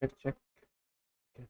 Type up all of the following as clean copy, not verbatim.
Let's check. Okay.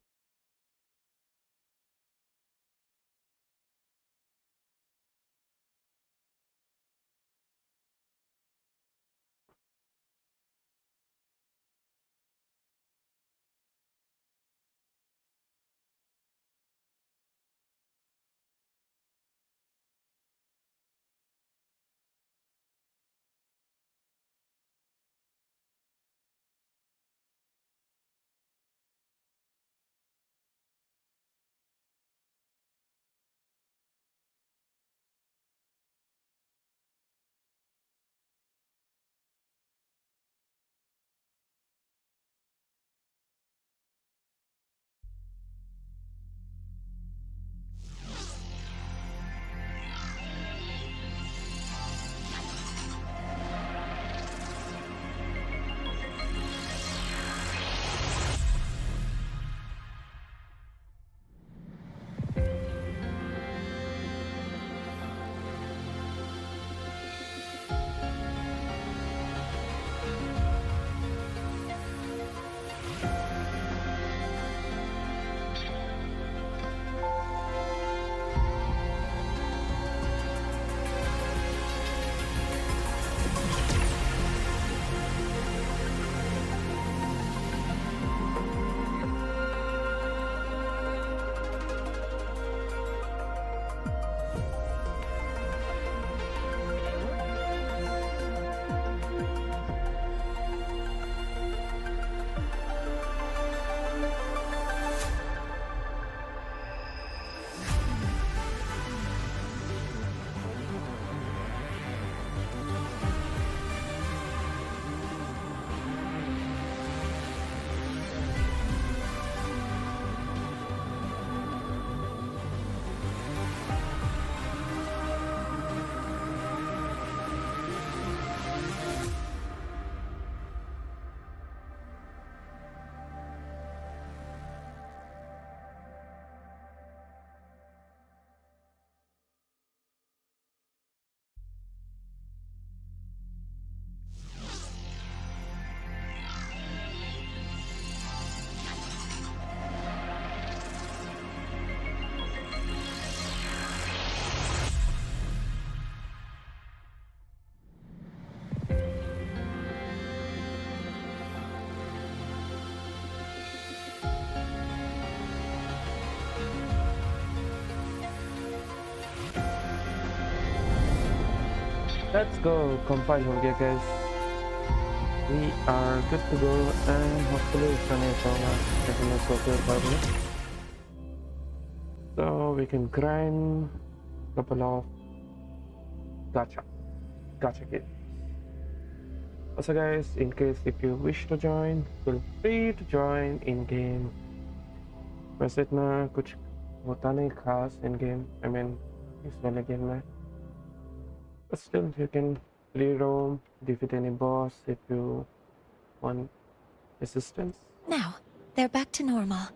Let's go. Compile हो गया guys. We are good to go and hopefully it's gonna getting us software probably. So we can grind a couple of gacha games. Also guys, in case if you wish to join, feel free to join in game. वैसे इतना कुछ होता नहीं खास in game. I mean इस वाले game में. But still, you can free roam, defeat any boss if you want assistance. Now, they're back to normal.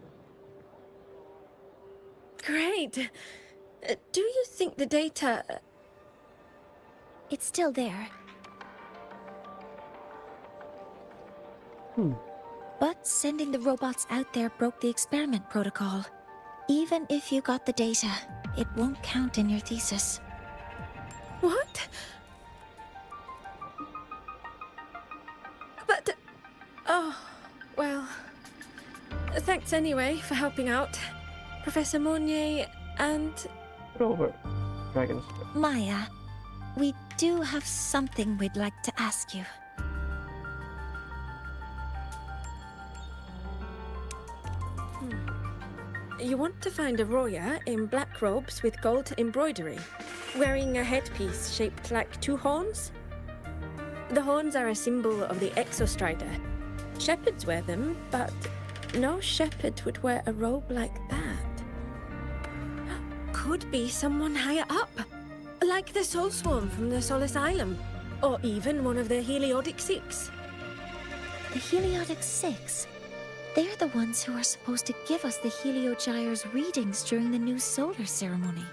Great! Do you think the data... It's still there. But sending the robots out there broke the experiment protocol. Even if you got the data, it won't count in your thesis. What? But... Oh, well... Thanks anyway for helping out, Professor Monnier and... Over. Dragonslayer. Maya, we do have something we'd like to ask you. You want to find a Roya in black robes with gold embroidery, wearing a headpiece shaped like two horns? The horns are a symbol of the Exostrider. Shepherds wear them, but no shepherd would wear a robe like that. Could be someone higher up, like the Soul Swarm from the Sol Asylum, or even one of the Heliodic Six. The Heliodic Six? They're the ones who are supposed to give us the Heliogyre's readings during the new solar ceremony.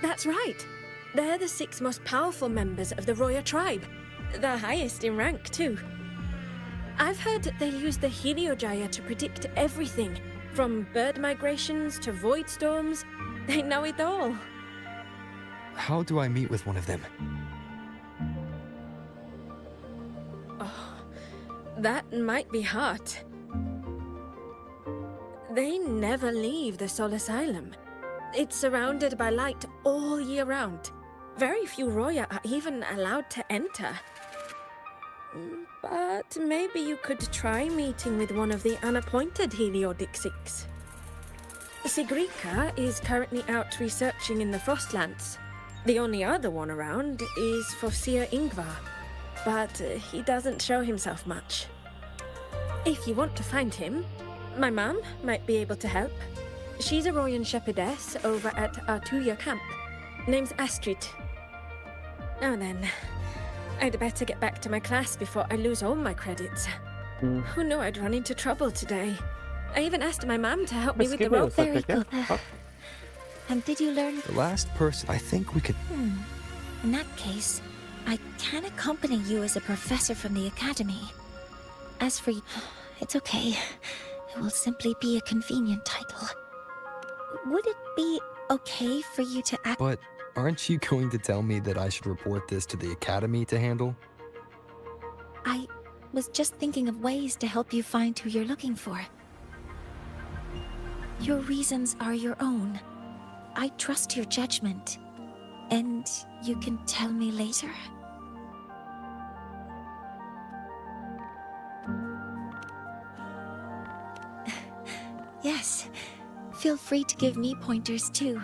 That's right. They're the 6 most powerful members of the Roya tribe. The highest in rank, too. I've heard they use the Heliojaya to predict everything, from bird migrations to void storms. They know it all. How do I meet with one of them? Oh, that might be hard. They never leave the Sol Asylum. It's surrounded by light all year round. Very few Roya are even allowed to enter. But maybe you could try meeting with one of the unappointed Heliodic 6. Sigrika is currently out researching in the Frostlands. The only other one around is Fosia Ingvar, but he doesn't show himself much. If you want to find him, my mum might be able to help. She's a Royan shepherdess over at Artuya camp. Name's Astrid. Now then, I'd better get back to my class before I lose all my credits. Who knew I'd run into trouble today? I even asked my mum to help me with the rope. Very good. And did you learn? The last person, I think we could... In that case, I can accompany you as a professor from the academy. As for you, it's okay. It will simply be a convenient title. Would it be okay for you to act? But aren't you going to tell me that I should report this to the academy to handle? I was just thinking of ways to help you find who you're looking for. Your reasons are your own. I trust your judgment. And you can tell me later. Yes. Feel free to give me pointers too,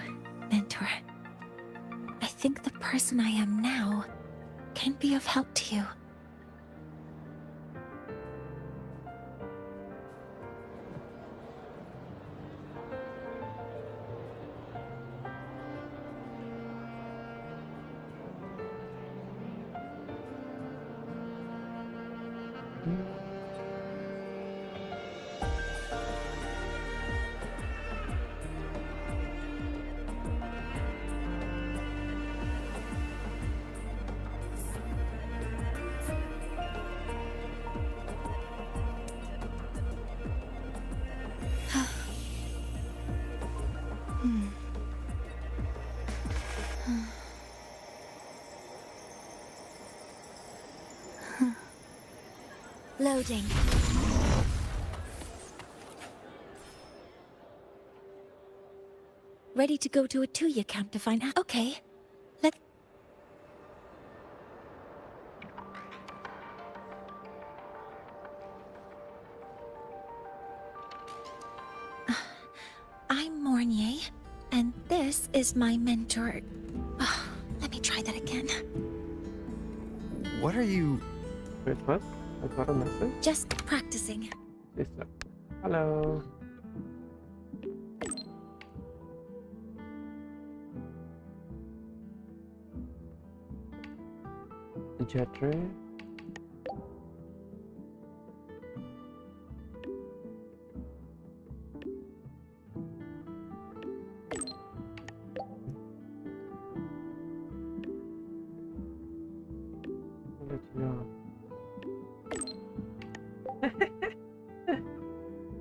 Mentor. I think the person I am now can be of help to you. Loading. Ready to go to a Tuya camp to find out? Okay. I'm Mornier, and this is my mentor. Let me try that again. What are you... Wait, what? I got a message. Just practicing. Yes, sir. Hello. Jetray. I'll let you know.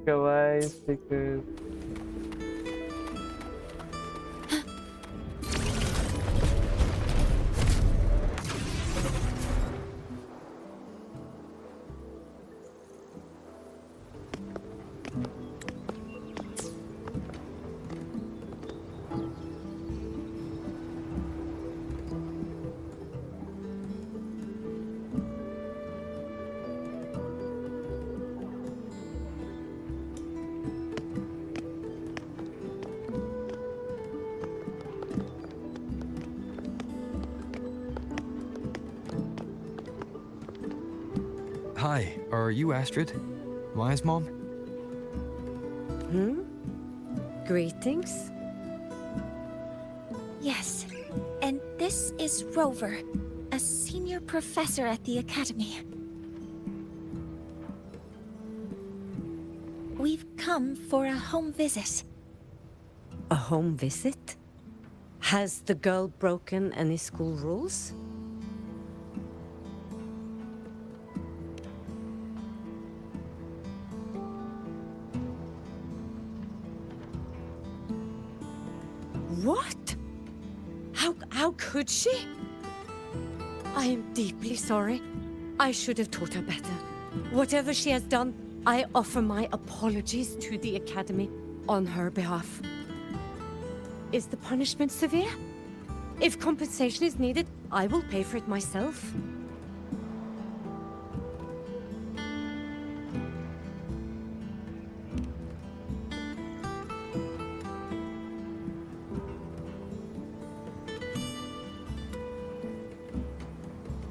Kawaii stickers. Hi, are you Astrid? Maya's mom? Greetings. Yes. And this is Rover, a senior professor at the academy. We've come for a home visit. A home visit? Has the girl broken any school rules? What? How could she? I am deeply sorry. I should have taught her better. Whatever she has done, I offer my apologies to the Academy on her behalf. Is the punishment severe? If compensation is needed, I will pay for it myself.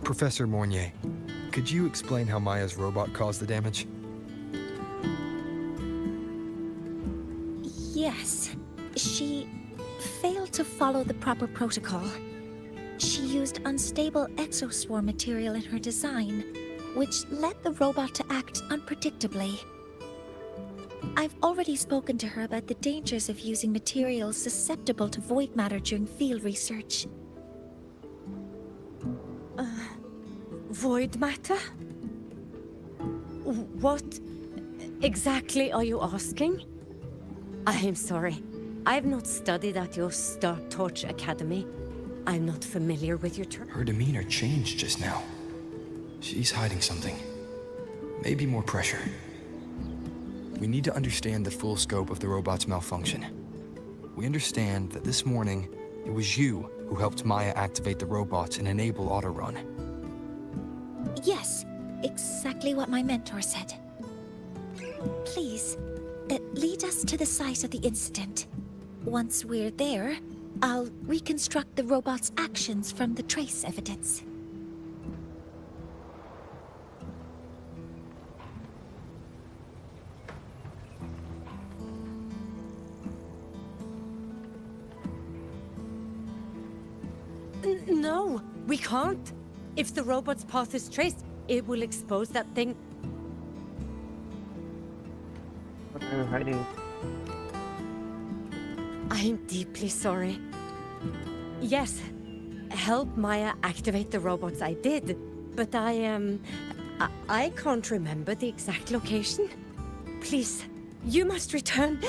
Professor Mornier, could you explain how Maya's robot caused the damage? Yes. She failed to follow the proper protocol. She used unstable exoswarm material in her design, which led the robot to act unpredictably. I've already spoken to her about the dangers of using materials susceptible to void matter during field research. Void matter? What exactly are you asking? I am sorry. I have not studied at your Star Torch Academy. I'm not familiar with your term. Her demeanor changed just now. She's hiding something. Maybe more pressure. We need to understand the full scope of the robot's malfunction. We understand that this morning, it was you who helped Maya activate the robots and enable auto-run. Yes, exactly what my mentor said. Please, lead us to the site of the incident. Once we're there, I'll reconstruct the robot's actions from the trace evidence. No, we can't. If the robot's path is traced, it will expose that thing. What are you hiding? I am deeply sorry. Yes, help Maya activate the robots I did, but I can't remember the exact location. Please, you must return.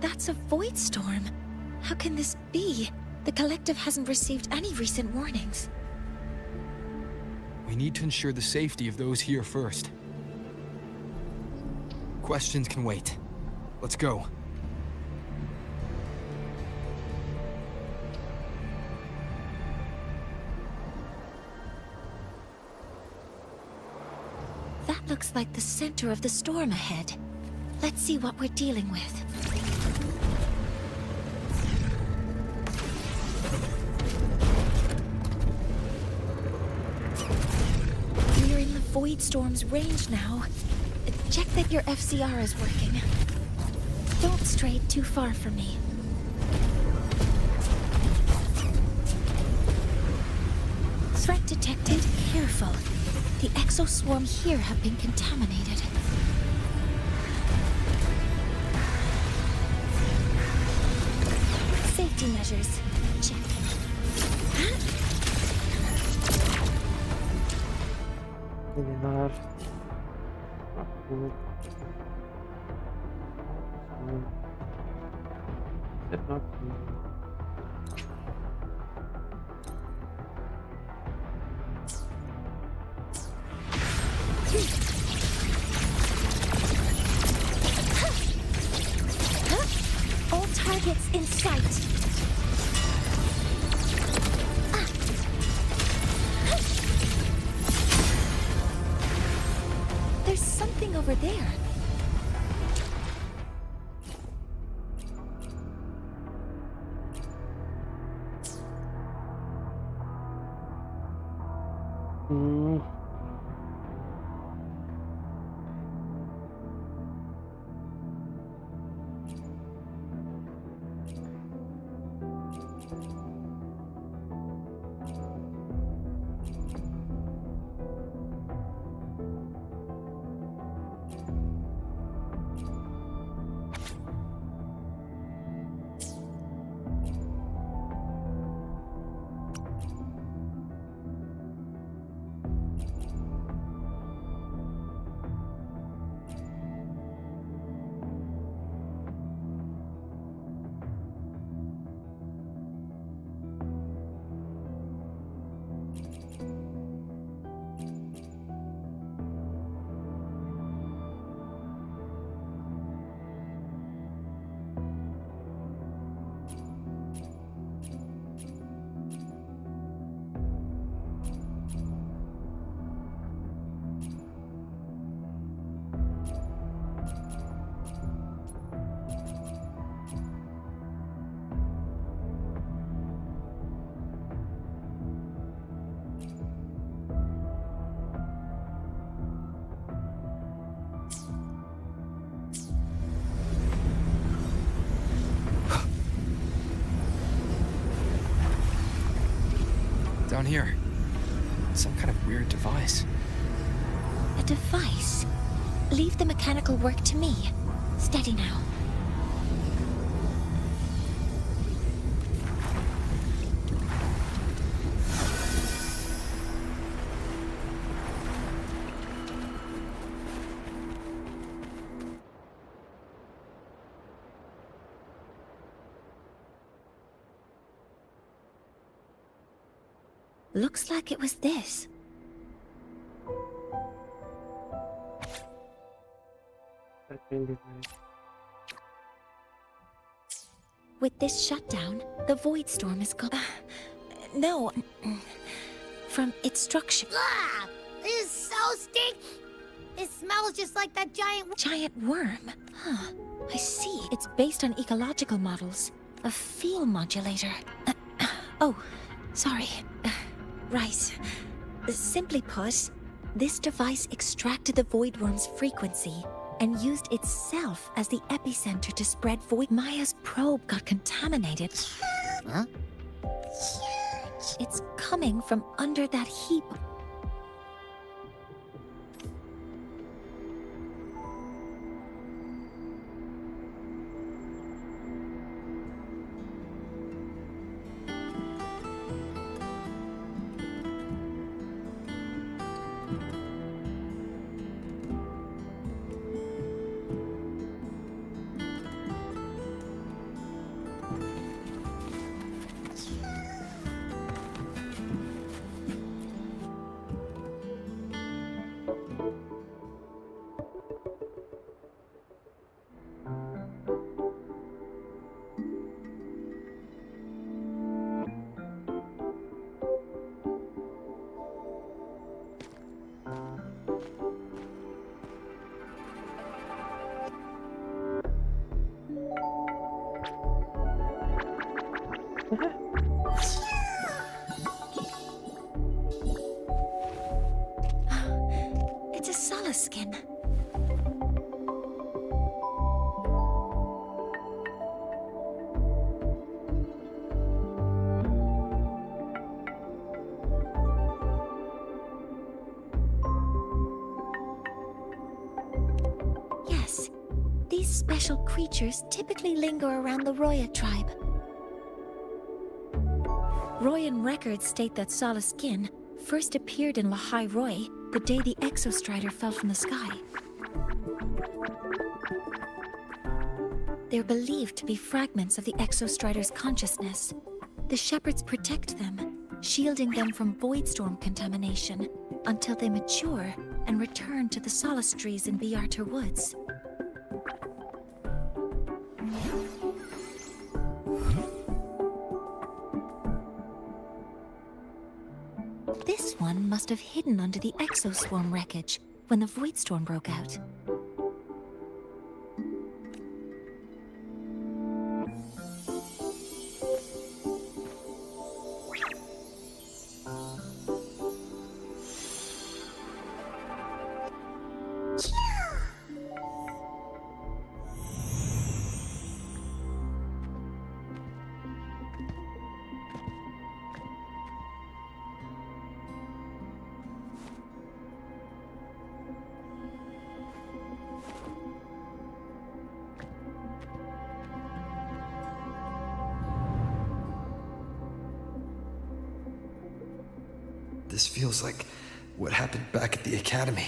That's a void storm. How can this be? The collective hasn't received any recent warnings. We need to ensure the safety of those here first. Questions can wait. Let's go. That looks like the center of the storm ahead. Let's see what we're dealing with. We're in the void storm's range now. Check that your FCR is working. Don't stray too far from me. Threat detected. Careful. The exoswarm here have been contaminated. Safety measures. Check. Seminar. All targets in sight. There's something over there. down here. Some kind of weird device. A device? Leave the mechanical work to me. Steady now. Looks like it was this. Certain device. With this shutdown, the void storm is gone. No. From its structure. Ah! This is so stink! It smells just like that Giant worm. Huh. I see. It's based on ecological models. A feel modulator. Oh, sorry. Right. Simply put, this device extracted the void worm's frequency and used itself as the epicenter to spread void. Maya's probe got contaminated. Huh? It's coming from under that heap. It's a Solace skin. Yes, these special creatures typically linger around the Roya tribe. Royan records state that Solace skin first appeared in Lahai Roy the day the Exostrider fell from the sky. They're believed to be fragments of the Exostrider's consciousness. The shepherds protect them, shielding them from void storm contamination until they mature and return to the Solace trees in Biarter Woods. This one must have hidden under the exoswarm wreckage when the void storm broke out. This feels like what happened back at the academy.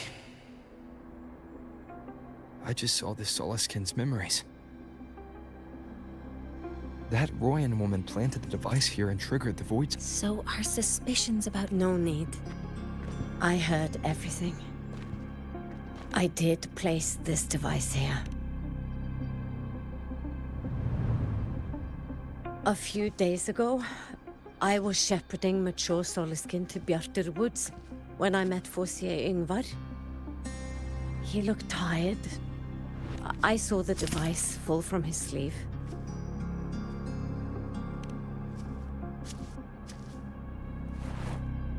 I just saw this Solaskin's memories. That Royan woman planted the device here and triggered the void. So our suspicions about... No need. I heard everything. I did place this device here. A few days ago, I was shepherding mature Solaskin to Bjartur Woods when I met Fossier Yngvar. He looked tired. I saw the device fall from his sleeve.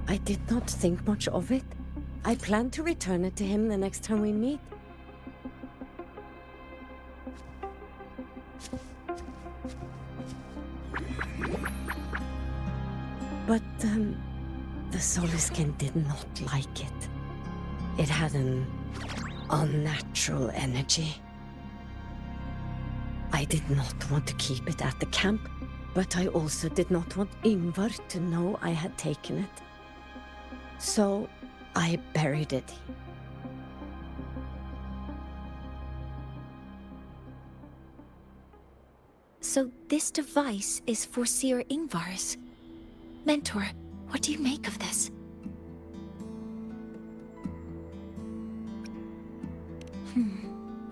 I did not think much of it. I plan to return it to him the next time we meet. But, Soliskin did not like it. It had an unnatural energy. I did not want to keep it at the camp, but I also did not want Ingvar to know I had taken it. So I buried it. So this device is for Seer Ingvar's. Mentor, what do you make of this?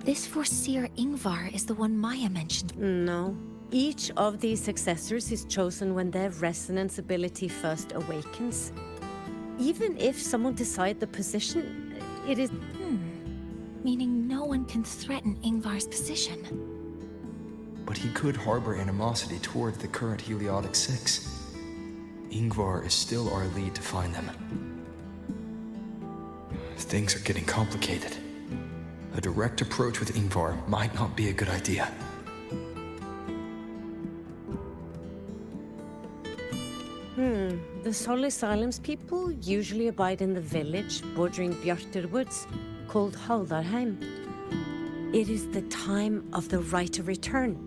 This for Seer Ingvar is the one Maya mentioned. No. Each of these successors is chosen when their resonance ability first awakens. Even if someone decides the position, it is... Meaning no one can threaten Ingvar's position. But he could harbor animosity toward the current Heliotic Six. Ingvar is still our lead to find them. Things are getting complicated. A direct approach with Ingvar might not be a good idea. The Solis Islands people usually abide in the village bordering Bjartur Woods, called Haldarheim. It is the time of the right of return.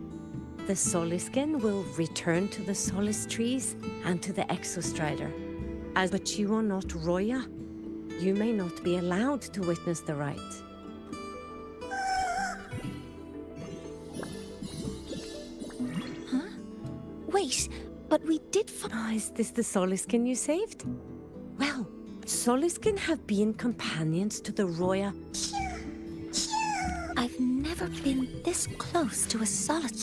The Soliskin will return to the Solis trees and to the Exostrider. But you are not Roya. You may not be allowed to witness the rite. Wait, but we did Is this the Soliskin you saved? Well, Soliskin have been companions to the Roya. I've never been this close to a solid...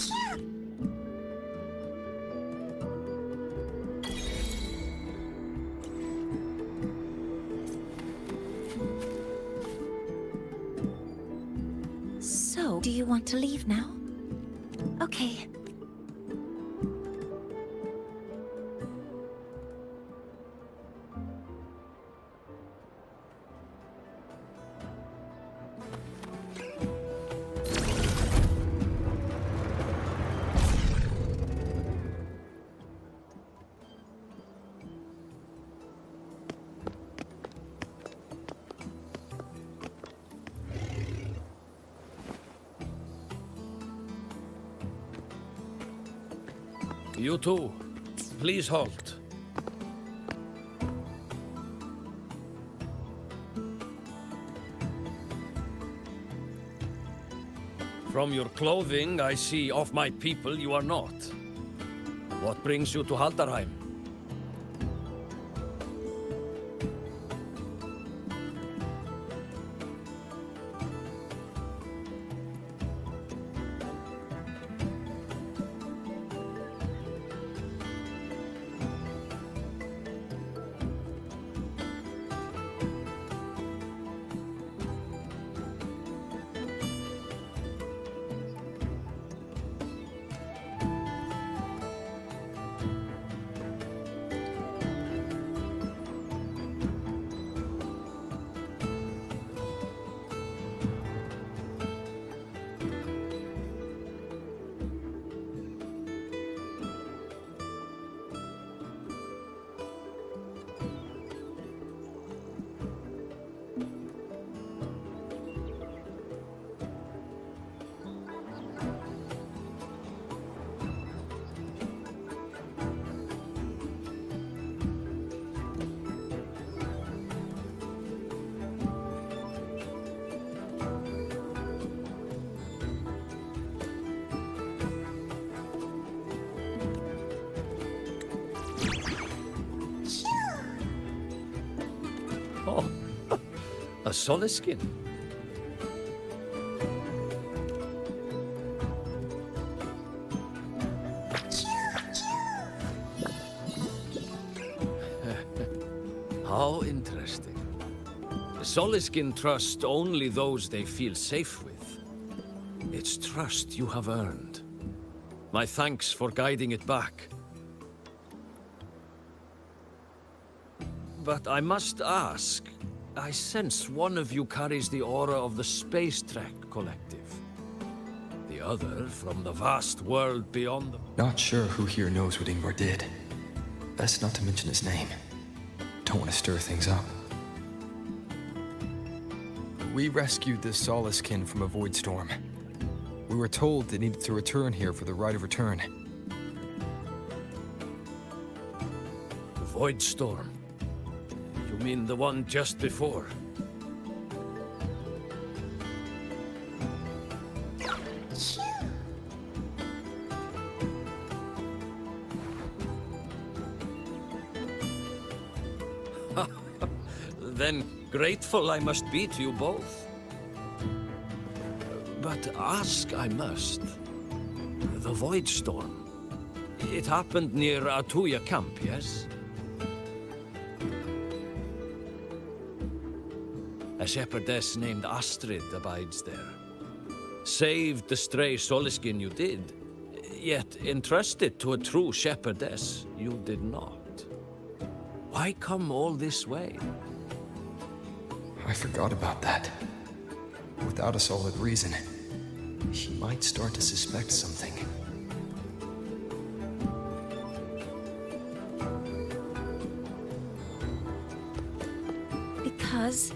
So, do you want to leave now? Okay. You too. Please halt. From your clothing, I see of my people you are not. What brings you to Haldarheim? Oh, a Soliskin. How interesting. The Soliskin trust only those they feel safe with. It's trust you have earned. My thanks for guiding it back. But I must ask, I sense one of you carries the aura of the Space Trek Collective. The other from the vast world beyond the... Not sure who here knows what Ingvar did. Best not to mention his name. don't want to stir things up. We rescued the Soliskin from a void storm. We were told they needed to return here for the right of return. Void storm. You mean the one just before? Then grateful I must be to you both. But ask I must. The Void Storm. It happened near Atuya camp, yes? A shepherdess named Astrid abides there. Saved the stray Soliskin you did, yet entrusted to a true shepherdess you did not. Why come all this way? I forgot about that. Without a solid reason, he might start to suspect something. Because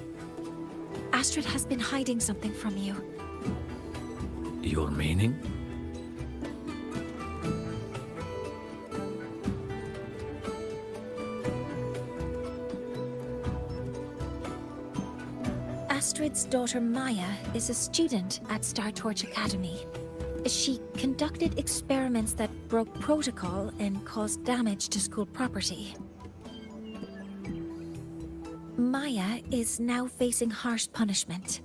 Astrid has been hiding something from you. Your meaning? Astrid's daughter Maya is a student at Star Torch Academy. She conducted experiments that broke protocol and caused damage to school property. Maya is now facing harsh punishment.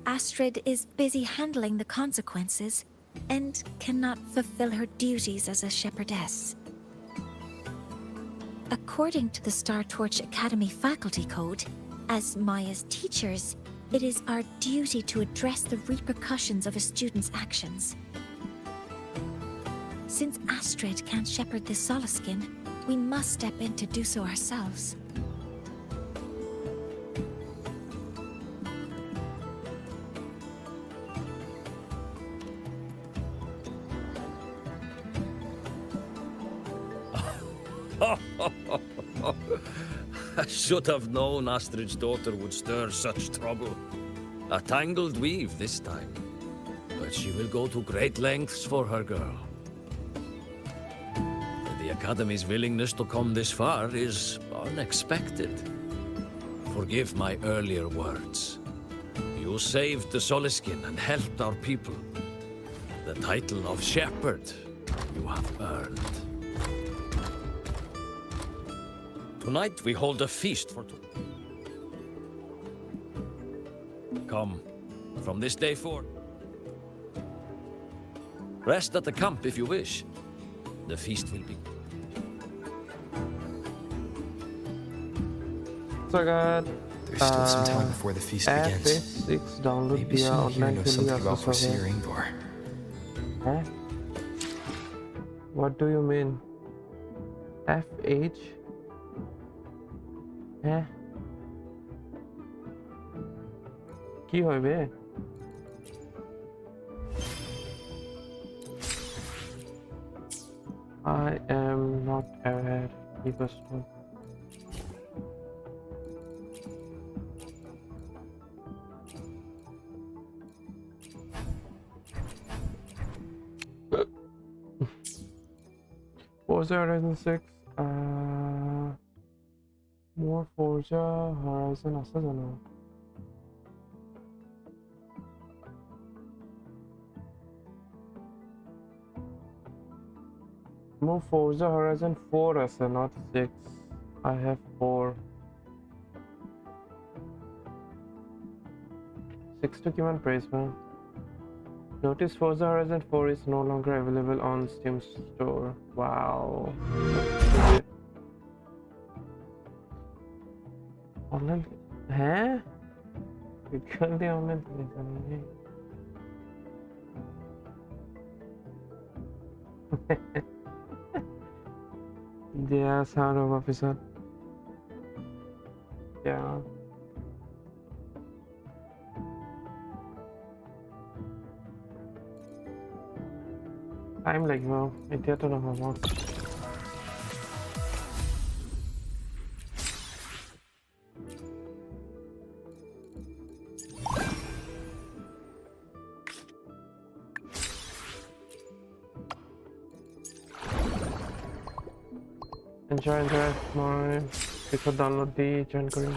Astrid is busy handling the consequences and cannot fulfill her duties as a shepherdess. According to the Star Torch Academy faculty code, as Maya's teachers, it is our duty to address the repercussions of a student's actions. Since Astrid can't shepherd the Soliskin, we must step in to do so ourselves. I should have known Astrid's daughter would stir such trouble. A tangled weave this time. But she will go to great lengths for her girl. The Academy's willingness to come this far is unexpected. Forgive my earlier words. You saved the Soliskin and helped our people. The title of Shepherd you have earned. Tonight we hold a feast for two. Come, from this day forth. Rest at the camp if you wish. The feast will be. So God, There's still some time before the feast begins. F6 download Maybe दिया someone here online knows के लिए something about access हो Foreseer Ingvar. गया. Huh? What do you mean? FH? Huh? কি হবে? I am not aware. Because Forza Horizon 6 more Forza Horizon আছে জানো more Forza Horizon 4 আছে not 6 I have 4 6 to kiman price man Notice Forza Horizon 4 is no longer available on Steam Store. Wow. Online? Huh? You can't be online. Yeah, sound of officer. Yeah. Time লাগিব এতিয়াতো নহ'ব enjoy মই পিছত download the join Karim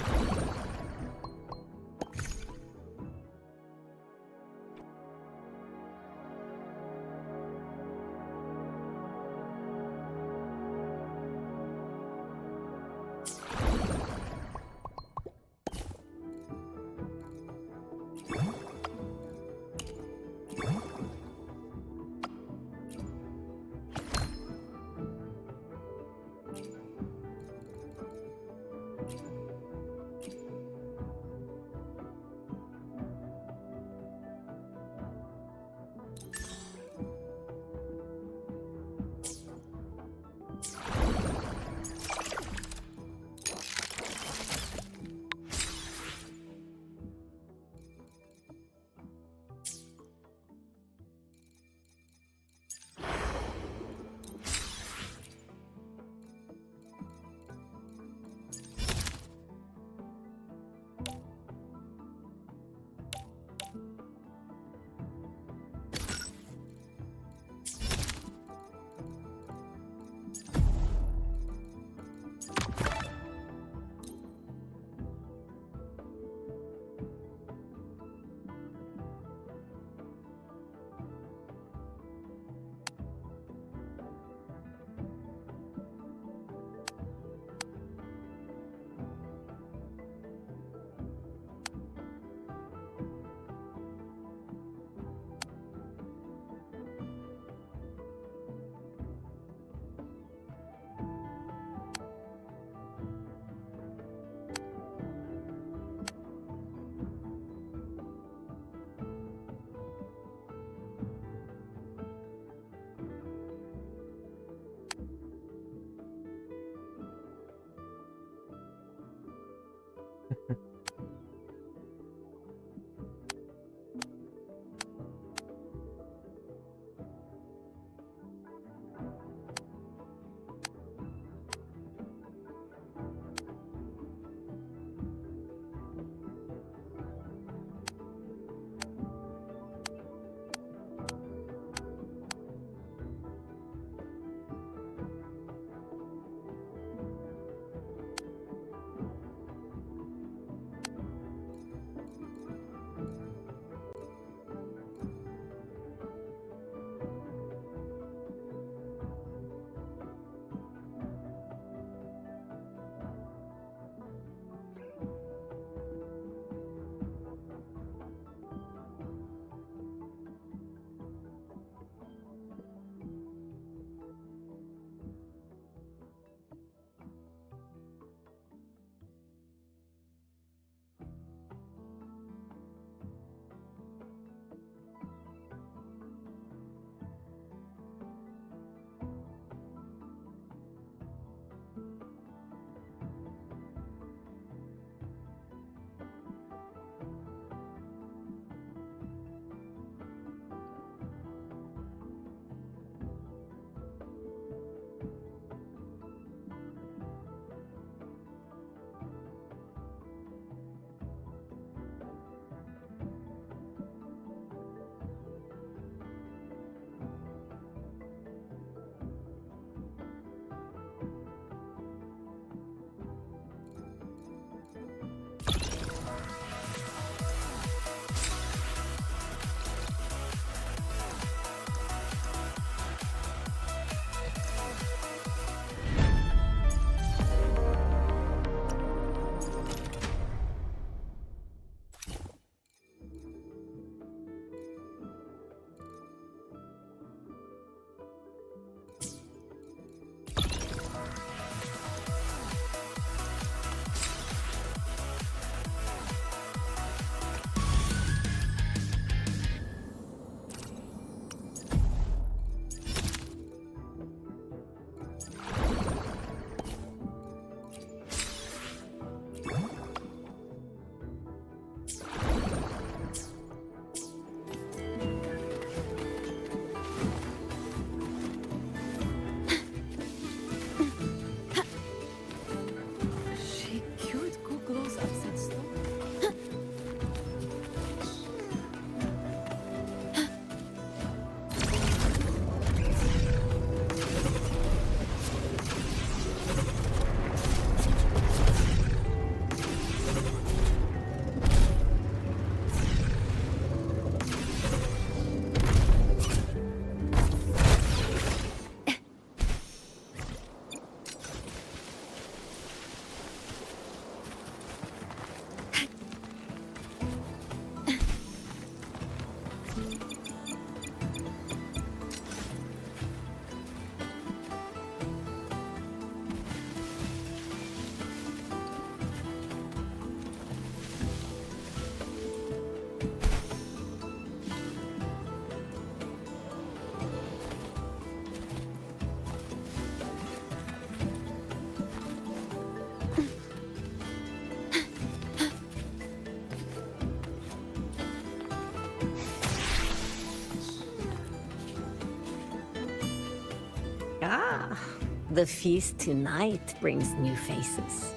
The feast tonight brings new faces.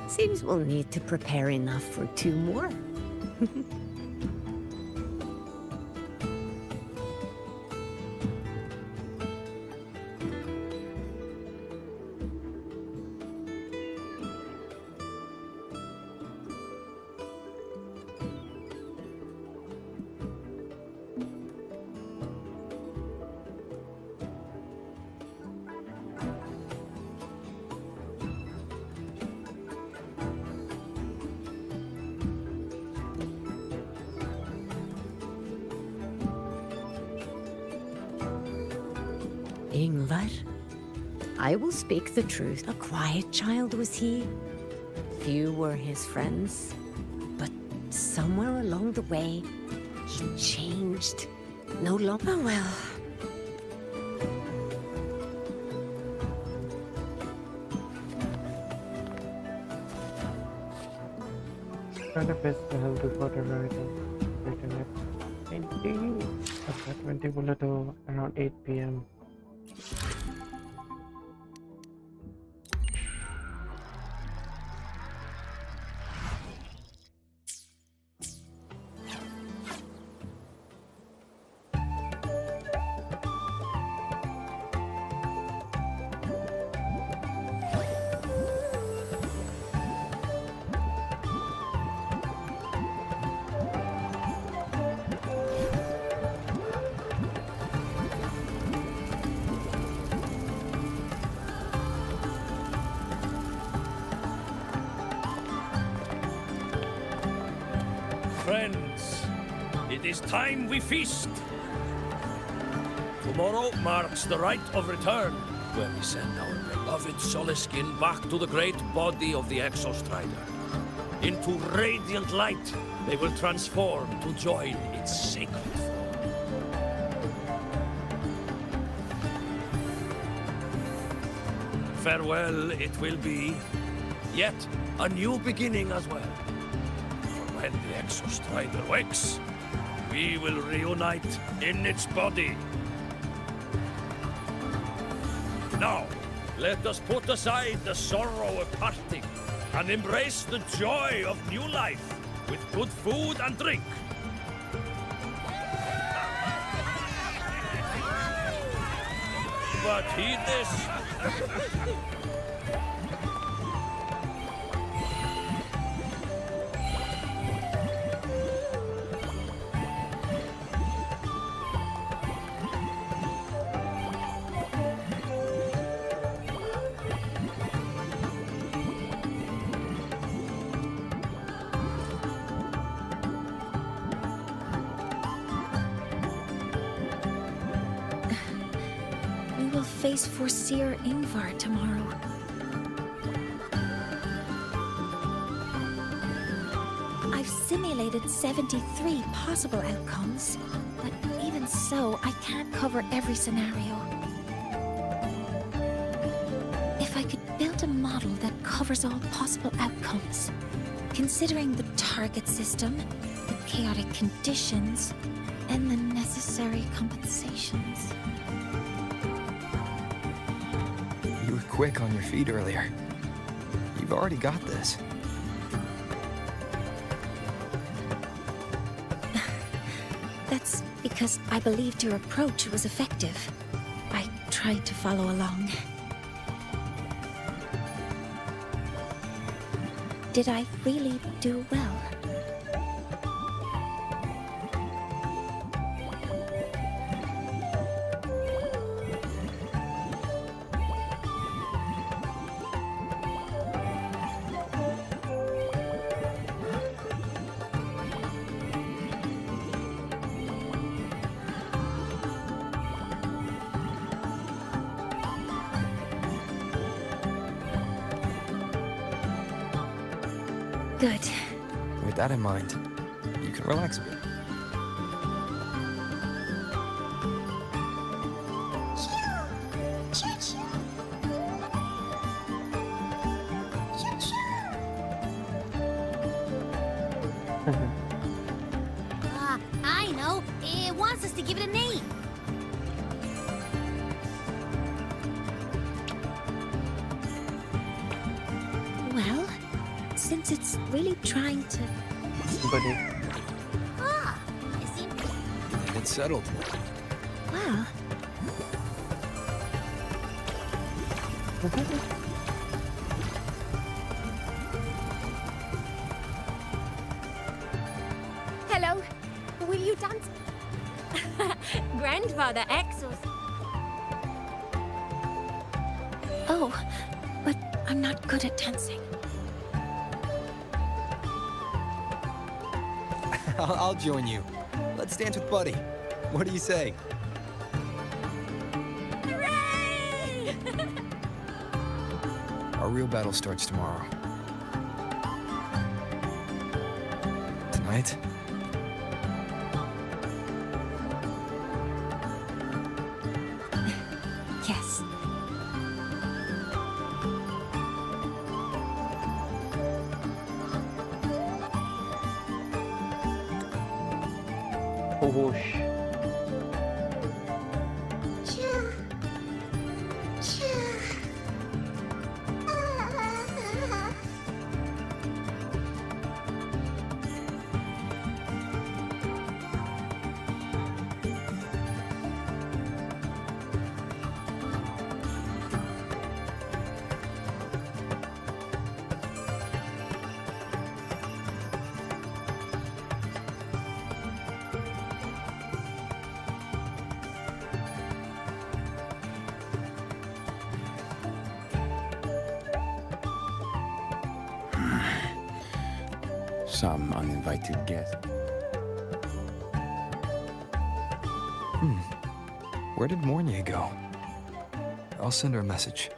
Seems we'll need to prepare enough for 2 more. Ingvar, I will speak the truth. A quiet child was he. Few were his friends. But somewhere along the way, he changed. No longer. Oh well. Try the best to help before the writing. Written at 20. After 20 bullet around 8 p.m. Friends, it is time we feast. Tomorrow marks the rite of return, where we send our beloved Soliskin back to the great body of the Exostrider. Into radiant light, they will transform to join its sacred form. Farewell it will be, yet a new beginning as well. When the Exostrider wakes, we will reunite in its body. Now, let us put aside the sorrow of parting and embrace the joy of new life with good food and drink. But heed this. Face Foreseer Ingvar tomorrow. I've simulated 73 possible outcomes, but even so, I can't cover every scenario. If I could build a model that covers all possible outcomes, considering the target system, the chaotic conditions, and the necessary compensations. You were quick on your feet earlier. You've already got this. That's because I believed your approach was effective. I tried to follow along. Did I really do well? Good. With that in mind, you can relax a bit. I know. It wants us to give it a name. since it's really trying to... Buddy. Ah, I see. And it's settled. Well, Hello. Will you dance? Grandfather Axel's. oh, but I'm not good at dancing. I'll join you. Let's dance with Buddy. What do you say? Hooray! Our real battle starts tomorrow. Tonight? Yes. Oh, whoosh. Some uninvited guest. Where did Mornia go? I'll send her a message.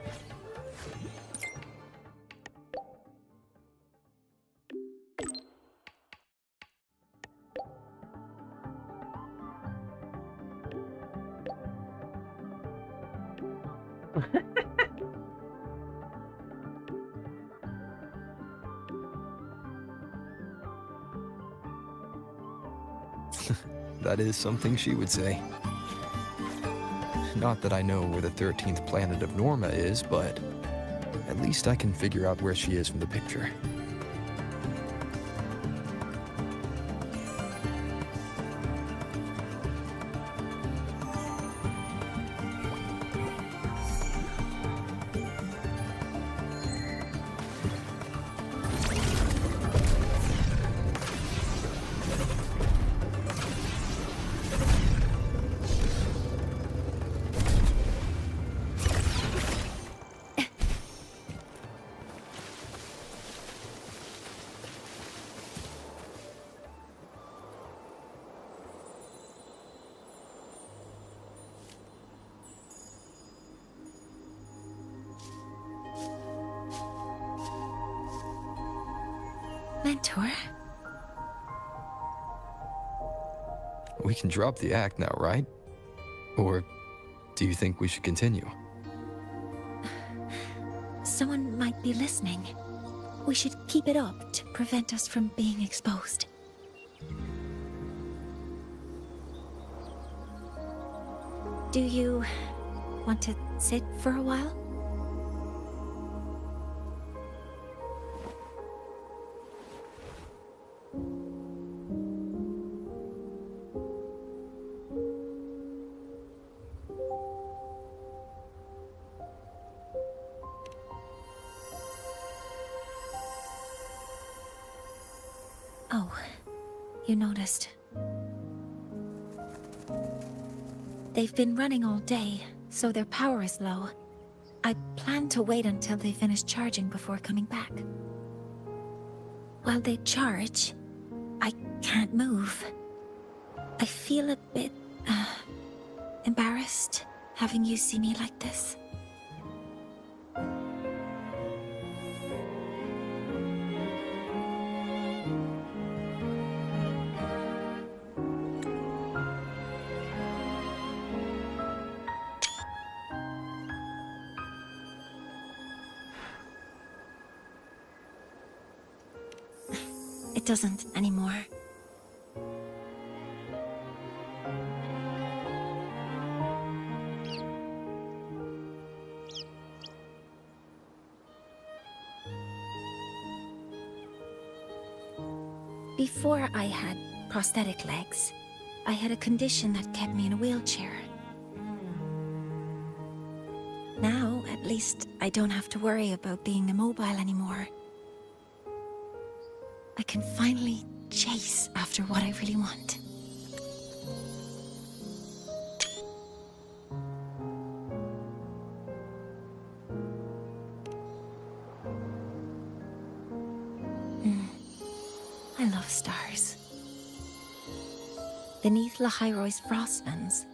That is something she would say. Not that I know where the 13th planet of Norma is, but at least I can figure out where she is from the picture. Mentor? We can drop the act now, right? Or do you think we should continue? Someone might be listening. We should keep it up to prevent us from being exposed. Do you want to sit for a while? Oh, you noticed. They've been running all day, so their power is low. I plan to wait until they finish charging before coming back. While they charge, I can't move. I feel a bit, embarrassed having you see me like this. It doesn't anymore. Before I had prosthetic legs, I had a condition that kept me in a wheelchair. Now, at least, I don't have to worry about being immobile anymore. I can finally chase after what I really want. I love stars. Beneath Lahairoy's frostlands,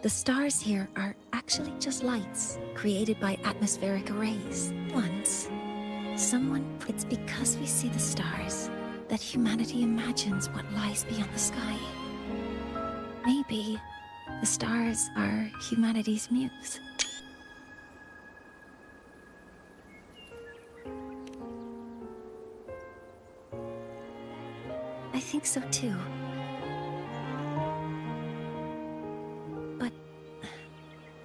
the stars here are actually just lights created by atmospheric arrays. Once, it's because we see the stars that humanity imagines what lies beyond the sky. Maybe the stars are humanity's muse. I think so too. But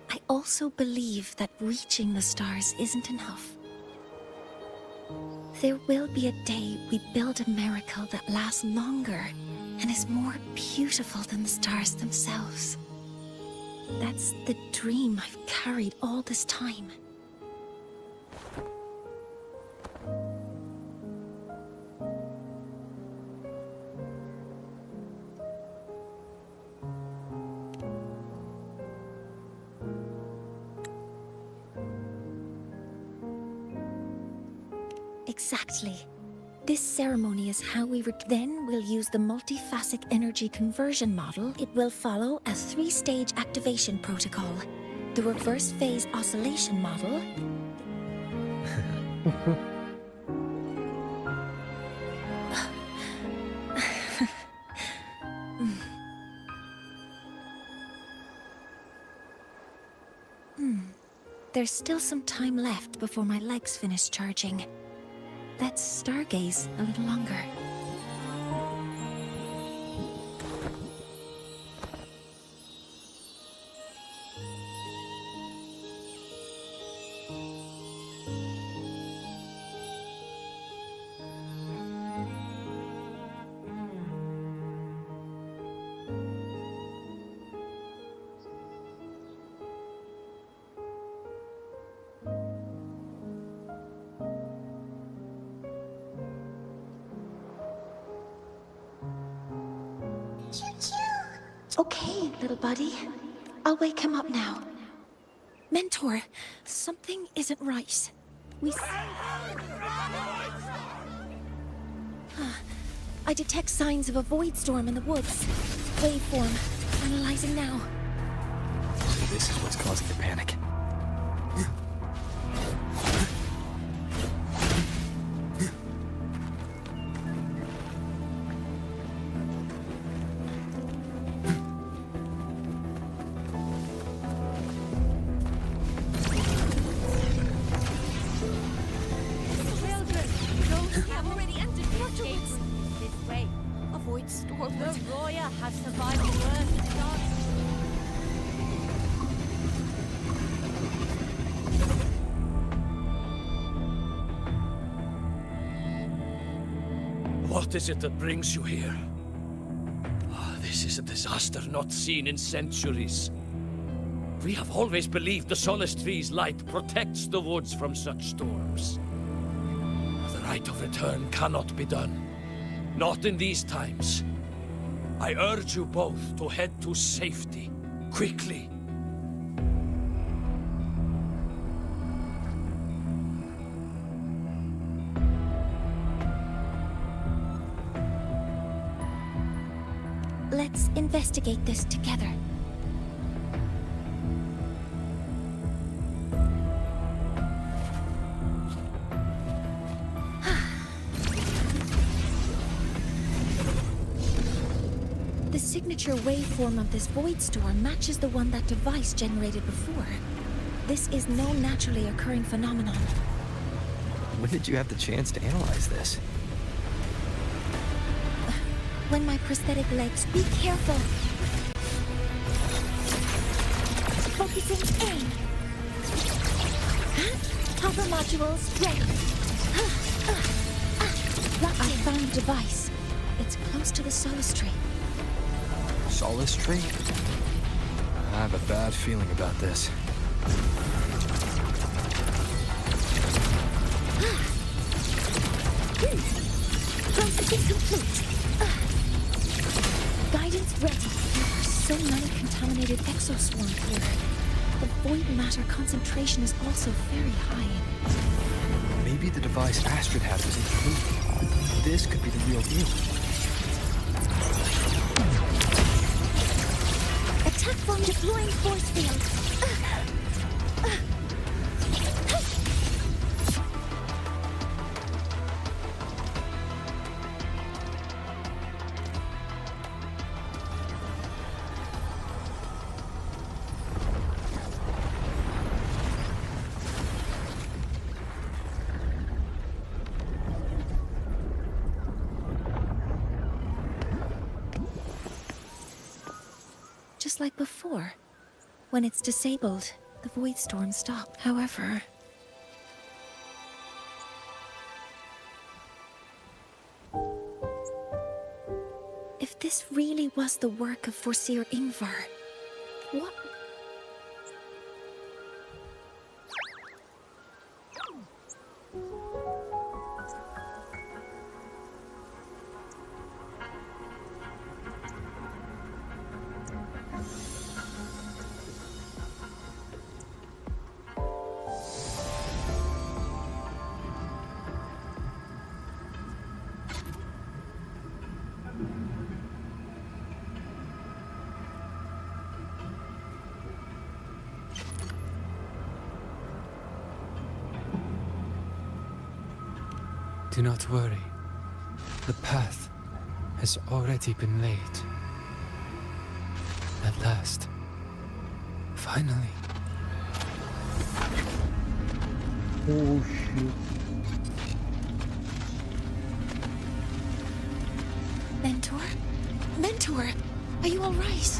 I also believe that reaching the stars isn't enough. There will be a day we build a miracle that lasts longer and is more beautiful than the stars themselves. That's the dream I've carried all this time. Exactly. This ceremony is how we then we'll use the multiphasic energy conversion model. It will follow a 3-stage activation protocol. The reverse phase oscillation model. There's still some time left before my legs finish charging. Let's stargaze a little longer. Okay, little buddy. I'll wake him up now. Mentor, something isn't right. I detect signs of a void storm in the woods. Waveform. Analyzing now. So this is what's causing the panic. What is it that brings you here? This is a disaster not seen in centuries. We have always believed the Solace Tree's light protects the woods from such storms. The rite of return cannot be done. Not in these times. I urge you both to head to safety, quickly. Let's investigate this together. The signature waveform of this void storm matches the one that device generated before. This is no naturally occurring phenomenon. When did you have the chance to analyze this? When my prosthetic legs... Be careful! Focusing aim! Hover modules ready! I found the device. It's close to the Solace Tree. Solace Tree? I have a bad feeling about this. Process is complete. Guidance ready. There are so many contaminated exoswarms here. The void matter concentration is also very high. Maybe the device Astrid had was incomplete. This could be the real deal. Attack from deploying force field. Just like before. When it's disabled, the void storm stopped. However... if this really was the work of Forseer Ingvar, what... Do not worry. The path has already been laid. At last. Finally. Oh shit. Mentor? Mentor! Are you alright?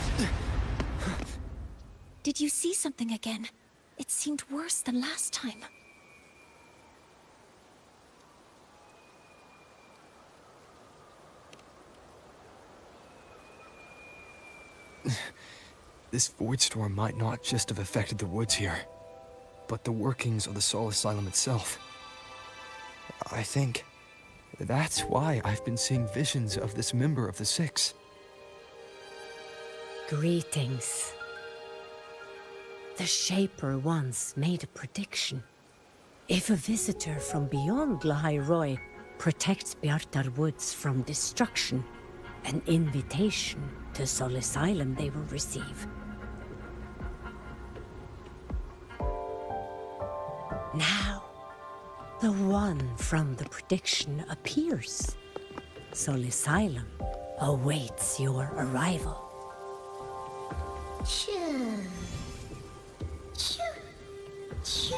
Did you see something again? It seemed worse than last time. This void storm might not just have affected the woods here, but the workings of the Soul Asylum itself. I think that's why I've been seeing visions of this member of the Six. Greetings. The Shaper once made a prediction. If a visitor from beyond Lahai protects Bjartar Woods from destruction, an invitation to Soul Asylum they will receive. Now, the one from the prediction appears. Soul Asylum awaits your arrival. Choo. Choo. Choo.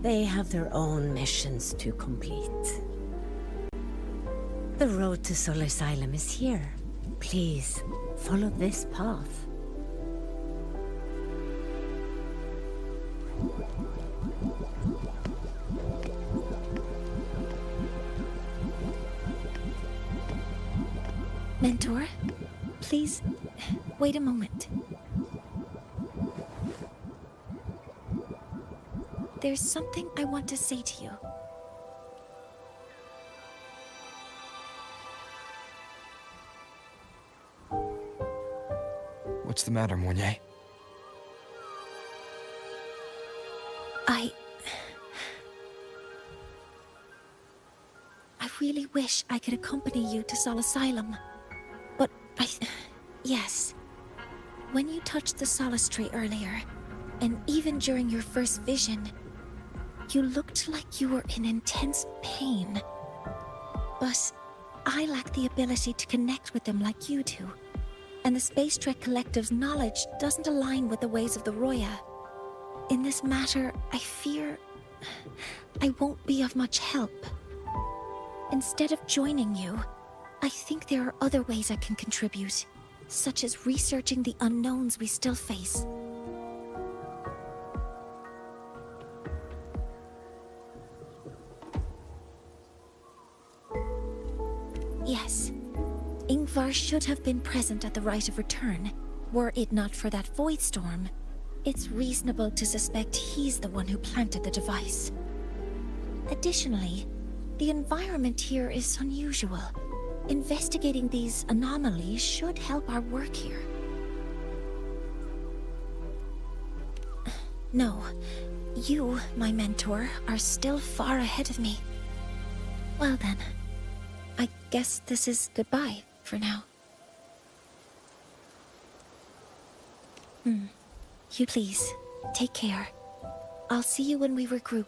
They have their own missions to complete. The road to Soul Asylum is here. Please, follow this path. Mentor, please, wait a moment. There's something I want to say to you. What's the matter, Mornier? I really wish I could accompany you to Soul Asylum. But yes. When you touched the Solace Tree earlier, and even during your first vision, you looked like you were in intense pain. But I lack the ability to connect with them like you do. And the Space Trek Collective's knowledge doesn't align with the ways of the Roya. in this matter, I fear I won't be of much help. Instead of joining you, I think there are other ways I can contribute, such as researching the unknowns we still face. Yes, Ingvar should have been present at the rite of return. Were it not for that void storm, it's reasonable to suspect he's the one who planted the device. Additionally, the environment here is unusual. Investigating these anomalies should help our work here. No, you, my mentor, are still far ahead of me. Well then, I guess this is goodbye for now. You please, take care. I'll see you when we regroup.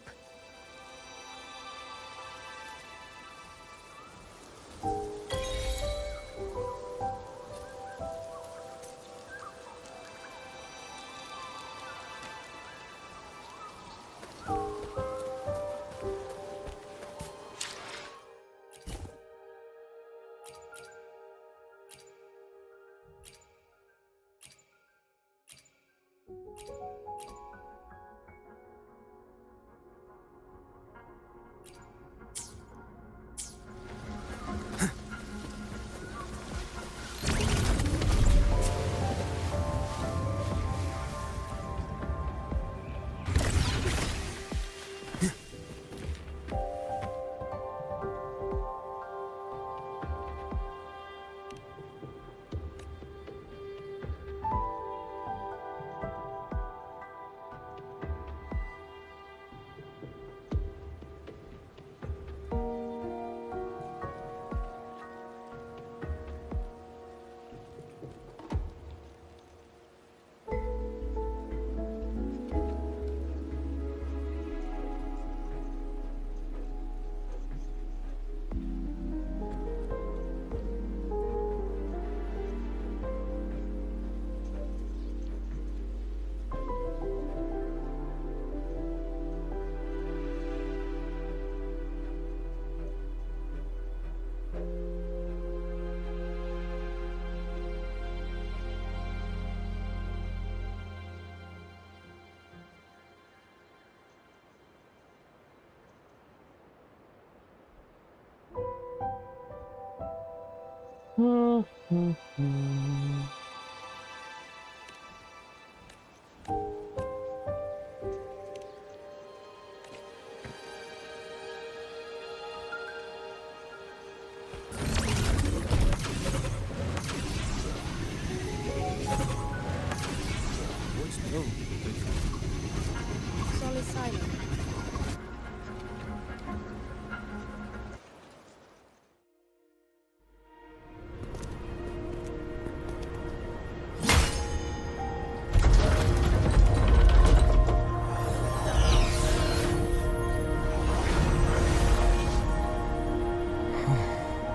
Solid silence.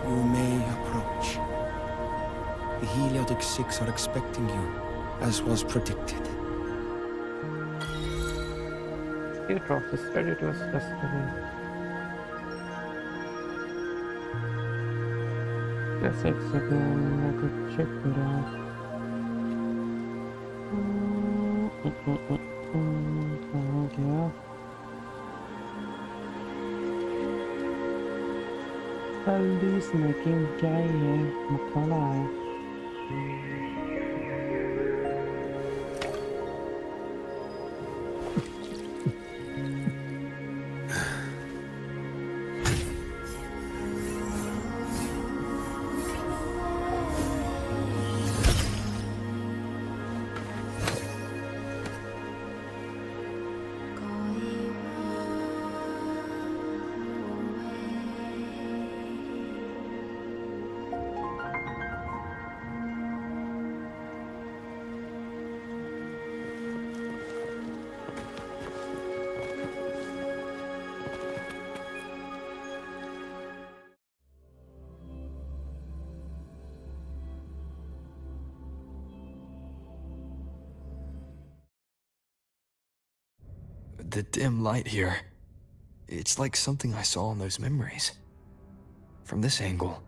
You may approach. The Heliotic Six are expecting you, as was predicted. Few trophies ready to assess today. Just 8 seconds, I could check it out. Thank you. हल्दी snaking क्या ही है, मखाना है। The dim light here. It's like something I saw in those memories. From this angle,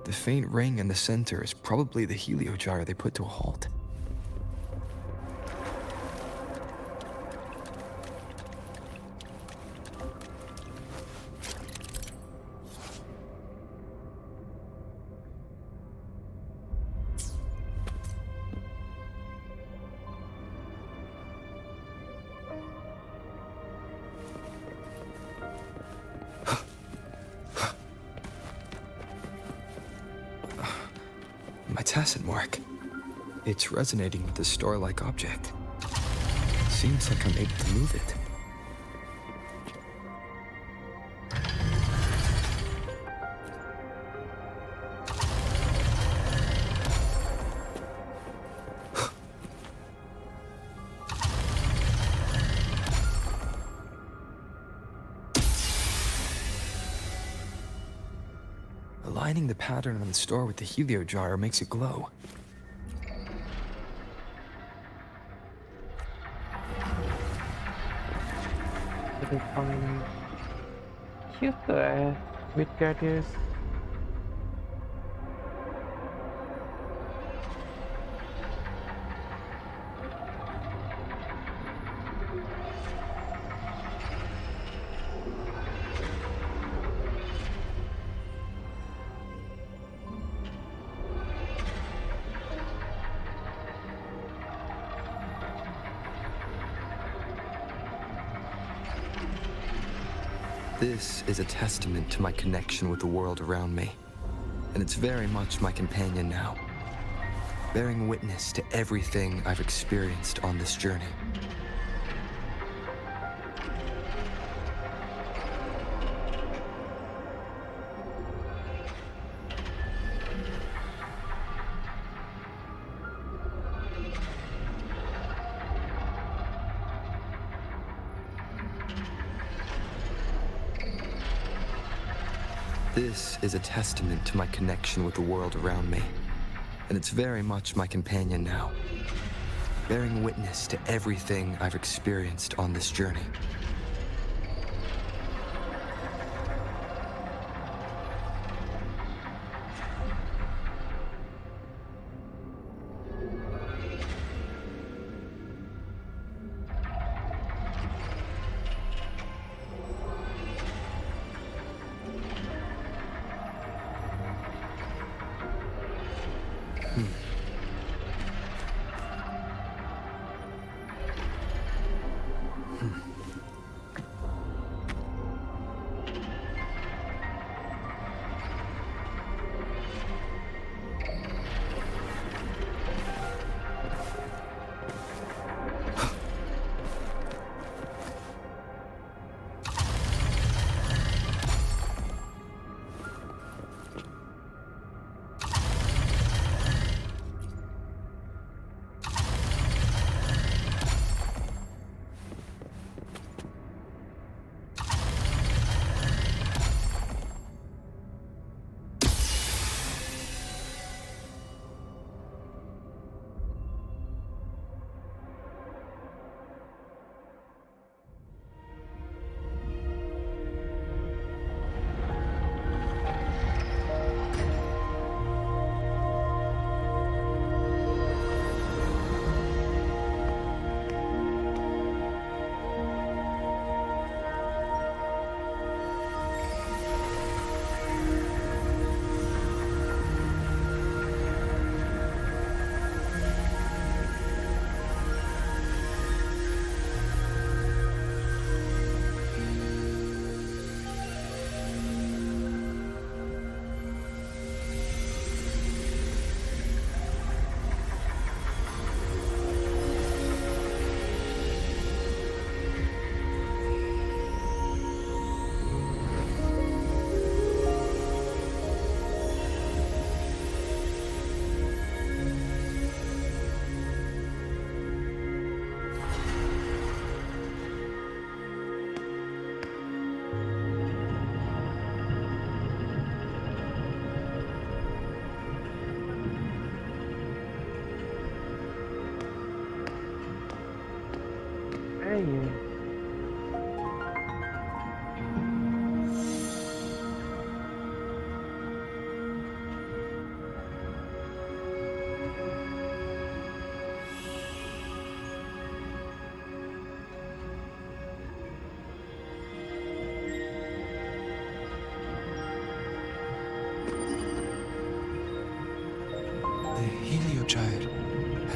the faint ring in the center is probably the heliogyre they put to a halt. My tacit mark. It's resonating with this star-like object. Seems like I'm able to move it. Aligning the pattern on the star with the heliogyre makes it glow. क्यों तो है with Catus? This is a testament to my connection with the world around me, and it's very much my companion now, bearing witness to everything I've experienced on this journey. This is a testament to my connection with the world around me, and it's very much my companion now, bearing witness to everything I've experienced on this journey.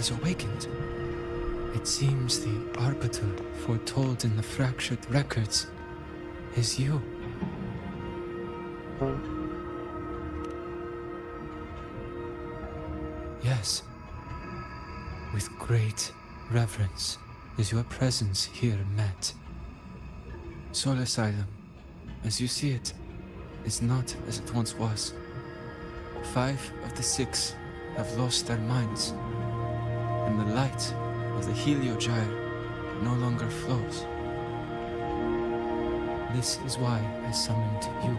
has awakened. It seems the arbiter foretold in the fractured records is you. Yes. With great reverence is your presence here met. Soul Asylum, as you see it, is not as it once was. 5 of the 6 have lost their minds, and the light of the Heliogyre no longer flows. This is why I summoned you.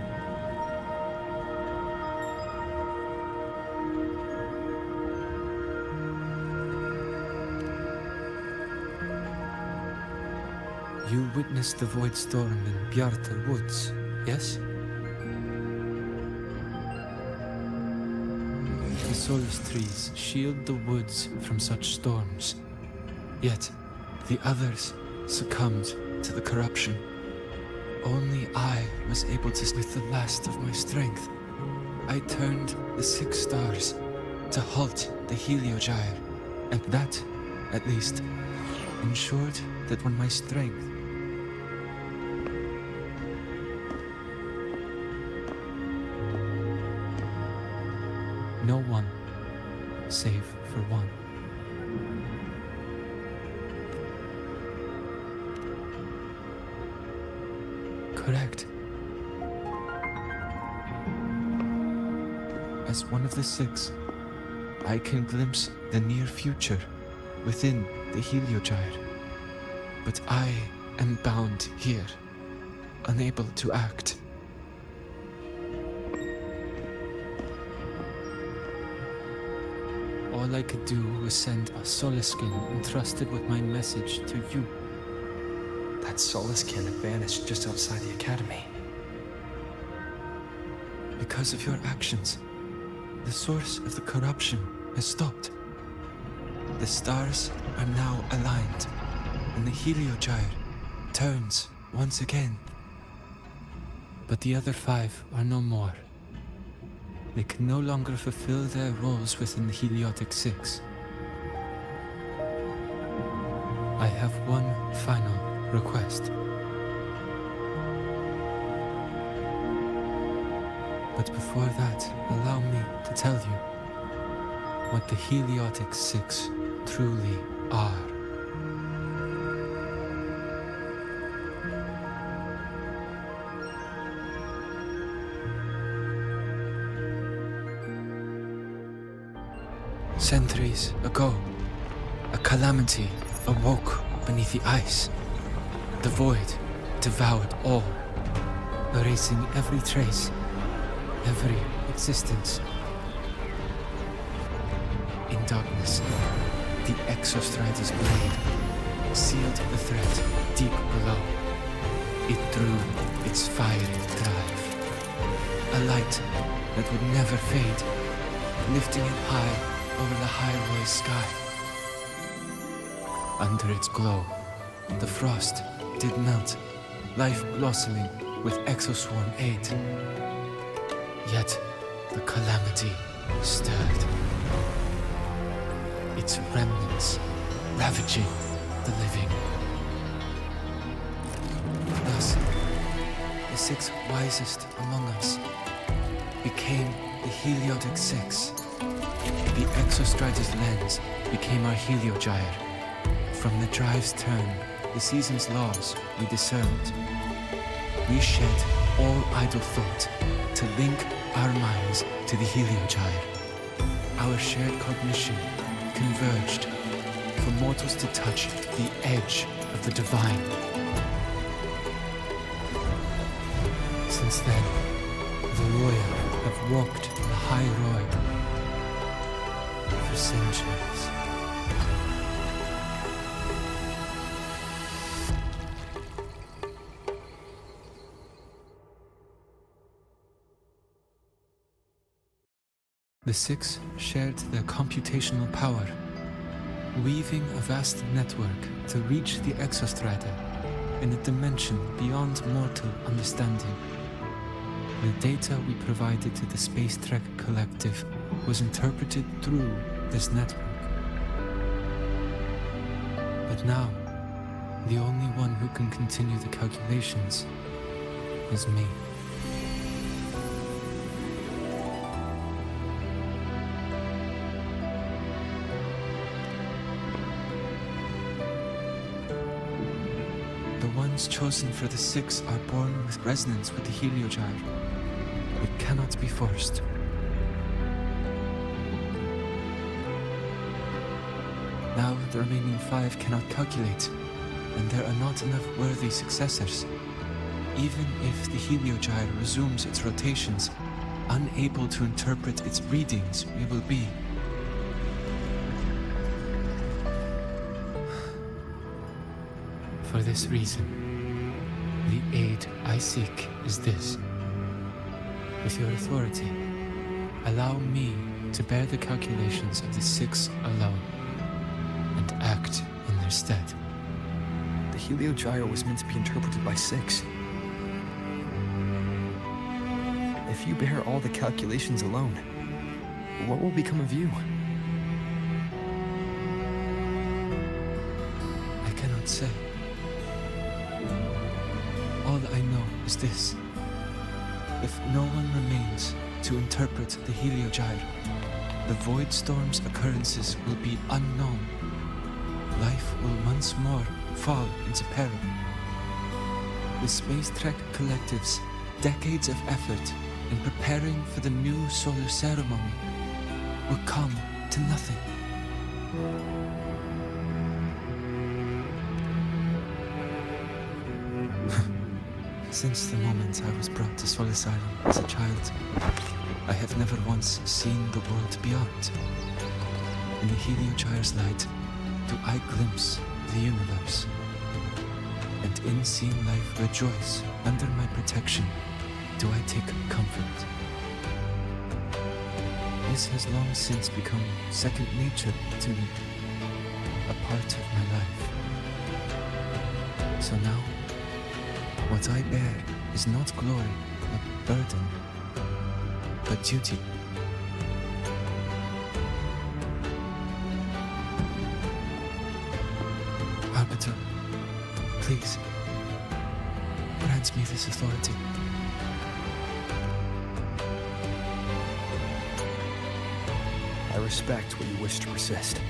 You witnessed the void storm in Bjartar Woods, yes? The solace trees shield the woods from such storms. Yet, the others succumbed to the corruption. Only I was able to, with the last of my strength, I turned the 6 stars to halt the Heliogyre, and that, at least, ensured that when my strength no one, save for one. Correct. As one of the 6, I can glimpse the near future within the Heliogyre. But I am bound here, unable to act. All I could do was send a Solaskin entrusted with my message to you. That Solaskin had vanished just outside the academy. Because of your actions, the source of the corruption has stopped. The stars are now aligned, and the Heliogyre turns once again. But the other 5 are no more. They can no longer fulfill their roles within the Heliotic 6. I have one final request. But before that, allow me to tell you what the Heliotic 6 truly are. Centuries ago, a calamity awoke beneath the ice. The void devoured all, erasing every trace, every existence. In darkness, the Exostrider's blade sealed the threat deep below. It drew its fiery drive, a light that would never fade, lifting it high over the highway sky. Under its glow, the frost did melt, life blossoming with Exoswarm aid. Yet the calamity stirred, its remnants ravaging the living. Thus, the 6 wisest among us became the Heliotic 6. The Exostrider's lens became our Heliogyre. From the drive's turn, the season's laws we discerned. We shed all idle thought to link our minds to the Heliogyre. Our shared cognition converged for mortals to touch the edge of the divine. Since then, the Roya have walked the high road for centuries. The 6 shared their computational power, weaving a vast network to reach the Exostrider in a dimension beyond mortal understanding. The data we provided to the Space Trek Collective was interpreted through this network. But now, the only one who can continue the calculations is me. The ones chosen for the 6 are born with resonance with the heliogyre. It cannot be forced. Now the remaining 5 cannot calculate, and there are not enough worthy successors. Even if the heliogyre resumes its rotations, unable to interpret its readings, we will be. For this reason, the aid I seek is this. With your authority, allow me to bear the calculations of the 6 alone, and act in their stead. The heliogyre was meant to be interpreted by 6. If you bear all the calculations alone, what will become of you? I cannot say. All I know is this. If no one remains to interpret the heliogyre, the void storm's occurrences will be unknown. Life will once more fall into peril. The Space Trek Collective's decades of effort in preparing for the new solar ceremony will come to nothing. Since the moment I was brought to Sol Asylum as a child, I have never once seen the world beyond. In the heliogyre's light, do I glimpse the universe, and in seeing life rejoice under my protection, do I take comfort. This has long since become second nature to me, a part of my life. So now, what I bear is not glory, a burden, but duty. Arbiter, please, grant me this authority. I respect what you wish to persist.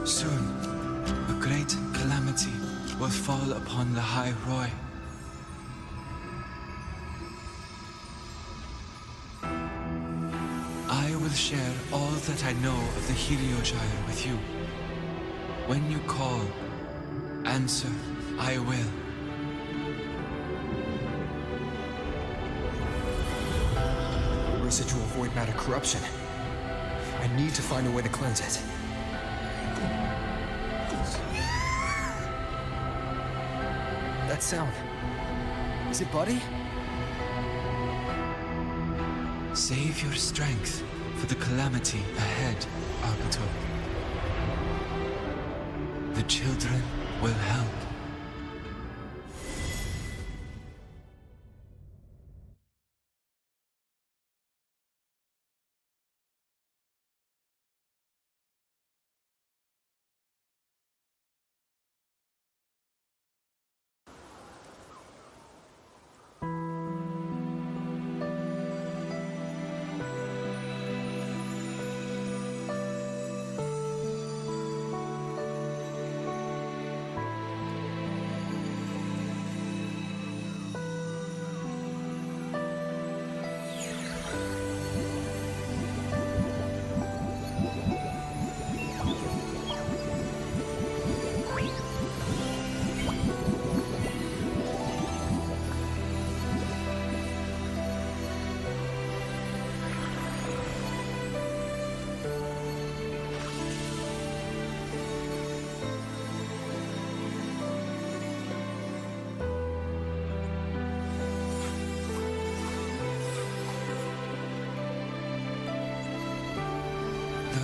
Soon, a great calamity will fall upon the High Roy. I will share all that I know of the heliogyre with you. When you call, answer, I will. Residual void matter corruption. I need to find a way to cleanse it. That sound. Is it Buddy? Save your strength for the calamity ahead, Arbiter. The children will help.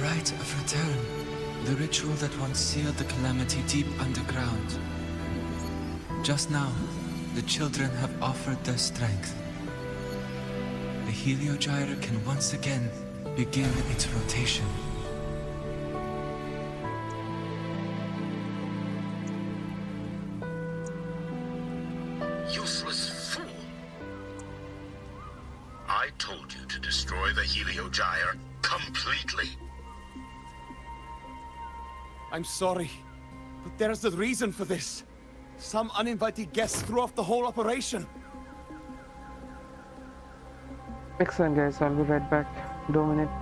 rite of return. The ritual that once sealed the calamity deep underground. Just now, the children have offered their strength. The Heliogyre can once again begin its rotation. Useless fool! I told you to destroy the Heliogyre completely. I'm sorry, but there's a reason for this. Some uninvited guests threw off the whole operation. Excellent, guys. I'll be right back. 2 minutes.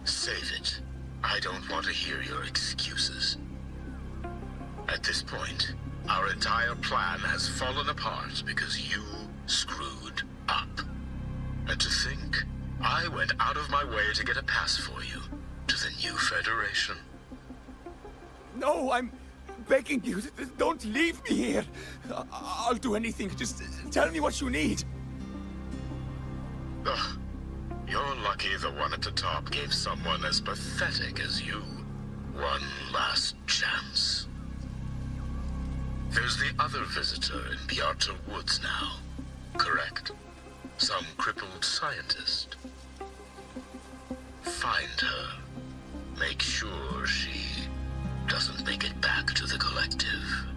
Save it. I don't want to hear your excuses. At this point, our entire plan has fallen apart because you screwed up. And to think, I went out of my way to get a pass for you to the new Federation. No, I'm begging you. Don't leave me here. I'll do anything. Just tell me what you need. Ugh. You're lucky the one at the top gave someone as pathetic as you one last chance. There's the other visitor in the Outer Woods now, correct? Some crippled scientist. Find her. Make sure she doesn't make it back to the collective.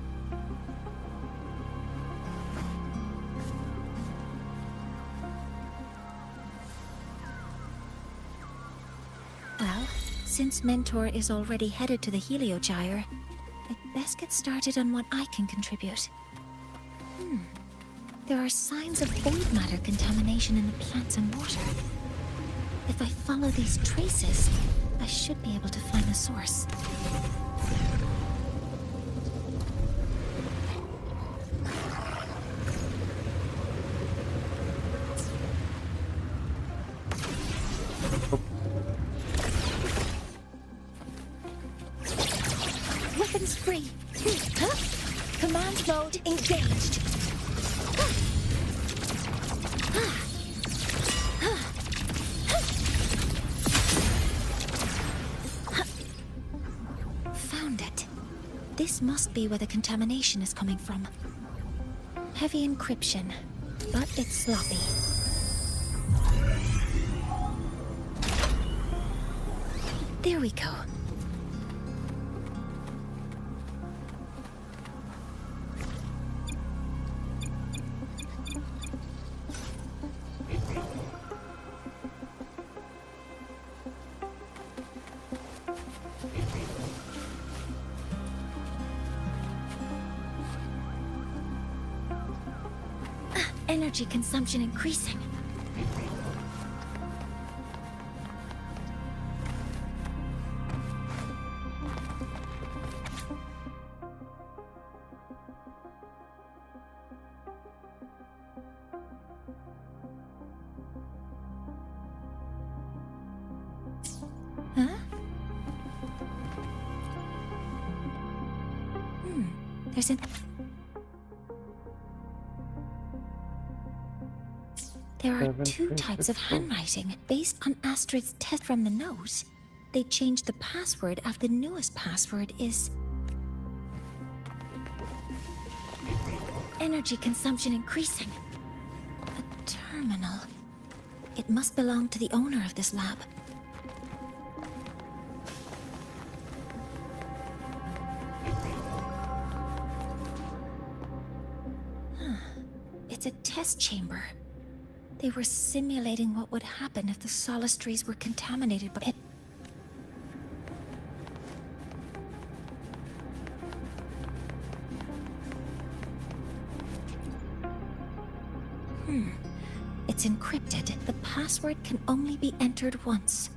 Well, since Mentor is already headed to the Heliogyre, I'd best get started on what I can contribute. There are signs of void matter contamination in the plants and water. If I follow these traces, I should be able to find the source. Weapons free. Command mode engaged. Found it. This must be where the contamination is coming from. Heavy encryption, but it's sloppy. There we go. Energy consumption increasing. Huh? There's an... There are two types of handwriting based on Astrid's test from the nose. They changed the password after the newest password is... Energy consumption increasing. A terminal. It must belong to the owner of this lab. It's a test chamber. They were simulating what would happen if the solistries were contaminated by it. It's encrypted. The password can only be entered once.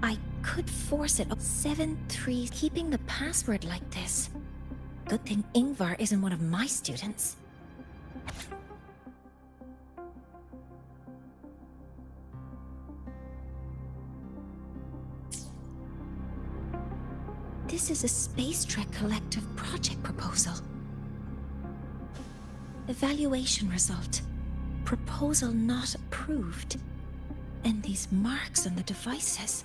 I could force it up 7-3, keeping the password like this. Good thing Ingvar isn't one of my students. This is a Space Trek Collective project proposal. Evaluation result. Proposal not approved. And these marks on the devices.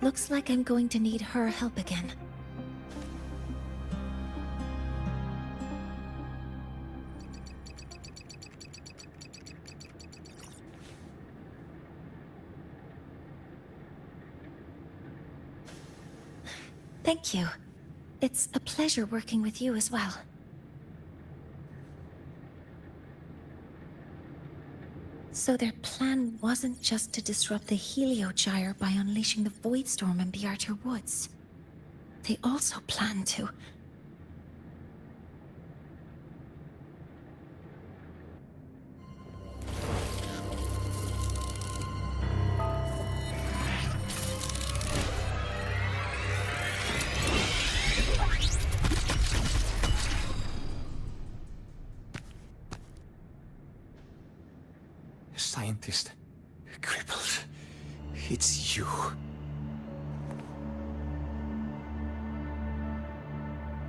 Looks like I'm going to need her help again. Thank you. It's a pleasure working with you as well. So their plan wasn't just to disrupt the Heliogyre by unleashing the Voidstorm in the Outer Woods. They also planned to... Scientist. Crippled. It's you.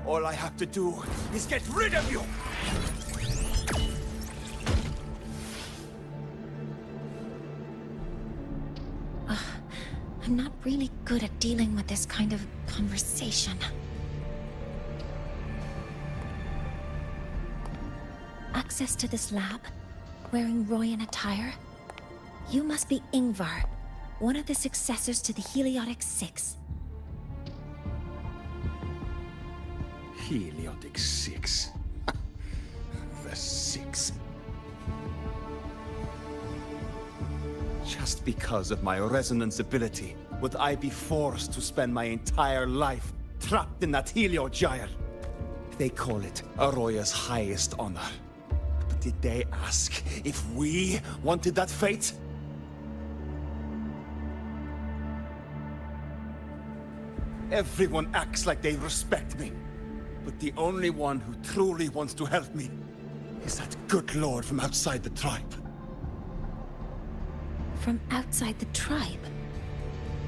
All I have to do is get rid of you! I'm not really good at dealing with this kind of conversation. Access to this lab? Wearing Royan attire? You must be Ingvar, one of the successors to the Heliotic Six. Heliotic Six. The Six. Just because of my resonance ability, would I be forced to spend my entire life trapped in that Heliogyre? They call it Aroya's highest honor. But did they ask if we wanted that fate? Everyone acts like they respect me. But the only one who truly wants to help me is that good lord from outside the tribe. From outside the tribe?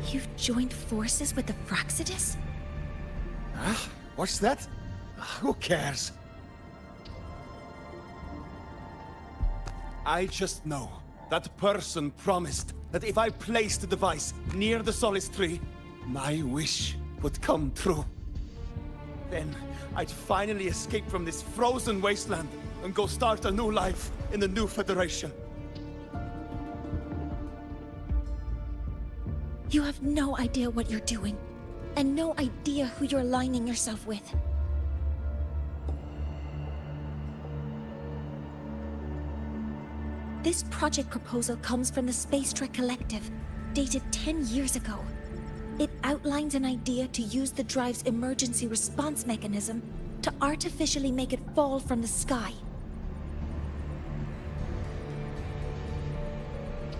You've joined forces with the Fraxidus? Huh? What's that? Who cares? I just know that person promised that if I placed the device near the Solace Tree, my wish would come true. Then I'd finally escape from this frozen wasteland and go start a new life in the new Federation. You have no idea what you're doing, and no idea who you're aligning yourself with. This project proposal comes from the Space Trek Collective, dated 10 years ago. It outlines an idea to use the drive's emergency response mechanism to artificially make it fall from the sky.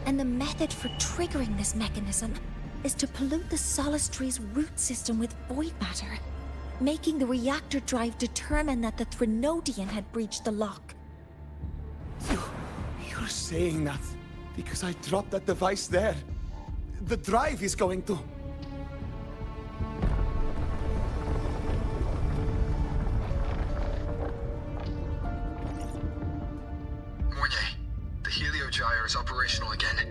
And the method for triggering this mechanism is to pollute the Solace Tree's root system with void matter, making the reactor drive determine that the Threnodian had breached the lock. You're saying that because I dropped that device there. The drive is going to... Mornier, the Heliogyre is operational again.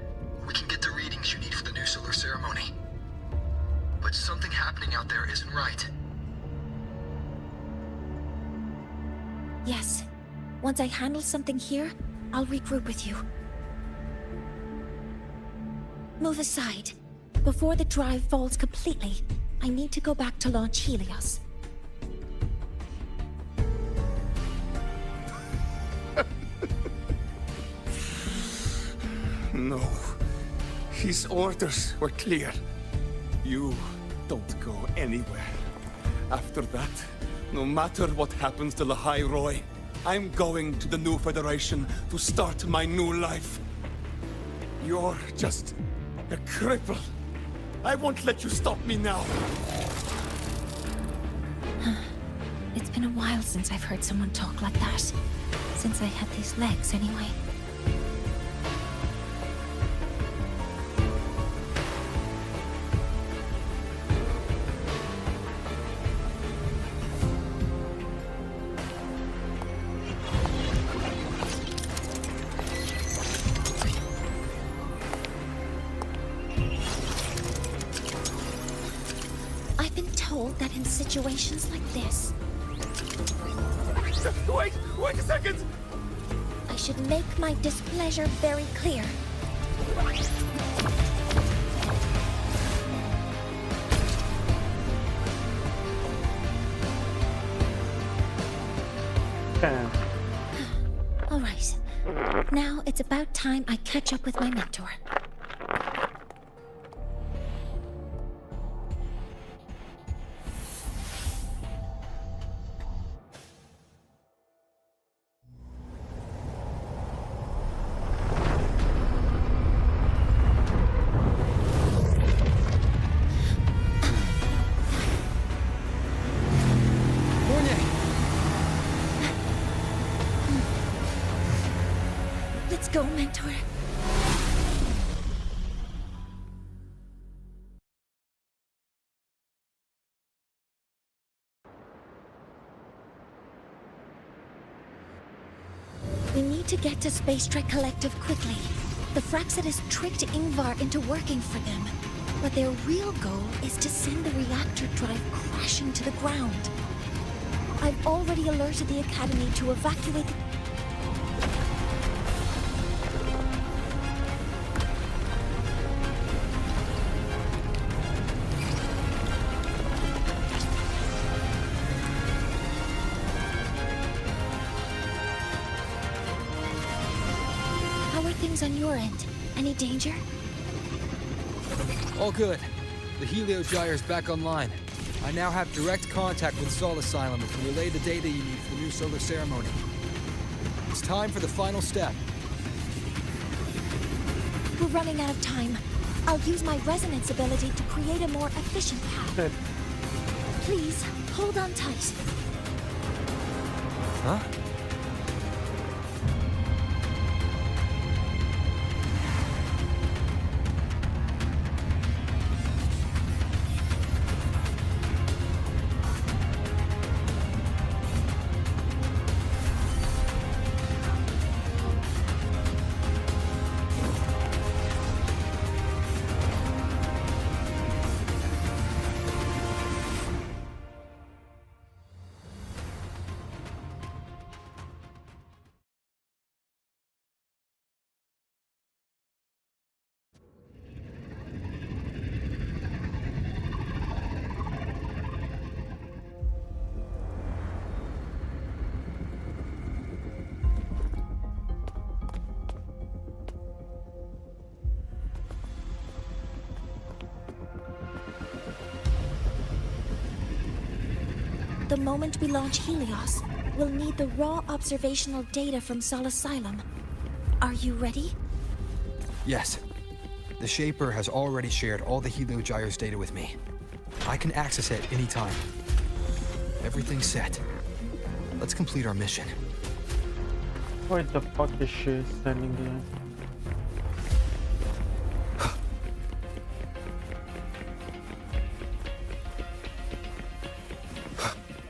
We can get the readings you need for the new solar ceremony. But something happening out there isn't right. Yes. Once I handle something here, I'll regroup with you. Move aside. Before the drive falls completely, I need to go back to launch Helios. No. His orders were clear. You don't go anywhere. After that, no matter what happens to Lahai Roy, I'm going to the new Federation to start my new life. You're just a cripple. I won't let you stop me now. It's been a while since I've heard someone talk like that. Since I had these legs, anyway. I've been told that in situations like this, Wait a second! I should make my displeasure very clear. All right. Now it's about time I catch up with my mentor. Let's go, mentor. to get to Space Trek Collective quickly. The Fraxidus tricked Ingvar into working for them. But their real goal is to send the reactor drive crashing to the ground. I've already alerted the Academy to evacuate the... How are things on your end? Any danger? All good. The Heliogyre's back online. I now have direct contact with Sol Asylum and can relay the data you need for the new solar ceremony. It's time for the final step. We're running out of time. I'll use my resonance ability to create a more efficient path. Good. Please, hold on tight. Huh? The moment we launch Helios, we'll need the raw observational data from Sol Asylum. Are you ready? Yes. The Shaper has already shared all the Heliogyre's data with me. I can access it anytime. Everything's set. Let's complete our mission. What the fuck is she standing there?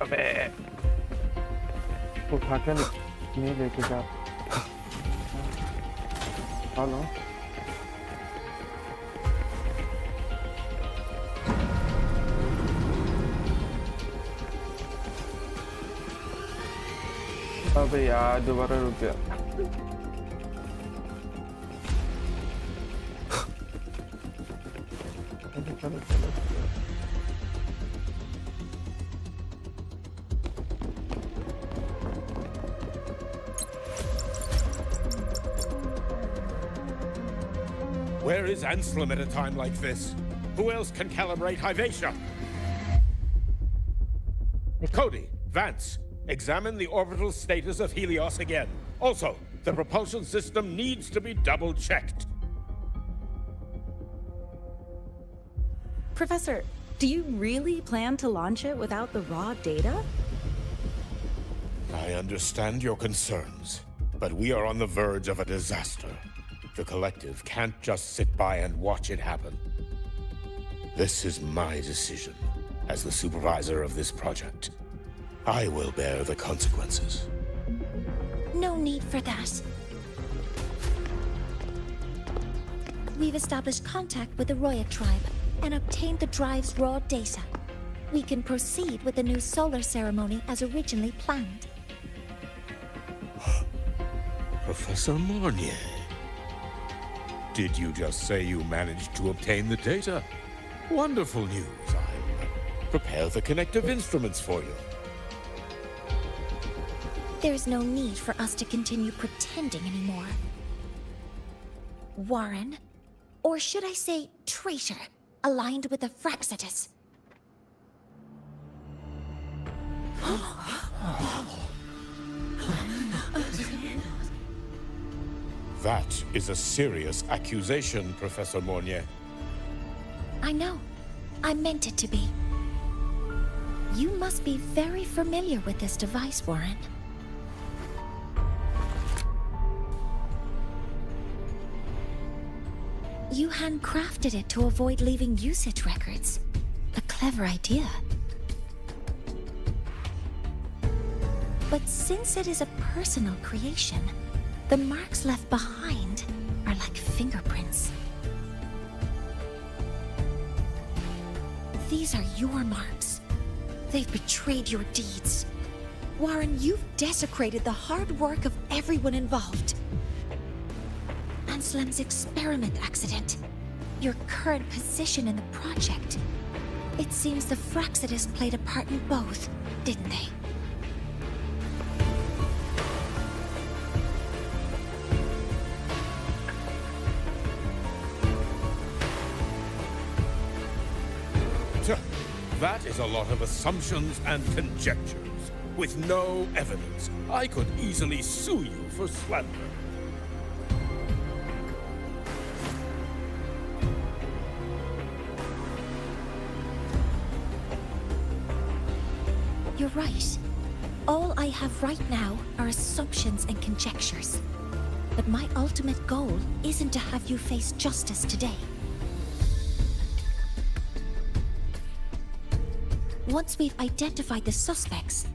अबे उठा के नहीं लेके जा hello अबे यार दोबारा रुक गया चलो चलो Where is Anselm at a time like this? Who else can calibrate Hyvatia? Cody, Vance, examine the orbital status of Helios again. Also, the propulsion system needs to be double-checked. Professor, do you really plan to launch it without the raw data? I understand your concerns, but we are on the verge of a disaster. The Collective can't just sit by and watch it happen. This is my decision as the supervisor of this project. I will bear the consequences. No need for that. We've established contact with the Roya tribe and obtained the drive's raw data. We can proceed with the new solar ceremony as originally planned. Professor Mornier, did you just say you managed to obtain the data? Wonderful news. I'll prepare the connective instruments for you. There's no need for us to continue pretending anymore. Warren, or should I say traitor, aligned with the Fraxidus. That is a serious accusation, Professor Mornier. I know. I meant it to be. You must be very familiar with this device, Warren. You handcrafted it to avoid leaving usage records. A clever idea. But since it is a personal creation, The marks left behind are like fingerprints. These are your marks. They've betrayed your deeds. Warren, you've desecrated the hard work of everyone involved. Anslem's experiment accident. Your current position in the project. It seems the Fraxidus played a part in both, didn't they? That is a lot of assumptions and conjectures, with no evidence. I could easily sue you for slander. You're right. All I have right now are assumptions and conjectures. But my ultimate goal isn't to have you face justice today. Once we've identified the suspects,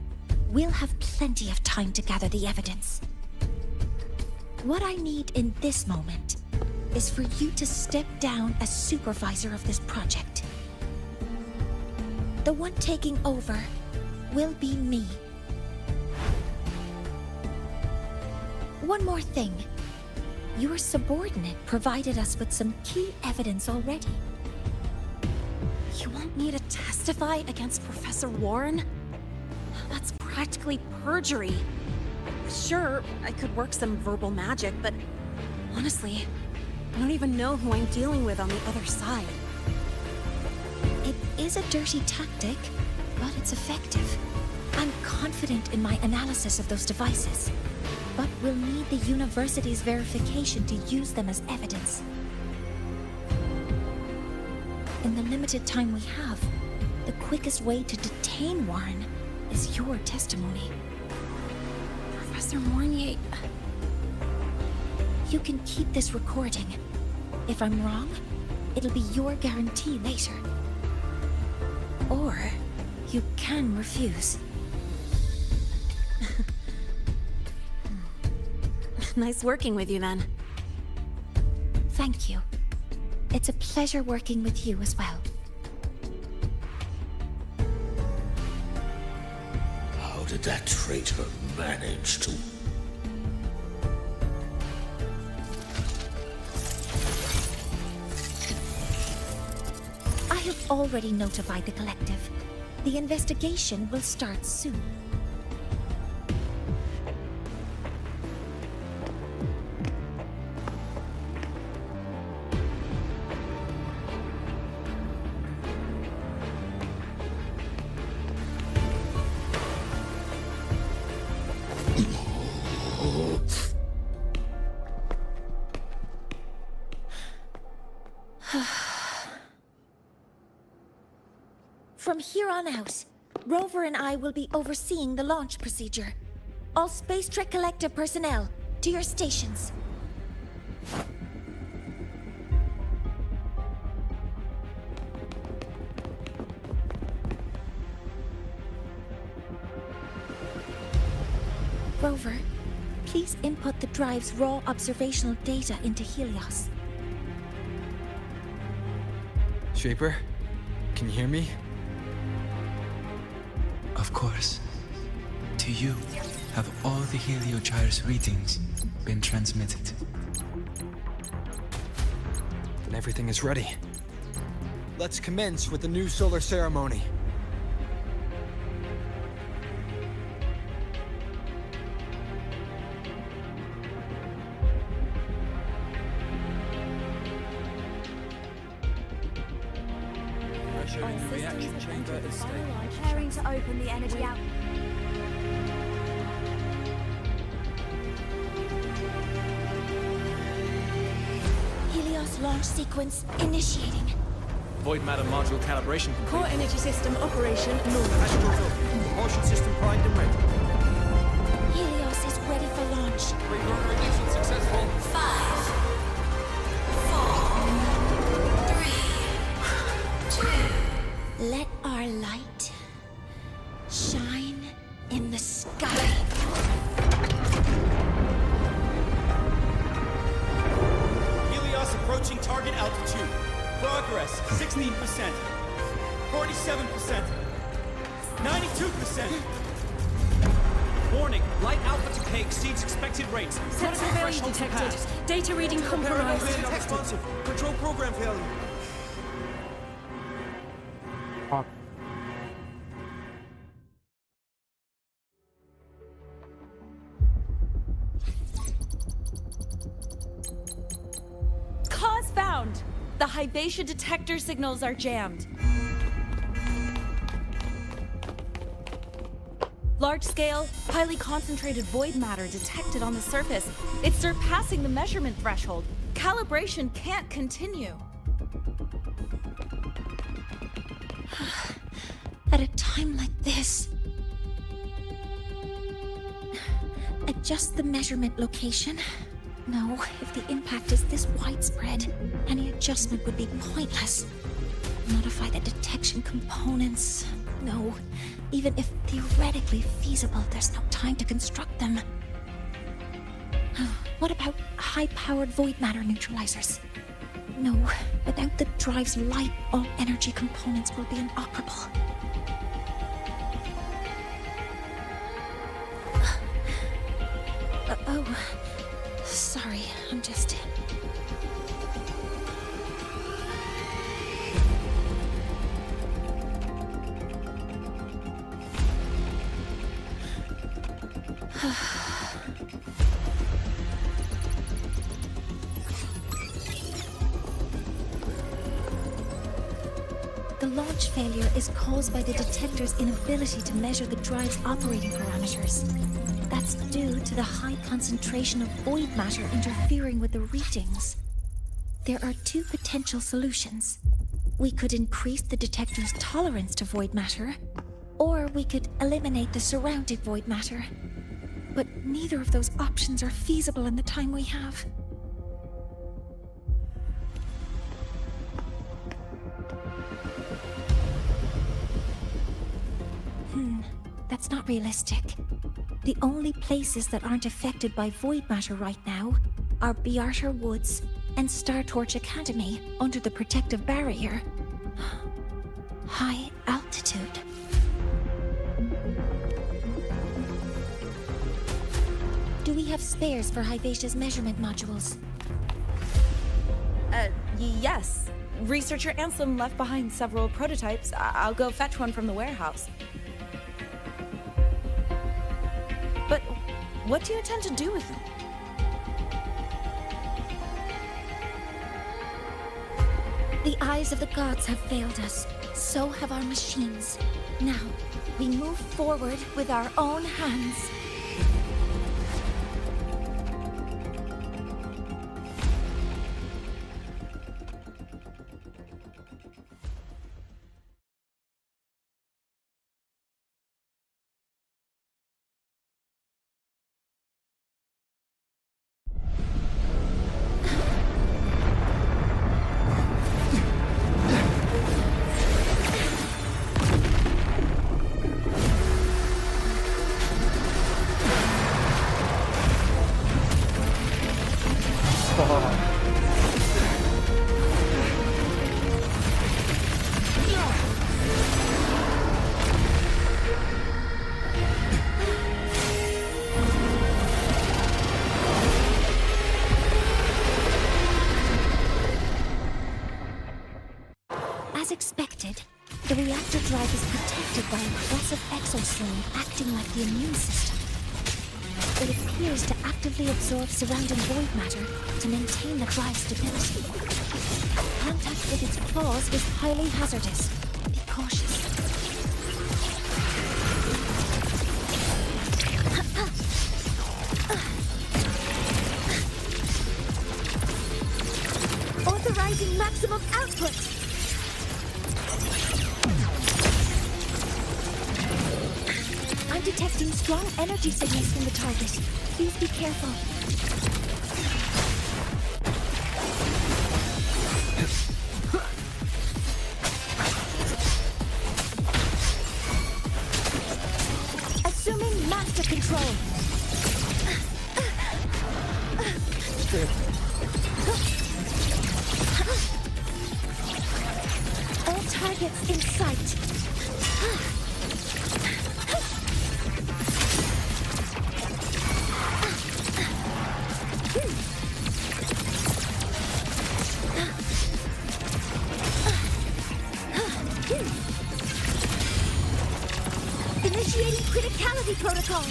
we'll have plenty of time to gather the evidence. What I need in this moment is for you to step down as supervisor of this project. The one taking over will be me. One more thing. Your subordinate provided us with some key evidence already. You want me to testify against Professor Warren? That's practically perjury. Sure, I could work some verbal magic, but honestly, I don't even know who I'm dealing with on the other side. It is a dirty tactic, but it's effective. I'm confident in my analysis of those devices, but we'll need the university's verification to use them as evidence. In the limited time we have, the quickest way to detain Warren is your testimony. Professor Mornier... You can keep this recording. If I'm wrong, it'll be your guarantee later. Or you can refuse. Nice working with you, then. Thank you. It's a pleasure working with you as well. How did that traitor manage to... I have already notified the collective. The investigation will start soon. From here on out, Rover and I will be overseeing the launch procedure. All Space Trek Collective personnel, to your stations. Rover, please input the drive's raw observational data into Helios. Shaper, can you hear me? Of course. To you, have all the Heliogyre's readings been transmitted? Then everything is ready. Let's commence with the new solar ceremony. Preparing to open the energy out. Helios launch sequence initiating. Void matter module calibration complete. Core energy system operation normal. Astral field. Propulsion system primed and ready. Helios is ready for launch. Reverberation successful. 5, 4, 3, 2. Let our light shine in the sky. Approaching target altitude. Progress 16%. 47%. 92%. Warning, light alpha decay exceeds expected rates. Sensor Critical failure threshold detected. surpassed. Data reading Paradigm compromised. failure responsive. Control program failure. Fuck. Cause found! The Hyvatia detector signals are jammed. Large-scale, highly concentrated void matter detected on the surface. It's surpassing the measurement threshold. Calibration can't continue. At a time like this. Adjust the measurement location. No, if the impact is this widespread, any adjustment would be pointless. Modify the detection components. No, even if theoretically feasible, there's no time to construct them. What about high-powered void matter neutralizers? No, without the drive's light, all energy components will be inoperable. Oh, sorry, I'm just... The launch failure is caused by the detector's inability to measure the drive's operating parameters. That's due to the high concentration of void matter interfering with the readings. There are two potential solutions. We could increase the detector's tolerance to void matter, or we could eliminate the surrounding void matter. But neither of those options are feasible in the time we have. That's not realistic. The only places that aren't affected by void matter right now are Bearter Woods and Startorch Academy under the protective barrier. High altitude. Do we have spares for Hyvatia's measurement modules? Yes. Researcher Anselm left behind several prototypes. I'll go fetch one from the warehouse. But what do you intend to do with them? The eyes of the gods have failed us. So have our machines. Now, we move forward with our own hands. As expected, the reactor drive is protected by a massive exoslime acting like the immune system. It appears to actively absorb surrounding void matter to maintain the drive's stability. Contact with its claws is highly hazardous. Be cautious. Authorizing maximum output! I'm detecting strong energy signals from the target. Please be careful. Assuming master control. targets in sight. Initiating criticality protocol.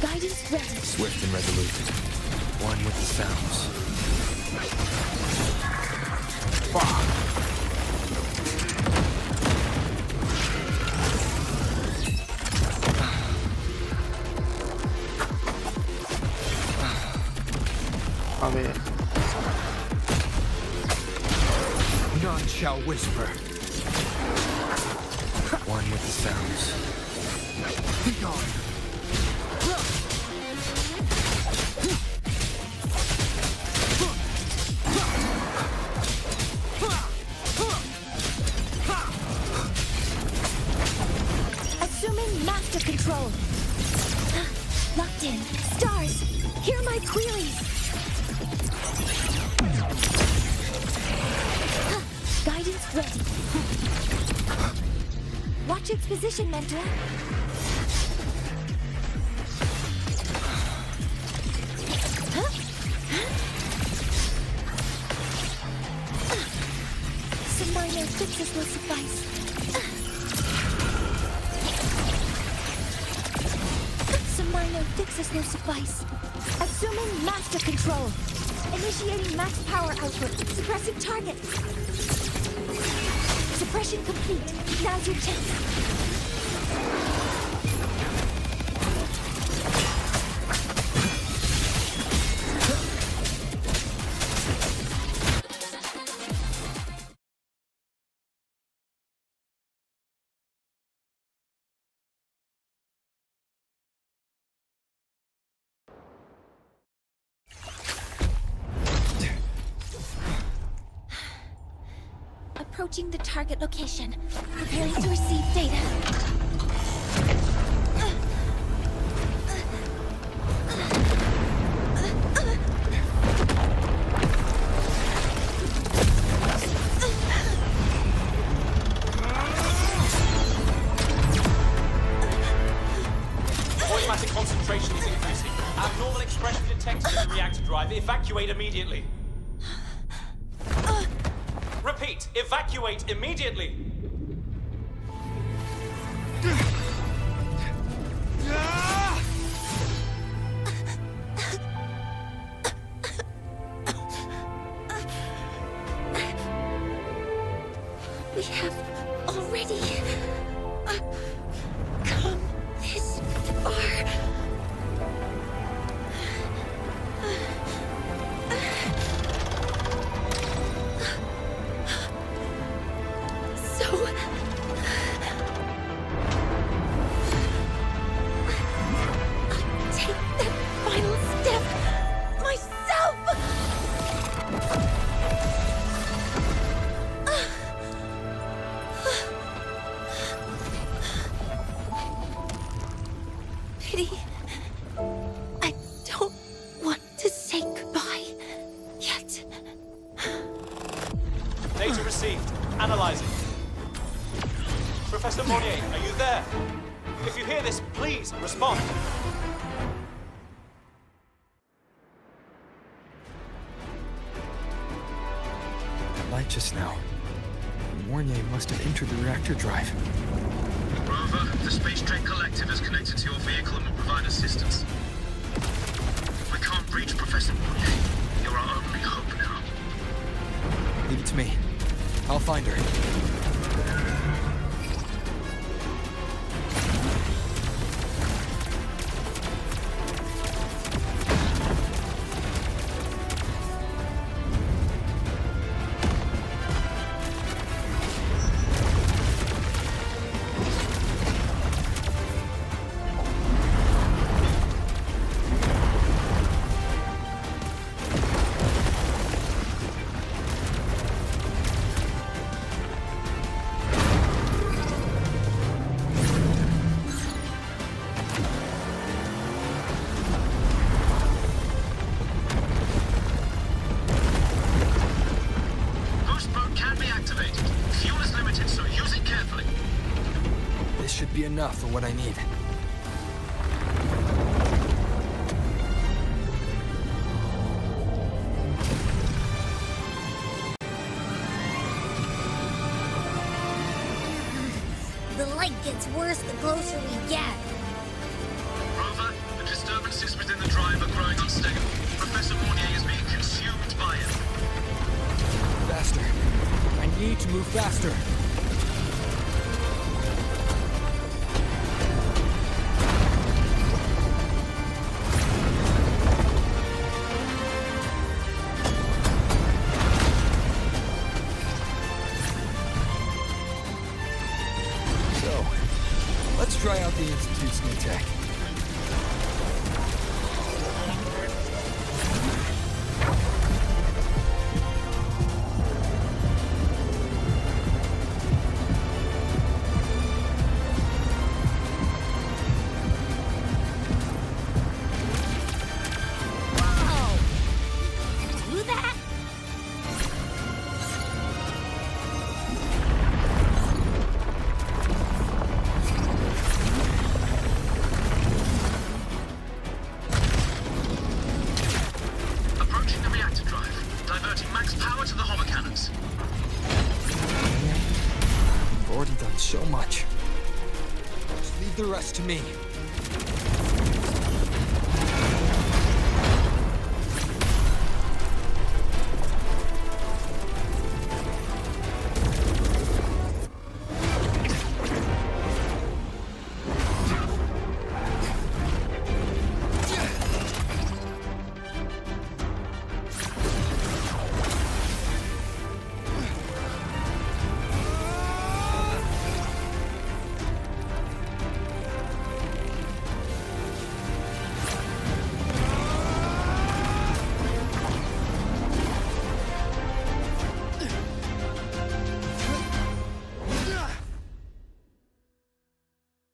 Guidance ready. Swift and resolute. One with the sounds. A ver. None shall whisper. One with the sounds. Be gone. Assuming master control. Locked in. Stars, hear my queries. Guidance ready. Watch its position, Mentor. Some minor fixes will suffice. Some minor fixes will suffice. Assuming master control. Initiating max power output. Suppressing target. Suppression complete. Now's your chance. Approaching the target location. Preparing to receive data. Automatic concentration is increasing. Abnormal expression detected in the reactor drive. Evacuate immediately. Repeat, evacuate immediately. We have already come this far. I don't want to say goodbye yet. Data received. Analyzing. Professor Monnier, are you there? If you hear this, please respond. That light just now. Mornier must have entered the reactor drive. Rover, the Space Trek Collective is connected to your vehicle and will provide assistance. We can't reach Professor Monnier. You're our only hope now. Leave it to me. I'll find her. enough for what I need. The light gets worse the closer we get. Rover, the disturbances within the drive are growing unstable. Professor Mornier is being consumed by it. Faster. I need to move faster. So, let's try out the Institute's new tech. Do that? Approaching the reactor drive, diverting max power to the hover cannons. I've already done so much. Just leave the rest to me.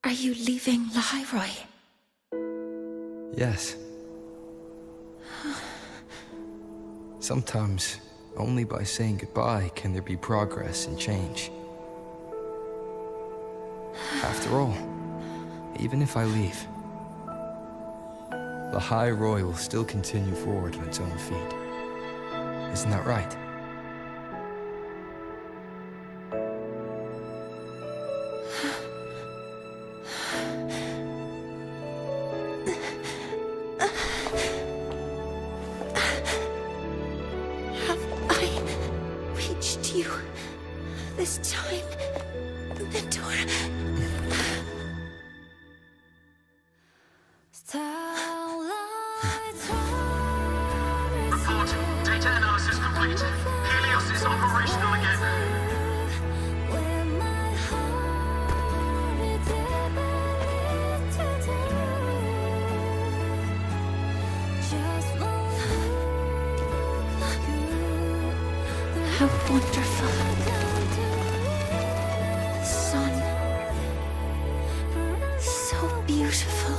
Are you leaving Lahairoi? Yes. Sometimes, only by saying goodbye can there be progress and change. After all, even if I leave, Lahairoi will still continue forward on its own feet. Isn't that right? Reached you this time, Mentor. Report. Data analysis complete. Helios is operational again. How wonderful. The sun. So beautiful.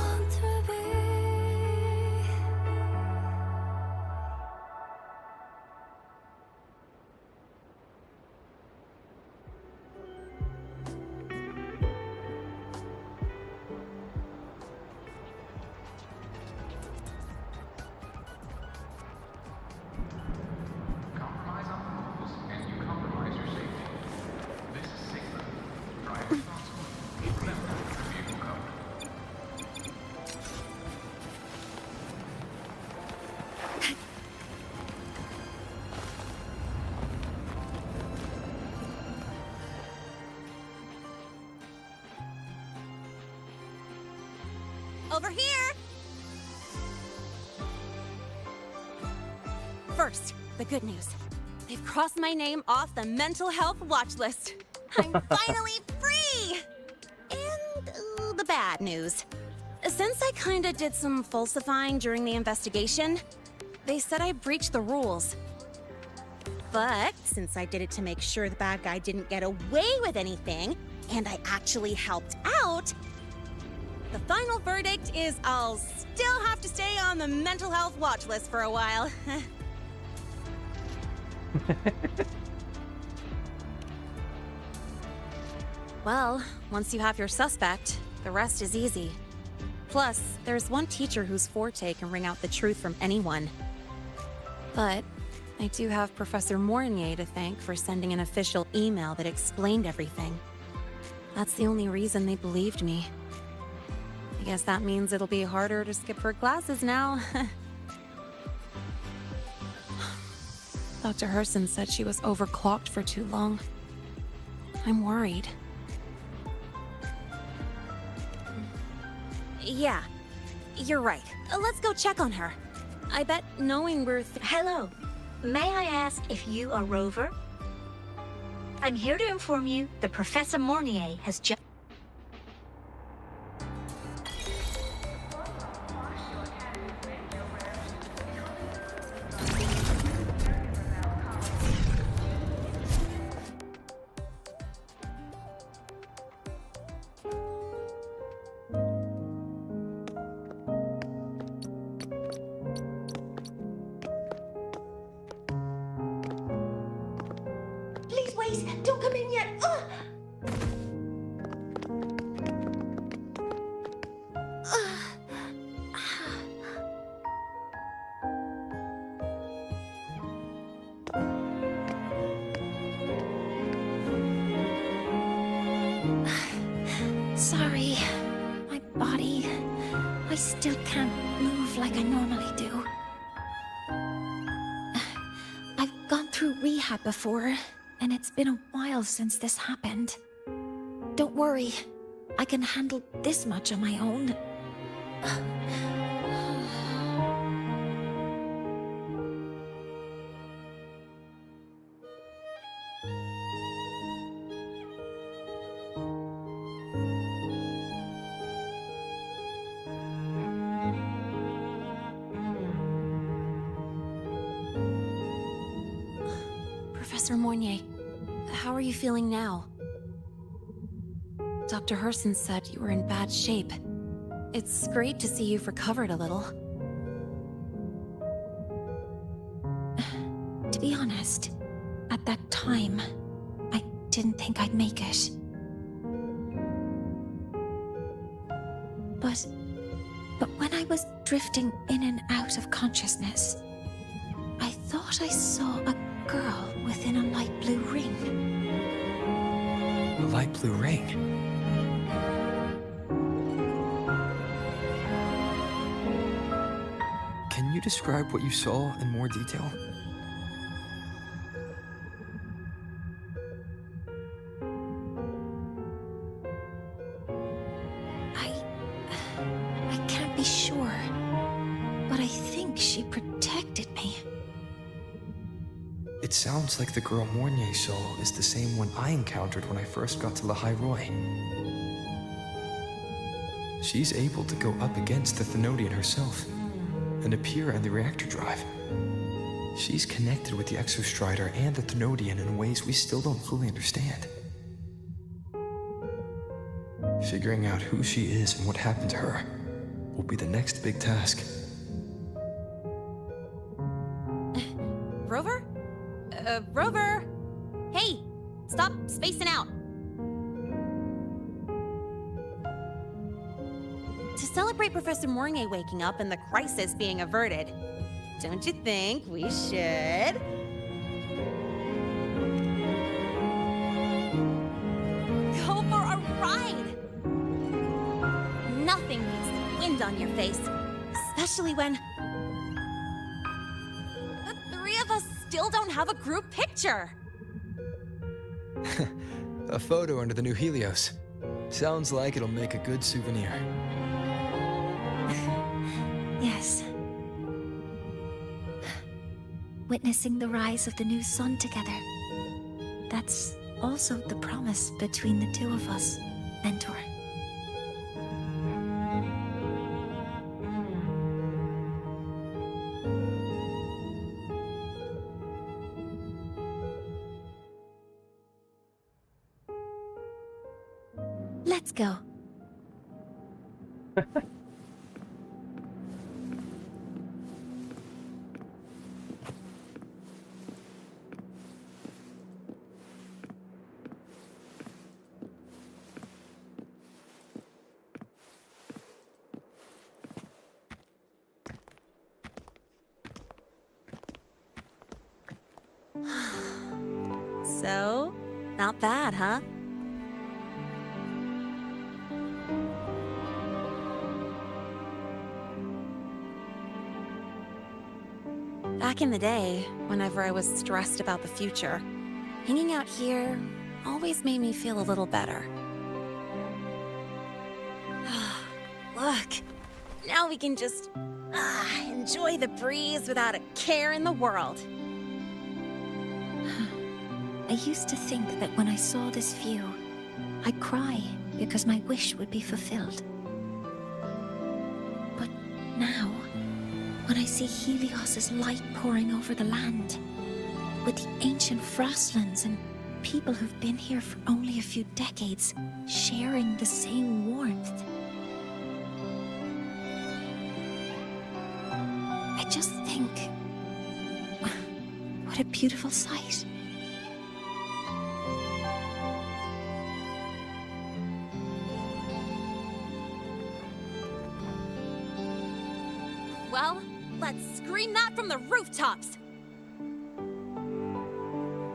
Over here! First, the good news. They've crossed my name off the mental health watch list. I'm finally free! And the bad news. Since I kinda did some falsifying during the investigation, they said I breached the rules. But since I did it to make sure the bad guy didn't get away with anything, and I actually helped out, the final verdict is I'll still have to stay on the mental health watch list for a while. Well, once you have your suspect, The rest is easy. Plus, there's one teacher whose forte can wring out the truth from anyone. But I do have Professor Mornier to thank for sending an official email that explained everything. That's the only reason they believed me. I guess that means it'll be harder to skip her classes now. Dr. Herson said she was overclocked for too long. I'm worried. Yeah, you're right. Let's go check on her. I bet knowing we're Hello. May I ask if you are Rover? I'm here to inform you that Professor Mornier has just... Please wait! Don't come in yet! Sorry. My body. I still can't move like I normally do. I've gone through rehab before, and it's been a while since this happened. Don't worry. I can handle this much on my own. Professor Mornier, how are you feeling now? Dr. Herson said you were in bad shape. It's great to see you've recovered a little. To be honest, at that time, I didn't think I'd make it. But when I was drifting in and out of consciousness, I thought I saw a girl within a light blue ring. A light blue ring? Can you describe what you saw in more detail? I can't be sure, but I think she protected me. It sounds like the girl Mornier saw is the same one I encountered when I first got to La Roy. She's able to go up against the Thenodian herself and appear in the reactor drive. She's connected with the Exostrider and the Thenodian in ways we still don't fully understand. Figuring out who she is and what happened to her will be the next big task. Rover? Rover! Hey! Stop spacing out! To celebrate Professor Mornier waking up and the crisis being averted, don't you think we should? Go for a ride! Nothing beats the wind on your face, especially when the three of us still don't have a group picture. A photo under the new Helios. Sounds like it'll make a good souvenir. Yes. Witnessing the rise of the new sun together. That's also the promise between the two of us, Mentor. Let's go. So, not bad, huh? Back in the day, whenever I was stressed about the future, hanging out here always made me feel a little better. Look, now we can just enjoy the breeze without a care in the world. I used to think that when I saw this view, I'd cry because my wish would be fulfilled. But now, when I see Helios's light pouring over the land, with the ancient frostlands and people who've been here for only a few decades sharing the same warmth, I just think, what a beautiful sight. Well, let's scream that from the rooftops!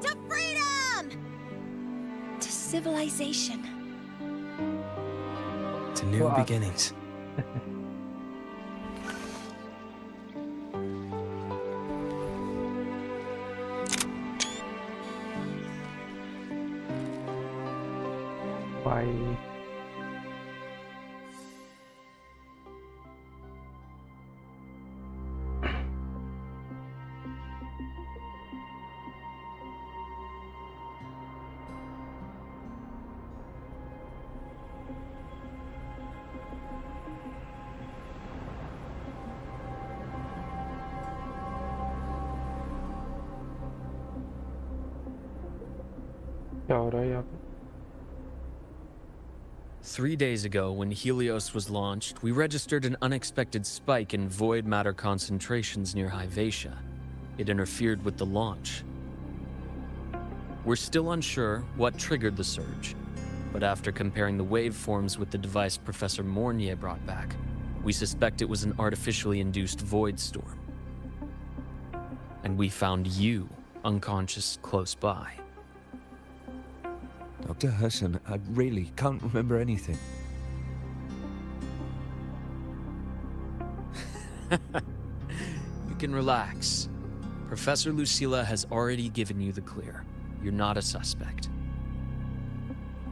To freedom! To civilization. To new beginnings. Bye. क्या हो रहा है यहाँ पे? 3 days ago, when Helios was launched, we registered an unexpected spike in void matter concentrations near Hyvatia. It interfered with the launch. We're still unsure what triggered the surge, but after comparing the waveforms with the device Professor Mornier brought back, we suspect it was an artificially induced void storm. And we found you unconscious close by. Dr. Herson, I really can't remember anything. You can relax. Professor Lucilla has already given you the clear. You're not a suspect.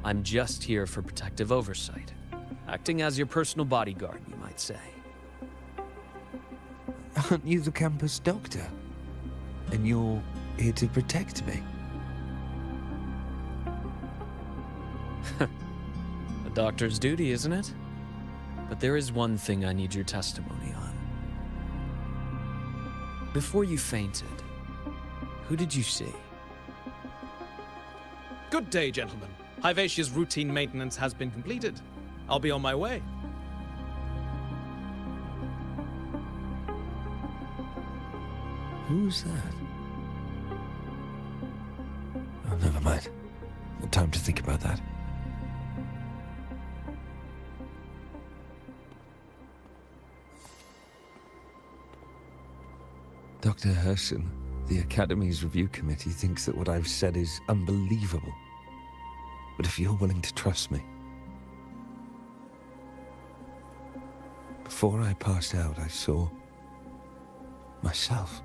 I'm just here for protective oversight, acting as your personal bodyguard, you might say. Aren't you the campus doctor? And you're here to protect me? A doctor's duty, isn't it? But there is one thing I need your testimony on. Before you fainted, who did you see? Good day, gentlemen. Hyvatia's routine maintenance has been completed. I'll be on my way. Who's that? Oh, never mind. No time to think about that. Dr. Herson, the Academy's review committee thinks that what I've said is unbelievable. But if you're willing to trust me... Before I passed out, I saw... myself.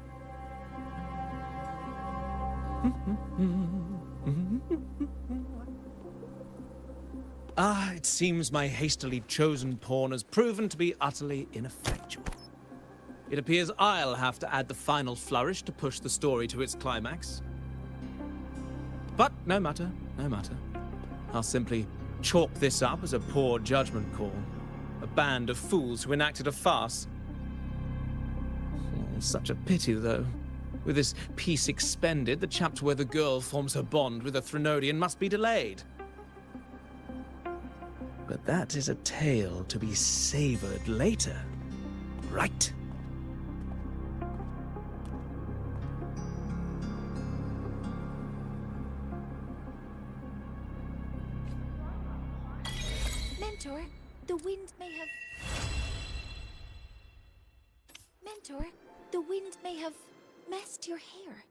It seems my hastily chosen pawn has proven to be utterly ineffectual. It appears I'll have to add the final flourish to push the story to its climax. But no matter, no matter. I'll simply chalk this up as a poor judgment call. A band of fools who enacted a farce. Such a pity, though. With this piece expended, the chapter where the girl forms her bond with a Threnodian must be delayed. But that is a tale to be savored later, right? Mentor, the wind may have... Mentor, the wind may have messed your hair.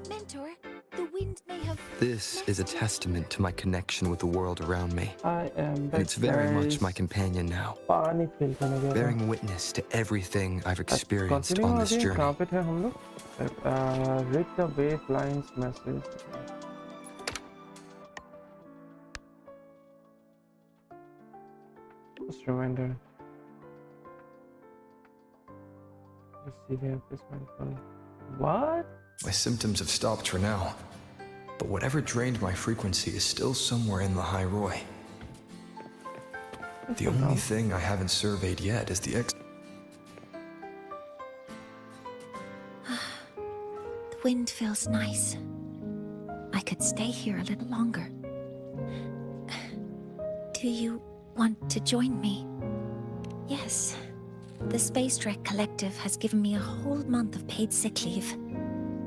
Mentor, the wind may have... This is a testament to my connection with the world around me. I am And back, it's very much guys. my companion now, पानी fill करने गया था। bearing witness to everything I've experienced Continue on this आगे, journey. कहाँ पे थे हम लोग? Read the wayfind's message. Just reminder. Let's see the episode. What? My symptoms have stopped for now, but whatever drained my frequency is still somewhere in the High Roy. The only thing I haven't surveyed yet is the The wind feels nice. I could stay here a little longer. Do you want to join me? Yes. The Space Trek Collective has given me a whole month of paid sick leave.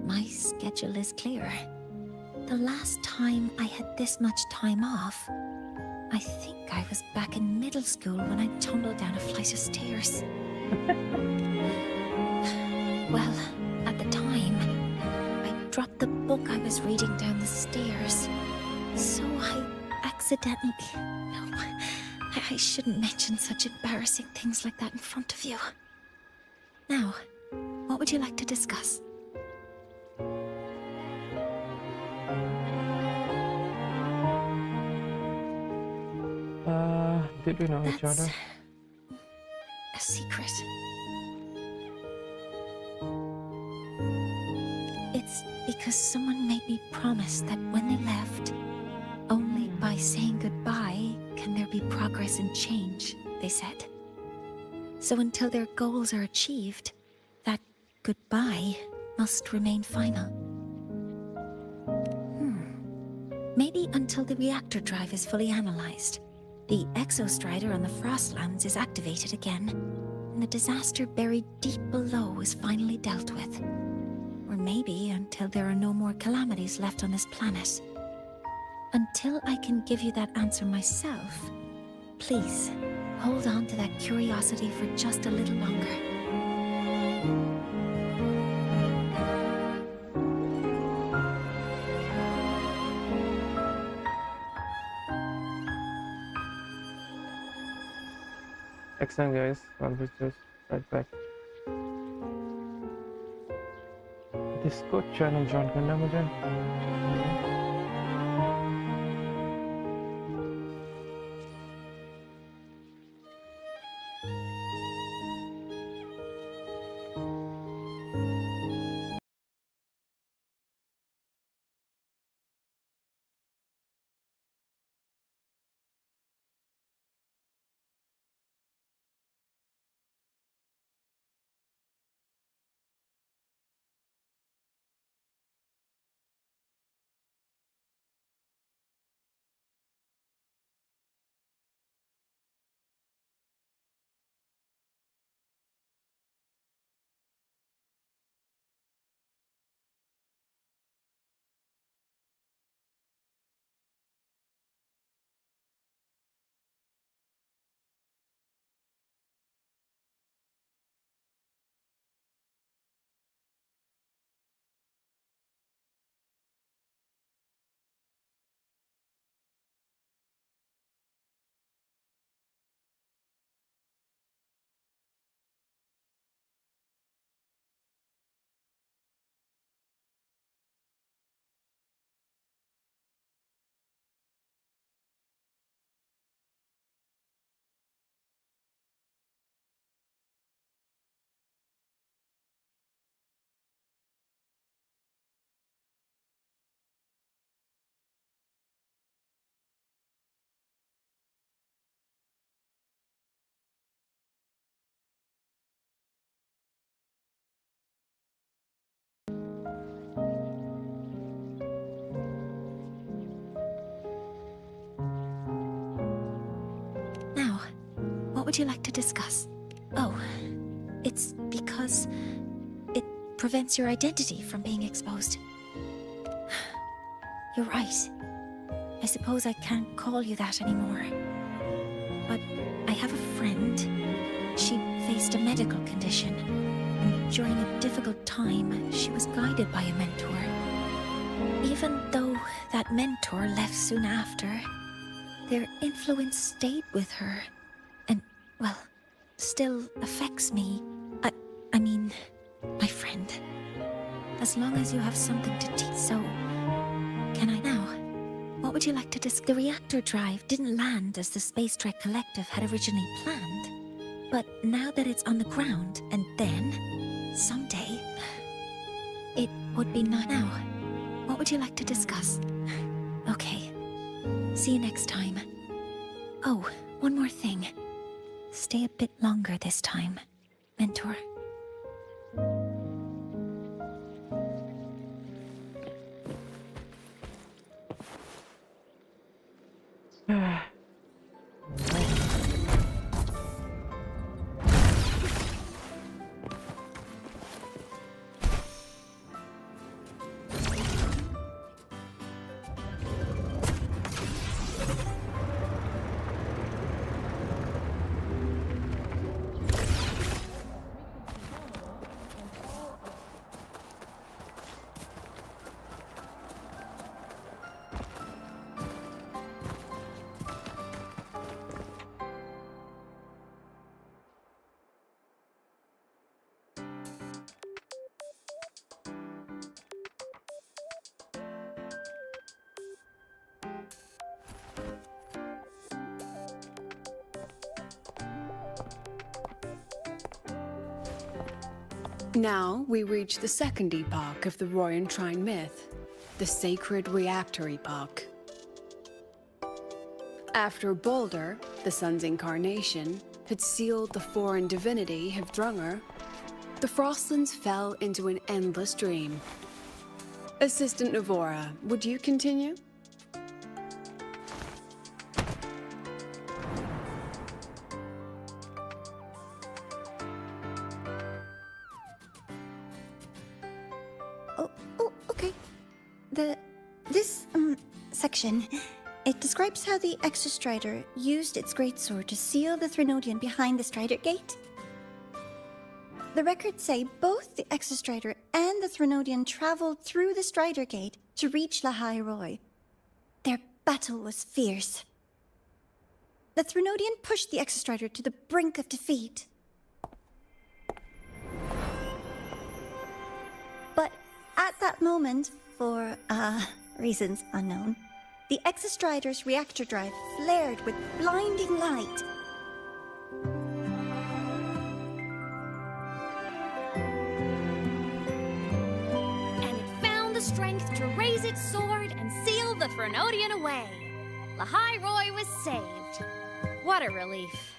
My schedule is clear. The last time I had this much time off, I think I was back in middle school when I tumbled down a flight of stairs. Well, at the time, I dropped the book I was reading down the stairs. So I accidentally... No, I shouldn't mention such embarrassing things like that in front of you. Now, what would you like to discuss? Did we know each other? A secret. It's because someone made me promise that when they left, only by saying goodbye can there be progress and change, they said. So until their goals are achieved, that goodbye must remain final. Maybe until the reactor drive is fully analyzed, the exostrider on the Frostlands is activated again, and the disaster buried deep below is finally dealt with. Or maybe until there are no more calamities left on this planet. Until I can give you that answer myself, please, hold on to that curiosity for just a little longer. Excellent, guys. I'll be just right back. Discord channel join करना मुझे. would you like to discuss? Oh, it's because it prevents your identity from being exposed. You're right. I suppose I can't call you that anymore. But I have a friend. She faced a medical condition, and during a difficult time, she was guided by a mentor. Even though that mentor left soon after, their influence stayed with her, and, well, still affects me. I mean, my friend. As long as you have something to teach, so... Can I now? What would you like to discuss? The reactor drive didn't land as the Space Trek Collective had originally planned. But now that it's on the ground, and then, someday, it would be not now. What would you like to discuss? Okay. See you next time. Oh, one more thing. Stay a bit longer this time, Mentor. Now we reach the second epoch of the Royan Trine myth, the sacred reactor epoch. After Balder, the sun's incarnation, had sealed the foreign divinity Hivdrungr, the Frostlands fell into an endless dream. Assistant Navora, would you continue? Section. It describes how the Exostrider used its greatsword to seal the Threnodian behind the Strider Gate. The records say both the Exostrider and the Threnodian traveled through the Strider Gate to reach Lahai Roy. Their battle was fierce. The Threnodian pushed the Exostrider to the brink of defeat. But at that moment, for, reasons unknown, the Exostrider's reactor drive flared with blinding light. And it found the strength to raise its sword and seal the Threnodian away. Lahai Roy was saved. What a relief.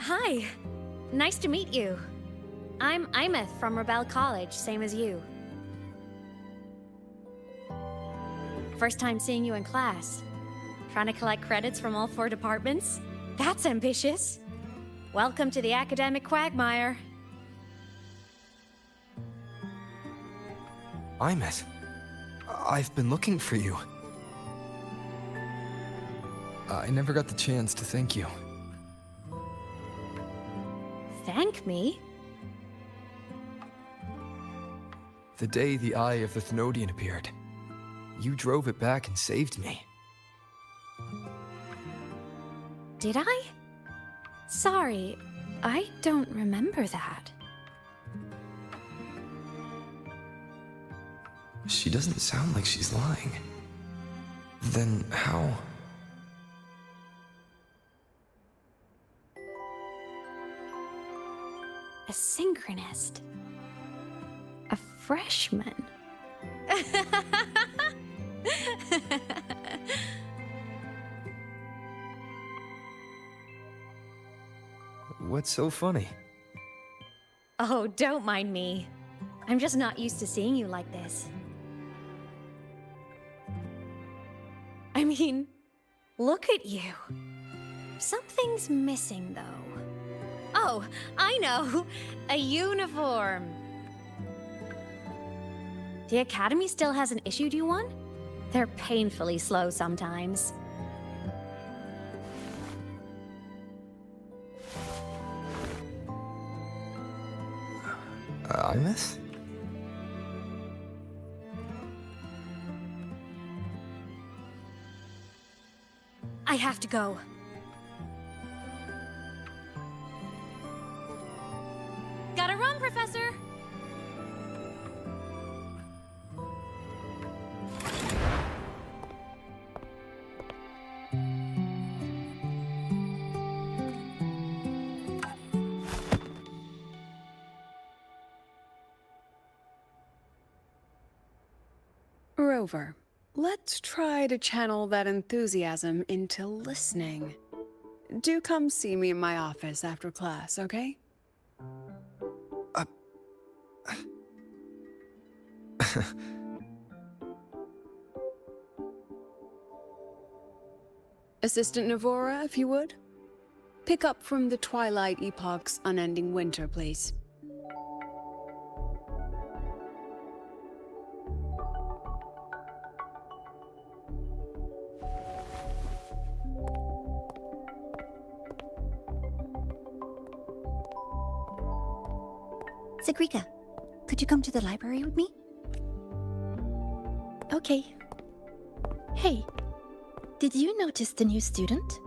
Hi. Nice to meet you. I'm Imeth from Rebel College, same as you. First time seeing you in class. Trying to collect credits from all 4 departments? That's ambitious. Welcome to the academic quagmire. Imeth, I've been looking for you. I never got the chance to thank you. Thank me? The day the Eye of the Thenodian appeared, you drove it back and saved me. Did I? Sorry, I don't remember that. She doesn't sound like she's lying. Then how? A synchronist. A freshman. What's so funny? Oh, don't mind me. I'm just not used to seeing you like this. I mean, look at you. Something's missing, though. Oh, I know! A uniform! The Academy still hasn't issued you one? They're painfully slow sometimes. Imeth? I have to go. Gotta run, Professor! Rover, let's try to channel that enthusiasm into listening. Do come see me in my office after class, okay? Assistant Navora, if you would. Pick up from the Twilight Epoch's unending winter, please. Sigrika, could you come to the library with me? Okay. Hey, did you notice the new student?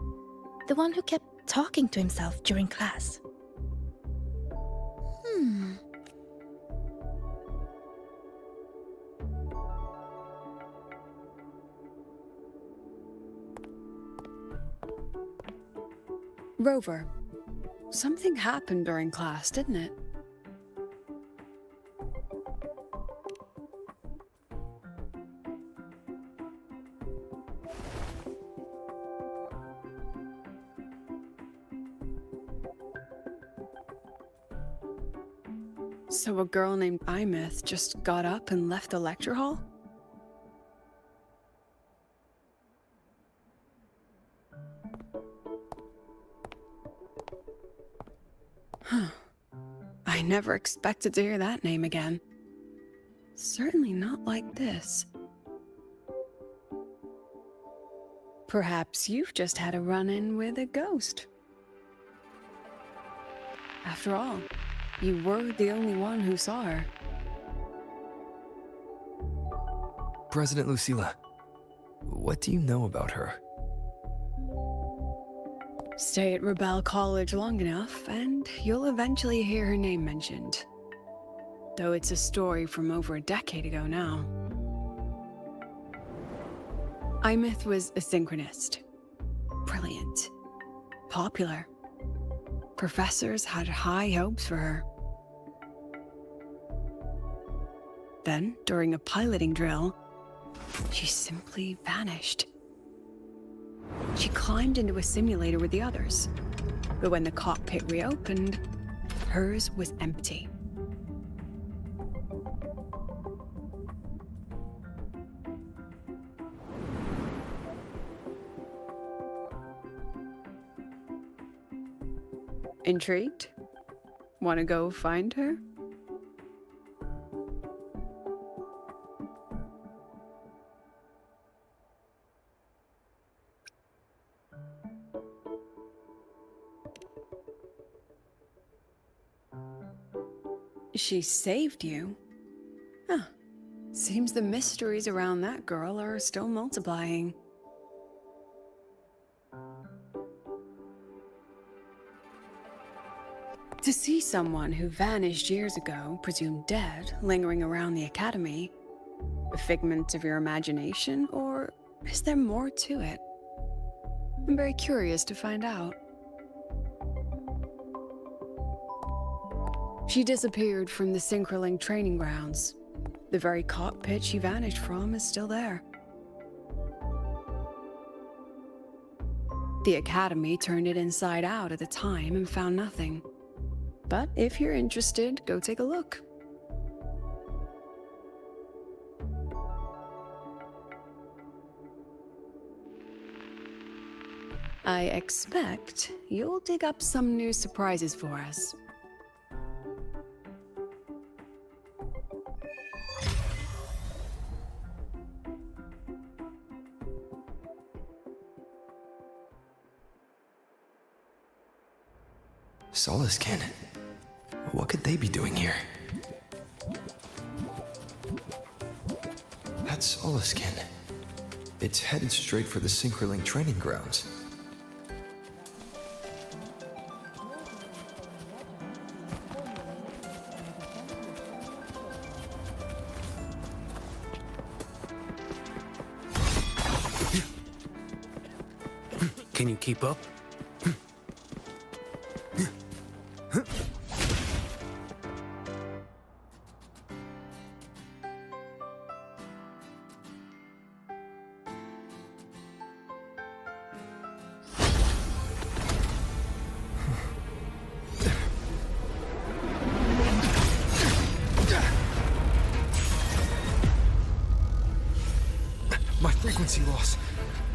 The one who kept talking to himself during class. Rover, something happened during class, didn't it? So a girl named Imeth just got up and left the lecture hall? Huh. I never expected to hear that name again. Certainly not like this. Perhaps you've just had a run-in with a ghost. After all, you were the only one who saw her. President Lucilla, what do you know about her? Stay at Rebel College long enough, and you'll eventually hear her name mentioned. Though it's a story from over a decade ago now. Imeth was a synchronist. Brilliant. Popular. Professors had high hopes for her. Then, during a piloting drill, she simply vanished. She climbed into a simulator with the others, but when the cockpit reopened, hers was empty. Intrigued? Want to go find her? She saved you? Huh. Seems the mysteries around that girl are still multiplying. To see someone who vanished years ago, presumed dead, lingering around the Academy, a figment of your imagination, or is there more to it? I'm very curious to find out. She disappeared from the Synchroling training grounds. The very cockpit she vanished from is still there. The Academy turned it inside out at the time and found nothing. But if you're interested, go take a look. I expect you'll dig up some new surprises for us. Solaskin? What could they be doing here? That's Solaskin. It's headed straight for the Synchroling training grounds. Can you keep up? My frequency loss.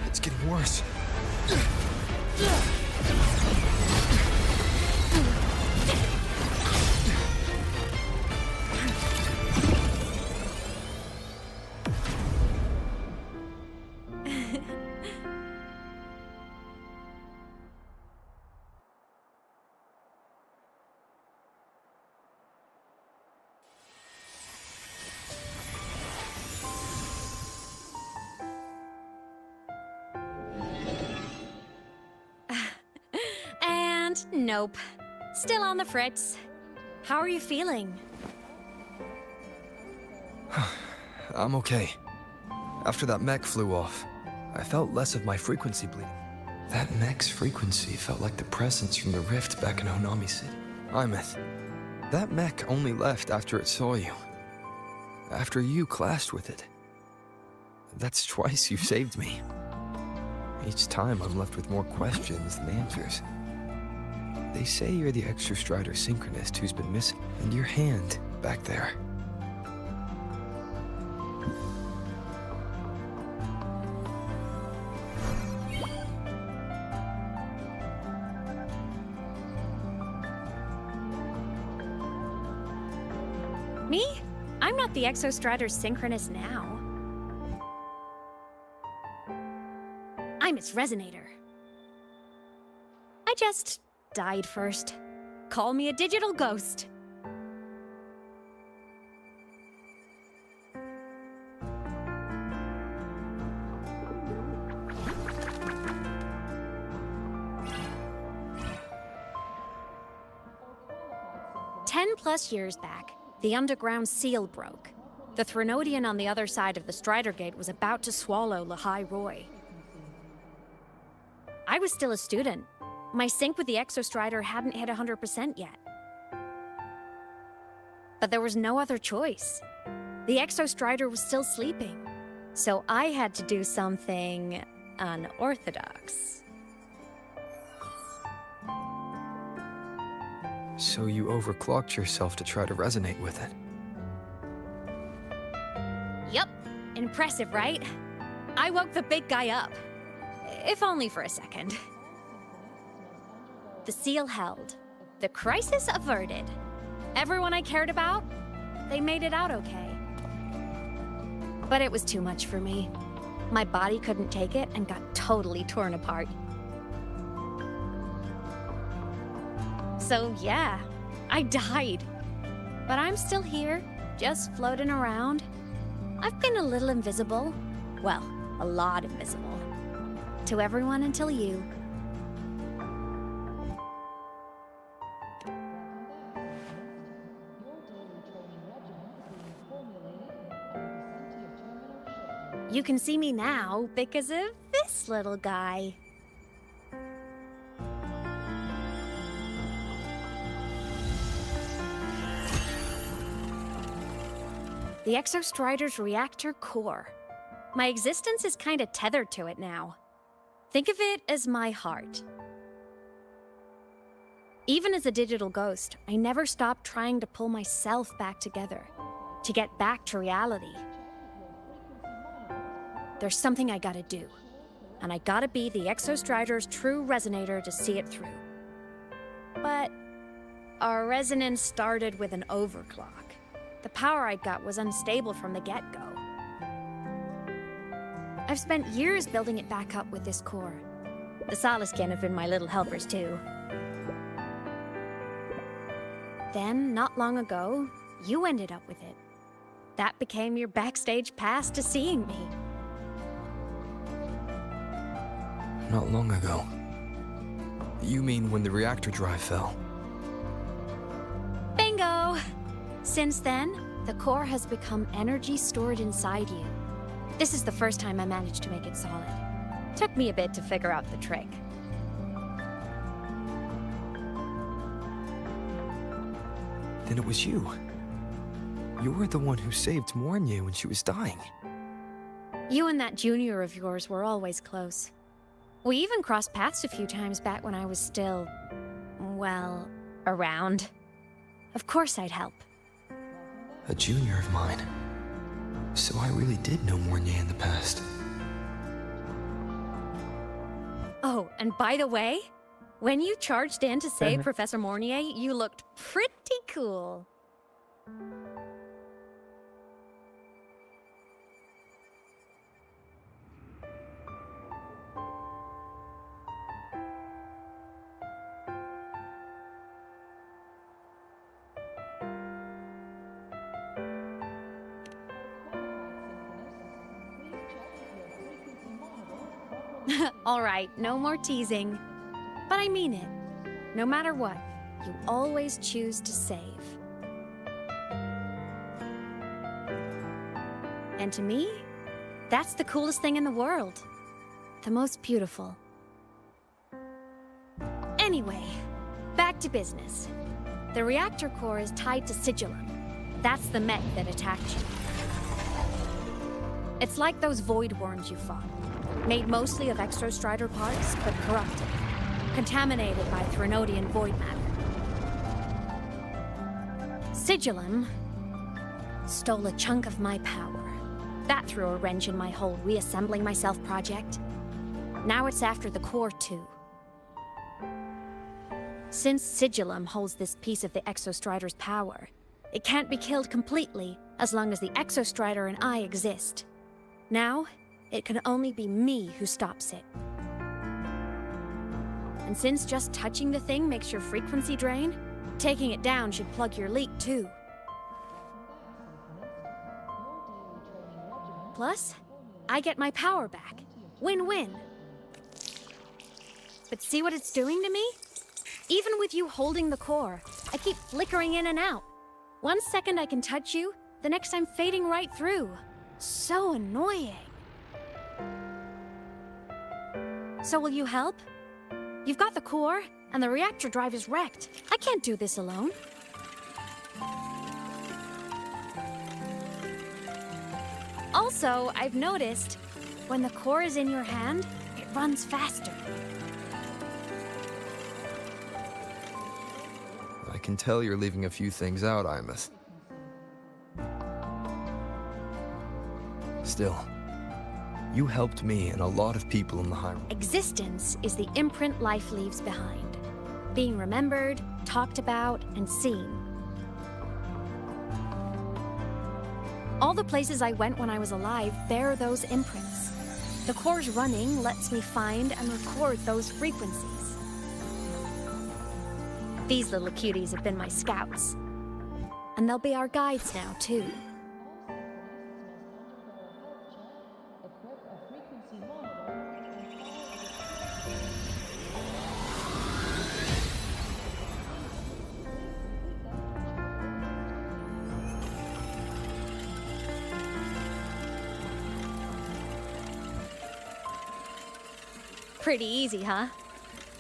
It's getting worse. Nope. Still on the fritz. How are you feeling? I'm okay. After that mech flew off, I felt less of my frequency bleeding. That mech's frequency felt like the presence from the rift back in Honami City. Imeth, that mech only left after it saw you. After you clashed with it. That's twice you've saved me. Each time I'm left with more questions than answers. They say you're the Extra Strider Synchronist who's been missing, and your hand back there. Me? I'm not the Exostrider Synchronist now. I'm its Resonator. I just died first. Call me a digital ghost. +10 years back, the underground seal broke. The Threnodian on the other side of the Strider Gate was about to swallow Lahai Roy. I was still a student. My sync with the Exostrider hadn't hit 100% yet. But there was no other choice. The Exostrider was still sleeping. So I had to do something unorthodox. So you overclocked yourself to try to resonate with it. Yup. Impressive, right? I woke the big guy up. If only for a second. The seal held. The crisis averted. Everyone I cared about, they made it out okay. But it was too much for me. My body couldn't take it and got totally torn apart. So yeah, I died. But I'm still here, just floating around. I've been a little invisible. Well, a lot invisible. To everyone until you. You can see me now because of this little guy. The Exostrider's reactor core. My existence is kinda tethered to it now. Think of it as my heart. Even as a digital ghost, I never stopped trying to pull myself back together, to get back to reality. There's something I gotta do, and I gotta be the Exostrider's true resonator to see it through. But our resonance started with an overclock. The power I got was unstable from the get-go. I've spent years building it back up with this core. The Solaskin have been my little helpers too. Then, not long ago, you ended up with it. That became your backstage pass to seeing me. Not long ago. You mean when the reactor drive fell? Bingo! Since then, the core has become energy stored inside you. This is the first time I managed to make it solid. Took me a bit to figure out the trick. Then it was you. You were the one who saved Mornier when she was dying. You and that junior of yours were always close. We even crossed paths a few times back when I was still, well, around. Of course I'd help. A junior of mine. So I really did know Mornier in the past. Oh, and by the way, when you charged in to save Professor Mornier, you looked pretty cool. All right, no more teasing. But I mean it. No matter what, you always choose to save. And to me, that's the coolest thing in the world. The most beautiful. Anyway, back to business. The reactor core is tied to Sigillum. That's the mech that attacked you. It's like those void worms you fought. Made mostly of Exostrider parts, but corrupted. Contaminated by Threnodian void matter. Sigillum stole a chunk of my power. That threw a wrench in my whole reassembling myself project. Now it's after the core too. Since Sigillum holds this piece of the Exostrider's power, it can't be killed completely as long as the Exostrider and I exist. Now, it can only be me who stops it. And since just touching the thing makes your frequency drain, taking it down should plug your leak too. Plus, I get my power back. Win-win. But see what it's doing to me? Even with you holding the core, I keep flickering in and out. 1 second I can touch you, the next I'm fading right through. So annoying. So will you help? You've got the core, and the reactor drive is wrecked. I can't do this alone. Also, I've noticed, when the core is in your hand, it runs faster. I can tell you're leaving a few things out, Imus. Still, you helped me and a lot of people in the High Road. Existence is the imprint life leaves behind. Being remembered, talked about, and seen. All the places I went when I was alive bear those imprints. The core's running lets me find and record those frequencies. These little cuties have been my scouts. And they'll be our guides now, too. Pretty easy, huh?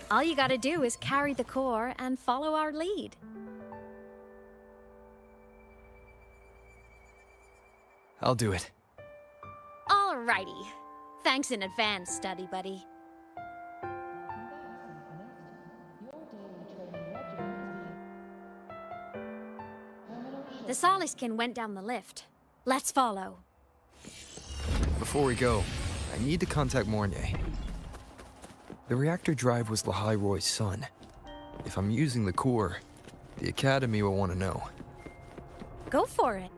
All you gotta do is carry the core and follow our lead. I'll do it. Alrighty. Thanks in advance, study buddy. The Soliskin went down the lift. Let's follow. Before we go, I need to contact Mornier. The reactor drive was Lahai Roy's son. If I'm using the core, the Academy will want to know. Go for it.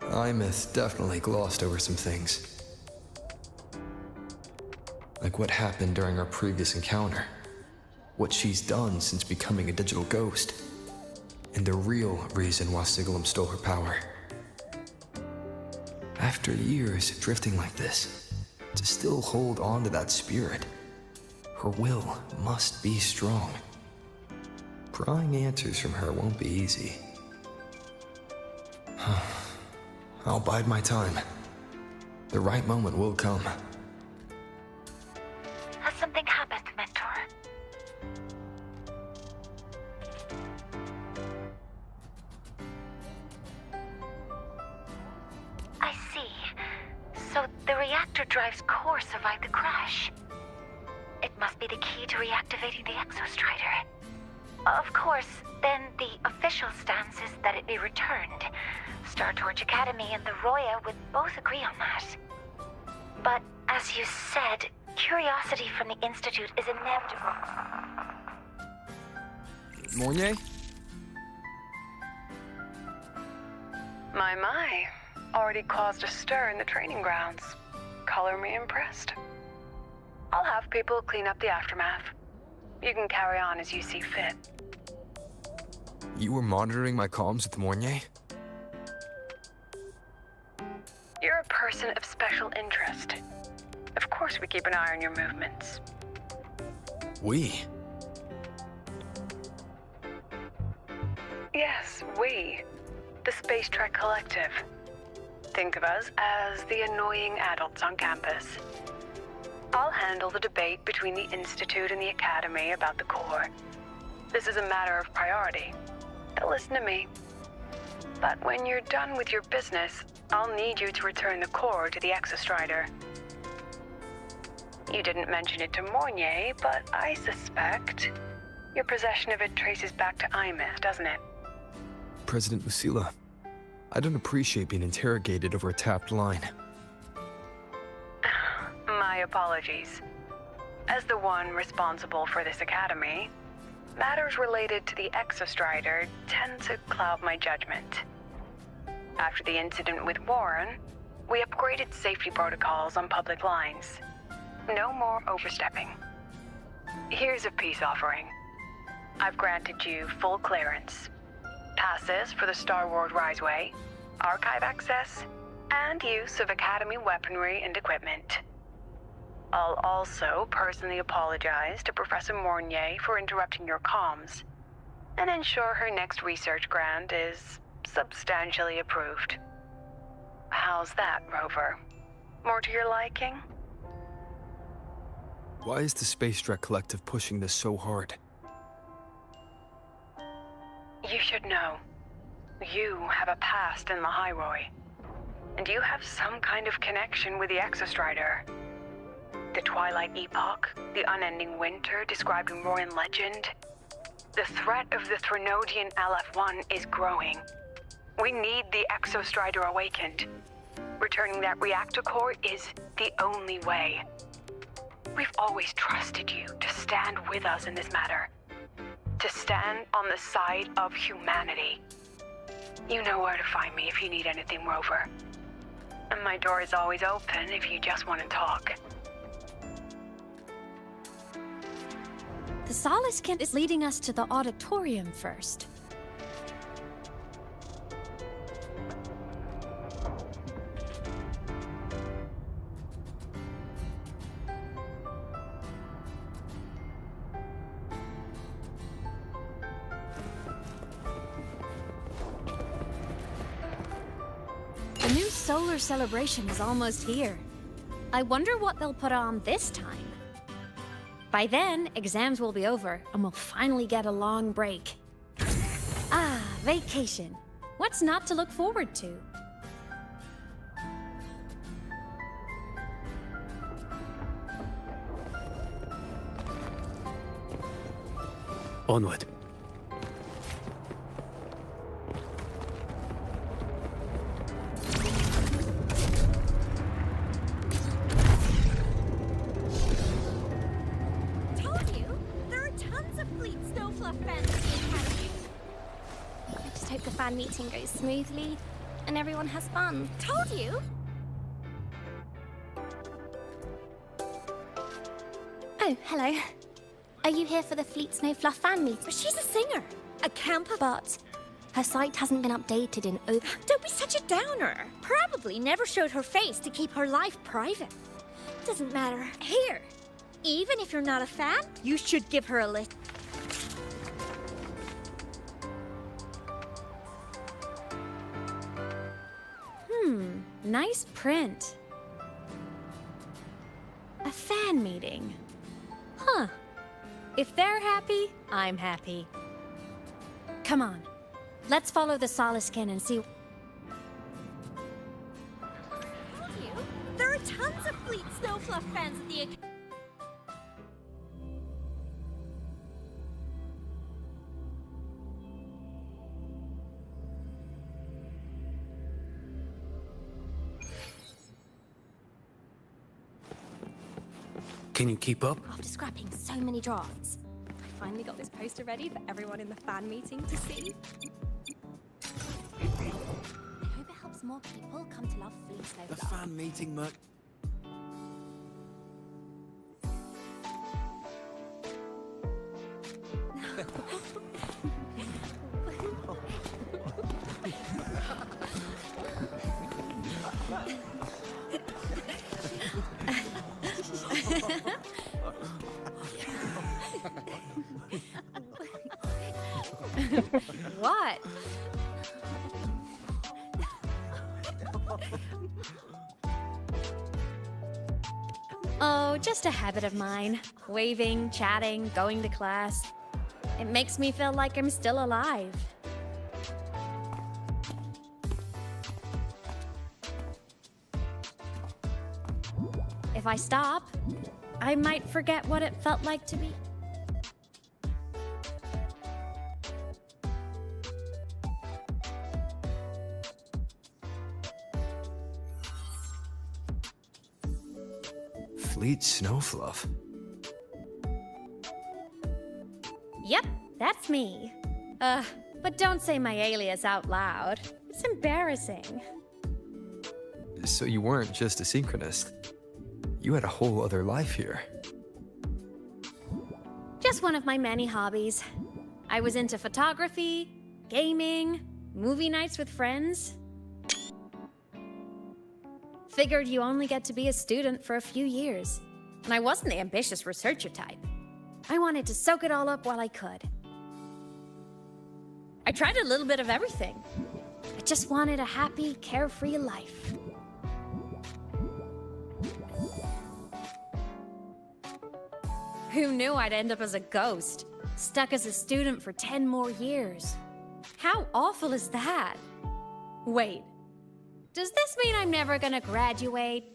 Imeth definitely glossed over some things. Like what happened during our previous encounter. What she's done since becoming a digital ghost. And the real reason why Sigalum stole her power. After years of drifting like this, to still hold on to that spirit, her will must be strong. Prying answers from her won't be easy. I'll bide my time. The right moment will come. Has something happened, Mentor? I see. So the reactor drive's core survived the crash. It must be the key to reactivating the Exostrider. Of course, then the official stance is that it be returned. Star Torch Academy and the Roya would both agree on that. But, as you said, curiosity from the Institute is inevitable. Mornier? My. Already caused a stir in the training grounds. Color me impressed. I'll have people clean up the aftermath. You can carry on as you see fit. You were monitoring my comms with Mornier? You're a person of special interest. Of course we keep an eye on your movements. We? Yes, we. The Space Trek Collective. Think of us as the annoying adults on campus. I'll handle the debate between the Institute and the Academy about the core. This is a matter of priority. They'll listen to me. But when you're done with your business, I'll need you to return the core to the Exostrider. You didn't mention it to Mornier, but I suspect your possession of it traces back to Imeth, doesn't it? President Lucilla, I don't appreciate being interrogated over a tapped line. My apologies. As the one responsible for this academy, matters related to the Exostrider tend to cloud my judgment. After the incident with Warren, we upgraded safety protocols on public lines. No more overstepping. Here's a peace offering. I've granted you full clearance. Passes for the Star Wars Riseway, archive access, and use of Academy weaponry and equipment. I'll also personally apologize to Professor Mornier for interrupting your comms, and ensure her next research grant is substantially approved. How's that, Rover? More to your liking? Why is the Space Trek Collective pushing this so hard? You should know. You have a past in Lahai Roy, and you have some kind of connection with the Exostrider. The Twilight Epoch, the unending winter described in Royan legend. The threat of the Threnodian LF-1 is growing. We need the Exostrider awakened. Returning that reactor core is the only way. We've always trusted you to stand with us in this matter. To stand on the side of humanity. You know where to find me if you need anything, Rover. And my door is always open if you just want to talk. The Soliskin is leading us to the auditorium first. The new solar celebration is almost here. I wonder what they'll put on this time. By then, exams will be over, and we'll finally get a long break. Ah, vacation. What's not to look forward to? Onward. Told you! There are tons of Fleet Snowfluff fans at the Academy. I just hope the fan meeting goes smoothly and everyone has fun. Told you! Oh, hello. Are you here for the Fleet Snowfluff fan meeting? But she's a singer, a camper. But her site hasn't been updated in over... Don't be such a downer. Probably never showed her face to keep her life private. Doesn't matter. Here, even if you're not a fan, you should give her a list. Nice print. A fan meeting. Huh. If they're happy, I'm happy. Come on. Let's follow the Soliskin and see... There are tons of Fleet Snowfluff fans at the Academy. Can you keep up? After scrapping so many drafts, I finally got this poster ready for everyone in the fan meeting to see. I hope it helps more people come to love Fleet The Snowfluff. fan meeting, Merc. What? Oh, just a habit of mine. Waving, chatting, going to class. It makes me feel like I'm still alive. If I stop, I might forget what it felt like to be. Fleet Snowfluff. Yep, that's me. But don't say my alias out loud. It's embarrassing. So you weren't just a synchronist. You had a whole other life here. Just one of my many hobbies. I was into photography, gaming, movie nights with friends. Figured you only get to be a student for a few years. And I wasn't the ambitious researcher type. I wanted to soak it all up while I could. I tried a little bit of everything. I just wanted a happy, carefree life. Who knew I'd end up as a ghost, stuck as a student for 10 more years? How awful is that? Wait, does this mean I'm never gonna graduate?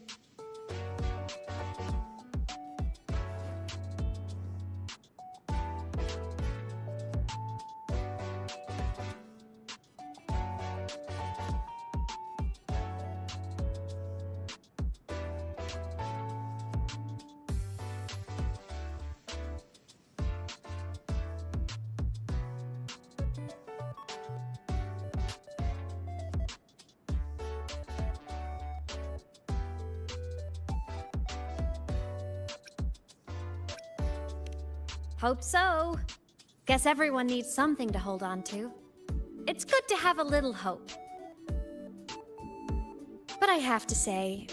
Hope so. Guess everyone needs something to hold on to. It's good to have a little hope. But I have to say,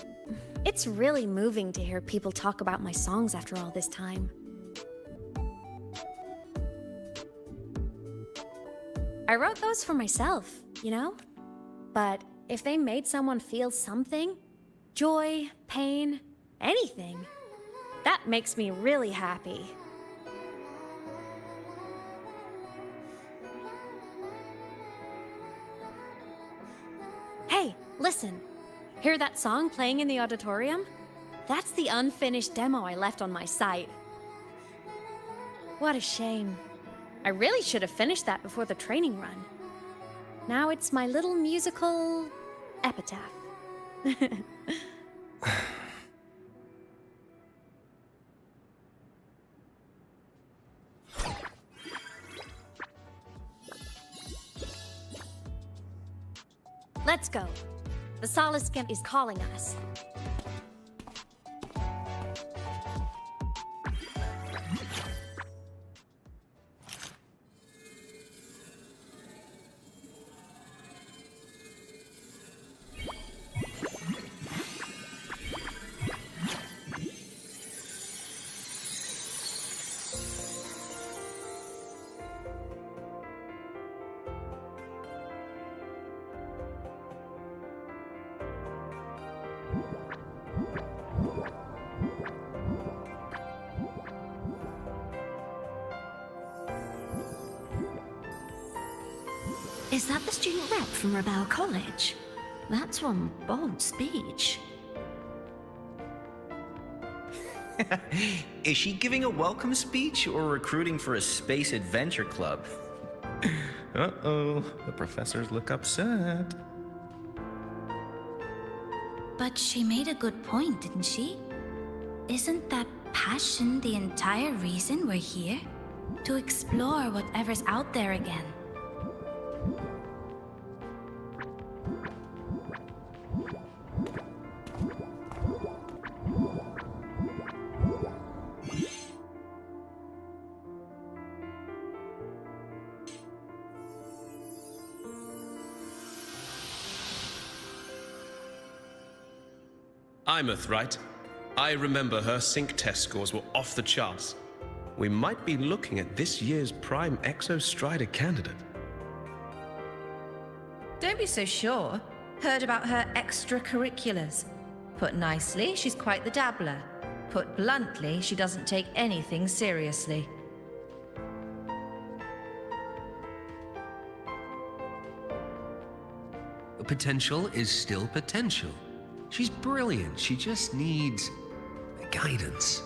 it's really moving to hear people talk about my songs after all this time. I wrote those for myself, you know? But if they made someone feel something, joy, pain, anything, that makes me really happy. Hey, listen. Hear that song playing in the auditorium? That's the unfinished demo I left on my site. What a shame. I really should have finished that before the training run. Now it's my little musical epitaph. Let's go. The Saliskin is calling us. Is that the student rep from Rebel College? That's one bold speech. Is she giving a welcome speech or recruiting for a space adventure club? Uh-oh, the professors look upset. But she made a good point, didn't she? Isn't that passion the entire reason we're here? To explore whatever's out there again. Imeth, right? I remember her sync test scores were off the charts. We might be looking at this year's prime Exostrider candidate. Don't be so sure. Heard about her extracurriculars. Put nicely, she's quite the dabbler. Put bluntly, she doesn't take anything seriously. Potential is still potential. She's brilliant. She just needs guidance.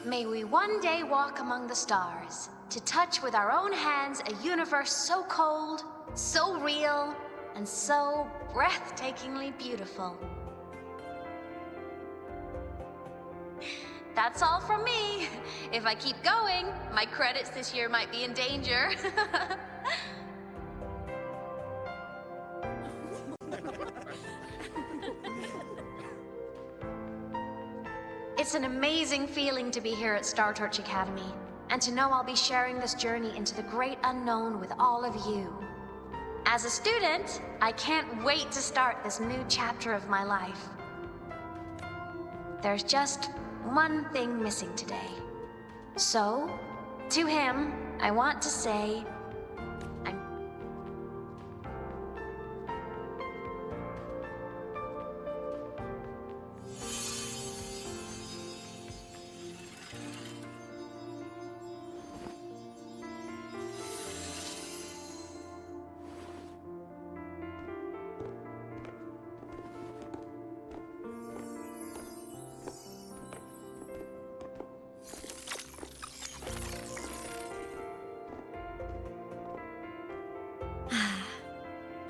May we one day walk among the stars, to touch with our own hands a universe so cold, so real, and so breathtakingly beautiful. That's all from me. If I keep going, my credits this year might be in danger. It's an amazing feeling to be here at Star Torch Academy, and to know I'll be sharing this journey into the great unknown with all of you. As a student, I can't wait to start this new chapter of my life. There's just one thing missing today. So, to him, I want to say,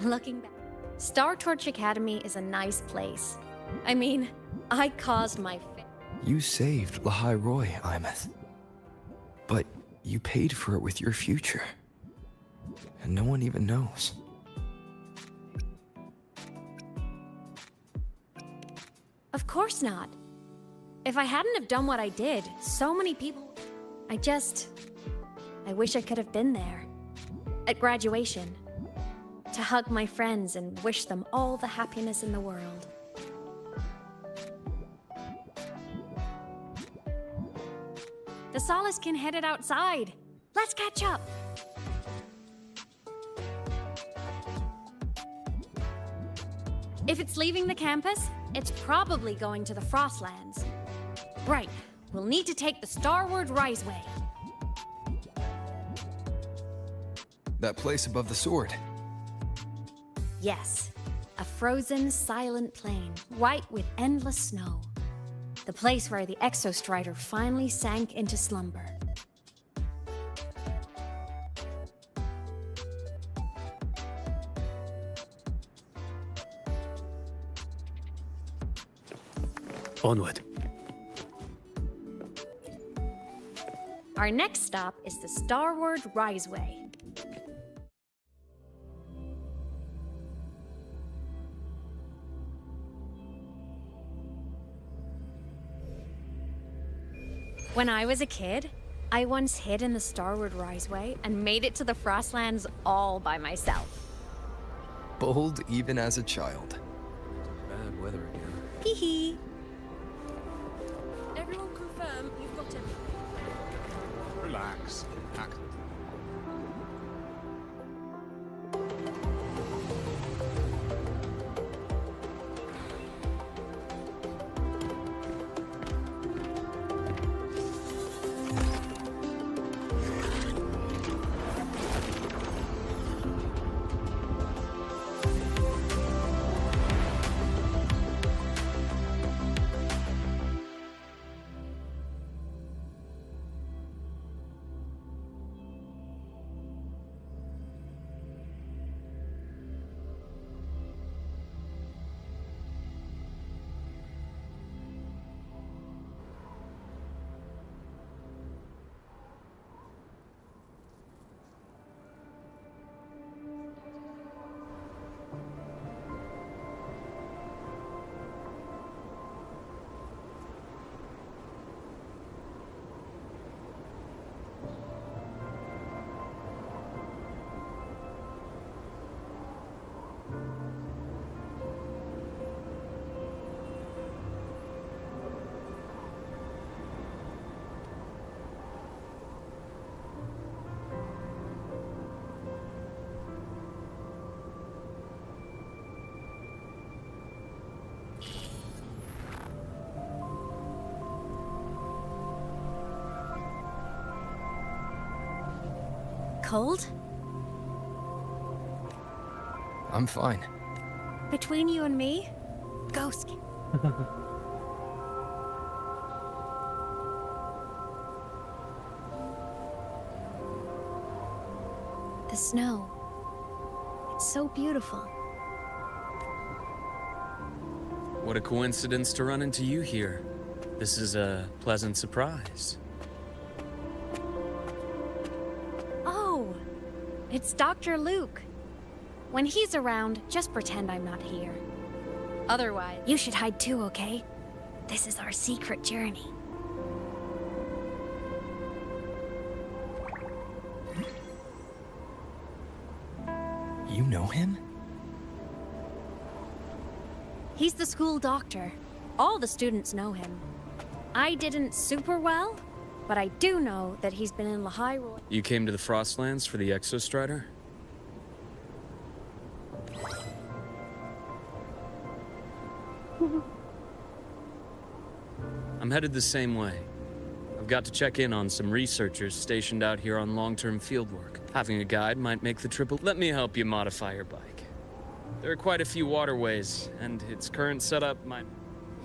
Looking back, Star Torch Academy is a nice place. I mean, I caused my You saved Lahai Roy, Imeth. But you paid for it with your future. And no one even knows. Of course not. If I hadn't have done what I did, so many people... I wish I could have been there. At graduation. To hug my friends and wish them all the happiness in the world. The Saliskin headed outside. Let's catch up. If it's leaving the campus, it's probably going to the Frostlands. Right. We'll need to take the Starward Riseway. That place above the sword. Yes. A frozen, silent plain, white with endless snow. The place where the Exostrider finally sank into slumber. Onward. Our next stop is the Starward Riseway. When I was a kid, I once hid in the Starward Riseway and made it to the Frostlands all by myself. Bold even as a child. Bad weather again. Hee hee. Everyone confirm you've got everything. Relax. Pack. Cold? I'm fine. Between you and me, ghost. The snow. It's so beautiful. What a coincidence to run into you here. This is a pleasant surprise. Oh, it's Dr. Luke. When he's around, just pretend I'm not here. Otherwise, you should hide too, okay? This is our secret journey. You know him? He's the school doctor. All the students know him. I didn't super well, but I do know that he's been in Lehigh Roy. You came to the Frostlands for the Exostrider? I'm headed the same way. I've got to check in on some researchers stationed out here on long-term fieldwork. Having a guide might make the trip. Let me help you modify your bike. There are quite a few waterways, and its current setup might...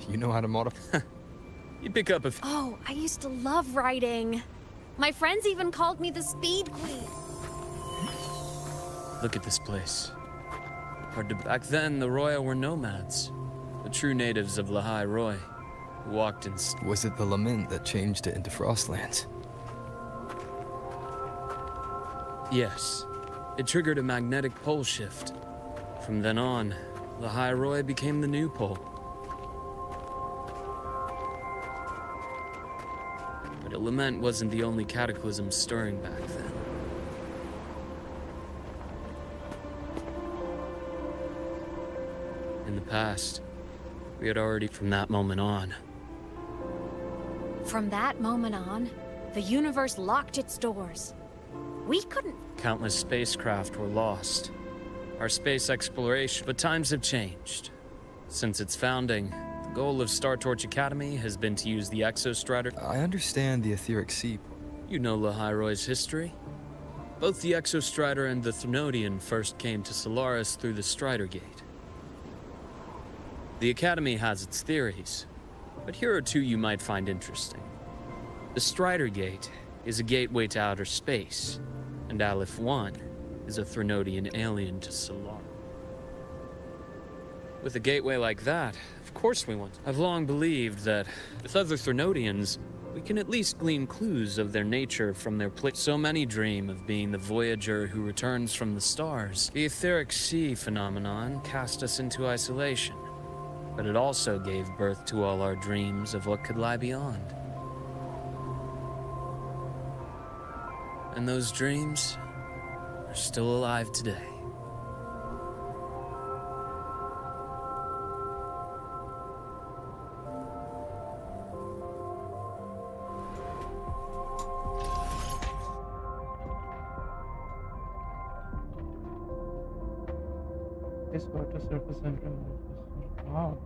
You know how to modify? You pick up a... Oh, I used to love riding. My friends even called me the Speed Queen. Look at this place. Back then, the Roya were nomads. The true natives of Lehigh Roy. Who walked in... Was it the lament that changed it into Frostlands? Yes. It triggered a magnetic pole shift. From then on, Lehigh Roy became the new pole. But a lament wasn't the only cataclysm stirring back then. In the past, we had already... From that moment on. From that moment on, the universe locked its doors. We couldn't. Countless spacecraft were lost. Our space exploration, but times have changed. Since its founding, the goal of Star Torch Academy has been to use the Exostrider. I understand the etheric sea. You know Lahairoi's history. Both the Exostrider and the Threnodian first came to Solaris through the Strider Gate. The Academy has its theories, but here are two you might find interesting. The Strider Gate is a gateway to outer space, and Aleph 1 is a Threnodian alien to Solaris. With a gateway like that, of course we want. I've long believed that with other Threnodians, we can at least glean clues of their nature from their place. So many dream of being the voyager who returns from the stars. The etheric sea phenomenon cast us into isolation, but it also gave birth to all our dreams of what could lie beyond. And those dreams are still alive today. This water surface and remove. Wow.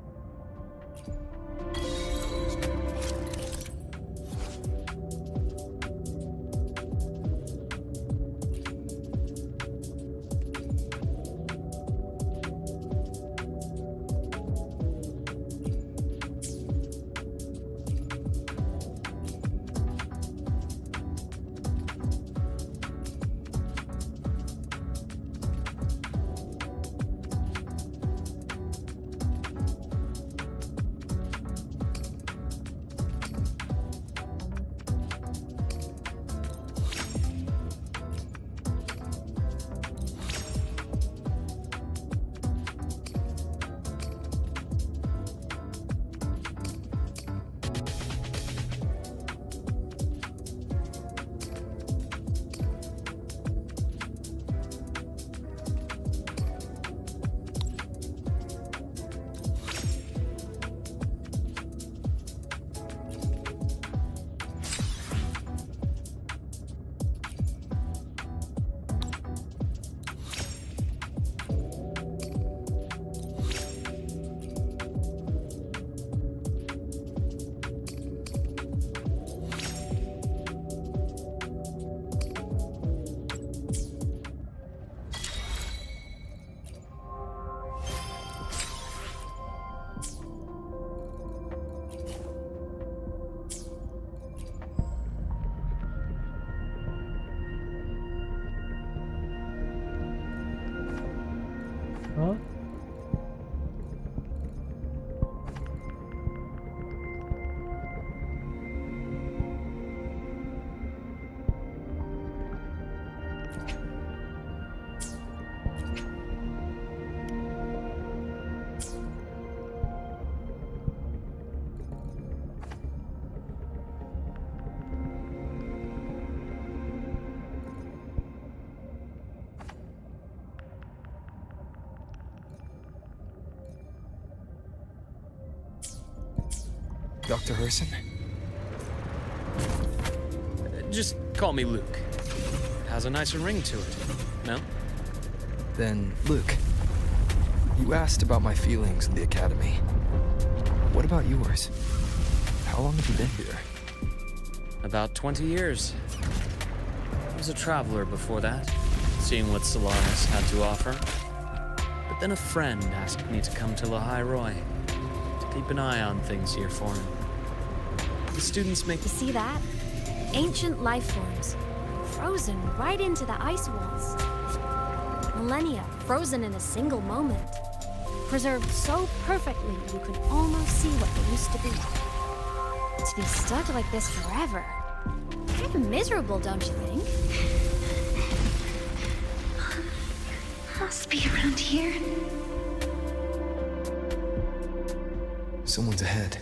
Huh? Dr. Herson? Just call me Luke. It has a nicer ring to it, no? Then, Luke, you asked about my feelings in the Academy. What about yours? How long have you been here? About 20 years. I was a traveler before that, seeing what Solaris had to offer. But then a friend asked me to come to Lahairoi, to keep an eye on things here for him. The students make... You see that? Ancient life forms, frozen right into the ice walls. Millennia frozen in a single moment. Preserved so perfectly you can almost see what they used to be. To be stuck like this forever. Kind of miserable, don't you think? Must be around here. Someone's ahead.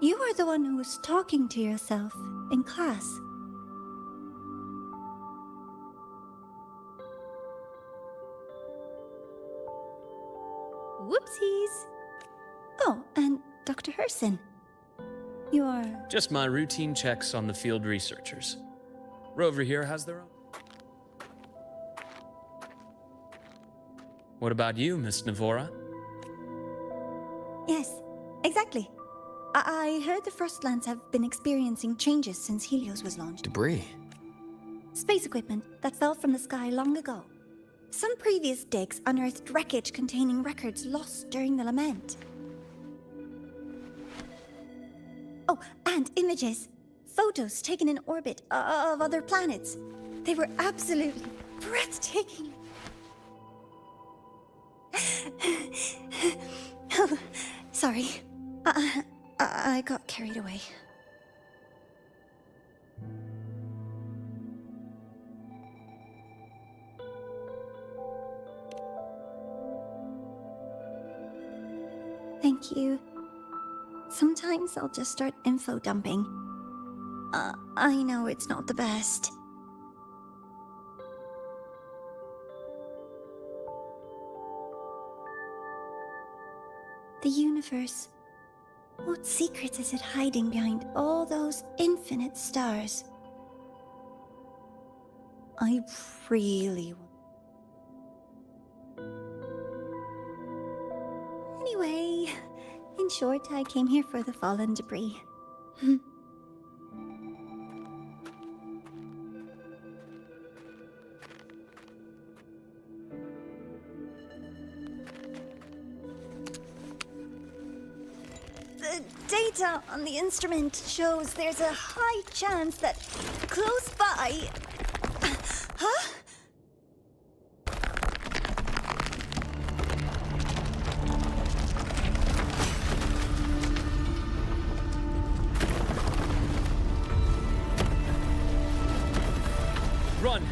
You were the one who was talking to yourself in class. Whoopsies. Oh, and Dr. Herson. You are... Just my routine checks on the field researchers. Rover here has their own. What about you, Miss Navora? Yes, exactly. I heard the Frostlands have been experiencing changes since Helios was launched. Debris. Space equipment that fell from the sky long ago. Some previous digs unearthed wreckage containing records lost during the lament. Oh, and images. Photos taken in orbit of other planets. They were absolutely breathtaking. Oh, sorry. I got carried away. Thank you. Sometimes I'll just start info dumping. I know it's not the best. The universe. What secrets is it hiding behind all those infinite stars? I really want... Anyway, in short, I came here for the fallen debris. The data on the instrument shows there's a high chance that close by... Huh? Run!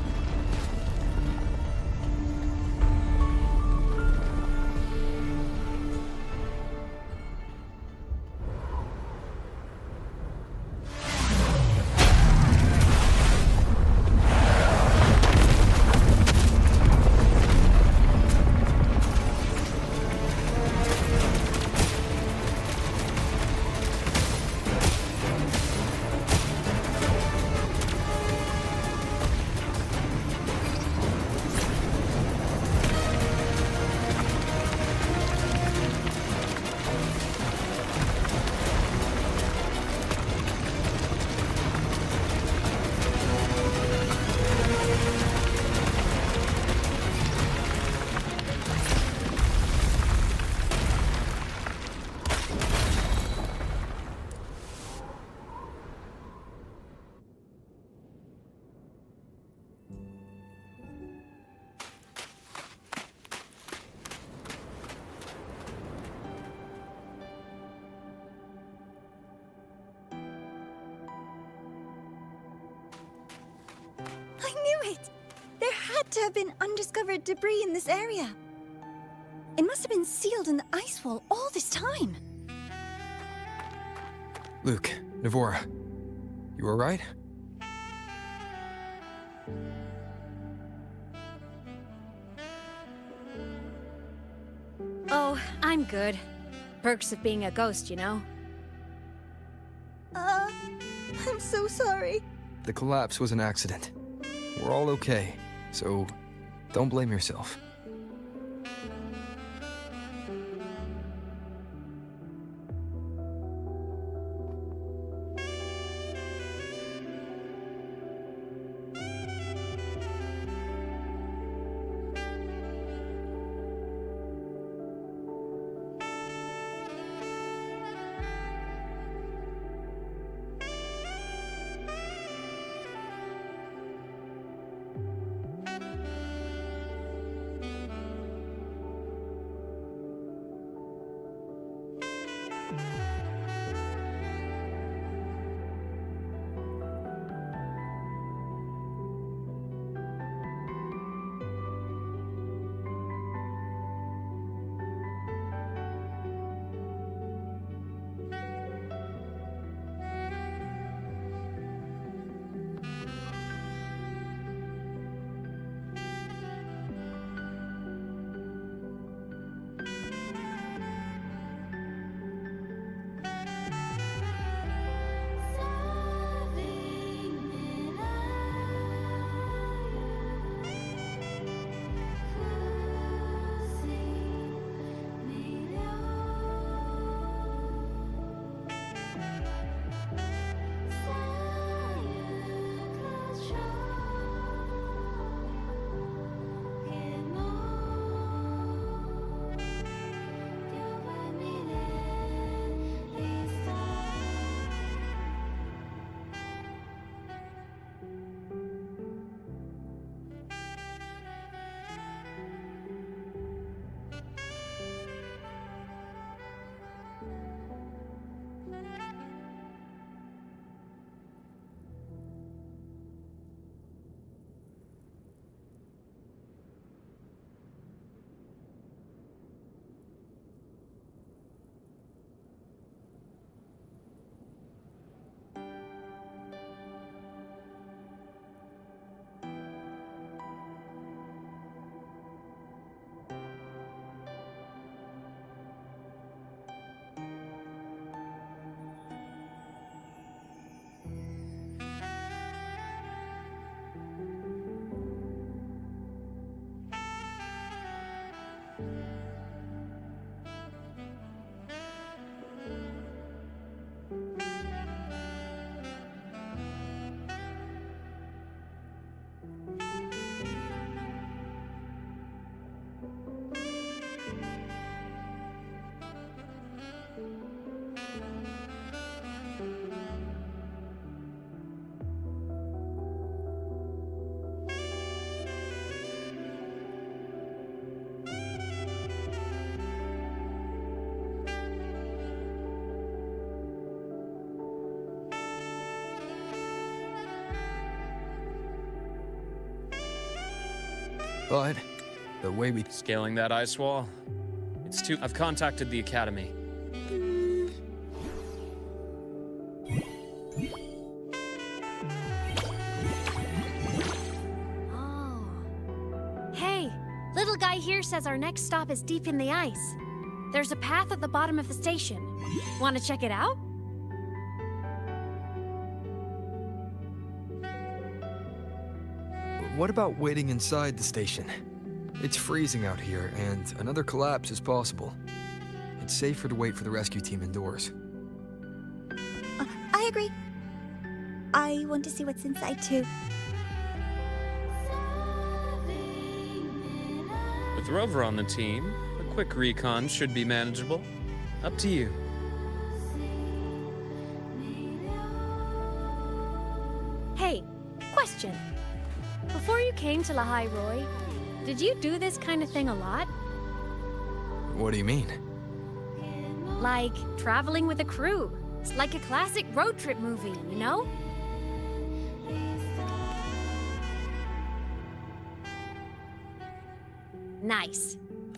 I knew it! There had to have been undiscovered debris in this area. It must have been sealed in the ice wall all this time. Luke, Navora, you alright? Oh, I'm good. Perks of being a ghost, you know? I'm so sorry. The collapse was an accident. We're all okay, so don't blame yourself. But the way we... Scaling that ice wall? It's too... I've contacted the Academy. Oh. Hey, little guy here says our next stop is deep in the ice. There's a path at the bottom of the station. Want to check it out? What about waiting inside the station? It's freezing out here, and another collapse is possible. It's safer to wait for the rescue team indoors. I agree. I want to see what's inside too. With Rover on the team, a quick recon should be manageable. Up to you. Hey, question. Before you came to Lahai Roy, did you do this kind of thing a lot? What do you mean? Like traveling with a crew. It's like a classic road trip movie, you know? Nice.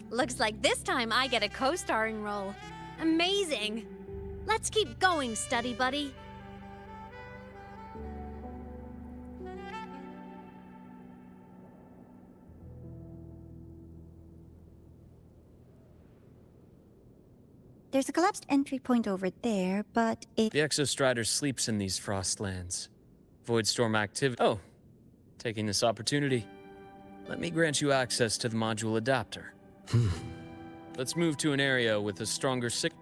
Looks like this time I get a co-starring role. Amazing. Let's keep going, study buddy. There's a collapsed entry point over there, but it... The Exostrider sleeps in these Frostlands. Void storm activity... Oh, taking this opportunity. Let me grant you access to the module adapter. Let's move to an area with a stronger signal.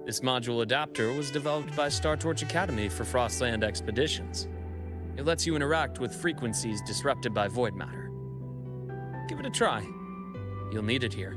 This module adapter was developed by Star Torch Academy for Frostland expeditions. It lets you interact with frequencies disrupted by void matter. Give it a try. You'll need it here.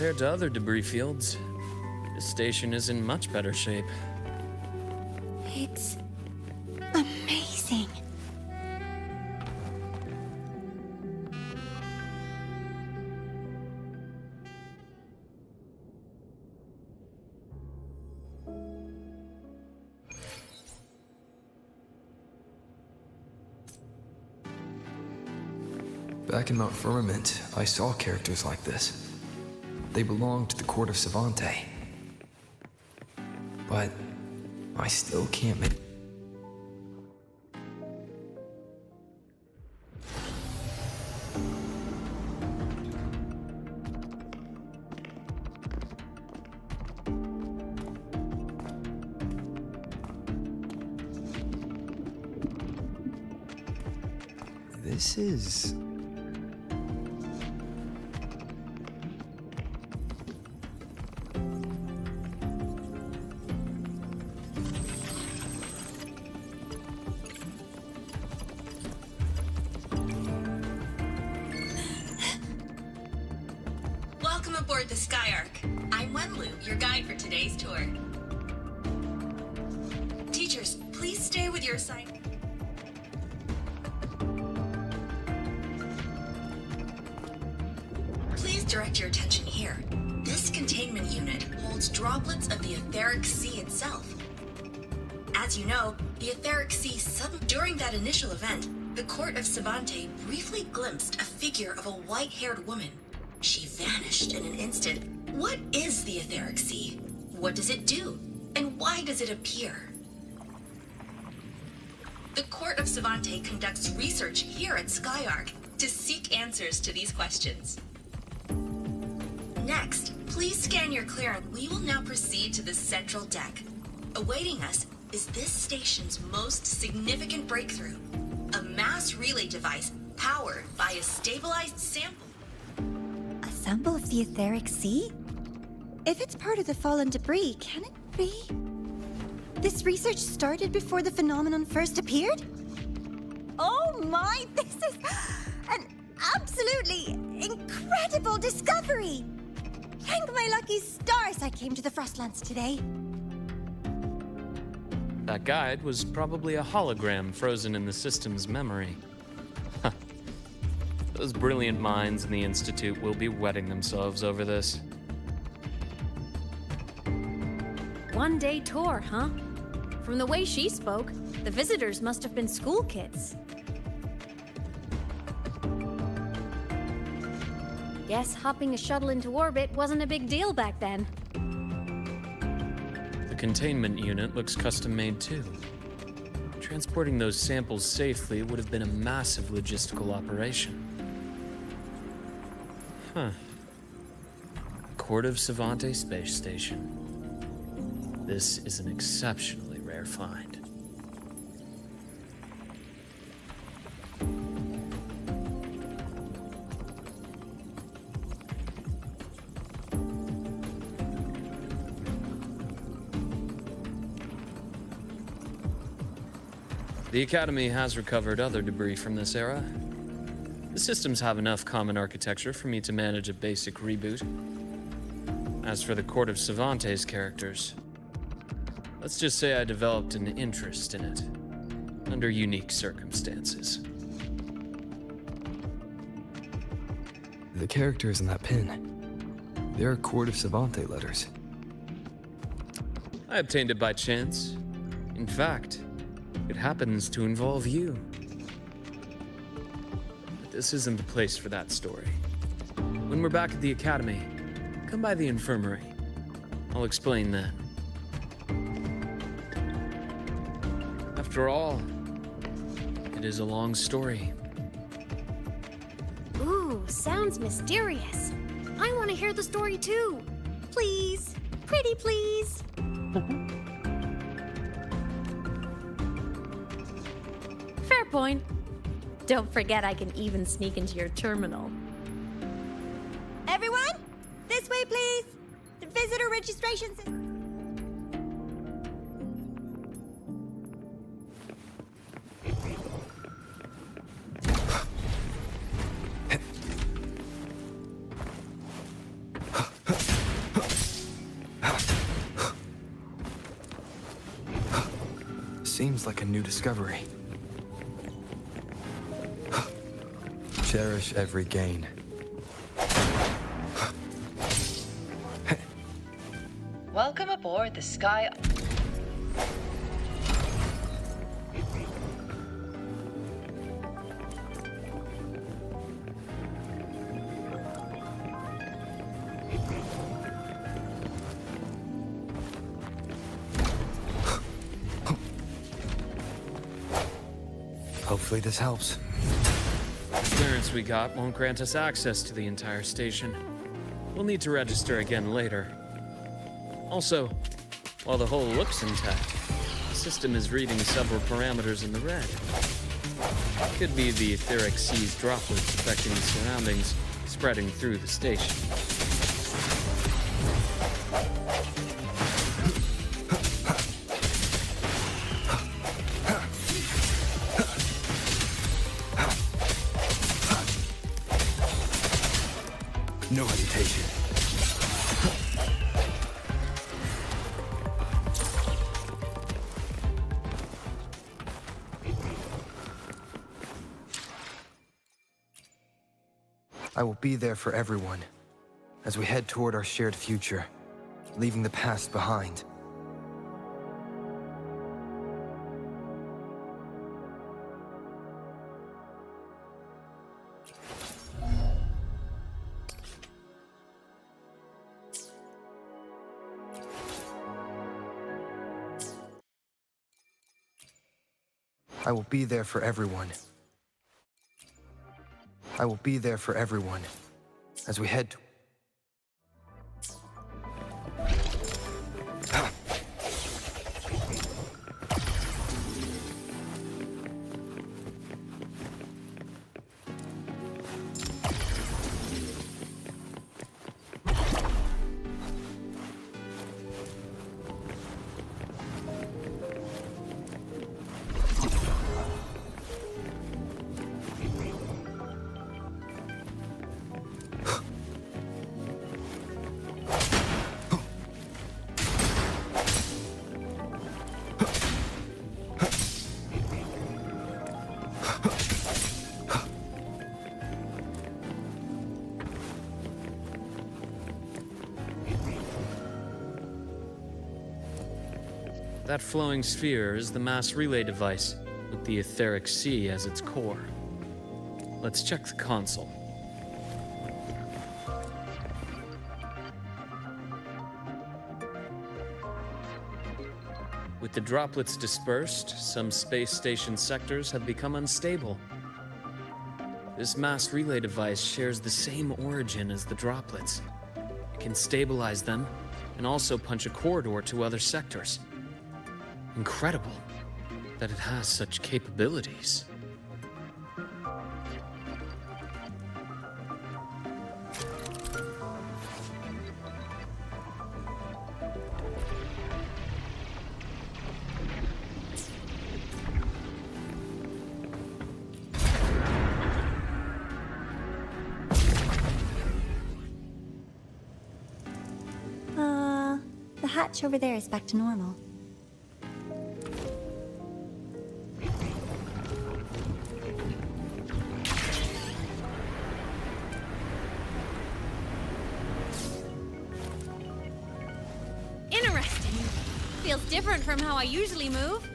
Compared to other debris fields, this station is in much better shape. It's amazing. Back in Mount Firmament, I saw characters like this. They belonged to the court of Savante. But I still can't make... This is... Welcome aboard the Skyark. I'm Wenlu, your guide for today's tour. Teachers, please stay with your assignment. Please direct your attention here. This containment unit holds droplets of the etheric sea itself. As you know, the etheric sea during that initial event, the court of Savante briefly glimpsed a figure of a white-haired woman. She vanished in an instant. What is the etheric sea? What does it do? And why does it appear? The court of Savante conducts research here at Skyark to seek answers to these questions. Next, please scan your clearance. We will now proceed to the central deck. Awaiting us is this station's most significant breakthrough, a mass relay device powered by a stabilized sample. A sample of the etheric sea? If it's part of the fallen debris, can it be? This research started before the phenomenon first appeared? Oh my, this is an absolutely incredible discovery! Thank my lucky stars I came to the Frostlands today. That guide was probably a hologram frozen in the system's memory. Those brilliant minds in the Institute will be wetting themselves over this. One-day tour, huh? From the way she spoke, the visitors must have been school kids. Guess hopping a shuttle into orbit wasn't a big deal back then. The containment unit looks custom-made too. Transporting those samples safely would have been a massive logistical operation. Huh. Court of Savante Space Station. This is an exceptionally rare find. The Academy has recovered other debris from this era. The systems have enough common architecture for me to manage a basic reboot. As for the Court of Savante's characters, let's just say I developed an interest in it, under unique circumstances. The characters in that pin, they're Court of Savante letters. I obtained it by chance. In fact, it happens to involve you. But this isn't the place for that story. When we're back at the Academy, come by the infirmary. I'll explain then. After all, it is a long story. Ooh, sounds mysterious. I want to hear the story too. Please. Pretty please. Fair point. Don't forget I can even sneak into your terminal. Everyone, this way please. The visitor registration system. seems like a new discovery. Cherish every gain. Welcome aboard the Sky. Hopefully this helps. The clearance we got won't grant us access to the entire station. We'll need to register again later. Also, while the hull looks intact, the system is reading several parameters in the red. Could be the etheric sea's droplets affecting the surroundings, spreading through the station. No hesitation. I will be there for everyone as we head toward our shared future, leaving the past behind. I will be there for everyone. I will be there for everyone as we head to... That flowing sphere is the mass relay device, with the etheric sea as its core. Let's check the console. With the droplets dispersed, some space station sectors have become unstable. This mass relay device shares the same origin as the droplets. It can stabilize them and also punch a corridor to other sectors. Incredible that it has such capabilities. The hatch over there is back to normal. Interesting. Feels different from how I usually move.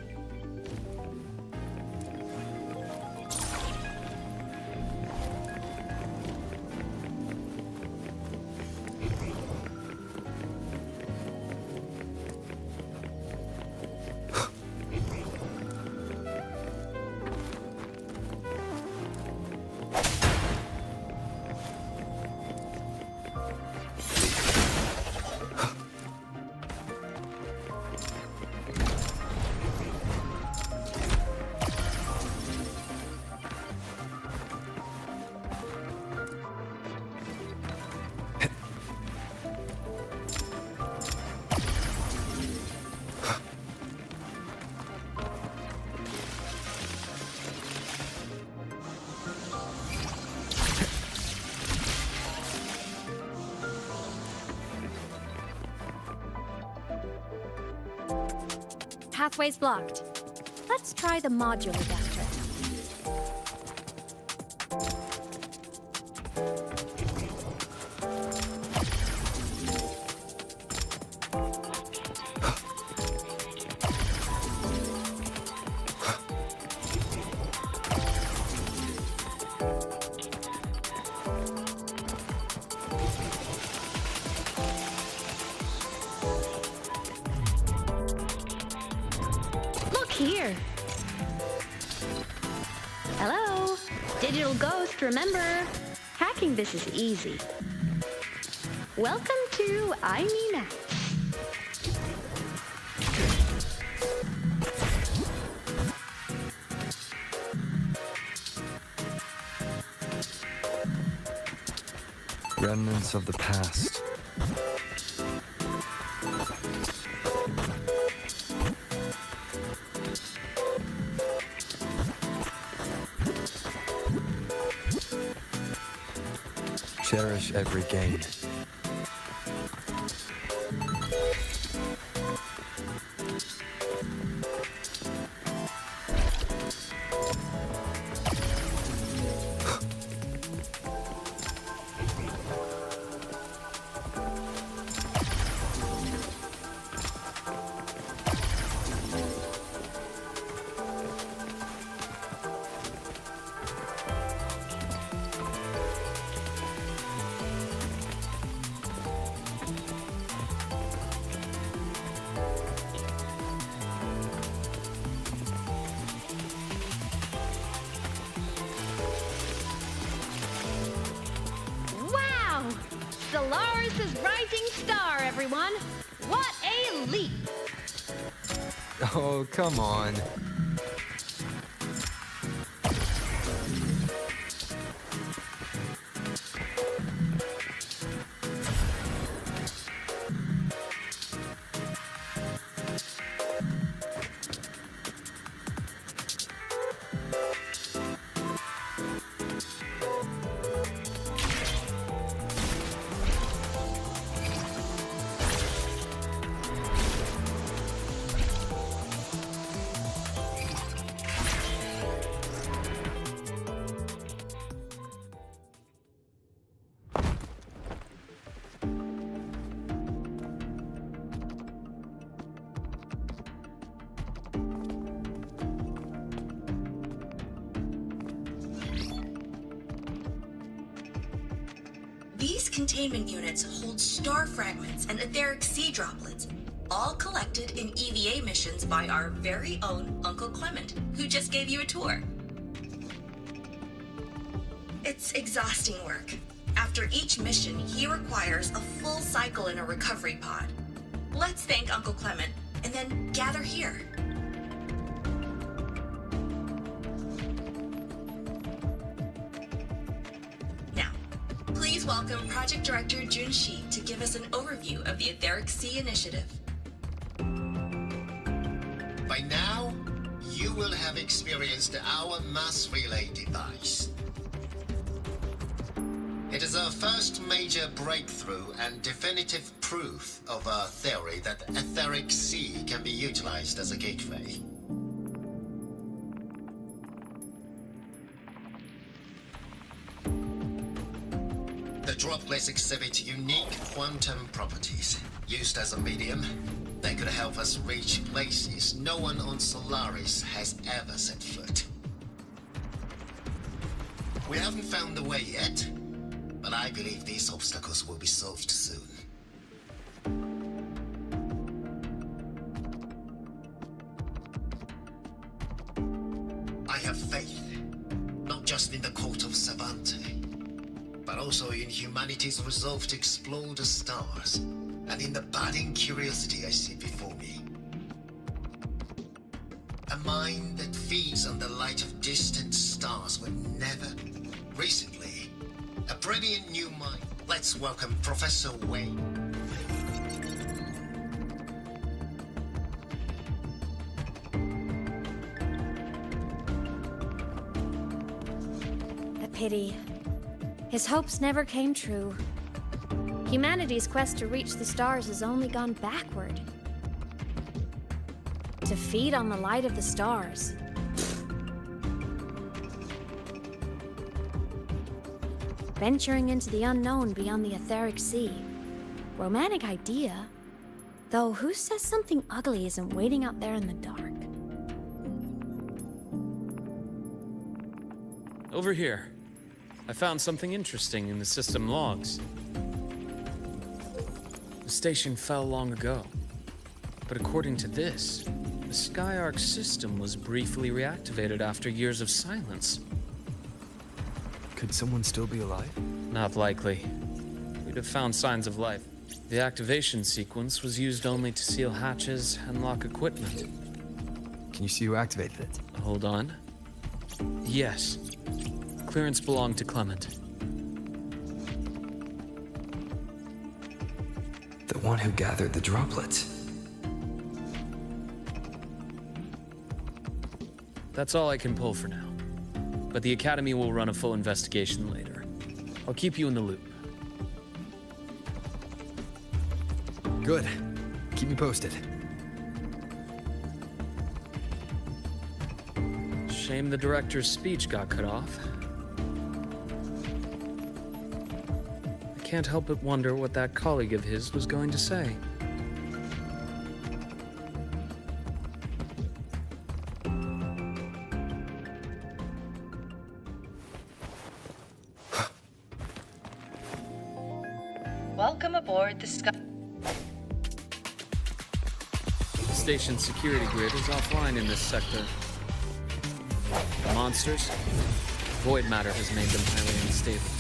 Pathway's blocked. Let's try the modular adapter. Here. Hello? Digital Ghost, remember? Hacking this is easy. Welcome to I Me Max. Remnants of the past. Cherish every gain. Solaris' rising star, everyone! What a leap! Oh, come on. These containment units hold star fragments and etheric sea droplets, all collected in EVA missions by our very own Uncle Clement, who just gave you a tour. It's exhausting work. After each mission, he requires a full cycle in a recovery pod. Let's thank Uncle Clement, and then gather here. Please welcome Project Director Jun Shi to give us an overview of the Etheric Sea Initiative. By now, you will have experienced our mass relay device. It is our first major breakthrough and definitive proof of our theory that Etheric Sea can be utilized as a gateway. The droplets exhibit unique quantum properties. Used as a medium, they could help us reach places no one on Solaris has ever set foot. We haven't found the way yet, but I believe these obstacles will be solved soon. I have faith, not just in the court of Savante, but also in humanity's resolve to explore the stars, and in the budding curiosity I see before me. A mind that feeds on the light of distant stars would never... Recently, a brilliant new mind. Let's welcome Professor Wayne. A pity. His hopes never came true. Humanity's quest to reach the stars has only gone backward. To feed on the light of the stars. Venturing into the unknown beyond the etheric sea. Romantic idea. Though who says something ugly isn't waiting out there in the dark? Over here. I found something interesting in the system logs. The station fell long ago. But according to this, the Skyark system was briefly reactivated after years of silence. Could someone still be alive? Not likely. We'd have found signs of life. The activation sequence was used only to seal hatches and lock equipment. Can you see who activated it? Hold on. Yes. Clearance belonged to Clement. The one who gathered the droplets. That's all I can pull for now. But the Academy will run a full investigation later. I'll keep you in the loop. Good. Keep me posted. Shame the director's speech got cut off. I can't help but wonder what that colleague of his was going to say. Welcome aboard the Sky. The station's security grid is offline in this sector. The monsters? Void matter has made them highly unstable.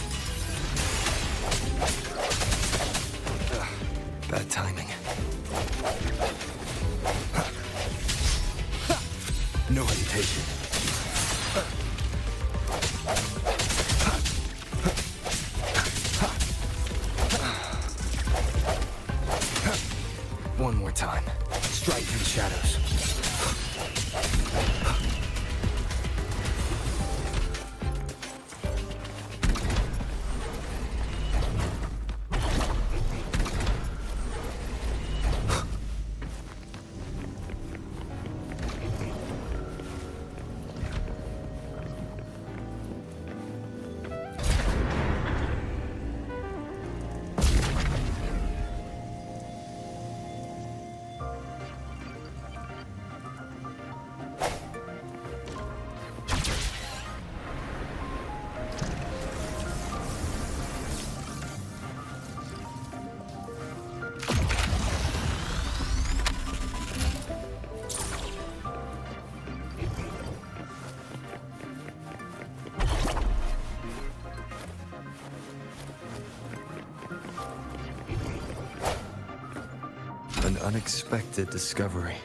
Bad timing. No hesitation. One more time. Strike through the shadows. An unexpected discovery.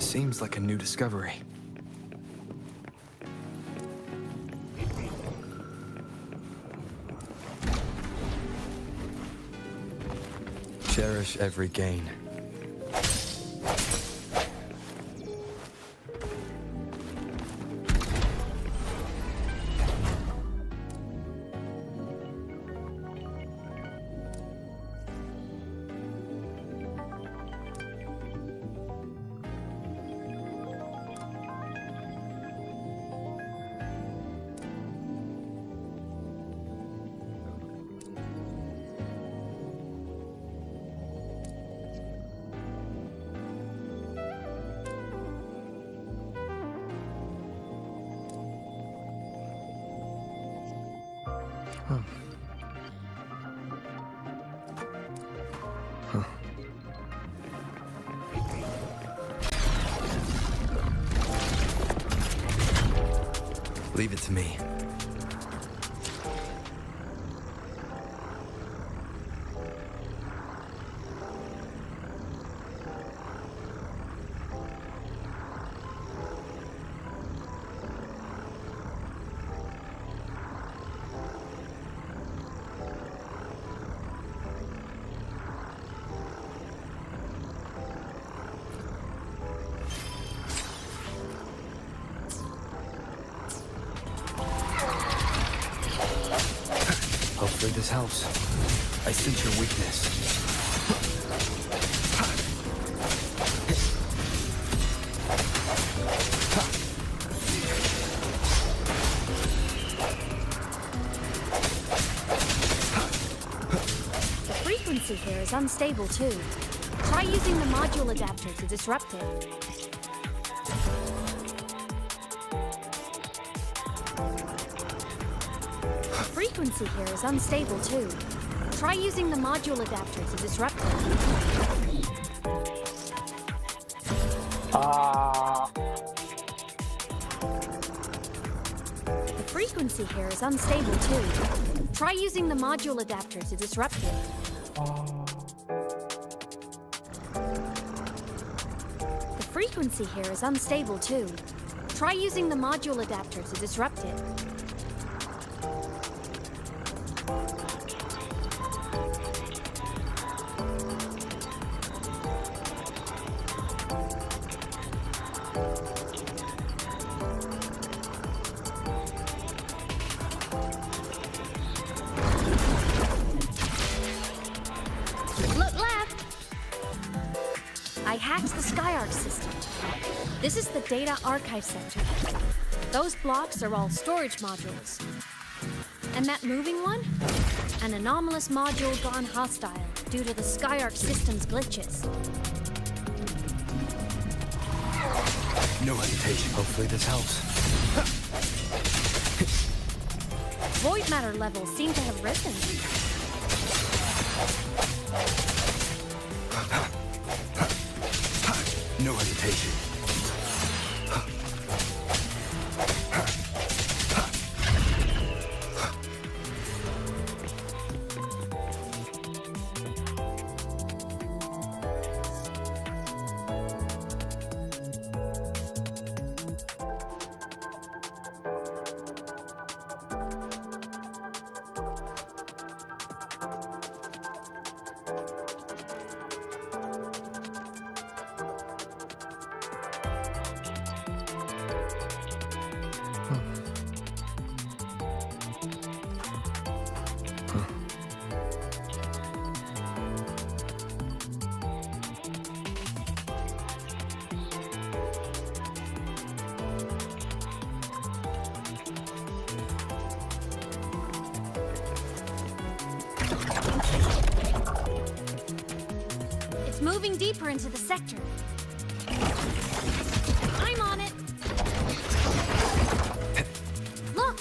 Seems like a new discovery. Cherish every gain. Leave it to me. this helps. I sense your weakness. The frequency here is unstable too. Try using the module adapter to disrupt it. The frequency here is unstable too. Try using the module adapter to disrupt it. The frequency here is unstable too. Try using the module adapter to disrupt it. The frequency here is unstable too. Try using the module adapter to disrupt it. Look left! I hacked the SkyArc system. This is the data archive center. Those blocks are all storage modules. And that moving one? An anomalous module gone hostile due to the SkyArc system's glitches. No hesitation. Hopefully this helps. Void matter levels seem to have risen. No hesitation. It's moving deeper into the sector. I'm on it. Look!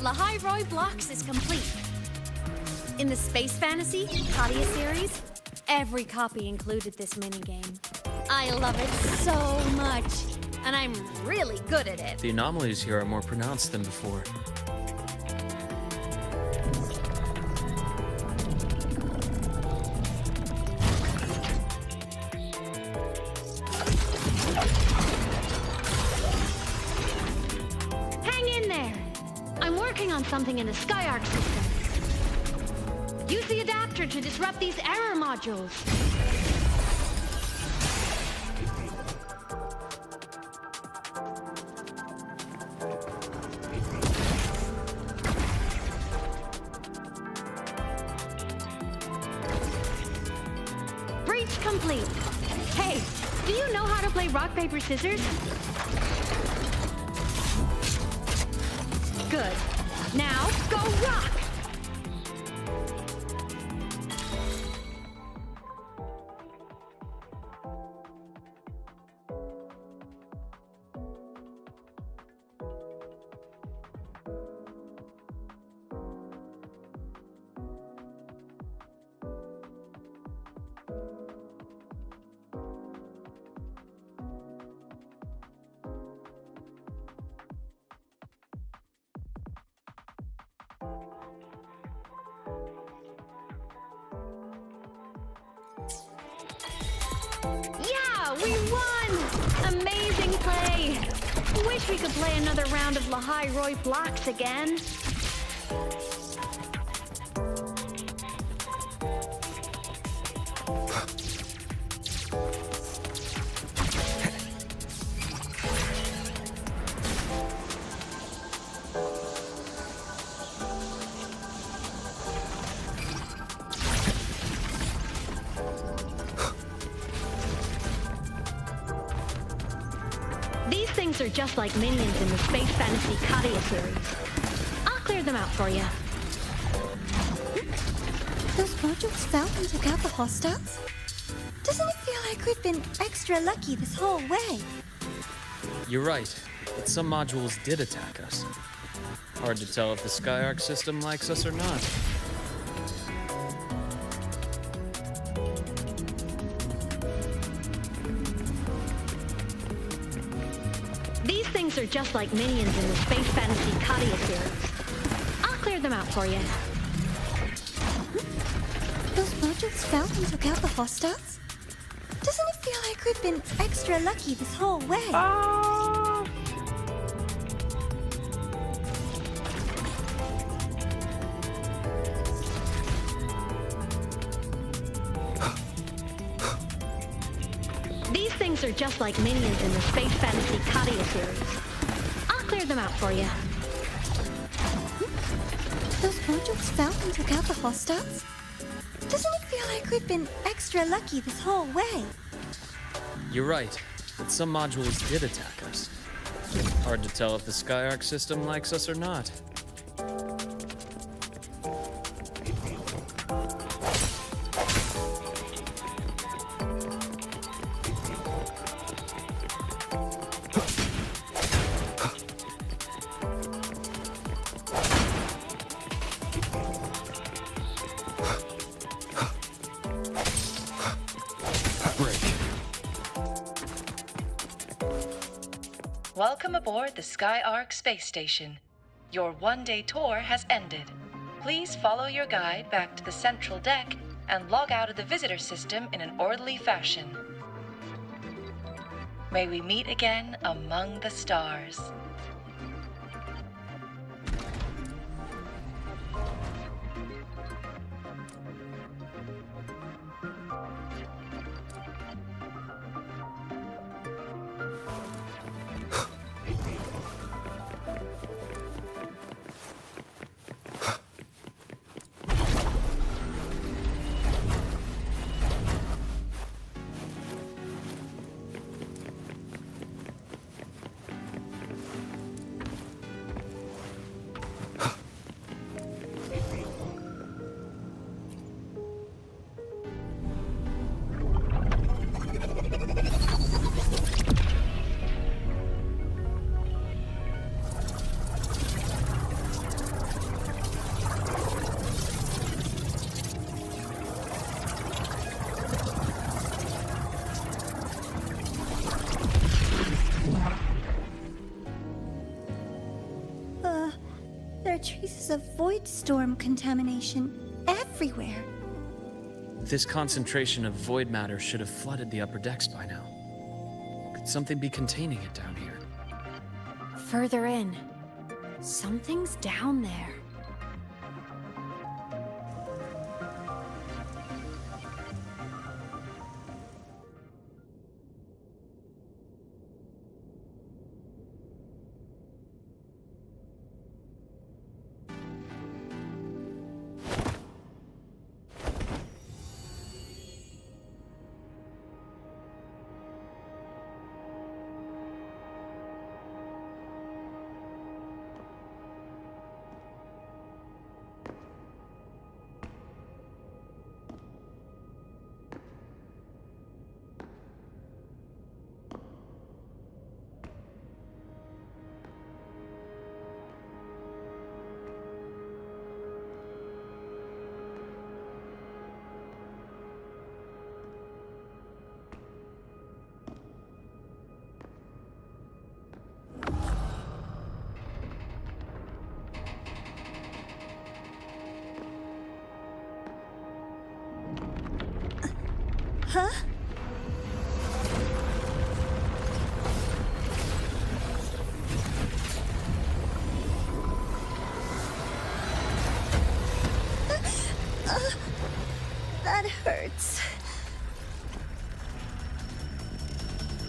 Lahai Roi Blocks is complete. In the Space Fantasy Katia series, every copy included this minigame. I love it so much, and I'm really good at it. The anomalies here are more pronounced than before. Hang in there! I'm working on something in the SkyArc system. Use the adapter to disrupt these error modules. Breach complete. Hey, do you know how to play rock, paper, scissors? Good. Now, go rock! Yeah, we won! Amazing play! Wish we could play another round of Lahai Roi Blocks again. things are just like minions in the space fantasy Kadia series. I'll clear them out for you. Those modules fell and took out the hostiles? Doesn't it feel like we've been extra lucky this whole way? You're right, but some modules did attack us. Hard to tell if the Skyark system likes us or not. These things are just like minions in the space fantasy Kadia series. I'll clear them out for you. Those modules fell and took out the hostiles? Doesn't it feel like we've been extra lucky this whole way? These things are just like minions in the space fantasy Kadia series. I'll clear them out for you. Those modules fell and took out the hostiles? Doesn't it feel like we've been extra lucky this whole way? You're right, but some modules did attack us. Hard to tell if the Skyark system likes us or not. Welcome aboard the Skyark space station. Your one-day tour has ended. Please follow your guide back to the central deck and log out of the visitor system in an orderly fashion. May we meet again among the stars. There are traces of void storm contamination everywhere. This concentration of void matter should have flooded the upper decks by now. Could something be containing it down here? Further in. Something's down there. Huh? That hurts.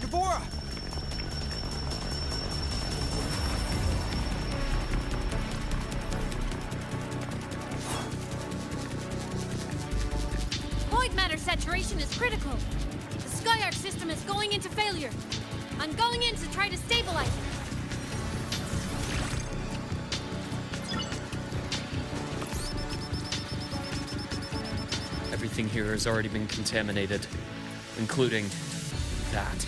Deborah! Void matter saturation is critical. The Skyark system is going into failure. I'm going in to try to stabilize it. Everything here has already been contaminated, including that.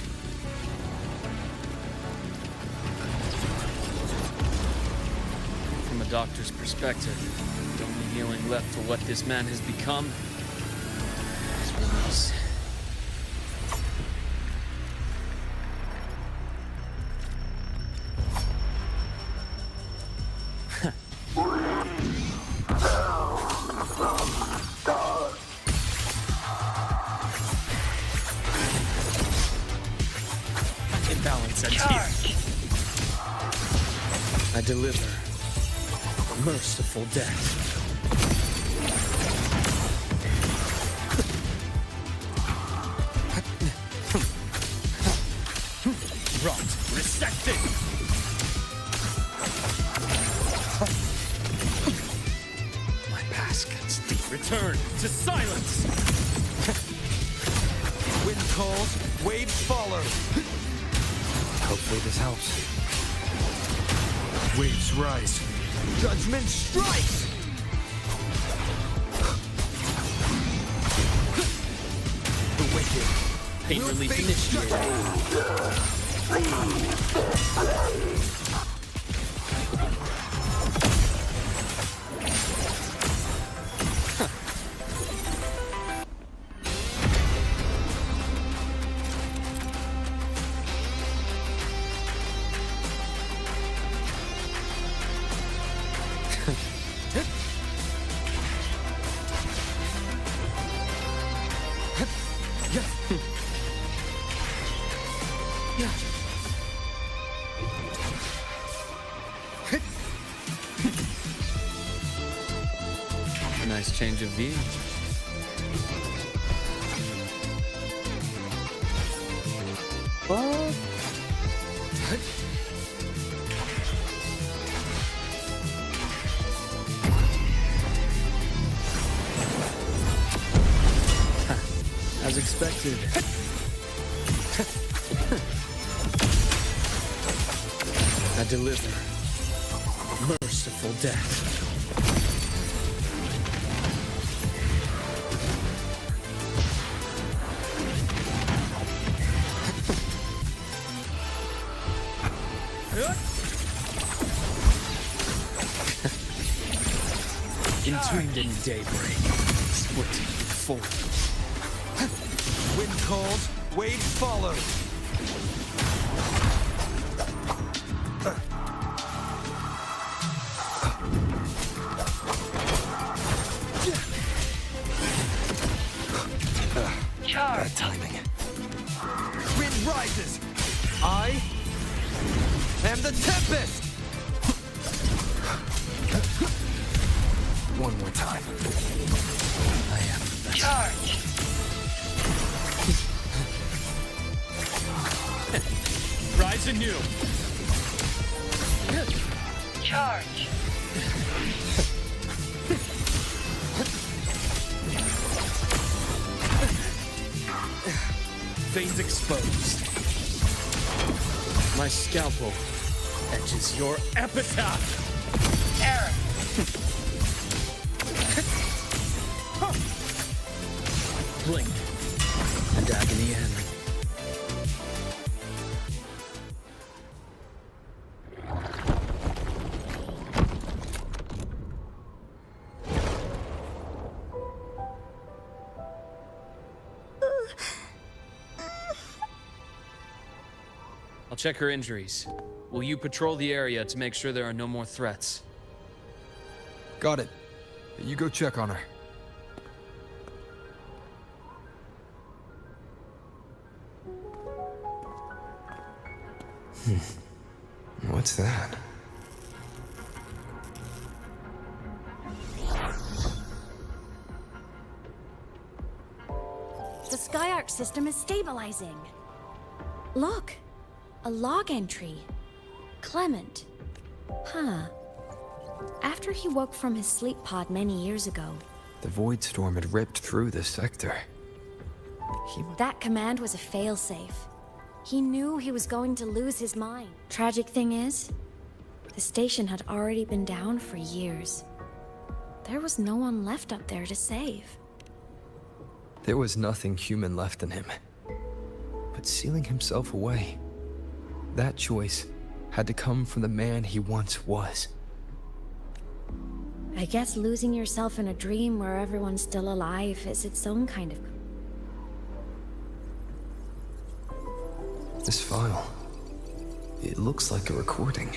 From a doctor's perspective, the only healing left for what this man has become is release. Imbalance ends here. I deliver merciful death. Rot, resected. My past gets deep. Return to silence. Wind calls, waves follow. Hopefully this helps. Waves rise. Judgment strikes! The wicked. Pain relief initiated. A nice change of view. What? As expected. I deliver merciful death. Entombed in daybreak, splitting in four. Wind calls, waves follow. Bad timing. Wind rises. I am the tempest. One more time. I am the best. Charge! Rise anew. Charge! Veins exposed. My scalpel etches your epitaph. Error! Blink, and agony end. I'll check her injuries. Will you patrol the area to make sure there are no more threats? Got it. You go check on her. What's that? The SkyArc system is stabilizing. Look, a log entry. Clement. Huh. After he woke from his sleep pod many years ago, The void storm had ripped through this sector. that command was a failsafe. He knew he was going to lose his mind. Tragic thing is, the station had already been down for years. There was no one left up there to save. There was nothing human left in him. But sealing himself away, that choice had to come from the man he once was. I guess losing yourself in a dream where everyone's still alive is its own kind of... This file, it looks like a recording.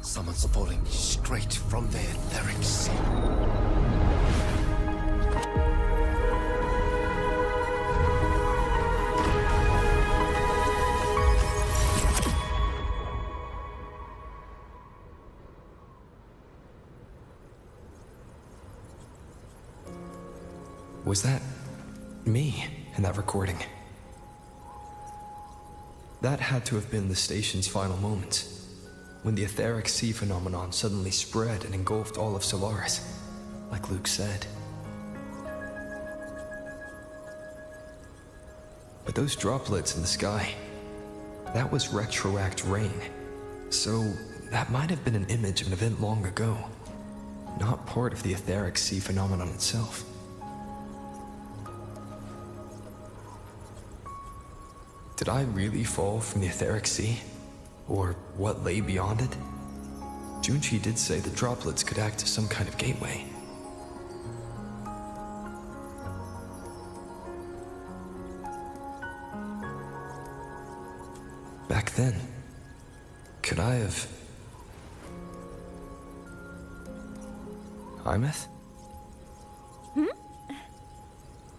Someone's falling straight from the etheric sea. Was that me in that recording? That had to have been the station's final moments, when the etheric sea phenomenon suddenly spread and engulfed all of Solaris, like Luke said. But those droplets in the sky, that was retroact rain. So that might have been an image of an event long ago, not part of the etheric sea phenomenon itself. Did I really fall from the etheric sea? Or what lay beyond it? Junchi did say the droplets could act as some kind of gateway. Back then, could I have... Imeth?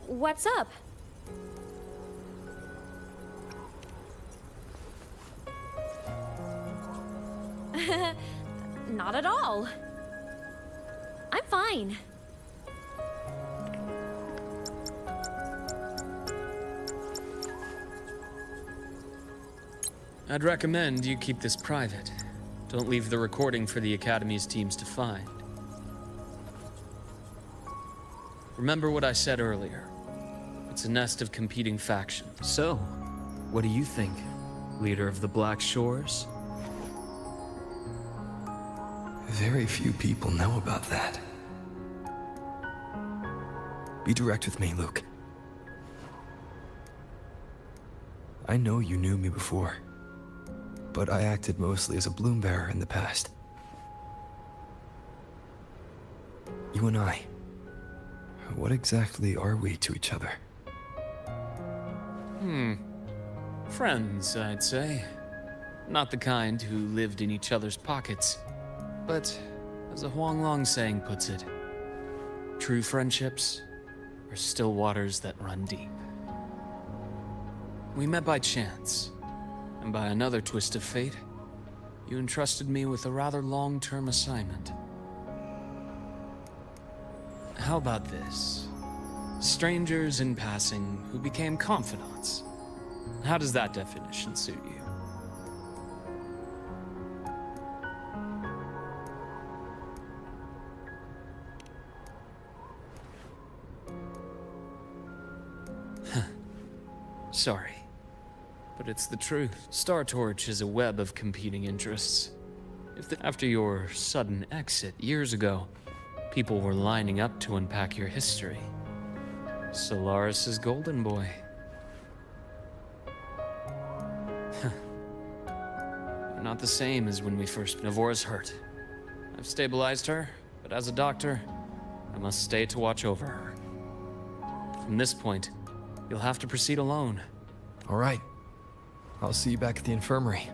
What's up? Not at all. I'm fine. I'd recommend you keep this private. Don't leave the recording for the Academy's teams to find. Remember what I said earlier. It's a nest of competing factions. So, what do you think, leader of the Black Shores? Very few people know about that. Be direct with me, Luke. I know you knew me before, but I acted mostly as a bloom bearer in the past. You and I, what exactly are we to each other? Friends, I'd say. Not the kind who lived in each other's pockets. But, as a Huanglong saying puts it, true friendships are still waters that run deep. We met by chance, and by another twist of fate, you entrusted me with a rather long-term assignment. How about this? Strangers in passing who became confidants. How does that definition suit you? Sorry, but it's the truth. Star Torch is a web of competing interests. After your sudden exit years ago, people were lining up to unpack your history. Solaris's golden boy. You're not the same as when we first... Navora's hurt. I've stabilized her, but as a doctor, I must stay to watch over her. From this point, you'll have to proceed alone. All right. I'll see you back at the infirmary.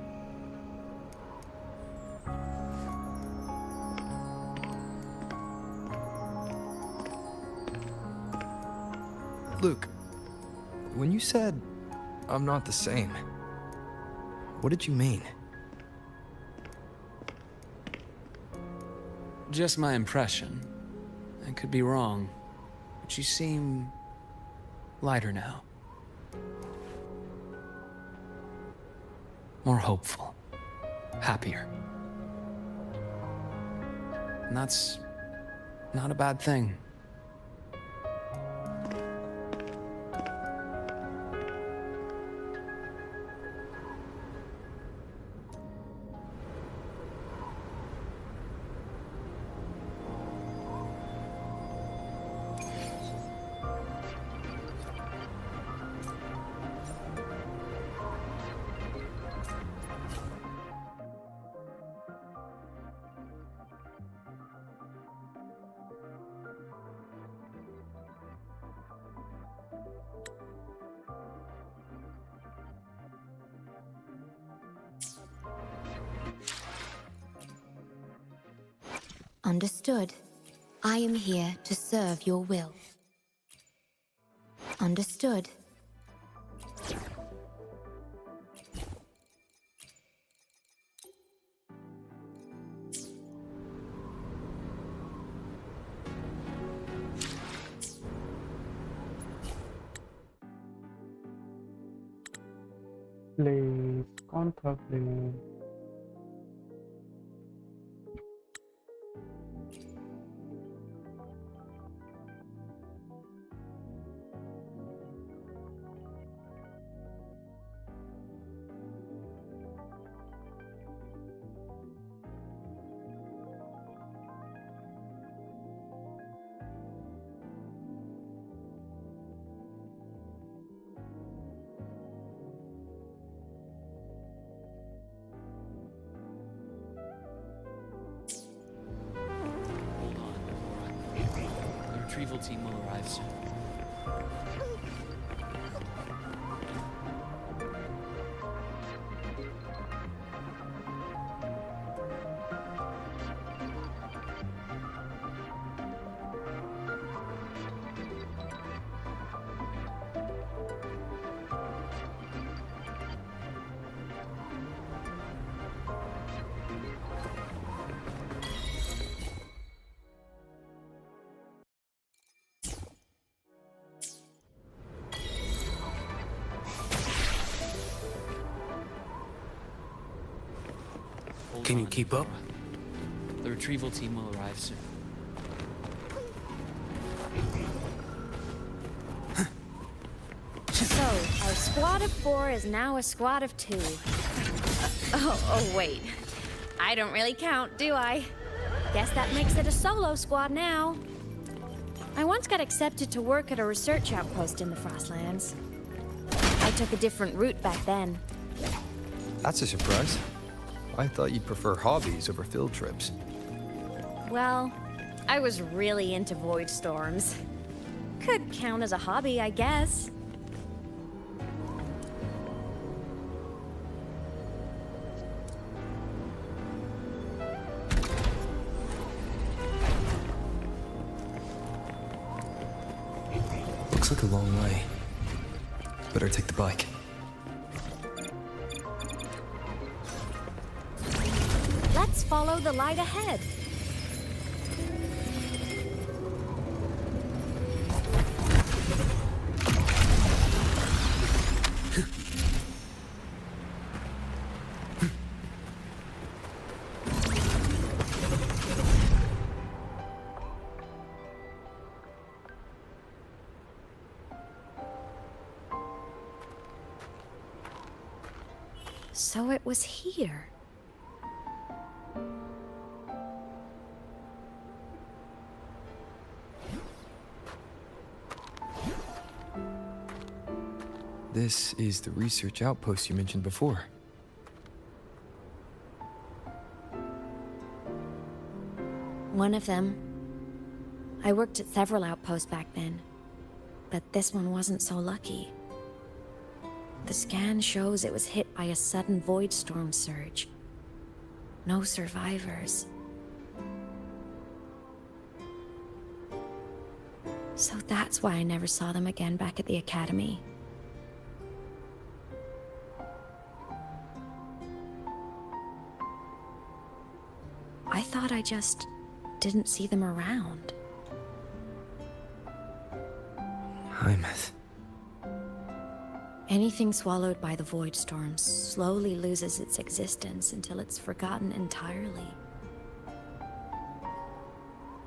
Luke, when you said, I'm not the same, what did you mean? just my impression. I could be wrong, but you seem lighter now. More hopeful. Happier. And that's not a bad thing. Understood. I am here to serve your will. Understood. Please contact me. The retrieval team will arrive soon. Can you keep up? The retrieval team will arrive soon. So, our squad of 4 is now a squad of 2. Oh, wait. I don't really count, do I? Guess that makes it a solo squad now. I once got accepted to work at a research outpost in the Frostlands. I took a different route back then. That's a surprise. I thought you'd prefer hobbies over field trips. Well, I was really into void storms. Could count as a hobby, I guess. Looks like a long way. Better take the bike. Let's follow the light ahead. So it was here. This is the research outpost you mentioned before. One of them. I worked at several outposts back then, but this one wasn't so lucky. The scan shows it was hit by a sudden void storm surge. No survivors. So that's why I never saw them again back at the academy. I thought I just didn't see them around. Hymus. Anything swallowed by the void storm slowly loses its existence until it's forgotten entirely.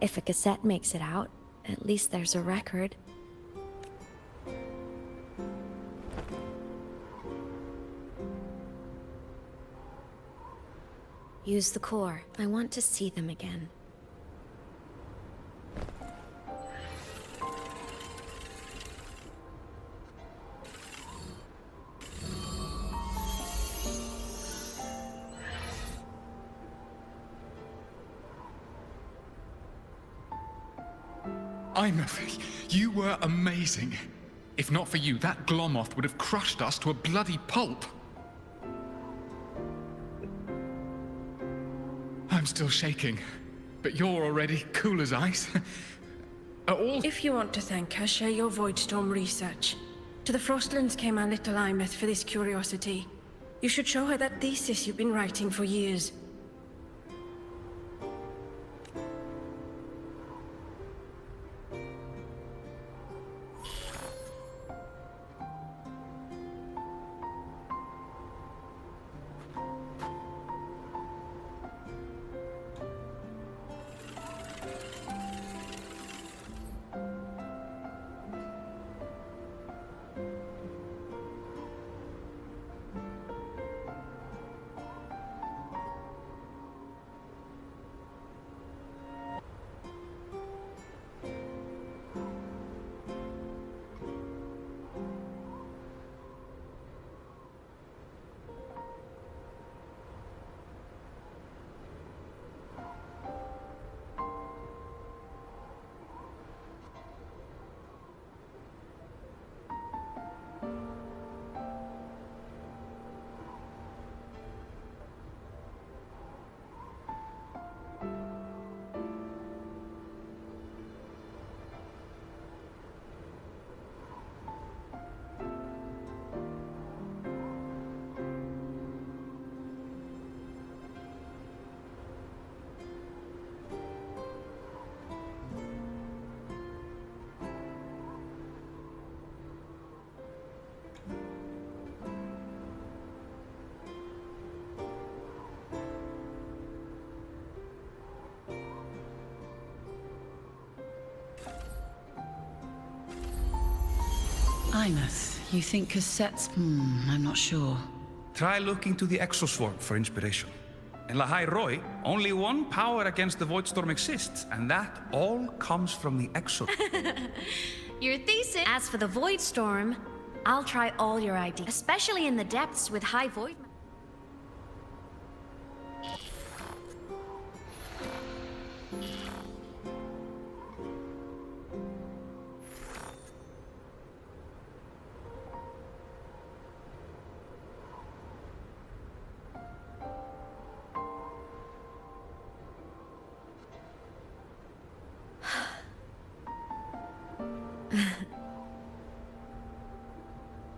If a cassette makes it out, at least there's a record. Use the core. I want to see them again. Imothy, you were amazing. If not for you, that Glomoth would have crushed us to a bloody pulp. I'm still shaking, but you're already cool as ice. If you want to thank her, share your Voidstorm research. To the Frostlands came our little Imeth for this curiosity. You should show her that thesis you've been writing for years. Imeth, you think cassettes? I'm not sure. Try looking to the Exoswarm for inspiration. In Lahai Roy, only one power against the Voidstorm exists, and that all comes from the Exo. Your thesis. As for the void storm, I'll try all your ideas, especially in the depths with high void.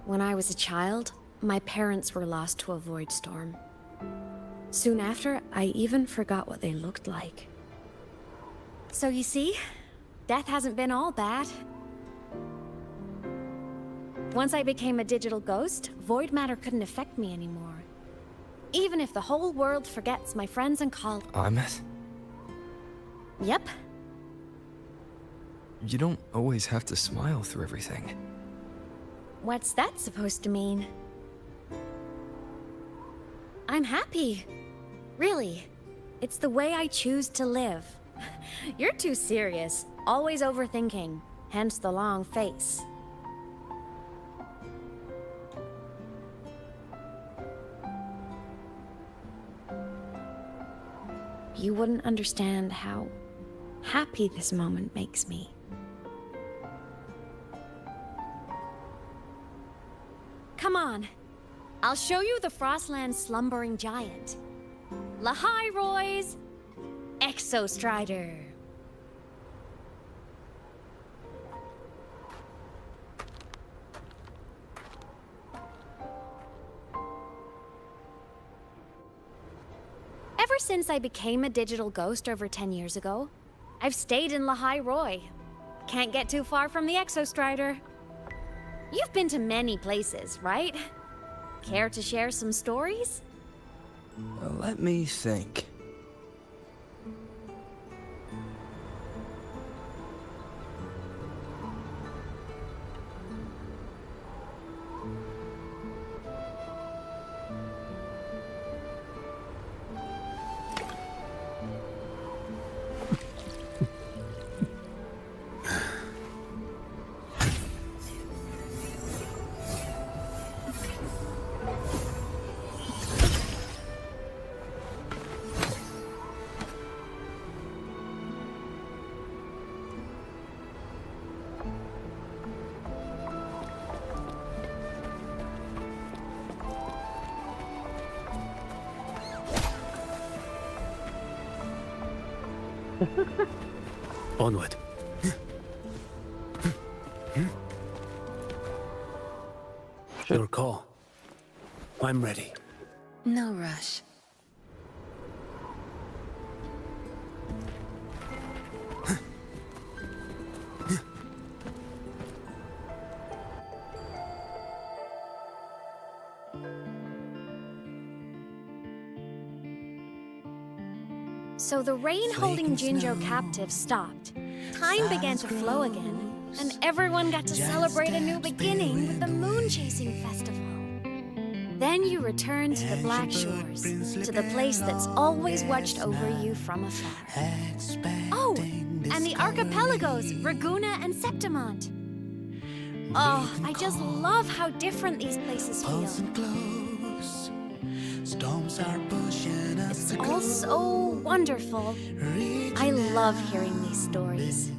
When I was a child, my parents were lost to a void storm. Soon after, I even forgot what they looked like. So you see, death hasn't been all bad. Once I became a digital ghost, void matter couldn't affect me anymore. Even if the whole world forgets my friends and colleagues. Imeth? Yep. You don't always have to smile through everything. What's that supposed to mean? I'm happy. Really. It's the way I choose to live. You're too serious. Always overthinking. Hence the long face. You wouldn't understand how happy this moment makes me. Come on. I'll show you the Frostland's slumbering giant. Lahai Roy's Exostrider. Ever since I became a digital ghost over 10 years ago, I've stayed in Lahai Roy. Can't get too far from the Exostrider. You've been to many places, right? Care to share some stories? Let me think. Onward. Your call. I'm ready. No rush. So the rain holding Jinjo captive stopped. Time began to flow again, and everyone got to celebrate a new beginning with the Moon Chasing Festival. Then you returned to the Black Shores, to the place that's always watched over you from afar. Oh, and the archipelagos, Raguna and Septimont. Oh, I just love how different these places feel. It's all so wonderful. I love hearing these stories.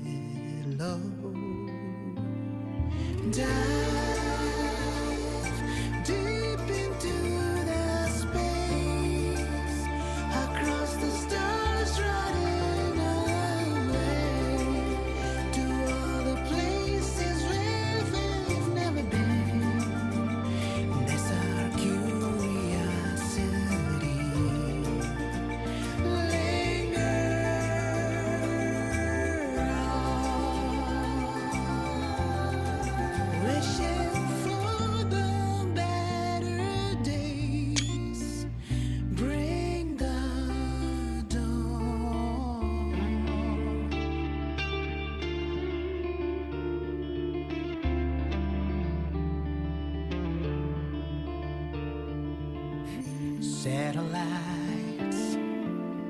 Satellites,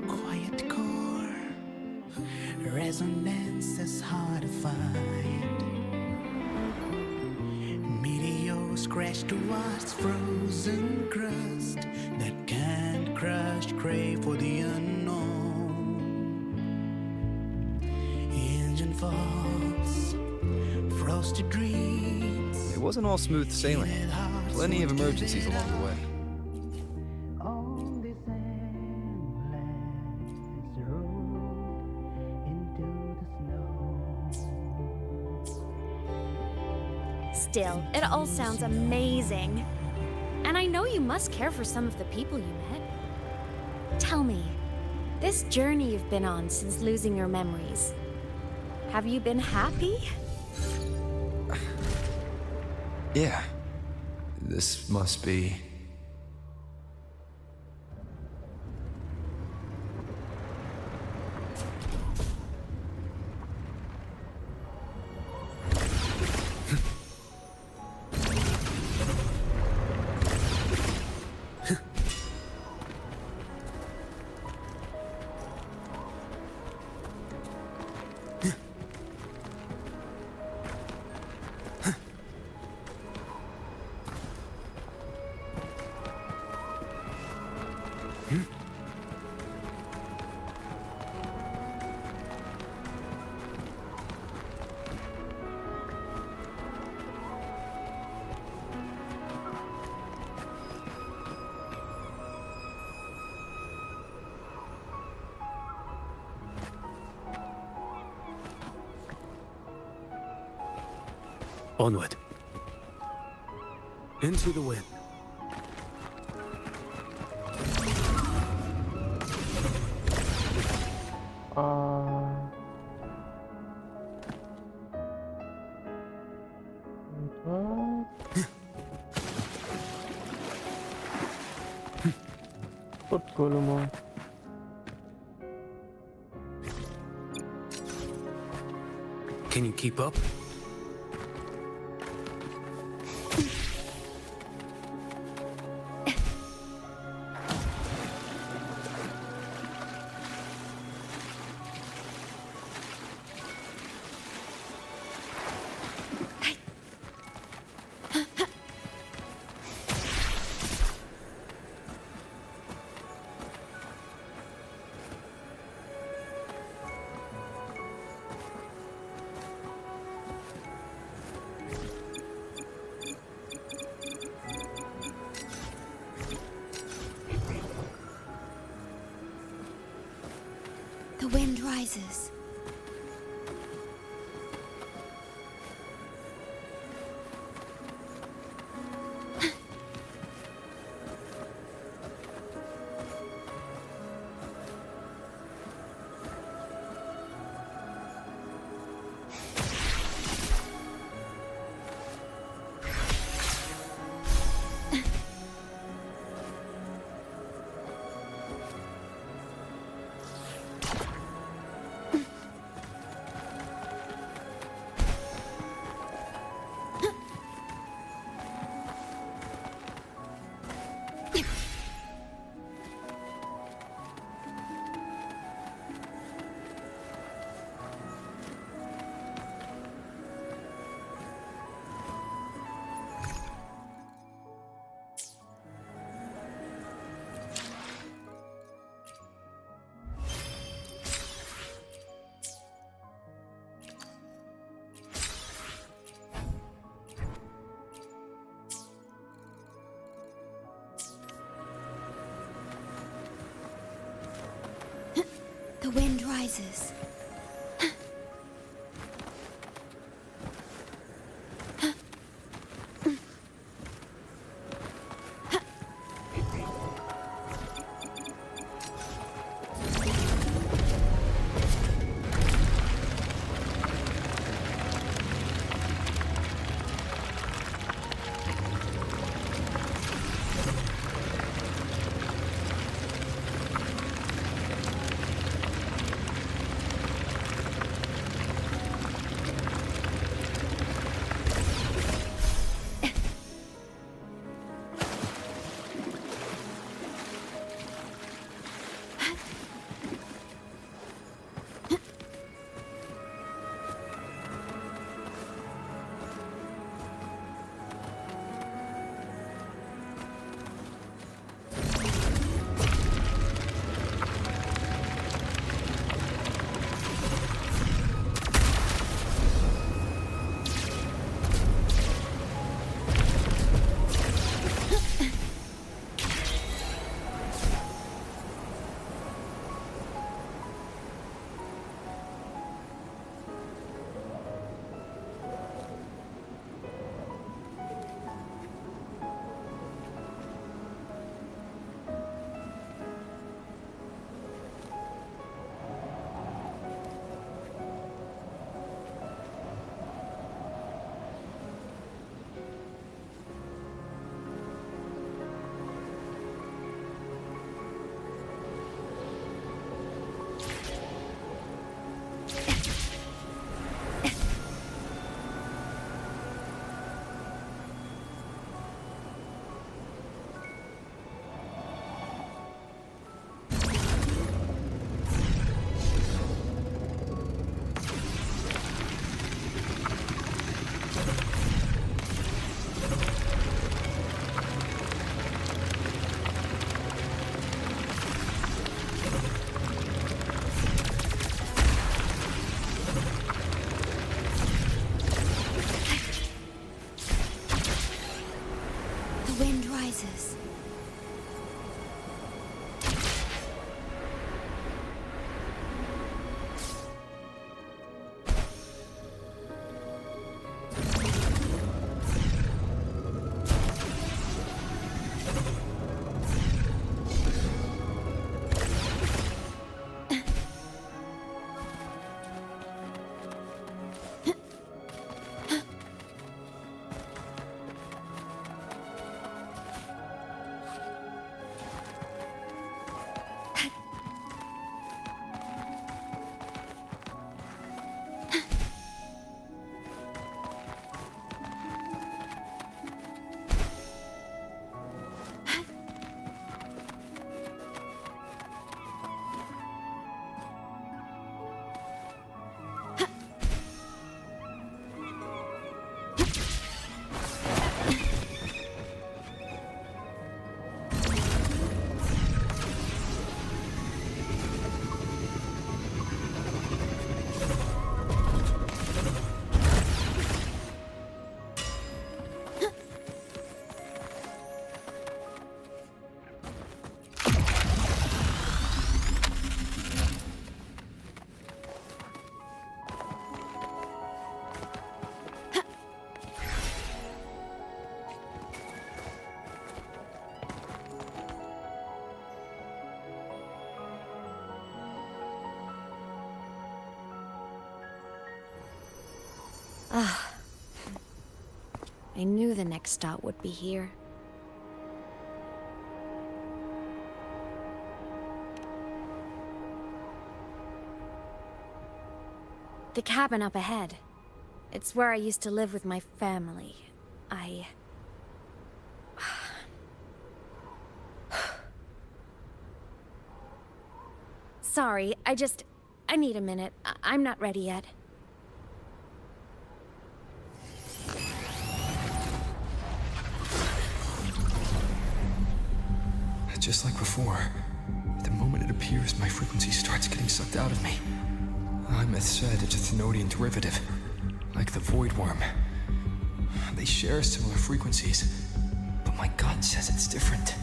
quiet core, resonance is hard to find. Meteors crash towards frozen crust that can't crush, crave for the unknown. Engine falls, frosted dreams. It wasn't all smooth sailing. Plenty of emergencies along the way. Still, it all sounds amazing. And I know you must care for some of the people you met. Tell me, this journey you've been on since losing your memories, have you been happy? Yeah. This must be... Onward. Into the wind. Putkulo mo. Can you keep up? The wind rises. The wind rises. Ah. I knew the next stop would be here. The cabin up ahead. It's where I used to live with my family. Sorry, I need a minute. I'm not ready yet. Just like before, the moment it appears, my frequency starts getting sucked out of me. Imeth said it's a Thenodian derivative, like the Void Worm. They share similar frequencies, but my gut says it's different.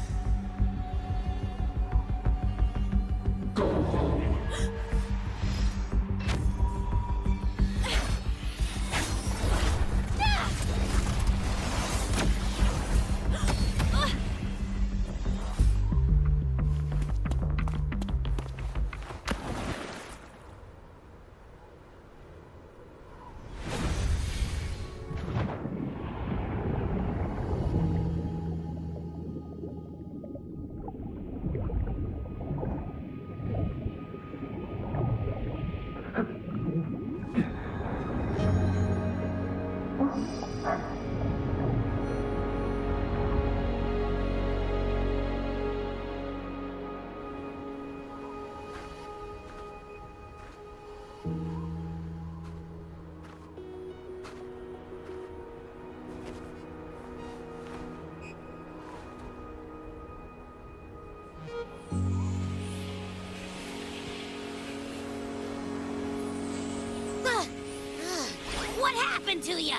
What happened to ya?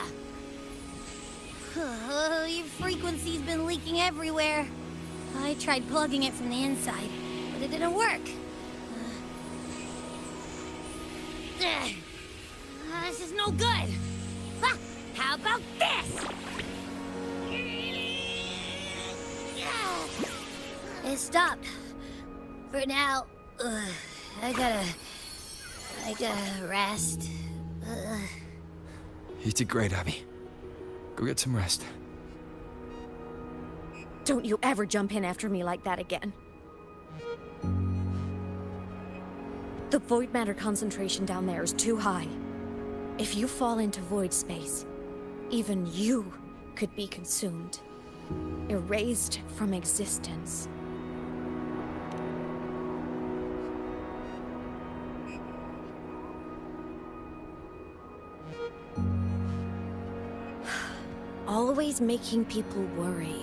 Your frequency's been leaking everywhere. I tried plugging it from the inside, but it didn't work. This is no good. Ha! How about this? It stopped. For now, I gotta rest. You did great, Abby. Go get some rest. Don't you ever jump in after me like that again. The void matter concentration down there is too high. If you fall into void space, even you could be consumed, erased from existence. Always making people worry.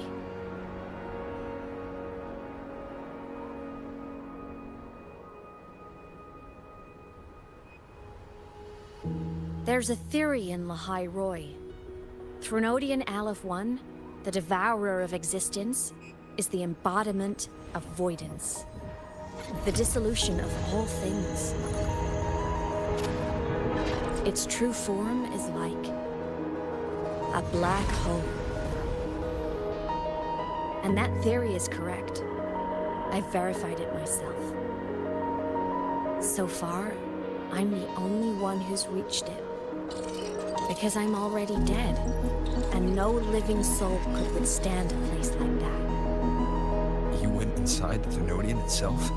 There's a theory in Lahai Roy. Threnodian Aleph 1, the devourer of existence, is the embodiment of voidance. The dissolution of all things. Its true form is like a black hole. And that theory is correct. I've verified it myself. So far, I'm the only one who's reached it. Because I'm already dead, and no living soul could withstand a place like that. You went inside the Thenodian itself?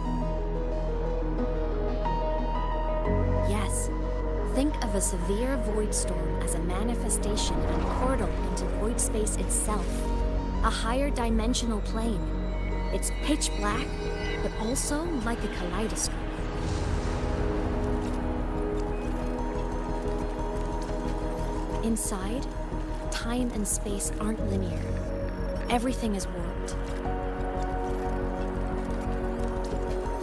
Yes. Think of a severe void storm as a manifestation and portal into void space itself. A higher dimensional plane. It's pitch black, but also like a kaleidoscope. Inside, time and space aren't linear. Everything is warped.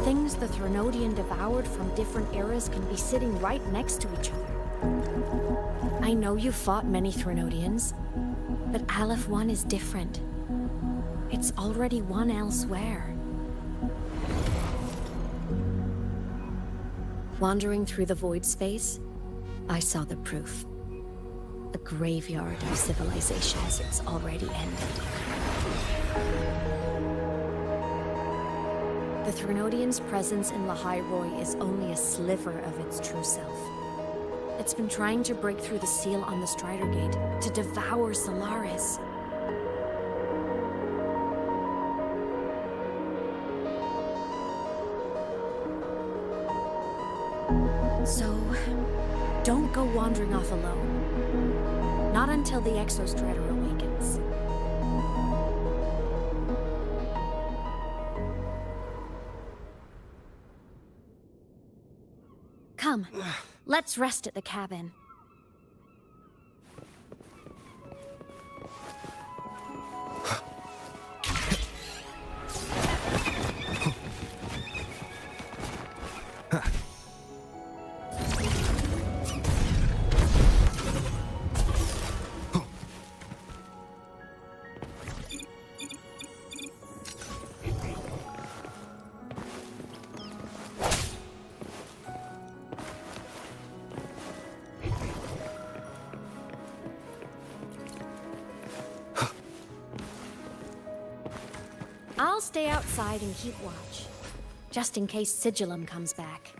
Things the Threnodian devoured from different eras can be sitting right next to each other. I know you fought many Threnodians, but Aleph 1 is different. It's already won elsewhere. Wandering through the void space, I saw the proof. A graveyard of civilizations it's already ended. The Threnodian's presence in Lahai Roy is only a sliver of its true self. It's been trying to break through the seal on the Strider Gate to devour Solaris. So, don't go wandering off alone. Not until the Exostrider awakens. Come, let's rest at the cabin. I'll stay outside and keep watch, just in case Sigillum comes back.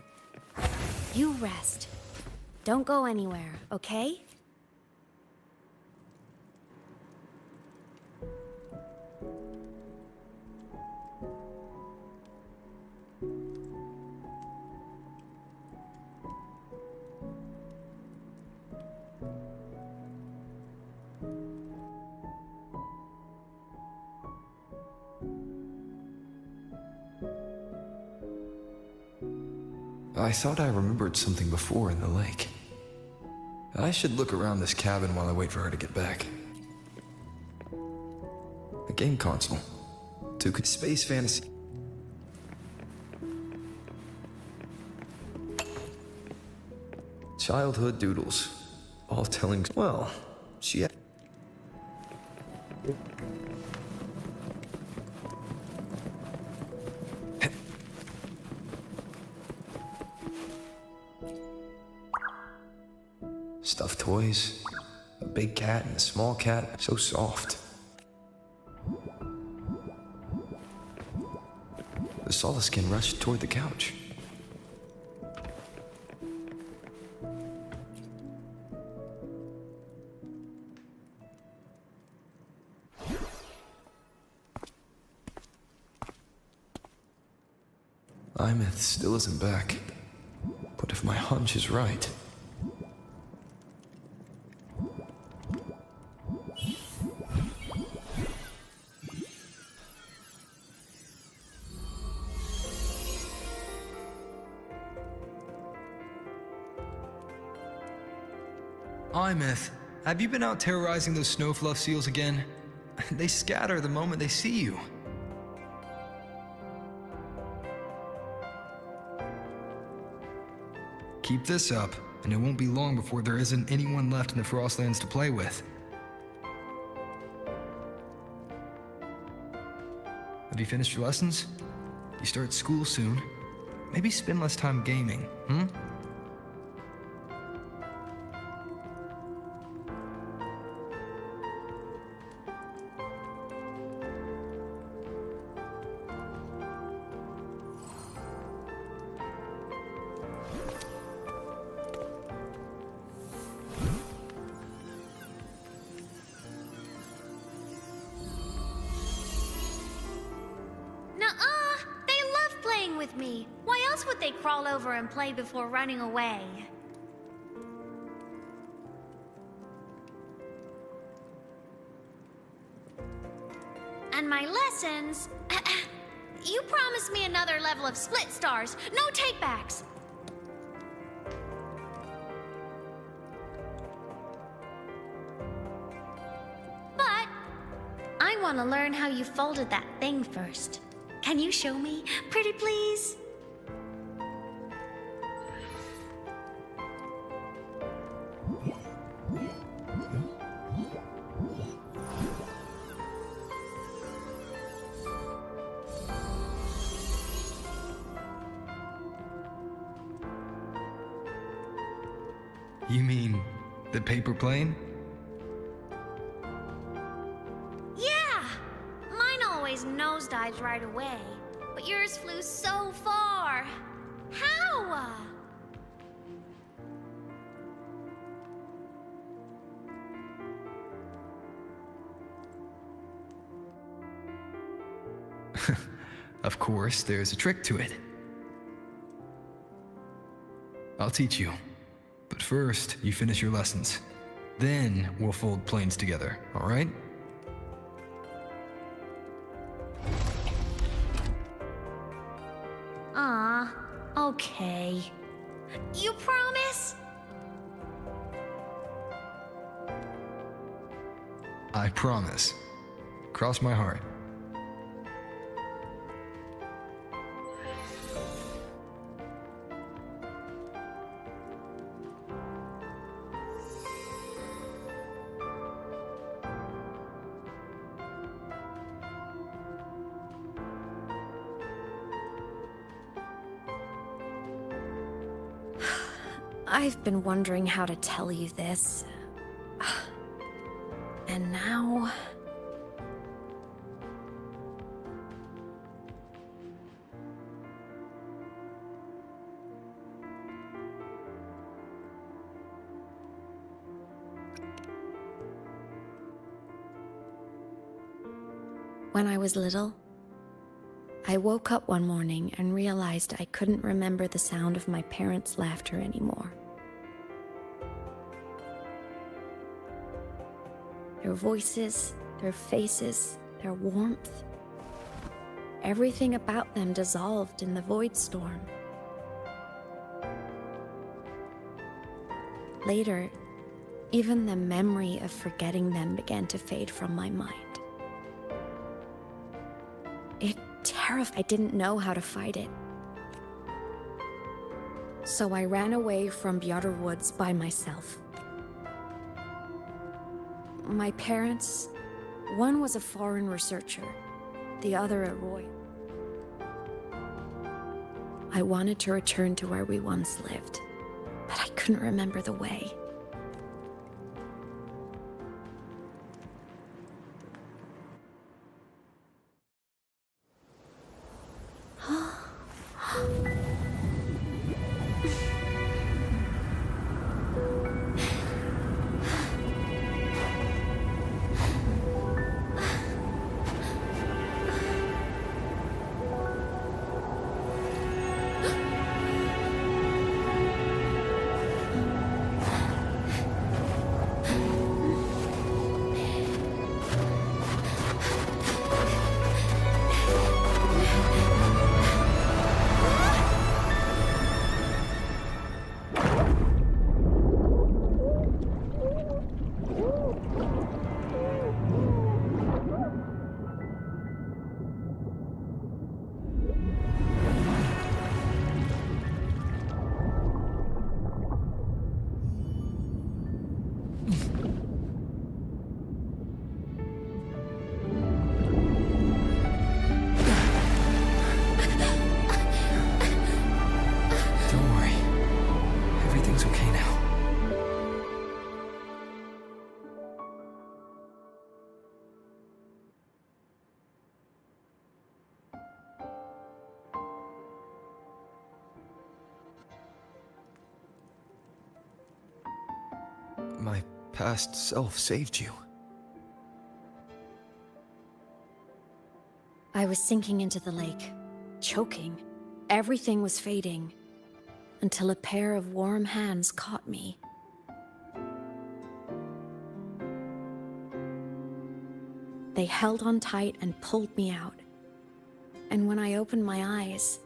You rest. Don't go anywhere, okay? I thought I remembered something before in the lake. I should look around this cabin while I wait for her to get back. A game console. Space fantasy. Childhood doodles. All telling, well, she had... Stuffed toys, a big cat and a small cat, so soft. The Solaskin rushed toward the couch. Imeth still isn't back, but if my hunch is right... Imeth, have you been out terrorizing those snowfluff seals again? They scatter the moment they see you. Keep this up, and it won't be long before there isn't anyone left in the Frostlands to play with. Have you finished your lessons? You start school soon. Maybe spend less time gaming, hmm? With me. Why else would they crawl over and play before running away? And my lessons... You promised me another level of split stars. No takebacks. But I want to learn how you folded that thing first. Can you show me, pretty please? You mean the paper plane? Nosedives right away, but yours flew so far. How? Of course, there's a trick to it. I'll teach you. But first, you finish your lessons. Then we'll fold planes together, all right? Ah, okay. You promise? I promise. Cross my heart. I've been wondering how to tell you this. And now... When I was little, I woke up one morning and realized I couldn't remember the sound of my parents' laughter anymore. Their voices, their faces, their warmth. Everything about them dissolved in the void storm. Later, even the memory of forgetting them began to fade from my mind. It terrified. I didn't know how to fight it. So I ran away from Bjotr Woods by myself. My parents, one was a foreign researcher, the other a Roy. I wanted to return to where we once lived, but I couldn't remember the way. My past self saved you. I was sinking into the lake, choking. Everything was fading, until a pair of warm hands caught me. They held on tight and pulled me out. And when I opened my eyes,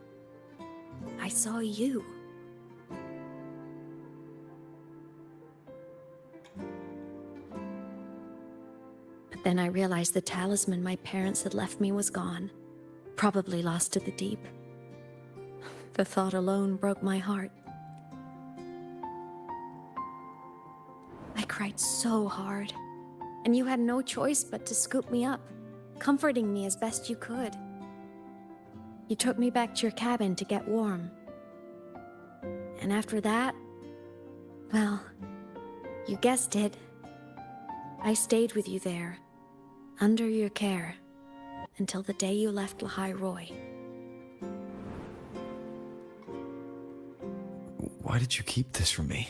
I saw you. But then I realized the talisman my parents had left me was gone, probably lost to the deep. The thought alone broke my heart. I cried so hard, and you had no choice but to scoop me up, comforting me as best you could. You took me back to your cabin to get warm. And after that, well, you guessed it. I stayed with you there, under your care, until the day you left Lahai Roy. Why did you keep this from me?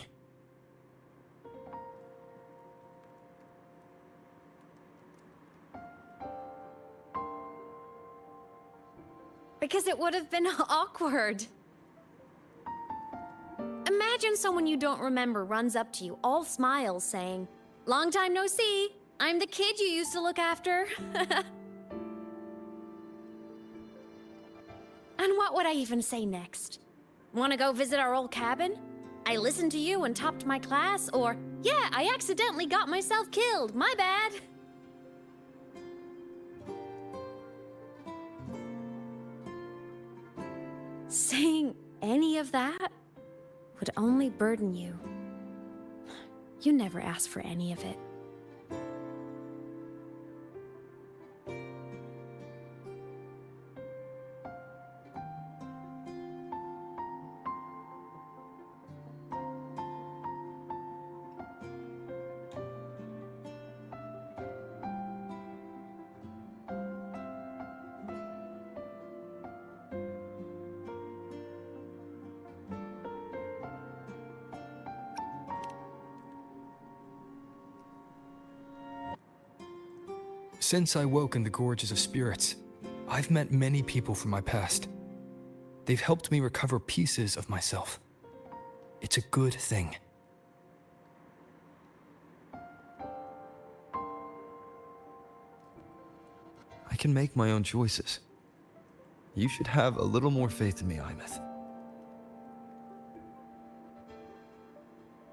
because it would have been awkward. Imagine someone you don't remember runs up to you, all smiles, saying, "Long time no see. I'm the kid you used to look after." And what would I even say next? Want to go visit our old cabin? I listened to you and topped my class, or, "Yeah, I accidentally got myself killed. My bad." Saying any of that would only burden you. You never asked for any of it. Since I woke in the Gorges of Spirits, I've met many people from my past. They've helped me recover pieces of myself. It's a good thing. I can make my own choices. You should have a little more faith in me, Imeth.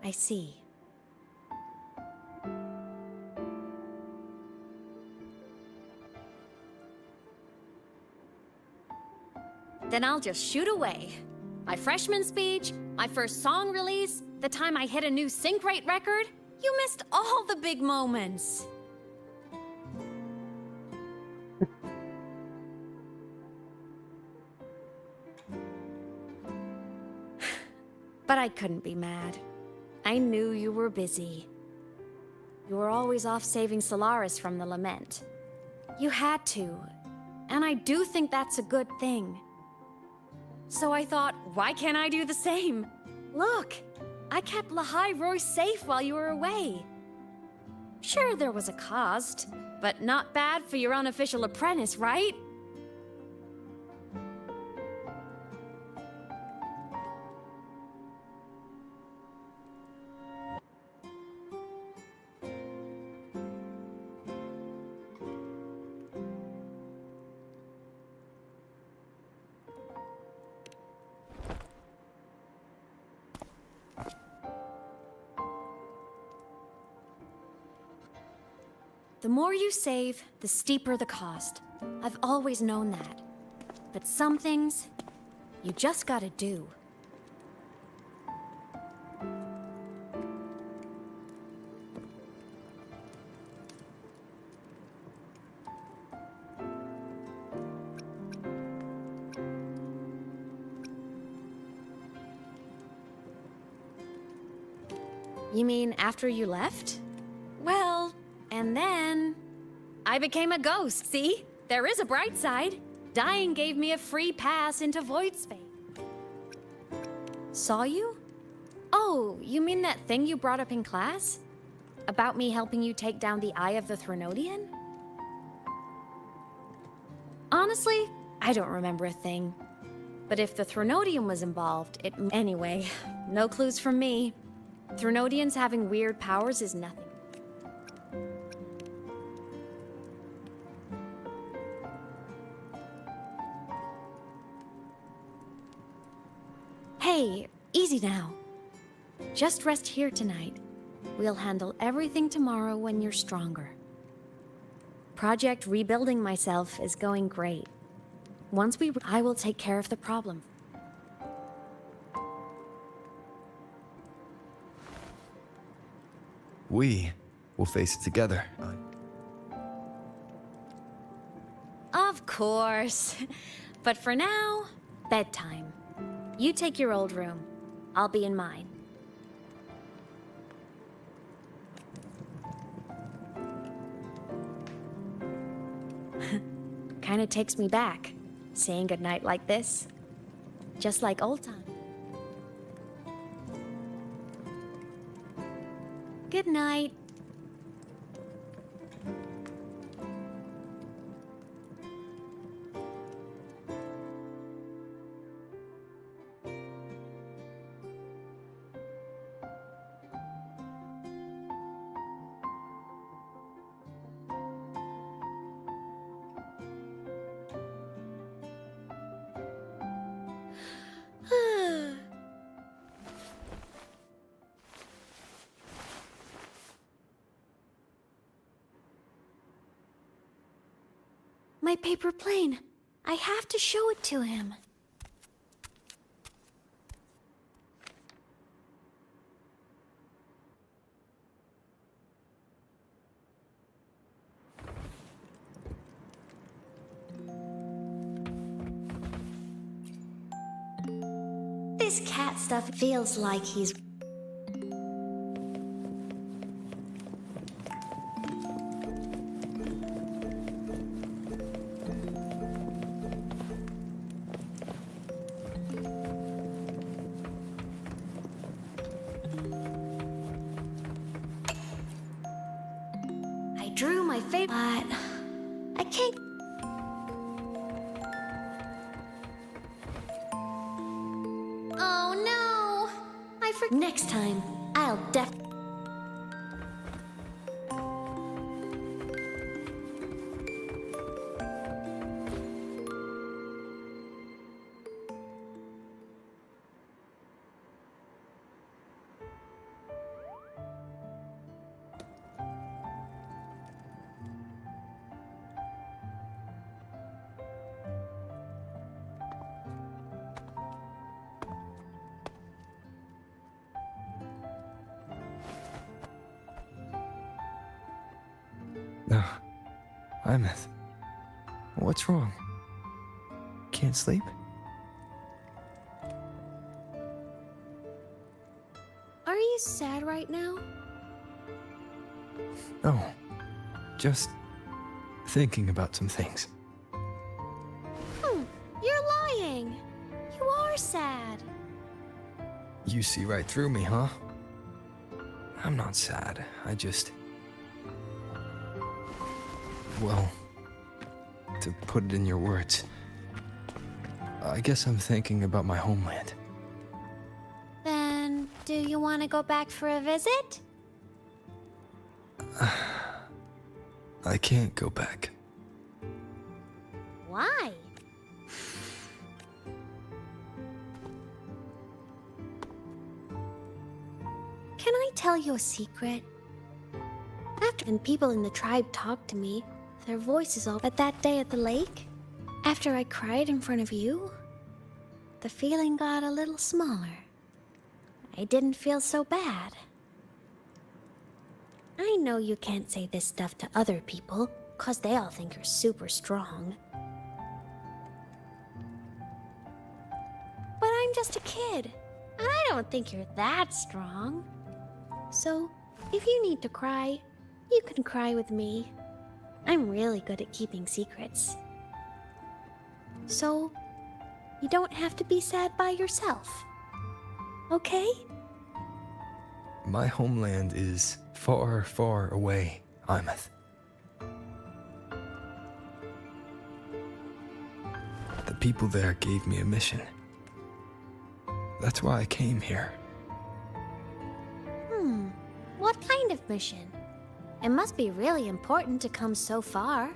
I see. Then I'll just shoot away. My freshman speech, my first song release, the time I hit a new sync rate record. You missed all the big moments. But I couldn't be mad. I knew you were busy. You were always off saving Solaris from the lament. You had to, and I do think that's a good thing. So I thought, why can't I do the same? Look, I kept Lahai Roy safe while you were away. Sure, there was a cost, but not bad for your unofficial apprentice, right? The more you save, the steeper the cost. I've always known that. But some things, you just gotta do. You mean after you left? Well, and then I became a ghost, see? There is a bright side. Dying gave me a free pass into void space. Saw you? Oh, you mean that thing you brought up in class? About me helping you take down the Eye of the Threnodian? Honestly, I don't remember a thing. But if the Threnodian was involved, Anyway, no clues from me. Threnodians having weird powers is nothing. Hey, easy now. Just rest here tonight. We'll handle everything tomorrow when you're stronger. Project Rebuilding Myself is going great. I will take care of the problem. We will face it together. Of course. But for now, bedtime. You take your old room. I'll be in mine. Kinda takes me back, saying goodnight like this. Just like old times. Good night. my paper plane. I have to show it to him. This cat stuff feels like he's... I drew my favorite, but I can't... Oh no! Next time, I'll No. Imeth. What's wrong? Can't sleep? Are you sad right now? No. Just thinking about some things. You're lying. You are sad. You see right through me, huh? I'm not sad. I just... Well, to put it in your words, I guess I'm thinking about my homeland. Then, do you want to go back for a visit? I can't go back. Why? Can I tell you a secret? When people in the tribe talked to me, their voices all... But that day at the lake, after I cried in front of you, the feeling got a little smaller. I didn't feel so bad. I know you can't say this stuff to other people, 'cause they all think you're super strong. But I'm just a kid, and I don't think you're that strong. So, if you need to cry, you can cry with me. I'm really good at keeping secrets. So, you don't have to be sad by yourself. Okay? My homeland is far, far away, Imeth. The people there gave me a mission. That's why I came here. What kind of mission? It must be really important to come so far.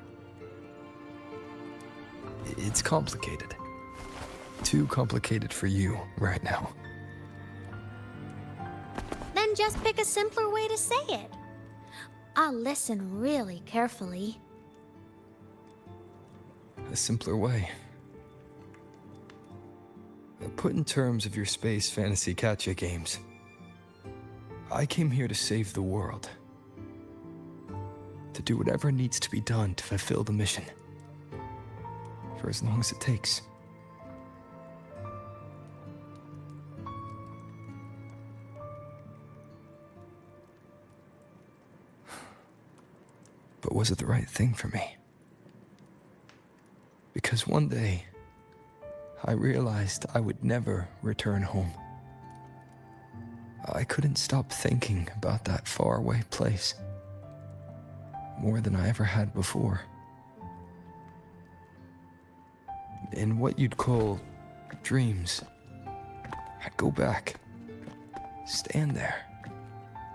It's complicated. Too complicated for you right now. Then just pick a simpler way to say it. I'll listen really carefully. A simpler way. Put in terms of your space fantasy gacha games. I came here to save the world. To do whatever needs to be done to fulfill the mission. For as long as it takes. But was it the right thing for me? Because one day, I realized I would never return home. I couldn't stop thinking about that faraway place. More than I ever had before. In what you'd call dreams, I'd go back, stand there,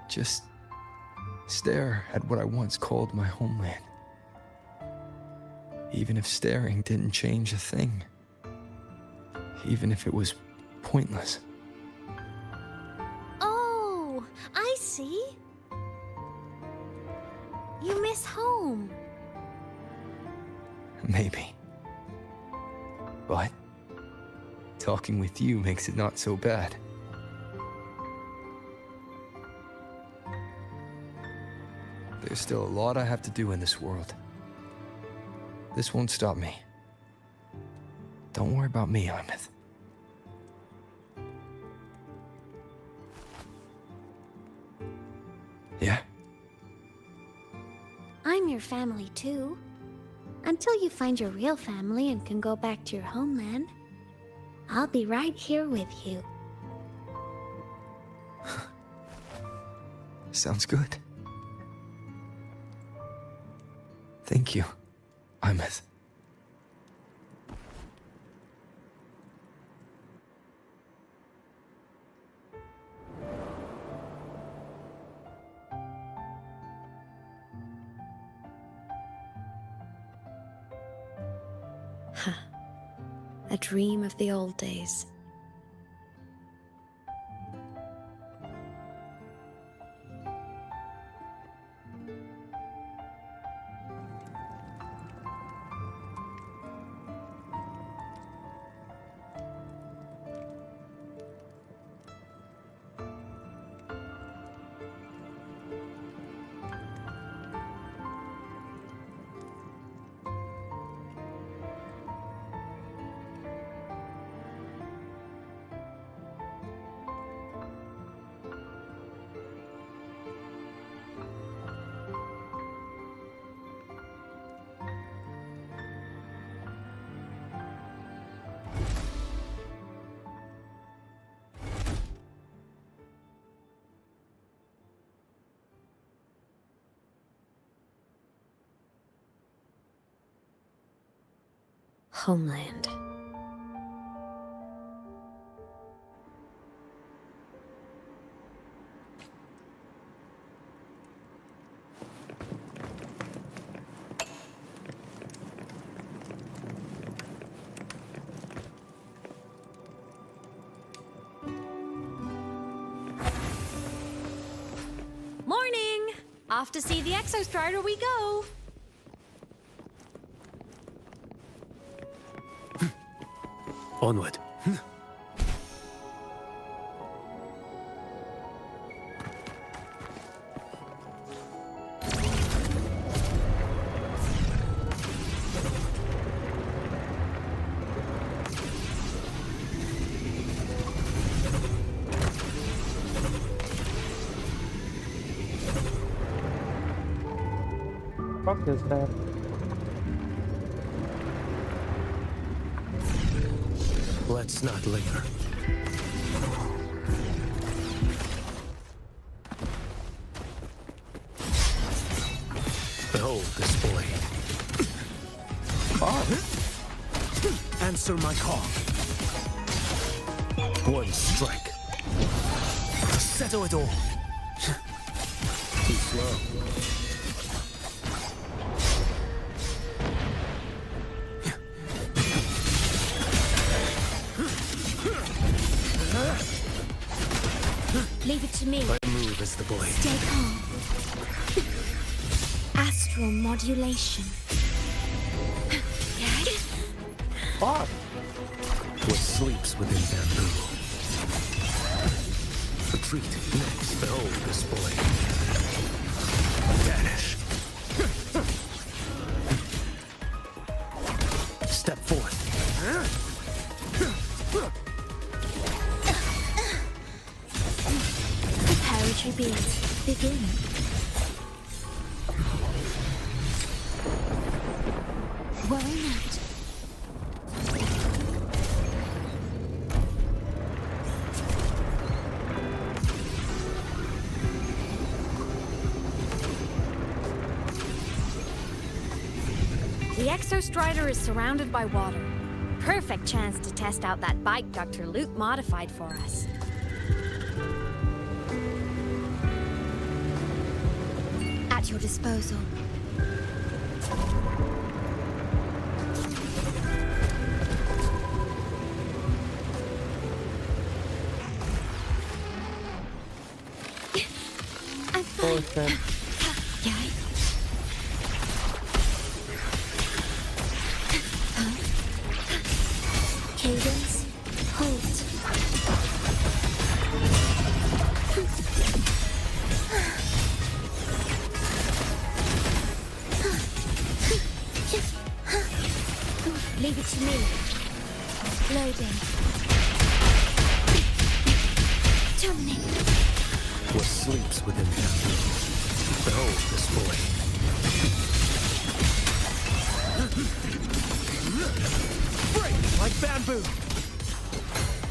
just stare at what I once called my homeland. Even if staring didn't change a thing. Even if it was pointless. Oh, I see. You miss home. Maybe. But talking with you makes it not so bad. There's still a lot I have to do in this world. This won't stop me. Don't worry about me, Imeth. Yeah? I'm your family too. Until you find your real family and can go back to your homeland, I'll be right here with you. Sounds good. Thank you, Imeth. A dream of the old days. Homeland. Morning! Off to see the Exostrider we go! Onward. Fuck is that? Let's not linger. Behold this boy. Answer my call. One strike. Settle it all. Too slow. Leave it to me. My move is the boy. Stay calm. Astral modulation. Fuck! What sleeps within bamboo? Retreat next. Behold this boy. Vanish. Step forth. Preparatory beats begin. Worry not. The Exostrider is surrounded by water. Perfect chance to test out that bike Dr. Luke modified for us. At your disposal. I'm fine. Loading. Terminate. What sleeps within them? Behold this boy. Break like bamboo.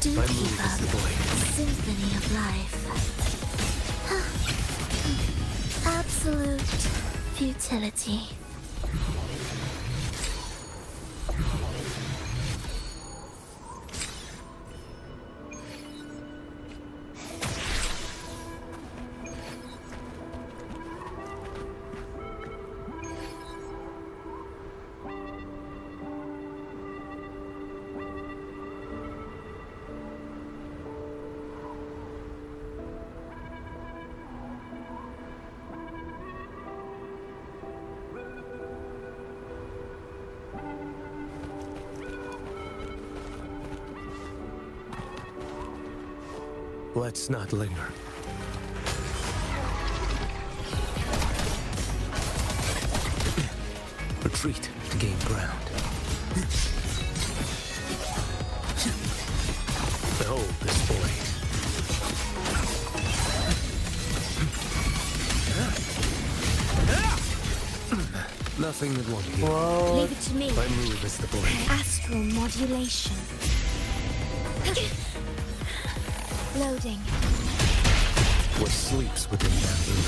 Do My keep move is up. the boy. Symphony of life. Absolute futility. Let's not linger. Retreat to gain ground. Behold this blade. Nothing that won't heal. Leave it to me. My move is the blade. Astral modulation. Loading. What sleeps within bamboo?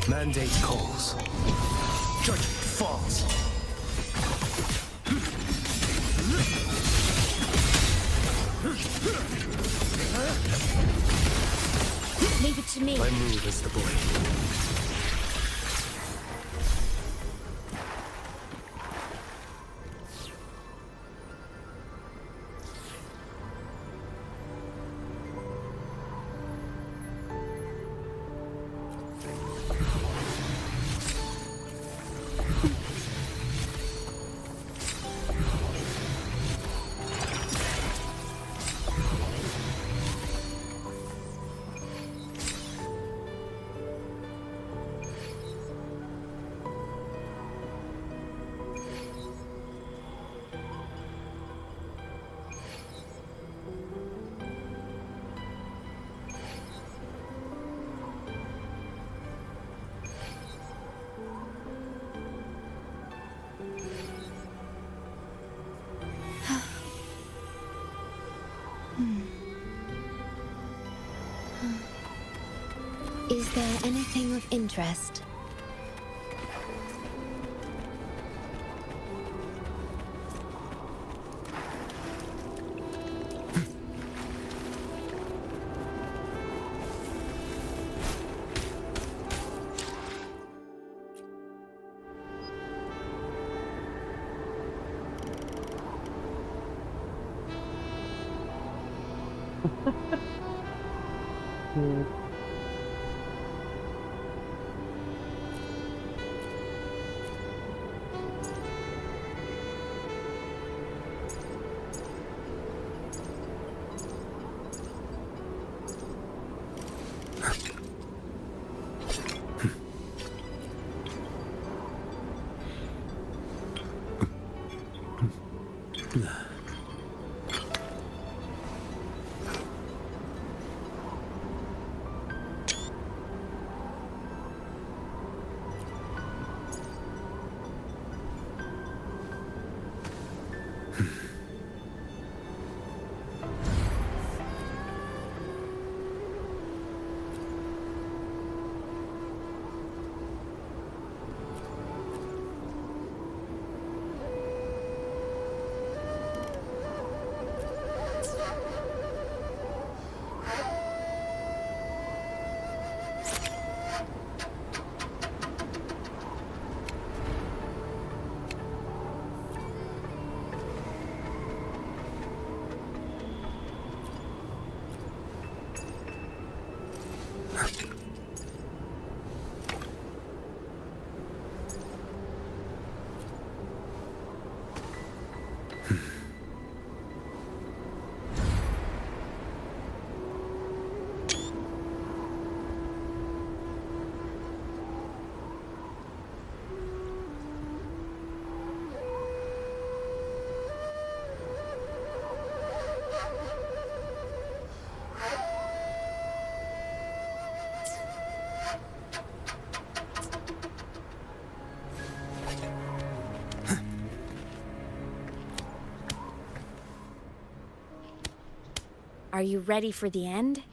Mandate calls. Judgment falls. Leave it to me. My move is the blade. Is there anything of interest? Are you ready for the end?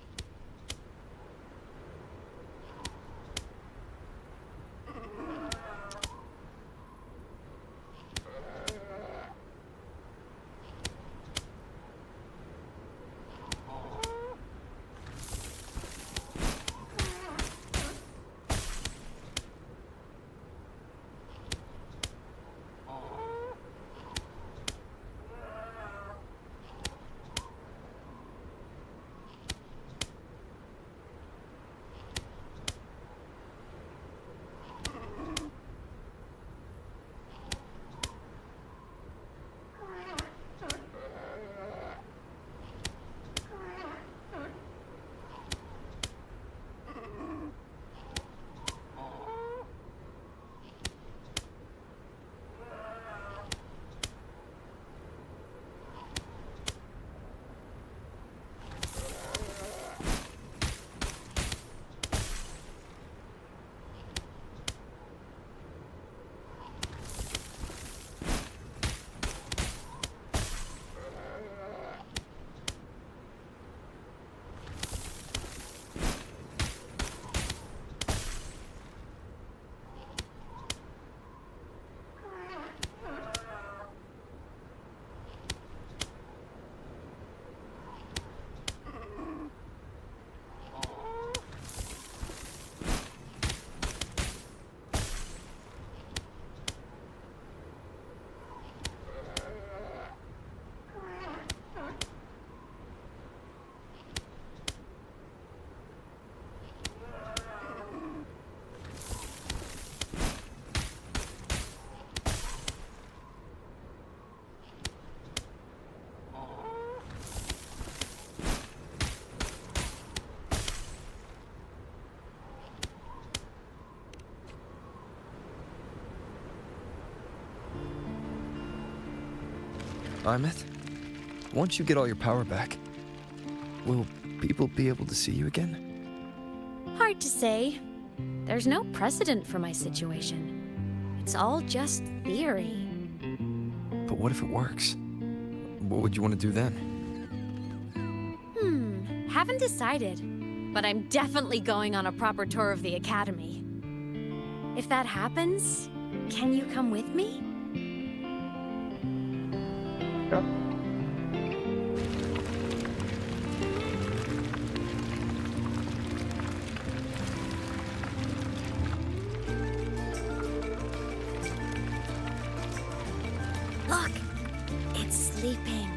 Imeth, once you get all your power back, will people be able to see you again? Hard to say. There's no precedent for my situation. It's all just theory. But what if it works? What would you want to do then? Haven't decided. But I'm definitely going on a proper tour of the academy. If that happens, can you come with me? Yep. Look, it's sleeping.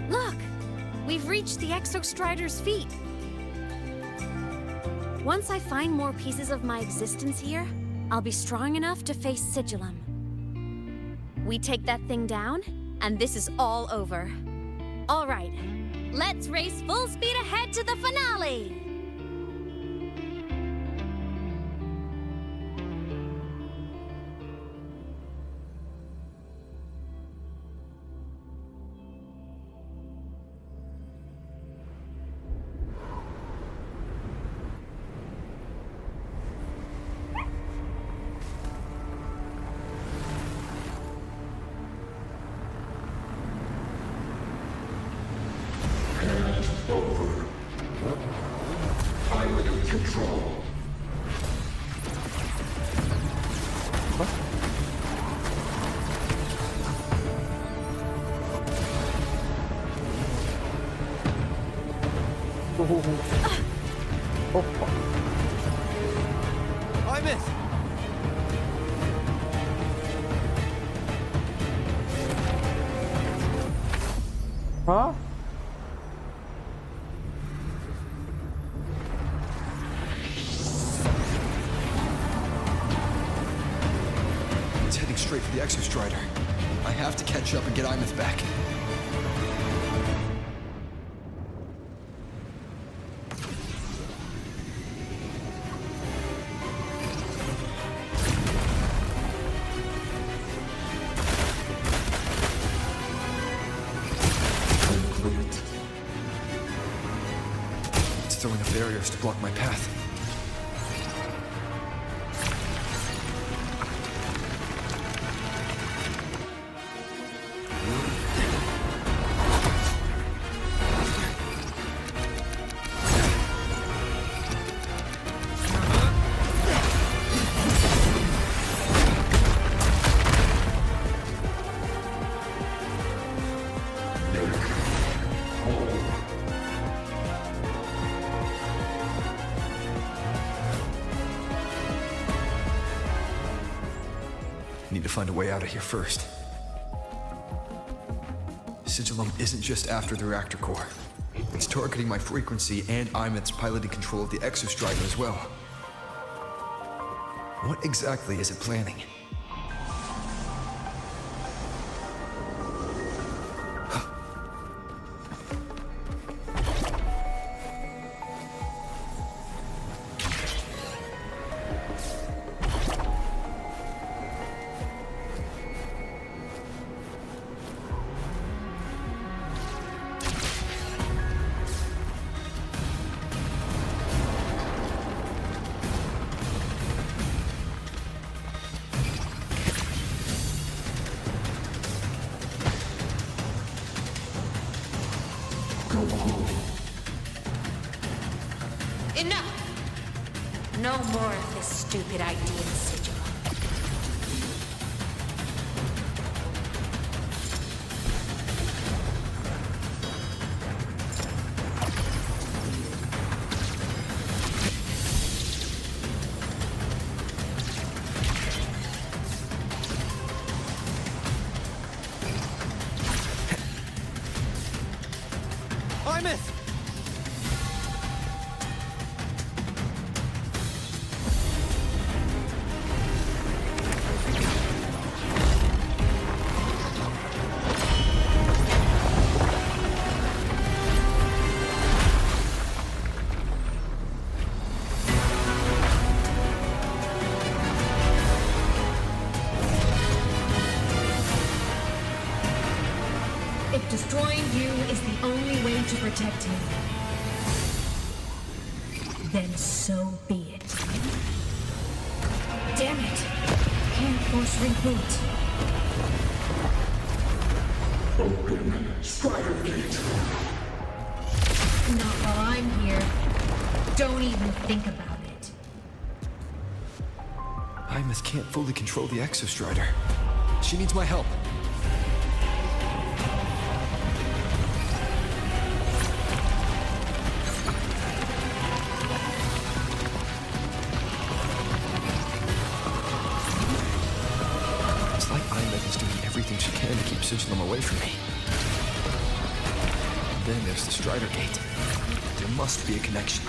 Look! We've reached the Exostrider's feet. Once I find more pieces of my existence here, I'll be strong enough to face Sigillum. We take that thing down, and this is all over. All right, let's race full speed ahead to the finale! Oh, fuck. Imeth! Huh? It's heading straight for the Exostrider. I have to catch up and get Imeth back. It's throwing up barriers to block my path. Need to find a way out of here first. Sigillum isn't just after the reactor core. It's targeting my frequency and Imeth's piloting control of the exostrider as well. What exactly is it planning? Enough! No more of this stupid idea, Sigil. Imeth! If destroying you is the only way to protect him, then so be it. Damn it! Can't force reboot. Open Strider Gate. Not while I'm here. Don't even think about it. Imeth can't fully control the exostrider. She needs my help. It's like Imeth is doing everything she can to keep Sigillum away from me. And then there's the Strider Gate. There must be a connection.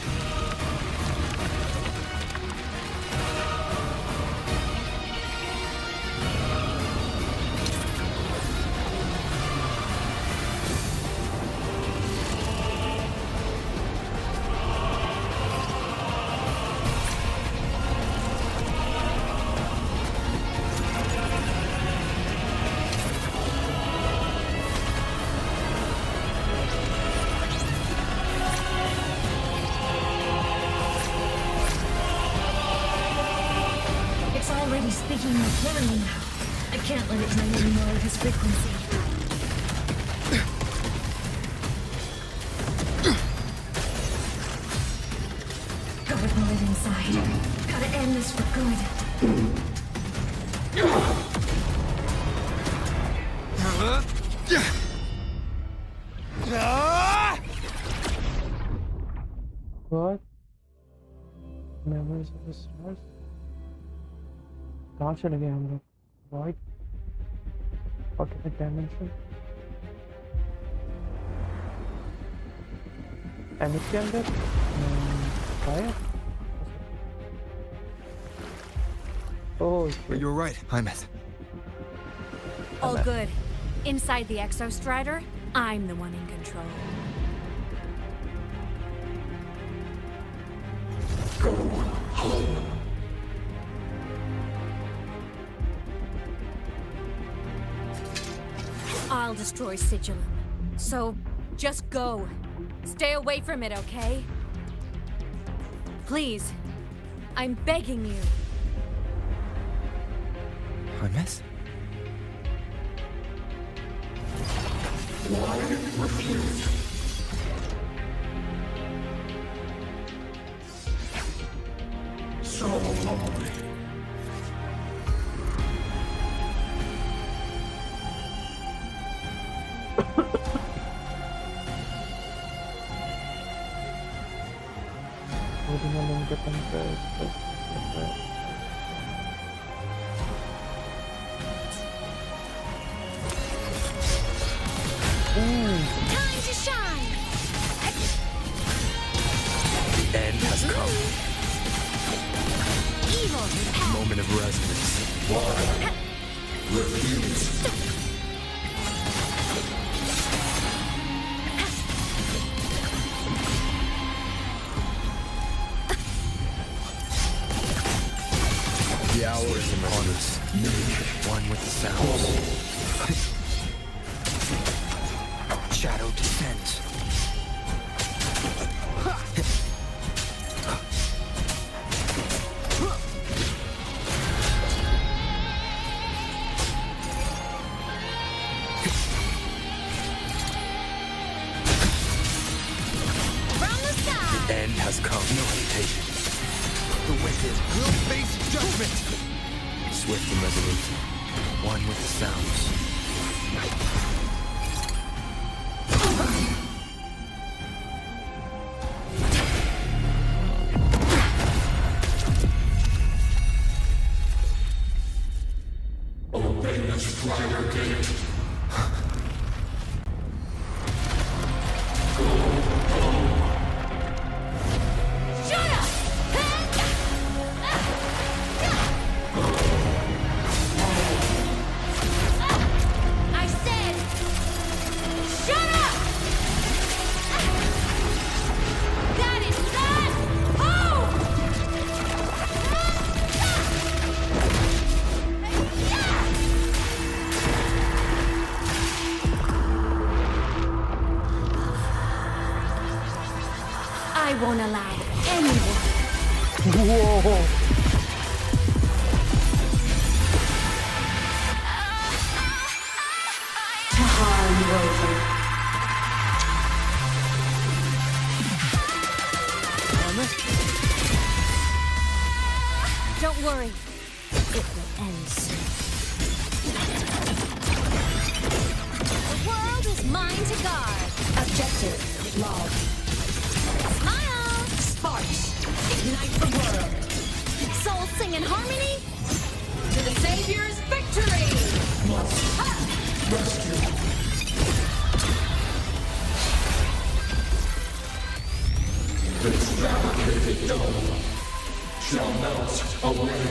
It's already speaking more clearly now. I can't let it drain any more of his frequency. Gotta pull it inside. Gotta end this for good. What? Memories of the stars? कहाँ चले गए हम लोग? Void? Alternate dimension? And इसके अंदर fire? Oh, but you're right, Imeth. All good. Inside the exostrider, I'm the one in control. Go home. I'll destroy Sigillum. So, Just go. Stay away from it, okay? Please. I'm begging you. Miss? Why refuse? So lonely. Pwede na lang gatang guys. Time to shine! The end has come. Evil Moment of resonance. Why refuse? The hour is upon us. One with the sounds. Shadow descends. The end has come. No hesitation. The wicked will face judgment. Swift and resolute. One with the sounds. Obey the Strider Gate. I said, shut up! That is not home! I won't allow anyone. Whoa! Don't worry. It will end soon. The world is mine to guard. Objective log. Smile! Sparks. Ignite the world. Souls sing in harmony. To the Savior's victory! Rescue. This fabricated dome shall melt away.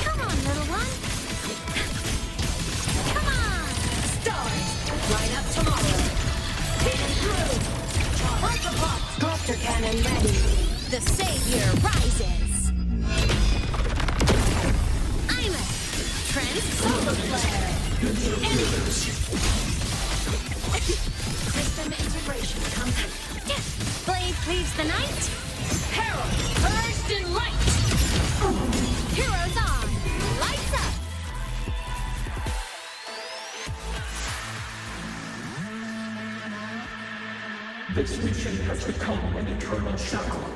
Come on, little one. Come on! Stars, line up tomorrow. Hit it through. Hyperpop, cluster cannon ready. The Savior rises. I'm a Solar flare. System integration complete. Blade cleaves the night. Herald, burst in light. Heroes on. Lights up. This mission has become an eternal shackle.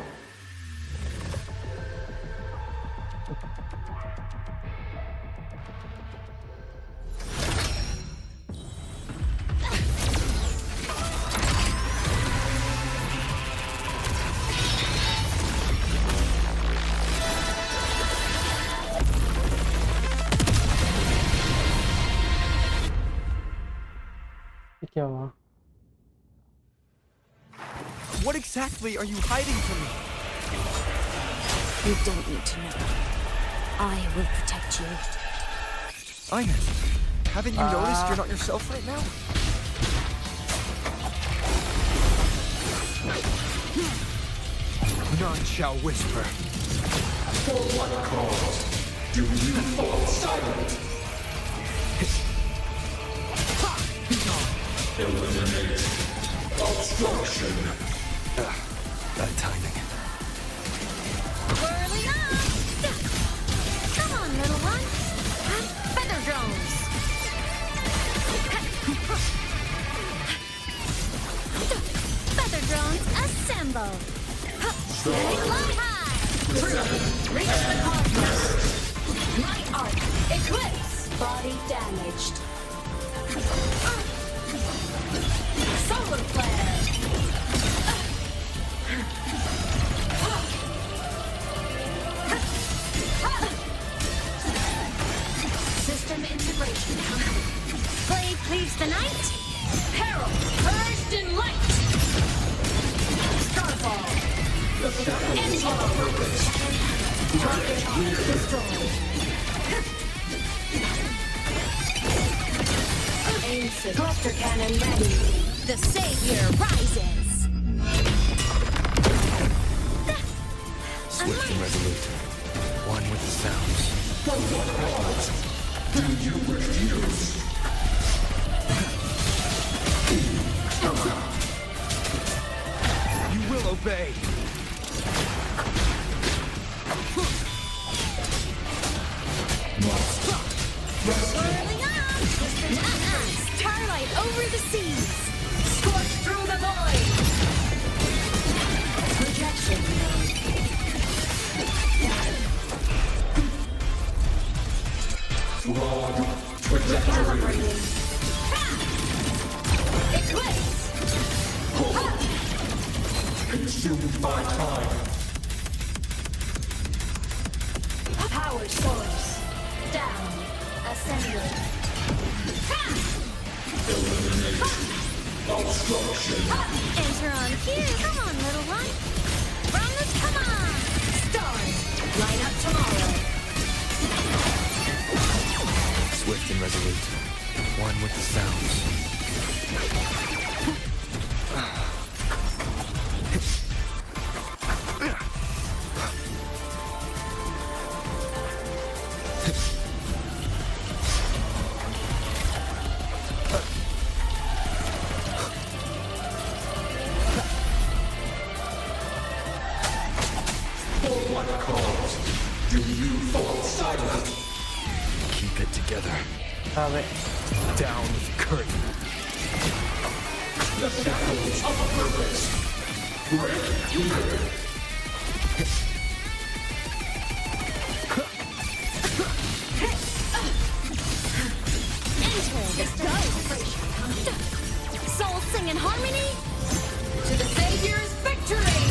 ये क्या हुआ? What exactly are you hiding from me? You don't need to know. I will protect you. Ines, haven't you noticed you're not yourself right now? None shall whisper. For what cause do you fall silent? Eliminate obstruction. Bad timing. Whirling up! Come on, little one. Feather drones. Feather drones assemble. Fly high. Reach the cosmos. Night arc. Eclipse. Body damaged. Solar flare. System integration complete. Blade cleaves the night. Peril purged in light. Starfall. Engine rocket destroyed. Aim cluster cannon ready. The savior rises. Swift and resolute. One with the sounds. For what cause do you refuse? You will obey. Whirling up! Starlight over the seas. Scorch through the void. Projection. Wrong trajectory. Eclipse. Consumed by time. Power source. Down. Assembly. Eliminate obstruction. Enter on cue. Come on, little one. Run this, come on. Stars. Light up tomorrow. Swift and resolute. One with the sounds. For what cause do you fall silent? Keep it together. Vabbè. Down with the curtain. The shackles of purpose. Break here. Enter the dark. Souls sing in harmony. To the Savior's victory.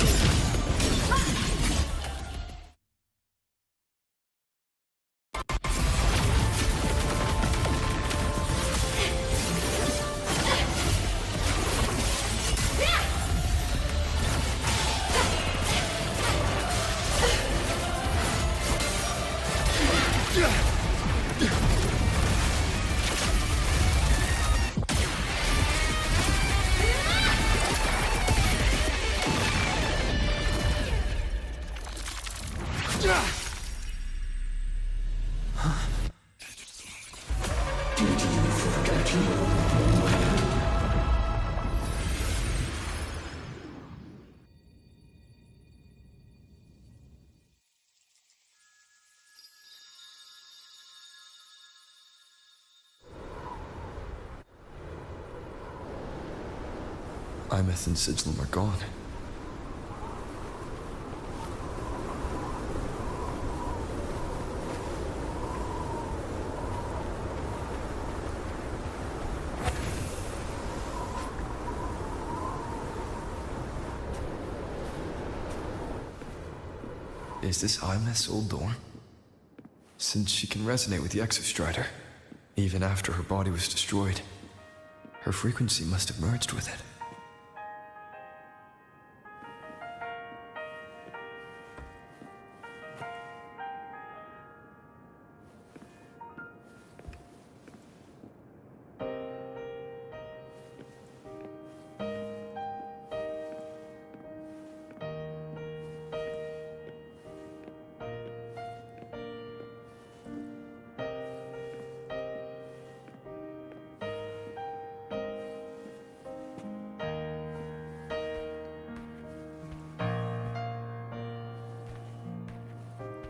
Did you forget you? Imeth and Sigilum are gone. Is this Imeth's old door? Since she can resonate with the Exostrider, even after her body was destroyed, her frequency must have merged with it.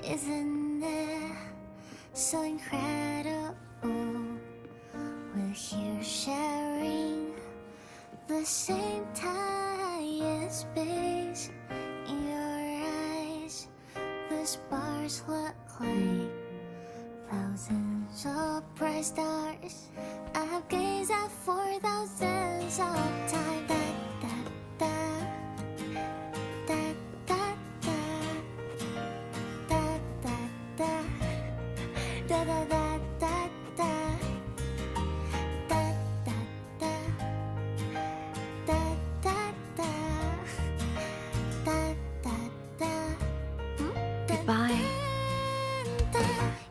Isn't it so incredible? We're here sharing the same time and space. In your eyes, the sparks look like thousands of bright stars. I've gazed at for thousands of time. Goodbye.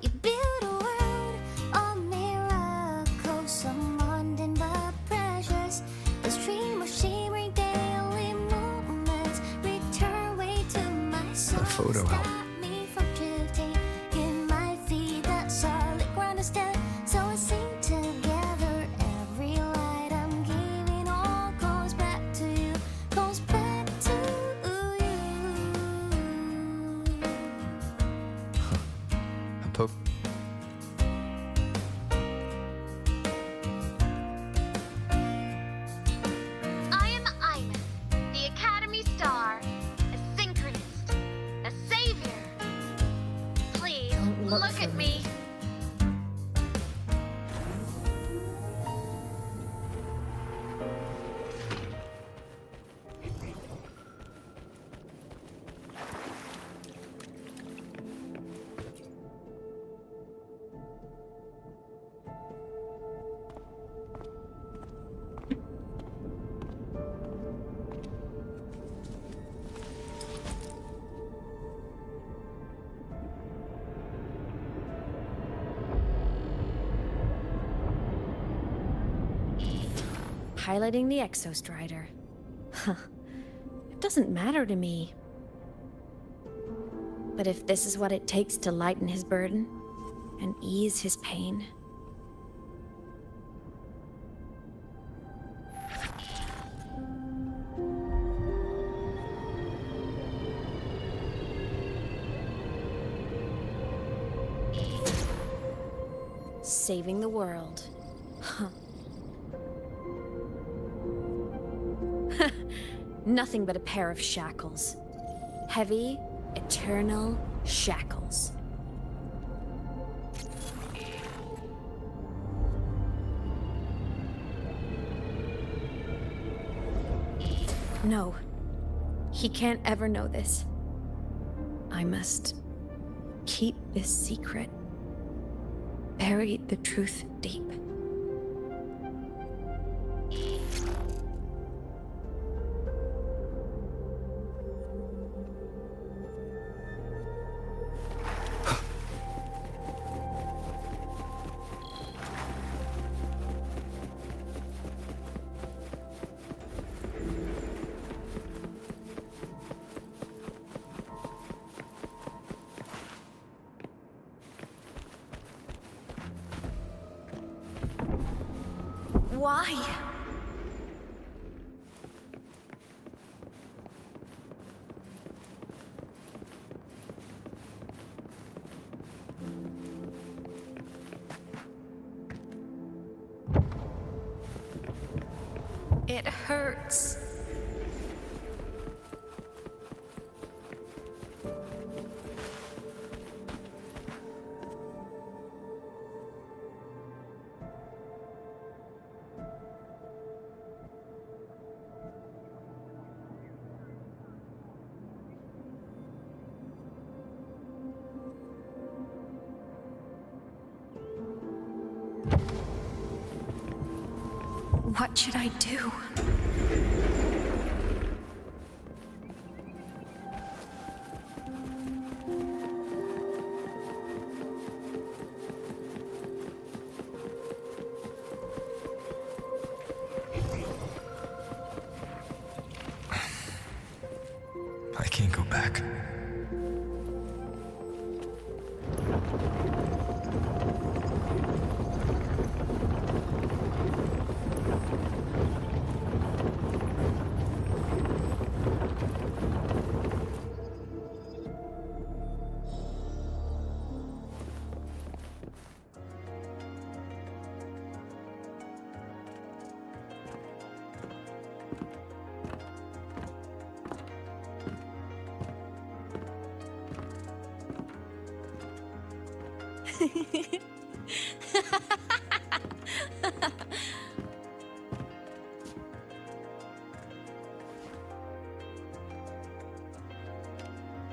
You build a world of miracles, some mundane but precious. A stream of shimmering daily moments return way to my soul. A photo album. Stop me from drifting in my feet, that solid ground instead. So I sing together. Every light I'm giving all goes back to you, goes back to you. A poke. I am Iman, the Academy Star, a synchronist, a savior. Please, Don't look at me. Piloting the Exostrider. Huh. It doesn't matter to me. But if this is what it takes to lighten his burden and ease his pain, saving the world. Huh. Nothing but a pair of shackles. Heavy, eternal shackles. No. He can't ever know this. I must keep this secret. Bury the truth deep. Why? It hurts. What should I do? I can't go back.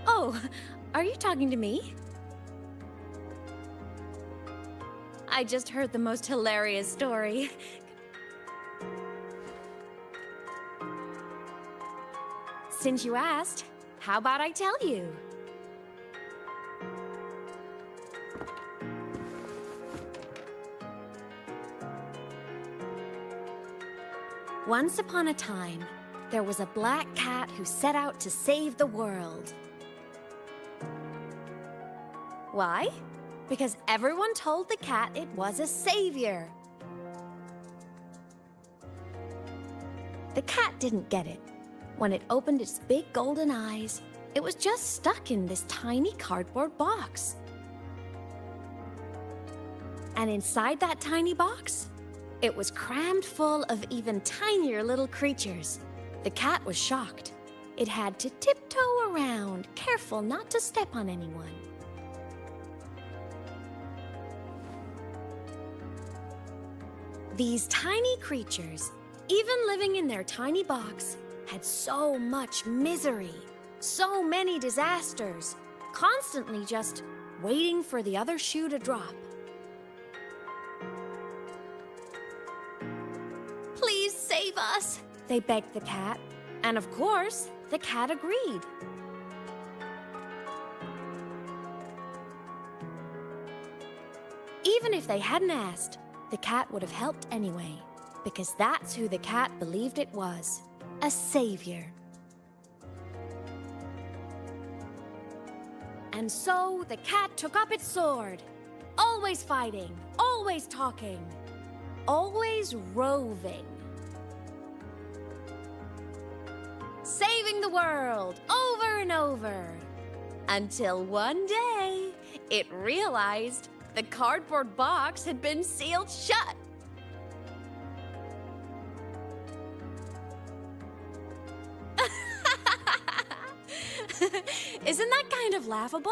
Oh, are you talking to me? I just heard the most hilarious story. Since you asked, how about I tell you? Once upon a time, there was a black cat who set out to save the world. Why? Because everyone told the cat it was a savior. The cat didn't get it. When it opened its big golden eyes, it was just stuck in this tiny cardboard box. And inside that tiny box, it was crammed full of even tinier little creatures. The cat was shocked. It had to tiptoe around, careful not to step on anyone. These tiny creatures, even living in their tiny box, had so much misery, so many disasters, constantly just waiting for the other shoe to drop. Please save us, they begged the cat. And of course, the cat agreed. Even if they hadn't asked, the cat would have helped anyway, because that's who the cat believed it was, a savior. And so the cat took up its sword, always fighting, always talking, always roving. Saving the world over and over, until one day it realized the cardboard box had been sealed shut. Isn't that kind of laughable?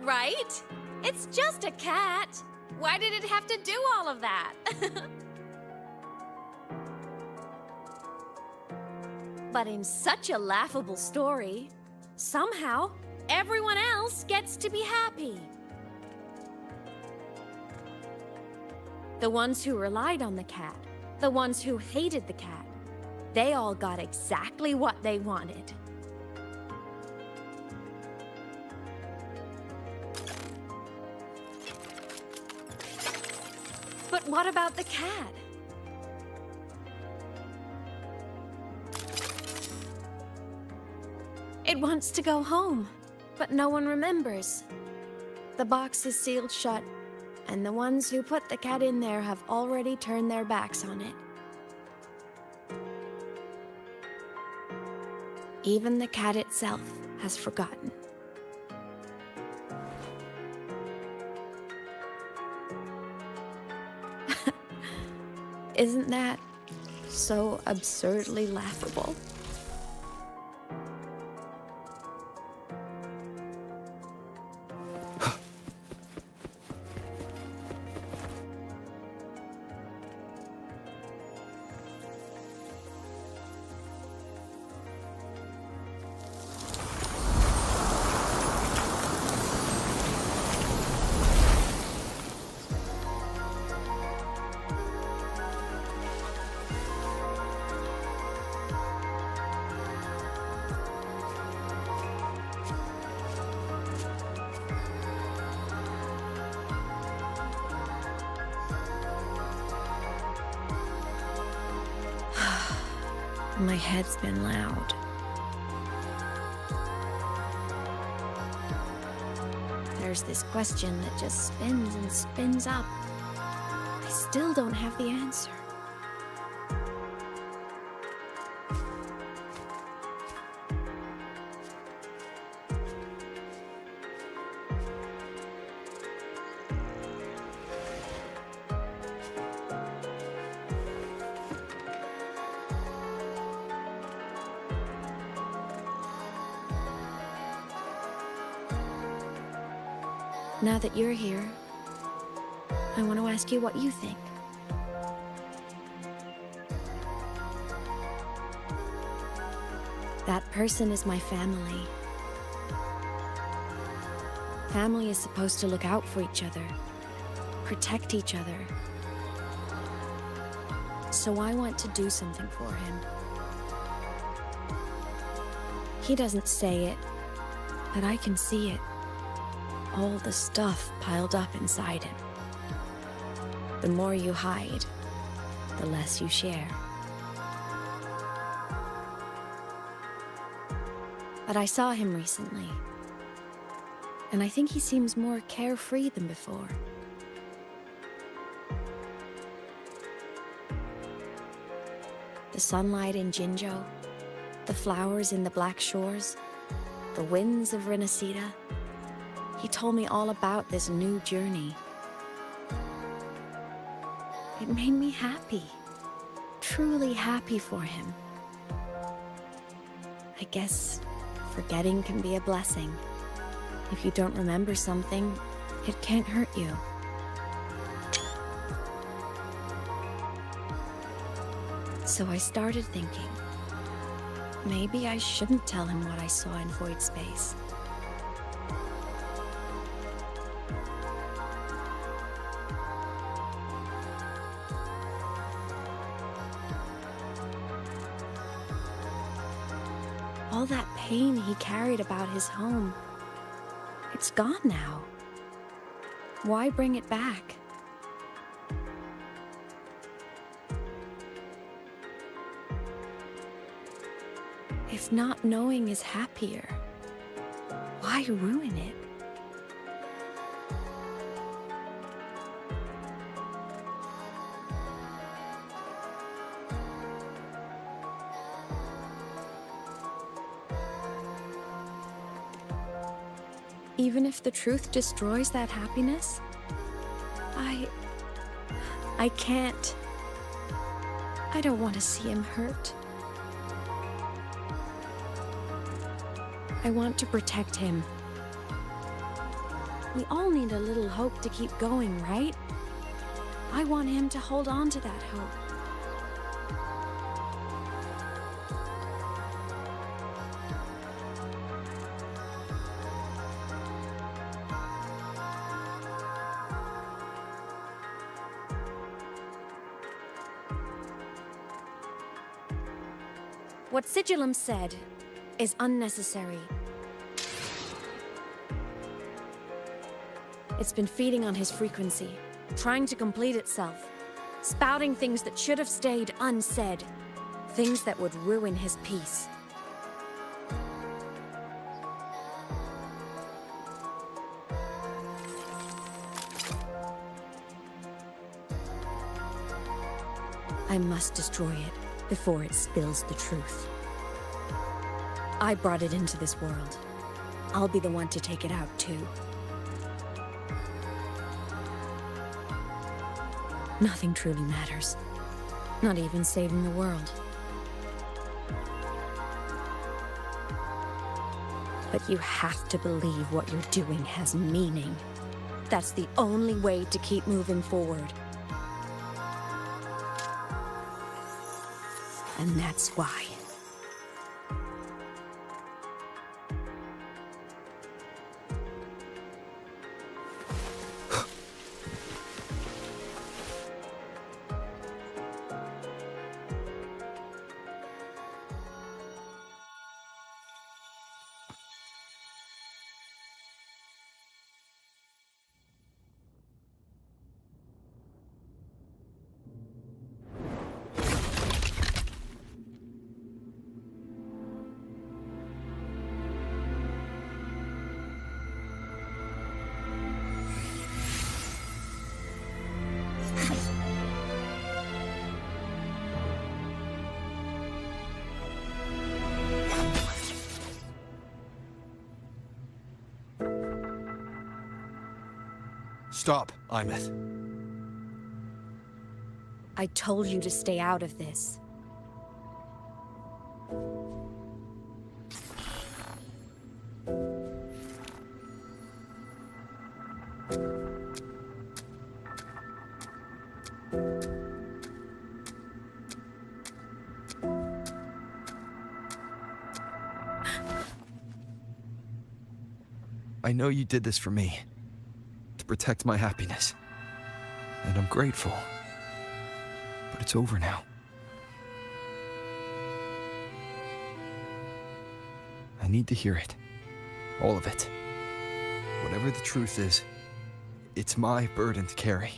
Right? It's just a cat. Why did it have to do all of that? But in such a laughable story, somehow everyone else gets to be happy. The ones who relied on the cat, the ones who hated the cat, they all got exactly what they wanted. But what about the cat? It wants to go home, but no one remembers. The box is sealed shut, and the ones who put the cat in there have already turned their backs on it. Even the cat itself has forgotten. Isn't that so absurdly laughable? My head's been loud. There's this question that just spins and spins up. I still don't have the answer. Now that you're here, I want to ask you what you think. That person is my family. Family is supposed to look out for each other, protect each other. So I want to do something for him. He doesn't say it, but I can see it. All the stuff piled up inside him. The more you hide, the less you share. But I saw him recently, and I think he seems more carefree than before. The sunlight in Jinzhou, the flowers in the Black Shores, the winds of Renacida. He told me all about this new journey. It made me happy, truly happy for him. I guess forgetting can be a blessing. If you don't remember something, it can't hurt you. So I started thinking, maybe I shouldn't tell him what I saw in void space. All that pain he carried about his home, it's gone now. Why bring it back? If not knowing is happier, why ruin it? Even if the truth destroys that happiness, I can't. I don't want to see him hurt. I want to protect him. We all need a little hope to keep going, right? I want him to hold on to that hope. What Sigillum said is unnecessary. It's been feeding on his frequency, trying to complete itself, spouting things that should have stayed unsaid, things that would ruin his peace. I must destroy it before it spills the truth. I brought it into this world. I'll be the one to take it out, too. Nothing truly matters. Not even saving the world. But you have to believe what you're doing has meaning. That's the only way to keep moving forward. And that's why. Stop, Imeth. I told you to stay out of this. I know you did this for me, to protect my happiness. And I'm grateful. But it's over now. I need to hear it. All of it. Whatever the truth is, it's my burden to carry.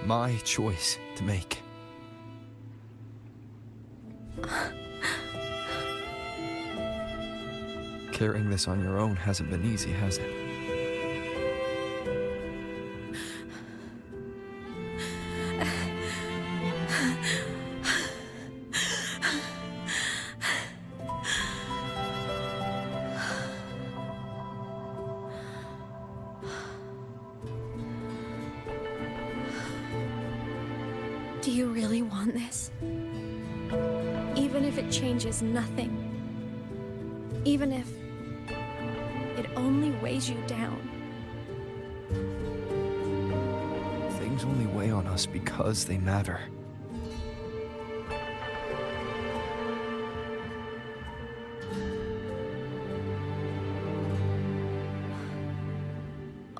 My choice to make. Carrying this on your own hasn't been easy, has it? Do you really want this? Even if it changes nothing? Even if it only weighs you down? Things only weigh on us because they matter.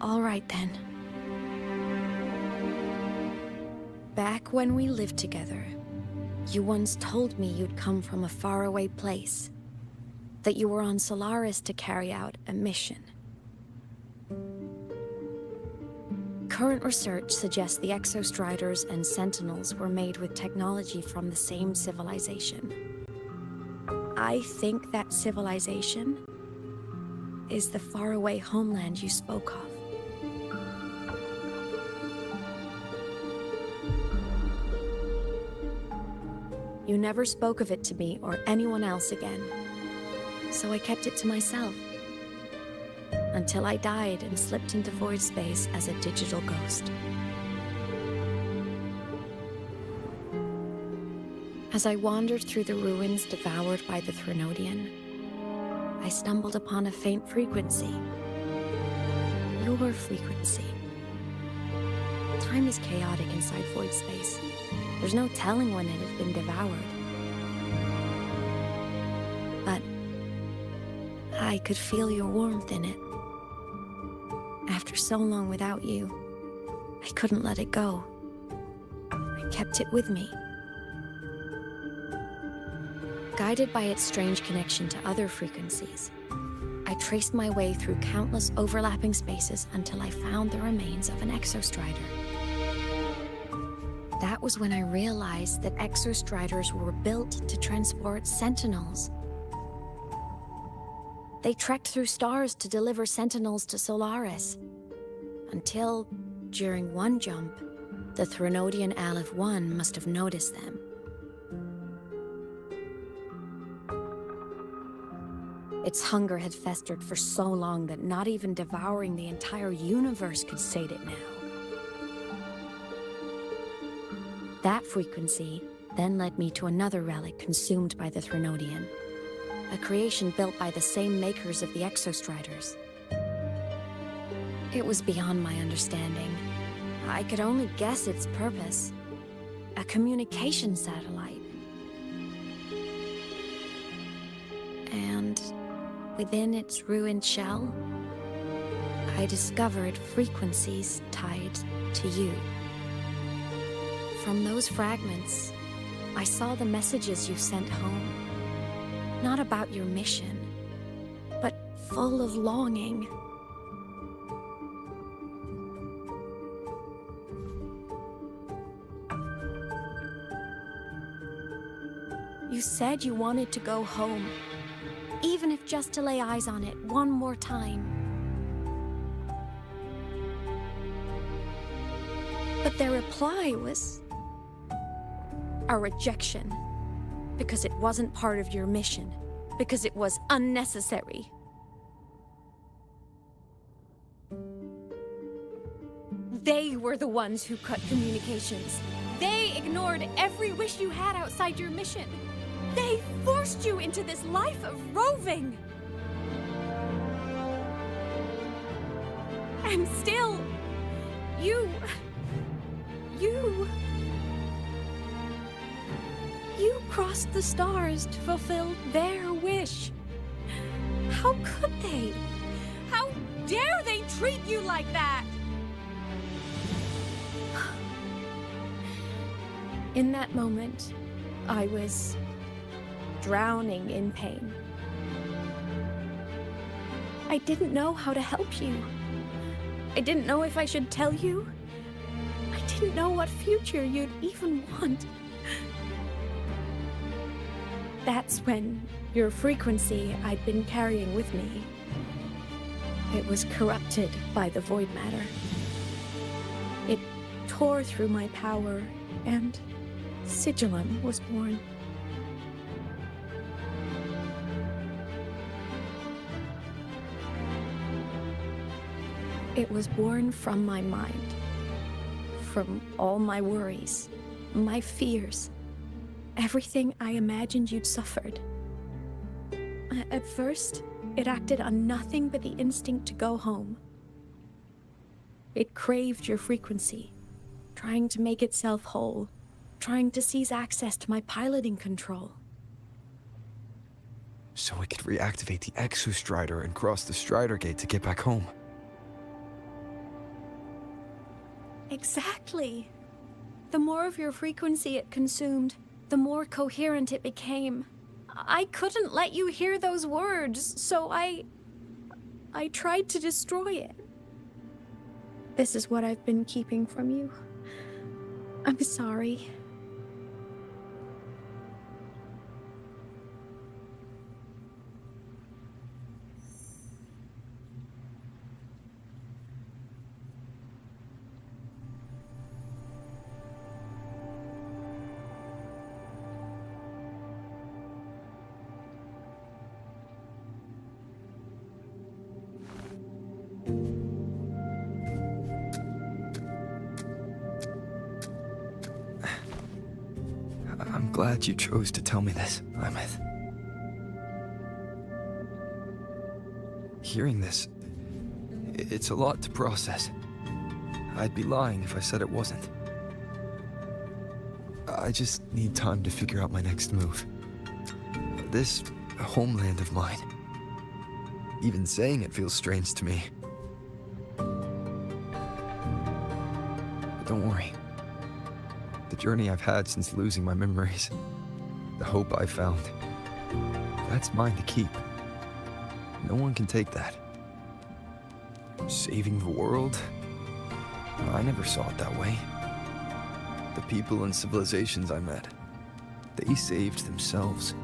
All right then. Back when we lived together, you once told me you'd come from a faraway place. That you were on Solaris to carry out a mission. Current research suggests the Exostriders and Sentinels were made with technology from the same civilization. I think that civilization is the faraway homeland you spoke of. You never spoke of it to me or anyone else again. So I kept it to myself. Until I died and slipped into void space as a digital ghost. As I wandered through the ruins devoured by the Threnodian, I stumbled upon a faint frequency. Your frequency. Time is chaotic inside void space. There's no telling when it has been devoured. But I could feel your warmth in it. After so long without you, I couldn't let it go. I kept it with me. Guided by its strange connection to other frequencies, I traced my way through countless overlapping spaces until I found the remains of an Exostrider. That was when I realized that Exostriders were built to transport Sentinels. They trekked through stars to deliver Sentinels to Solaris. Until, during one jump, the Threnodian Aleph 1 must have noticed them. Its hunger had festered for so long that not even devouring the entire universe could sate it now. That frequency then led me to another relic consumed by the Threnodian. A creation built by the same makers of the Exostriders. It was beyond my understanding. I could only guess its purpose. A communication satellite. And within its ruined shell, I discovered frequencies tied to you. From those fragments, I saw the messages you sent home. Not about your mission, but full of longing. You said you wanted to go home, even if just to lay eyes on it one more time. But their reply was a rejection, because it wasn't part of your mission, because it was unnecessary. They were the ones who cut communications. They ignored every wish you had outside your mission. They forced you into this life of roving. And still, you crossed the stars to fulfill their wish. How could they? How dare they treat you like that? In that moment, I was drowning in pain. I didn't know how to help you. I didn't know if I should tell you. I didn't know what future you'd even want. That's when your frequency I'd been carrying with me, it was corrupted by the void matter. It tore through my power, and Sigillum was born. It was born from my mind, from all my worries, my fears, everything I imagined you'd suffered. At first, it acted on nothing but the instinct to go home. It craved your frequency, trying to make itself whole, trying to seize access to my piloting control. So it could reactivate the Exostrider and cross the Strider Gate to get back home. Exactly. The more of your frequency it consumed, the more coherent it became. I couldn't let you hear those words, so I tried to destroy it. This is what I've been keeping from you. I'm sorry. I'm glad you chose to tell me this, Imeth. Hearing this, it's a lot to process. I'd be lying if I said it wasn't. I just need time to figure out my next move. This homeland of mine, even saying it feels strange to me. But don't worry. The journey I've had since losing my memories, the hope I found, that's mine to keep. No one can take that. Saving the world? I never saw it that way. The people and civilizations I met, they saved themselves.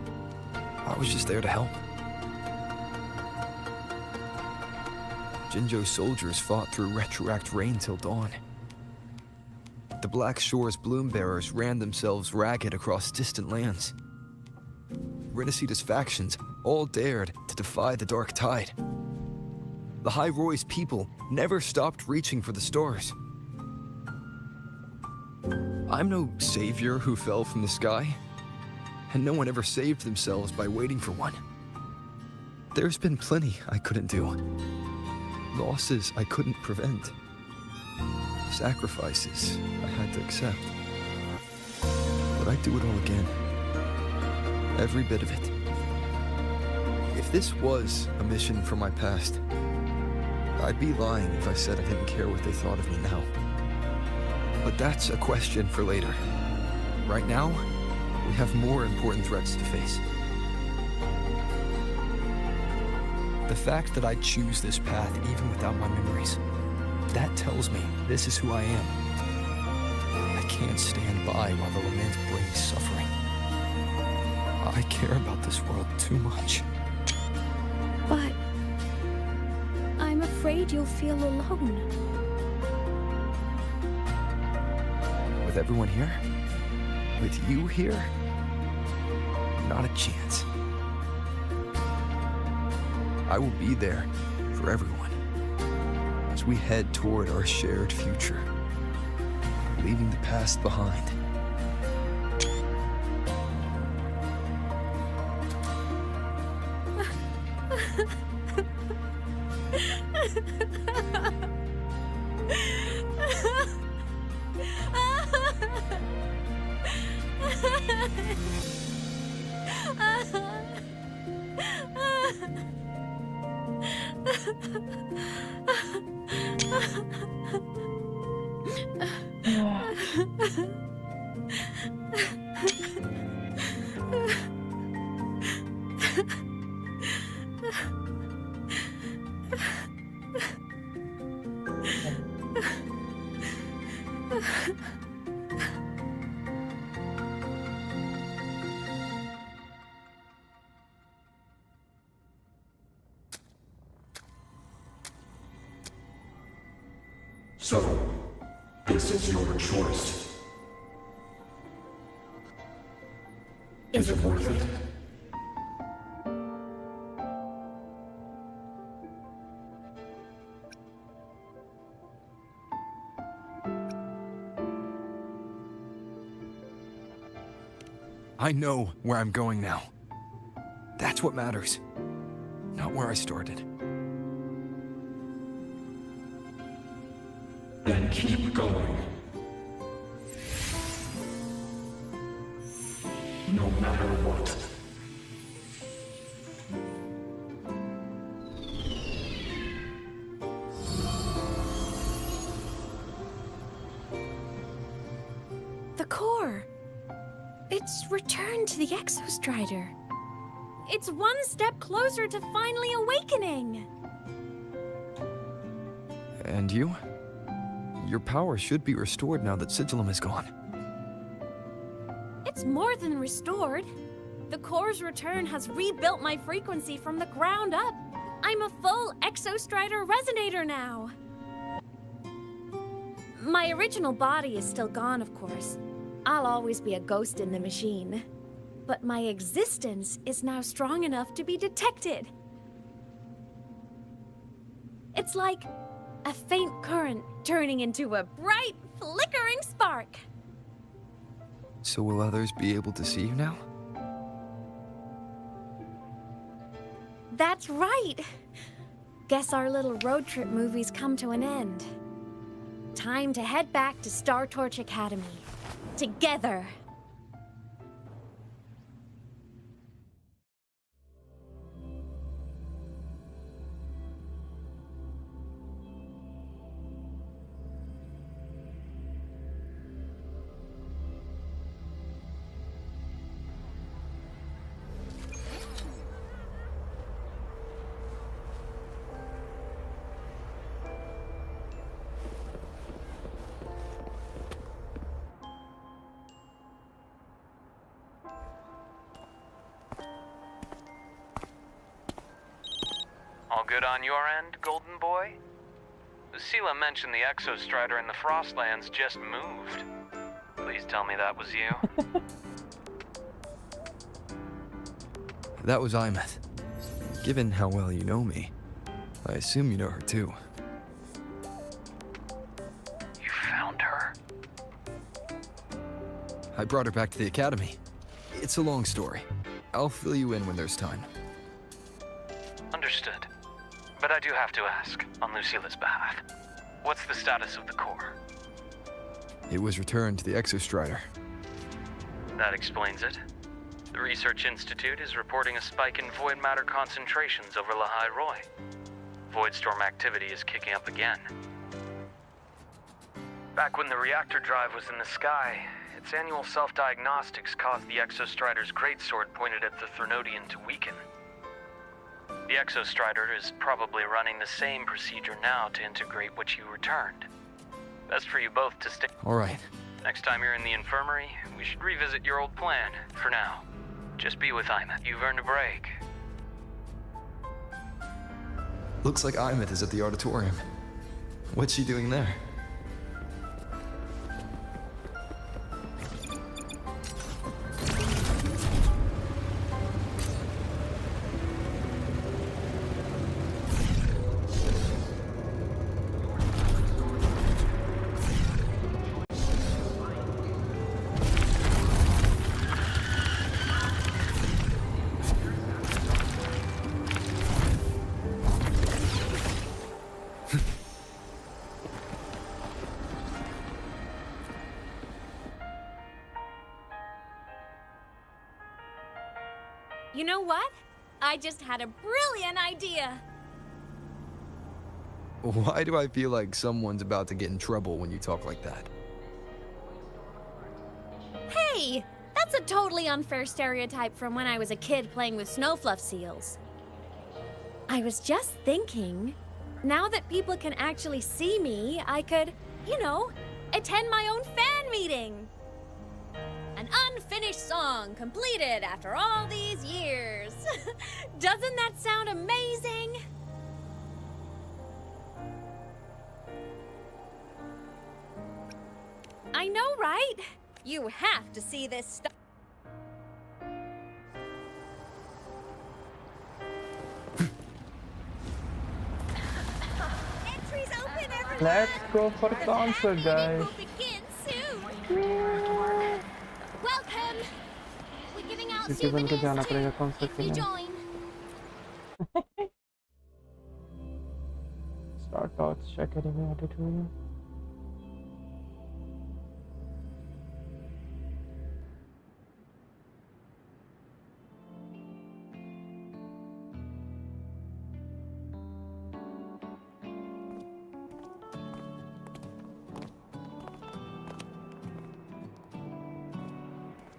I was just there to help. Jinjo's soldiers fought through retroact rain till dawn. The Black Shore's bloom bearers ran themselves ragged across distant lands. Rinasita's factions all dared to defy the dark tide. The High Roy's people never stopped reaching for the stars. I'm no savior who fell from the sky, and no one ever saved themselves by waiting for one. There's been plenty I couldn't do. Losses I couldn't prevent. Sacrifices I had to accept. But I'd do it all again. Every bit of it. If this was a mission from my past, I'd be lying if I said I didn't care what they thought of me now. But that's a question for later. Right now, we have more important threats to face. The fact that I choose this path even without my memories, that tells me this is who I am. I can't stand by while the lament brings suffering. I care about this world too much. But I'm afraid you'll feel alone. With everyone here? With you here? Not a chance. I will be there for everyone as we head toward our shared future, leaving the past behind. So, this is your choice. Is it worth it? I know where I'm going now. That's what matters. Not where I started. Then keep going. No matter what. The core. It's returned to the Exostrider. It's one step closer to finally awakening. And you? Your power should be restored now that Sigillum is gone. It's more than restored. The core's return has rebuilt my frequency from the ground up. I'm a full Exostrider resonator now. My original body is still gone, of course. I'll always be a ghost in the machine. But my existence is now strong enough to be detected. It's like a faint current turning into a bright, flickering spark. So will others be able to see you now? That's right. Guess our little road trip movie's come to an end. Time to head back to Star Torch Academy. Together. All good on your end, Golden Boy? Lucilla mentioned the Exostrider in the Frostlands just moved. Please tell me that was you. That was Imeth. Given how well you know me, I assume you know her too. You found her? I brought her back to the academy. It's a long story. I'll fill you in when there's time. Understood. But I do have to ask, on Lucilla's behalf, what's the status of the core? It was returned to the Exostrider. That explains it. The Research Institute is reporting a spike in void matter concentrations over Lahai Roy. Voidstorm activity is kicking up again. Back when the reactor drive was in the sky, its annual self-diagnostics caused the Exostrider's greatsword pointed at the Threnodian to weaken. The Exostrider is probably running the same procedure now to integrate what you returned. Best for you both to stick. All right. Next time you're in the infirmary, we should revisit your old plan. For now, just be with Imeth. You've earned a break. Looks like Imeth is at the auditorium. What's she doing there? You know what? I just had a brilliant idea. Why do I feel like someone's about to get in trouble when you talk like that? Hey! That's a totally unfair stereotype from when I was a kid playing with snowfluff seals. I was just thinking, now that people can actually see me, I could, you know, attend my own fan meeting. An unfinished song completed after all these years. Doesn't that sound amazing? I know, right? You have to see this stuff. Entries open, everyone! Let's go for the concert, guys. Will begin soon. Welcome. We're giving out क्योंकि बन के जाना पड़ेगा concert के लिए. join. Start thoughts, check anime auditorium.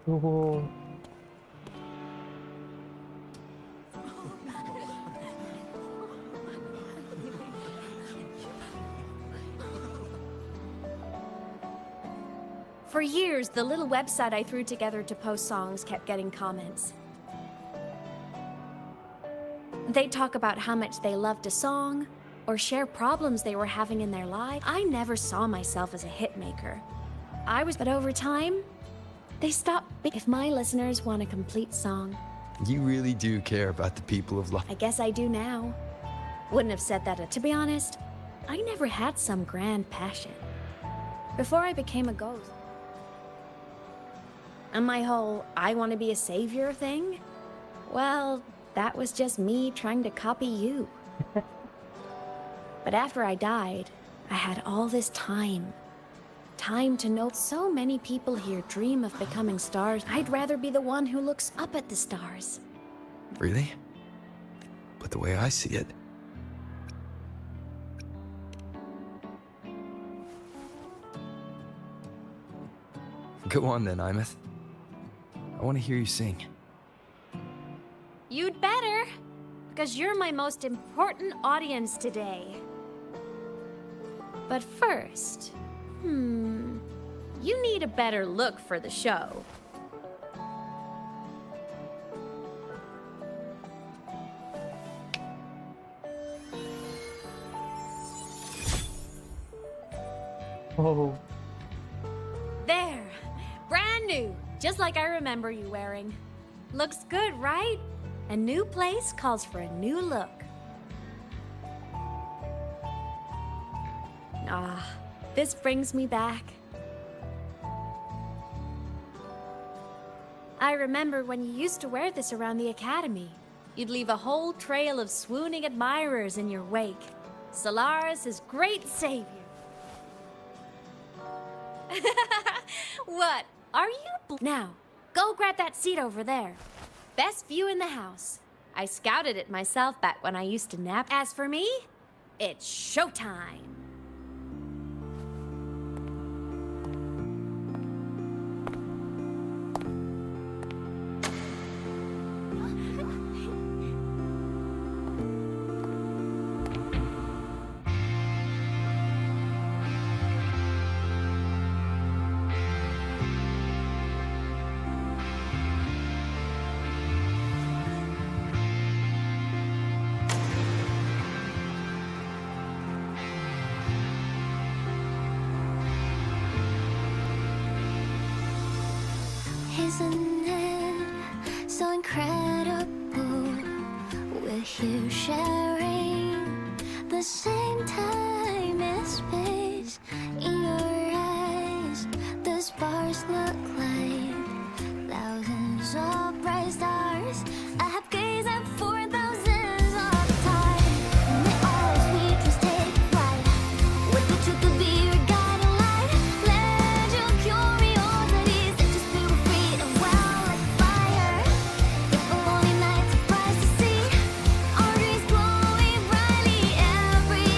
Oh. For years, the little website I threw together to post songs kept getting comments. They'd talk about how much they loved a song, or share problems they were having in their life. I never saw myself as a hitmaker. But over time, they stopped. If my listeners want a complete song, You really do care about the people of life. I guess I do now. Wouldn't have said that. To be honest, I never had some grand passion. Before I became a ghost. And my whole I want to be a savior thing? Well, that was just me trying to copy you. But after I died, I had all this time. Time to know so many people here dream of becoming stars. I'd rather be the one who looks up at the stars. Really? But the way I see it, go on then, Imeth. I want to hear you sing. You'd better, because you're my most important audience today. But first, you need a better look for the show. Oh. There, brand new, just like I remember you wearing. Looks good, right? A new place calls for a new look. Ah, this brings me back. I remember when you used to wear this around the academy. You'd leave a whole trail of swooning admirers in your wake. Solaris' great savior. What? Are you Now, go grab that seat over there. Best view in the house. I scouted it myself back when I used to nap. As for me, it's showtime. Isn't it so incredible? We're here sharing the same time and space. In your eyes, the stars look like thousands of bright stars. I have gazed at for thousands of time, and they all sweet to take flight. What the truth to be your guiding light. Let your curiosity set your spirit free and well like fire. If a lonely night surprise to see our dreams glowing brightly every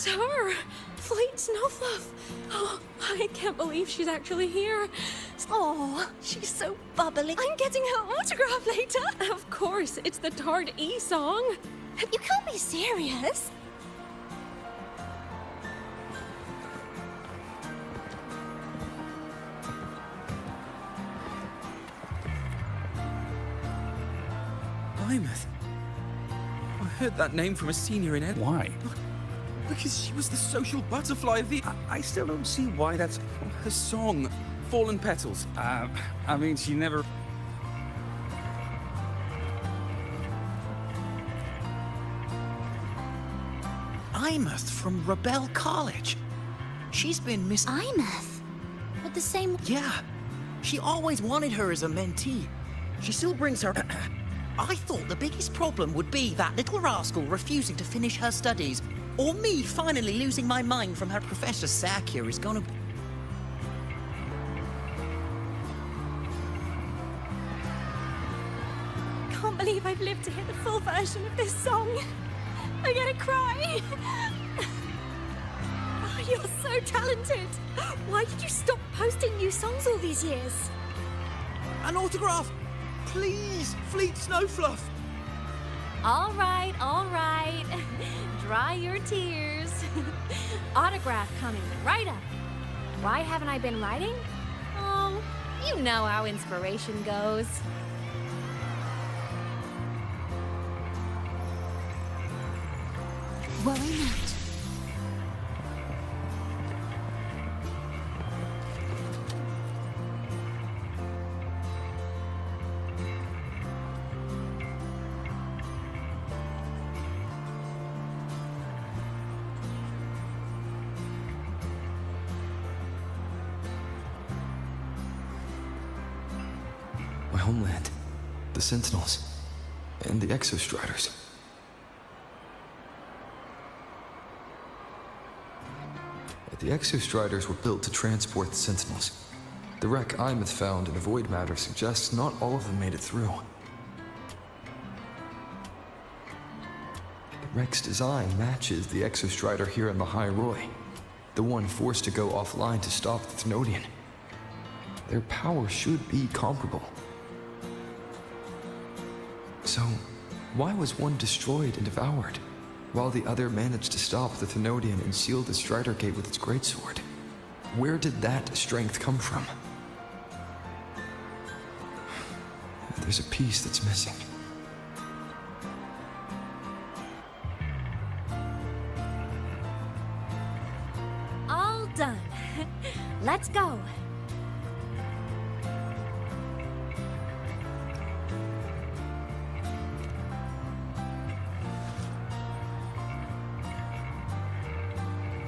her! Fleet Snowfluff! Oh, I can't believe she's actually here. Oh, she's so bubbly. I'm getting her autograph later! Of course, it's the Tard E song. You can't be serious. Plymouth. I heard that name from a senior in ed. Why? Because she was the social butterfly of the... I still don't see why that's... Her song, Fallen Petals. I mean, she never... Imeth from Rebel College. She's been Miss Imeth? With the same... Yeah. She always wanted her as a mentee. She still brings her... I thought the biggest problem would be that little rascal refusing to finish her studies, or me finally losing my mind from her Professor Sakya is gonna... Can't believe I've lived to hear the full version of this song. I'm gonna cry. Oh, you're so talented. Why did you stop posting new songs all these years? An autograph! Please, Fleet Snowfluff! All right, all right. Dry your tears. Autograph coming right up. Why haven't I been writing? Oh, you know how inspiration goes. Worry not. My homeland, the Sentinels, and the Exostriders. The Exostriders were built to transport the Sentinels. The wreck Imeth found in the Void Matter suggests not all of them made it through. The wreck's design matches the Exostrider here in the High Roy, the one forced to go offline to stop the Thnodian. Their power should be comparable. So, why was one destroyed and devoured, while the other managed to stop the Thnodian and seal the Strider Gate with its greatsword? Where did that strength come from? There's a piece that's missing. All done. Let's go.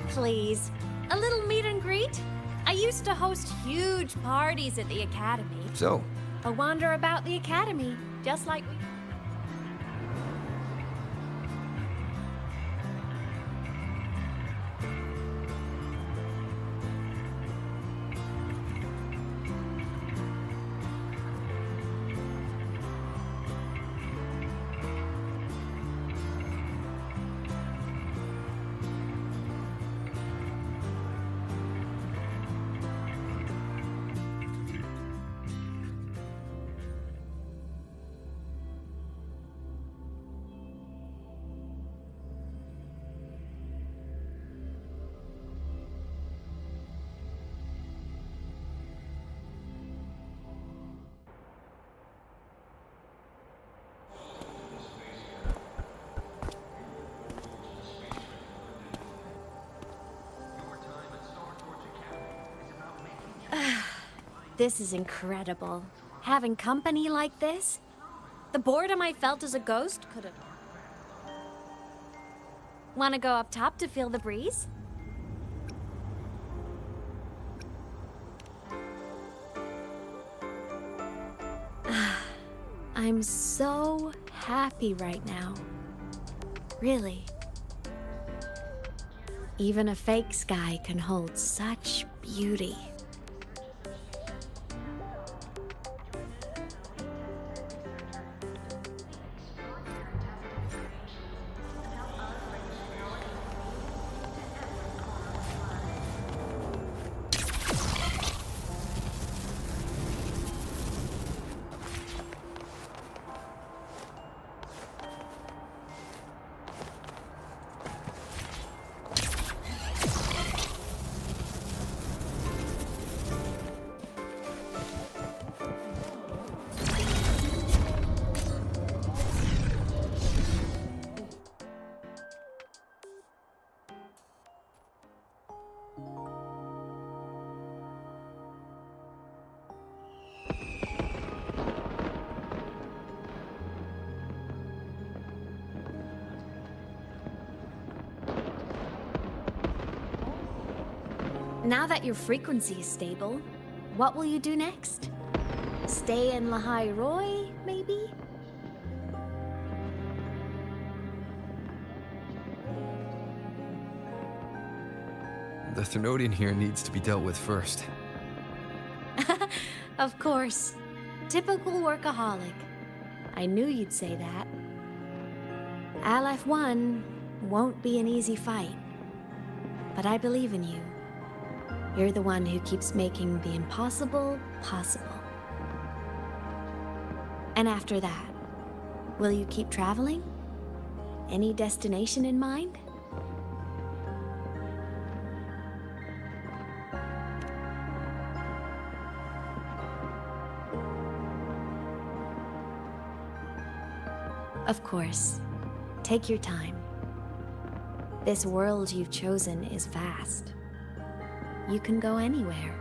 Please, a little meet and greet? I used to host huge parties at the Academy. So, A wander about the Academy, just like we... This is incredible. Having company like this? The boredom I felt as a ghost could have... Want to go up top to feel the breeze? I'm so happy right now. Really. Even a fake sky can hold such beauty. Now that your frequency is stable, what will you do next? Stay in Lahai Roy, maybe? The Threnodian here needs to be dealt with first. Of course. Typical workaholic. I knew you'd say that. LF1 won't be an easy fight. But I believe in you. You're the one who keeps making the impossible possible. And after that, will you keep traveling? Any destination in mind? Of course. Take your time. This world you've chosen is vast. You can go anywhere.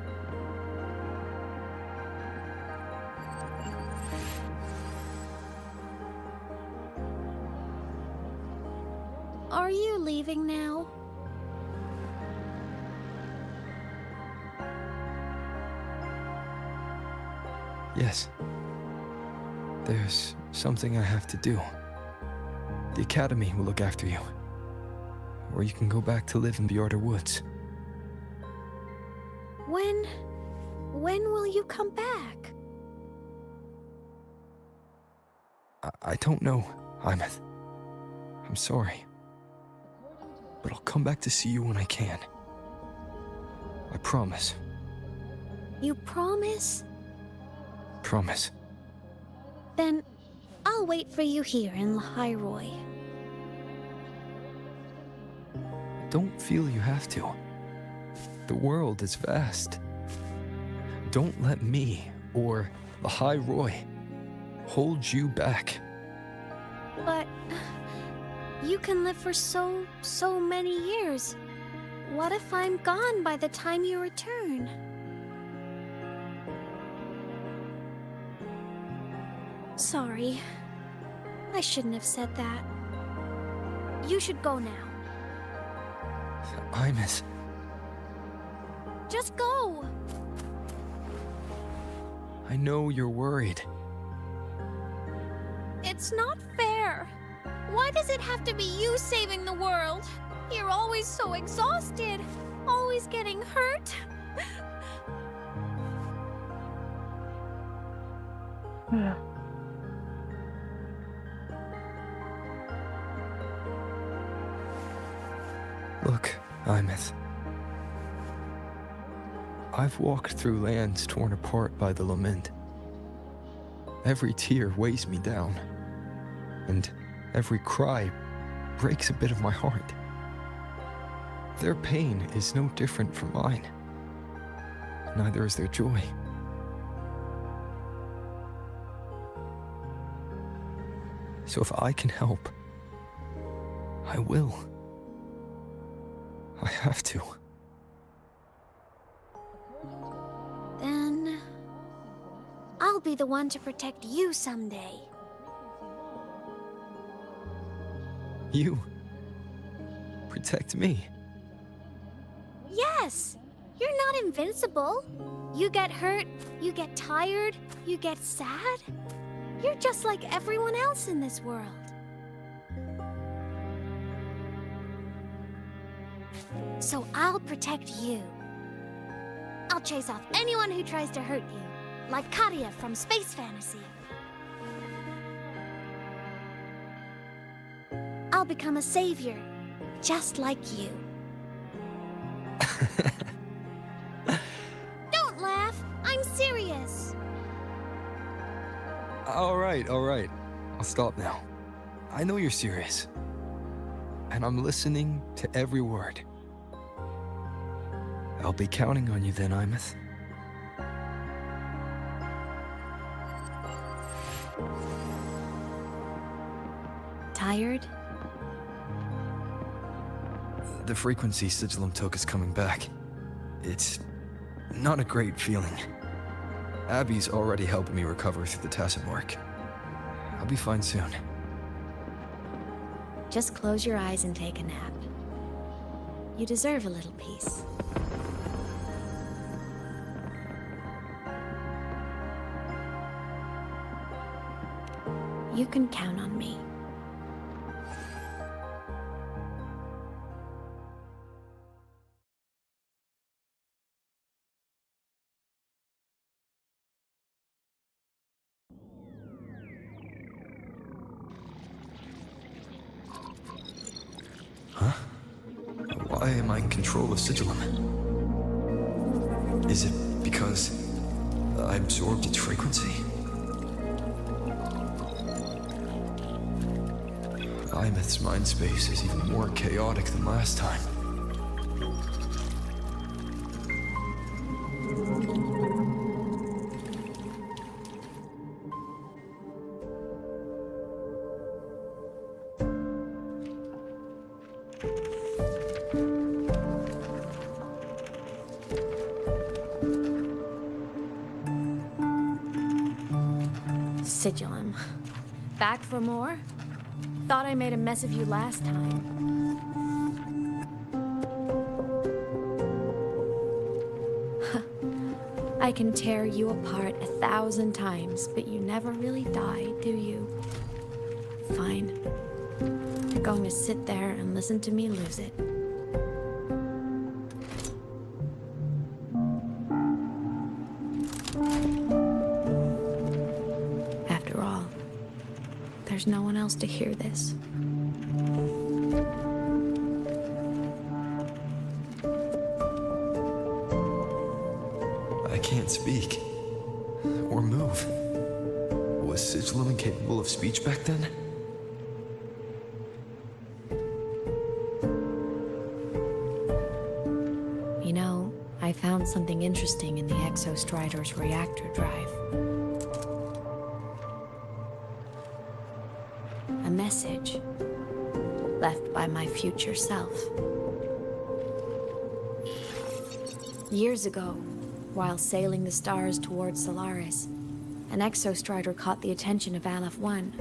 Are you leaving now? Yes. There's something I have to do. The Academy will look after you. Or you can go back to live in the Outer Woods. When will you come back? I don't know, Imeth. I'm sorry. But I'll come back to see you when I can. I promise. You promise? Promise. Then I'll wait for you here in Lahai Roy. Don't feel you have to. The world is vast. Don't let me or Lahai Roy hold you back. But you can live for so many years. What if I'm gone by the time you return? Sorry. I shouldn't have said that. You should go now. Imeth. Just go! I know you're worried. It's not fair. Why does it have to be you saving the world? You're always so exhausted, always getting hurt. Look, Imeth. I've walked through lands torn apart by the lament. Every tear weighs me down, and every cry breaks a bit of my heart. Their pain is no different from mine. Neither is their joy. So if I can help, I will. I have to. Then I'll be the one to protect you someday. You protect me. Yes! You're not invincible. You get hurt, you get tired, you get sad. You're just like everyone else in this world. So I'll protect you. I'll chase off anyone who tries to hurt you, like Katia from Space Fantasy. I'll become a savior, just like you. Don't laugh! I'm serious! All right. I'll stop now. I know you're serious. And I'm listening to every word. I'll be counting on you then, Imeth. Tired? The frequency Sigillum took is coming back. It's not a great feeling. Abby's already helping me recover through the Tassim work. I'll be fine soon. Just close your eyes and take a nap. You deserve a little peace. You can count on me. Huh? Why am I in control of Sigillum? Is it because I absorbed its frequency? Imeth's mind space is even more chaotic than last time. Sigillum. Back for more? Thought I made a mess of you last time. I can tear you apart 1,000 times, but you never really die, do you? Fine. You're going to sit there and listen to me lose it. After all, there's no one else to hear this. I can't speak. Or move. Was Sigillum incapable of speech back then? You know, I found something interesting in the Exostrider's reactor drive. A message left by my future self. Years ago, while sailing the stars towards Solaris, an Exostrider caught the attention of Aleph 1.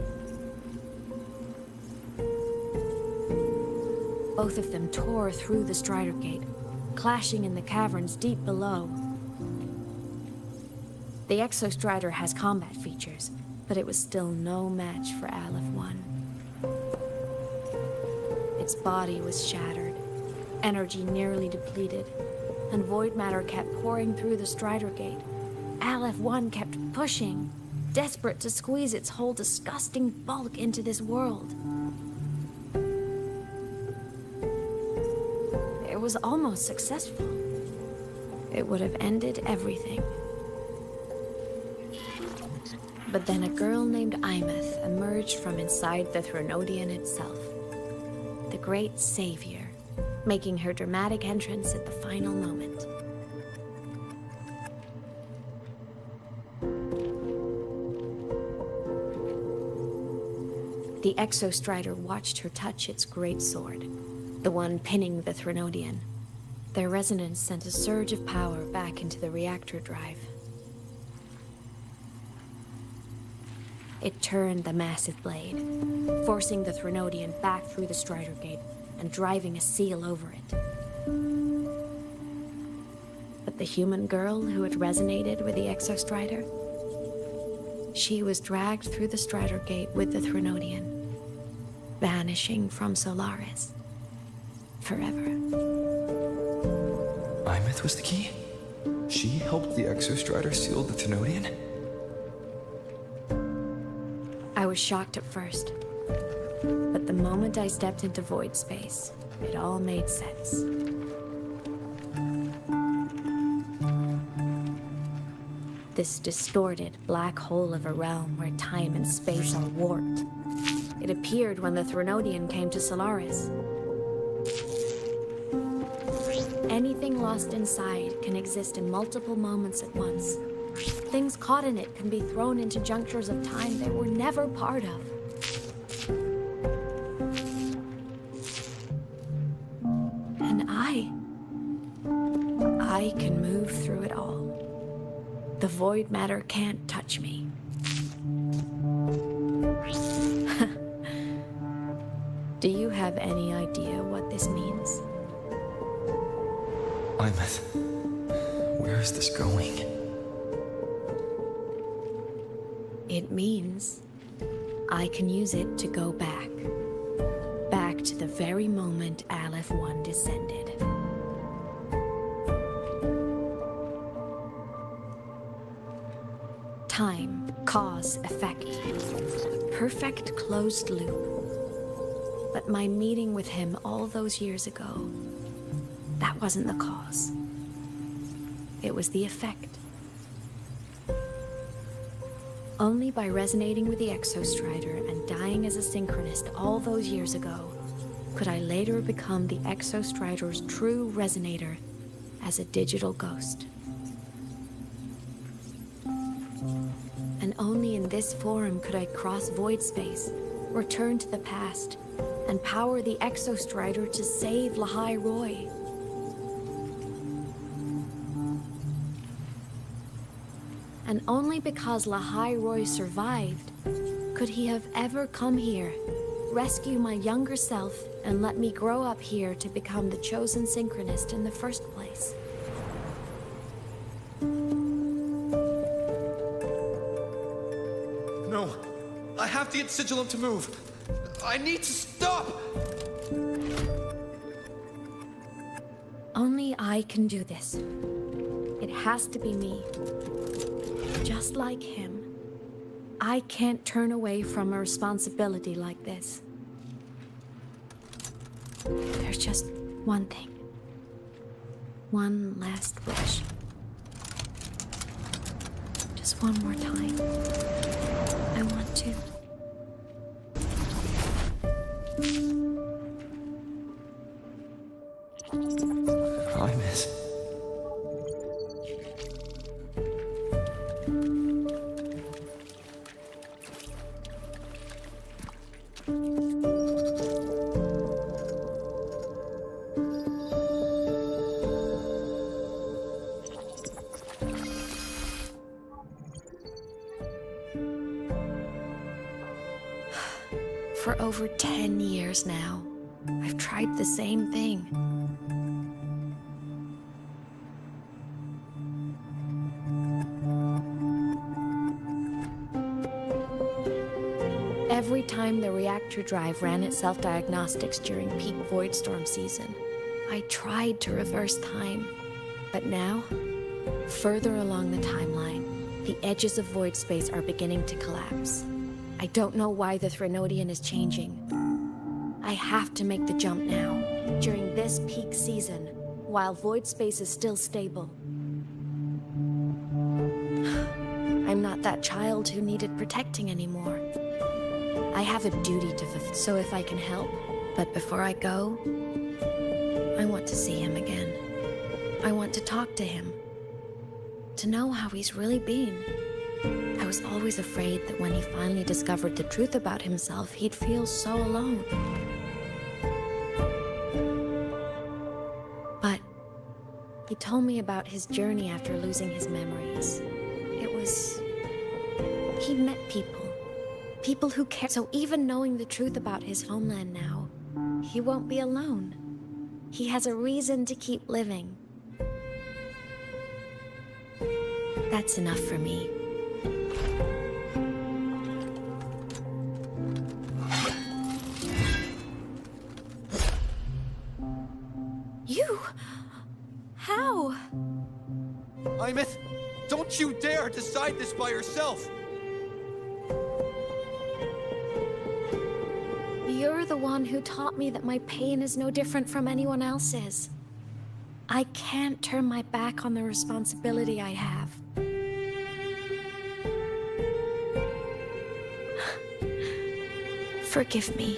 Both of them tore through the Strider Gate, clashing in the caverns deep below. The Exostrider has combat features, but it was still no match for Aleph 1. Its body was shattered, energy nearly depleted, and void matter kept pouring through the Strider Gate. Aleph 1 kept pushing, desperate to squeeze its whole disgusting bulk into this world. It was almost successful. It would have ended everything. But then a girl named Imeth emerged from inside the Threnodian itself. The great savior, making her dramatic entrance at the final moment. The Exostrider watched her touch its great sword, the one pinning the Threnodian. Their resonance sent a surge of power back into the reactor drive. It turned the massive blade, forcing the Threnodian back through the Strider Gate and driving a seal over it. But the human girl who had resonated with the Exostrider, she was dragged through the Strider Gate with the Threnodian, vanishing from Solaris forever. Imeth was the key? She helped the Exostrider seal the Threnodian? I was shocked at first, but the moment I stepped into void space, it all made sense. This distorted black hole of a realm where time and space are warped. It appeared when the Threnodian came to Solaris. Anything lost inside can exist in multiple moments at once. Things caught in it can be thrown into junctures of time they were never part of. And I can move through it all. The void matter can't touch me. Do you have any idea what this means? Imeth, where is this going? It means I can use it to go back. Back to the very moment Aleph 1 descended. Time, cause, effect. Perfect closed loop. But my meeting with him all those years ago, that wasn't the cause. It was the effect. Only by resonating with the Exostrider and dying as a synchronist all those years ago could I later become the Exostrider's true resonator as a digital ghost. And only in this form could I cross void space, return to the past, and power the Exostrider to save Lahai Roy. And only because Lahai Roy survived could he have ever come here, rescue my younger self, and let me grow up here to become the chosen synchronist in the first place. No, I have to get Sigilum to move. I need to stop! Only I can do this. It has to be me. Just like him, I can't turn away from a responsibility like this. There's just one thing. One last wish. Just one more time. I want to. I miss. For over 10 years now, I've tried the same thing. Every time the reactor drive ran its self-diagnostics during peak Voidstorm season, I tried to reverse time. But now, further along the timeline, the edges of void space are beginning to collapse. I don't know why the Threnodian is changing. I have to make the jump now, during this peak season, while void space is still stable. I'm not that child who needed protecting anymore. I have a duty to fulfill, so if I can help. But before I go, I want to see him again. I want to talk to him. To know how he's really been. I was always afraid that when he finally discovered the truth about himself, he'd feel so alone. But he told me about his journey after losing his memories. It was... He'd met people. People who care. So even knowing the truth about his homeland now, he won't be alone. He has a reason to keep living. That's enough for me. You? How? Imeth, don't you dare decide this by yourself! You're the one who taught me that my pain is no different from anyone else's. I can't turn my back on the responsibility I have. Forgive me.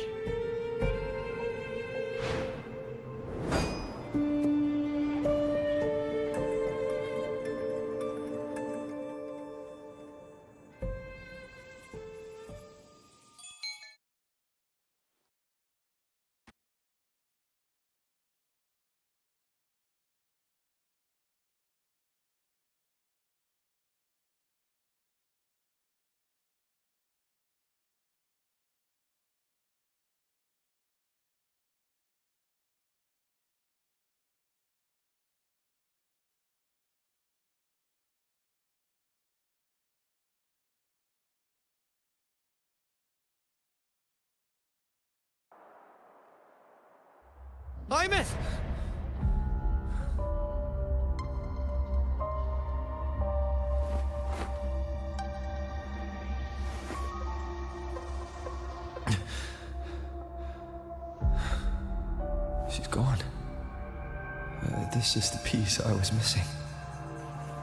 Imeth! She's gone. This is the piece I was missing.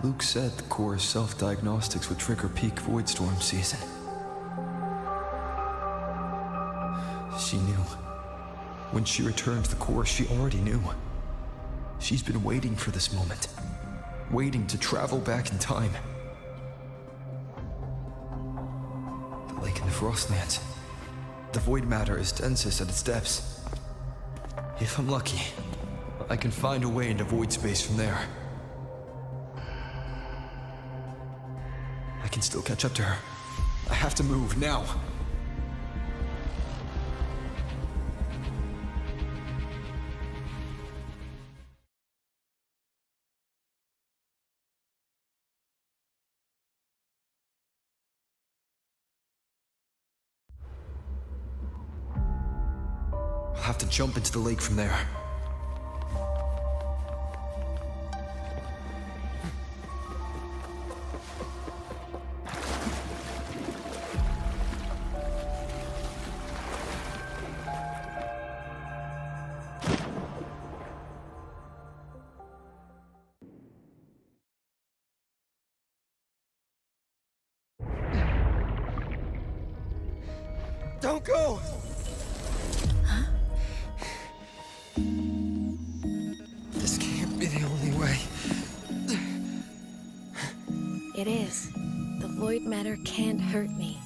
Luke said the core's self-diagnostics would trigger peak voidstorm season. She knew. When she returned to the core, she already knew. She's been waiting for this moment. Waiting to travel back in time. The lake in the Frostlands. The void matter is densest at its depths. If I'm lucky, I can find a way into void space from there. I can still catch up to her. I have to move now. I'll have to jump into the lake from there. Don't go! This can't be the only way. It is. The void matter can't hurt me.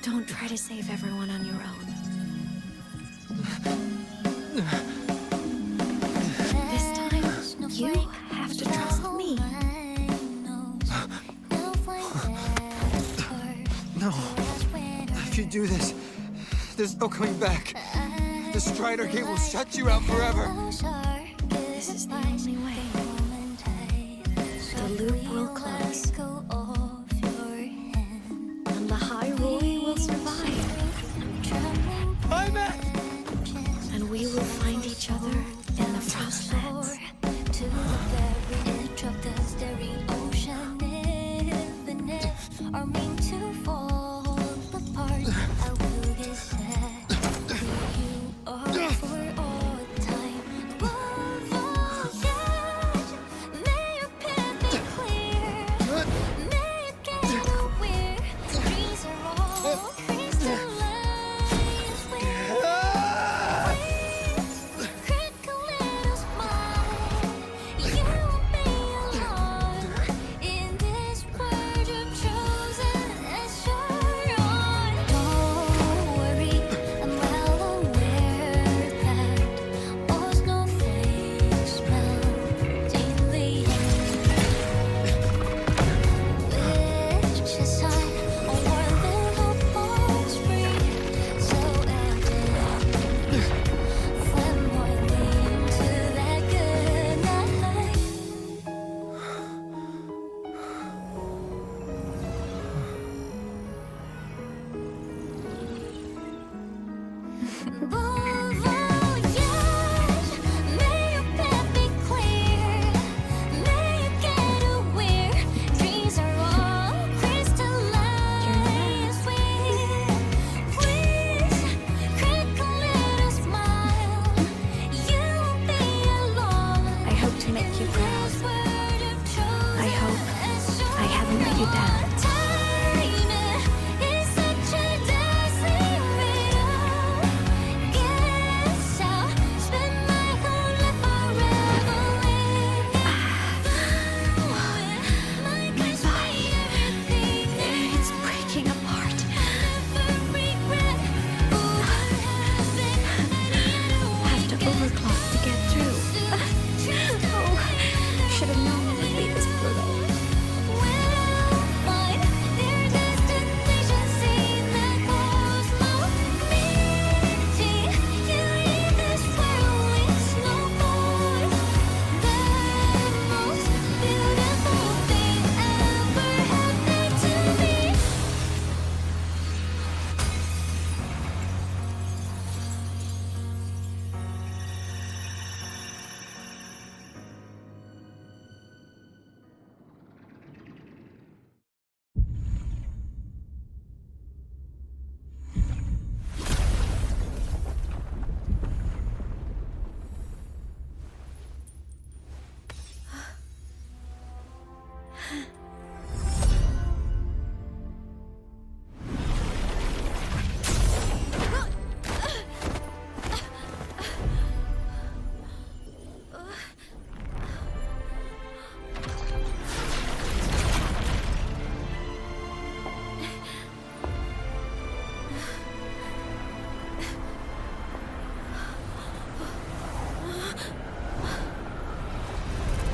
Don't try to save everyone on your own. This time, you have to trust me. No. If you do this, there's no coming back. The Strider Gate will shut you out forever. This is the only way. The loop will close. And the High Roy will survive. And we will find each other in the Frostlands. To the very edge of the staring ocean, infinite are meant to fall apart. I will get sad where you are for all time. Won't forget, may your path be clear.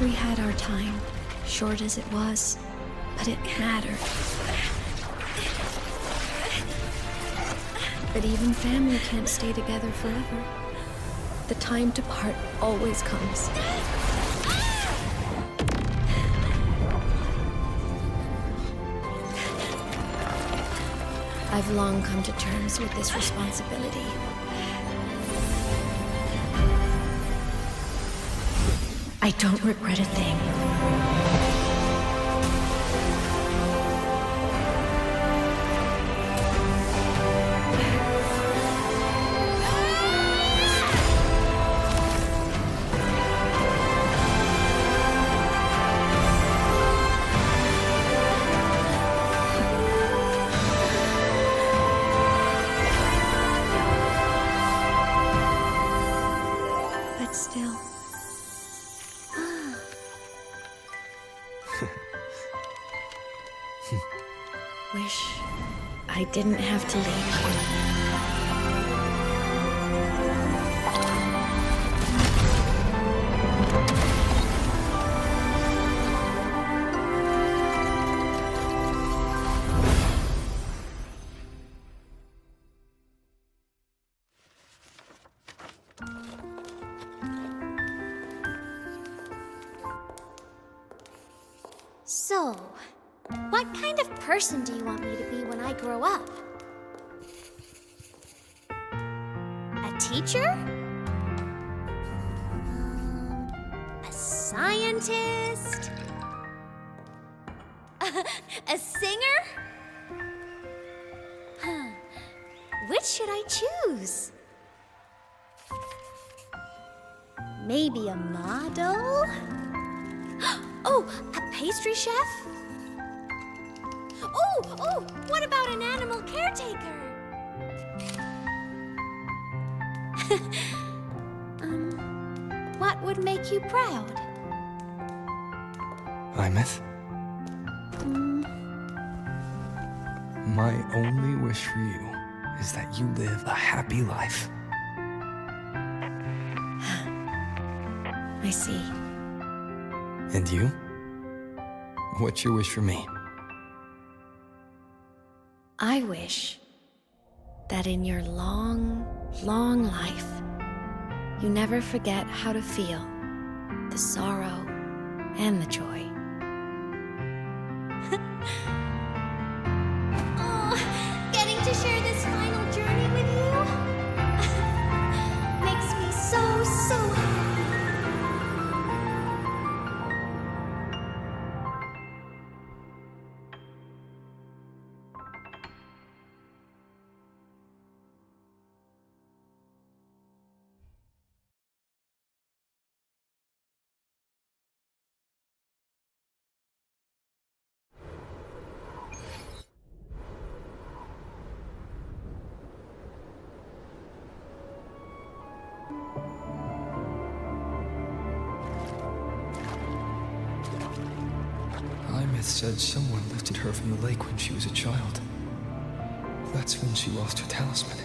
We had our time, short as it was, but it mattered. But even family can't stay together forever. The time to part always comes. I've long come to terms with this responsibility. I don't regret a thing. But still. Wish I didn't have to leave So, what kind of person do you want me to be when I grow up? A teacher? A scientist? A singer? Huh. Which should I choose? Maybe a model? Oh, a pastry chef? Oh, what about an animal caretaker? What would make you proud? Imeth? My only wish for you is that you live a happy life. I see. And you? What's your wish for me? I wish that in your long, long life, you never forget how to feel the sorrow and the joy. Oh, getting to share this final journey with you makes me so happy. Imeth said someone lifted her from the lake when she was a child. That's when she lost her talisman.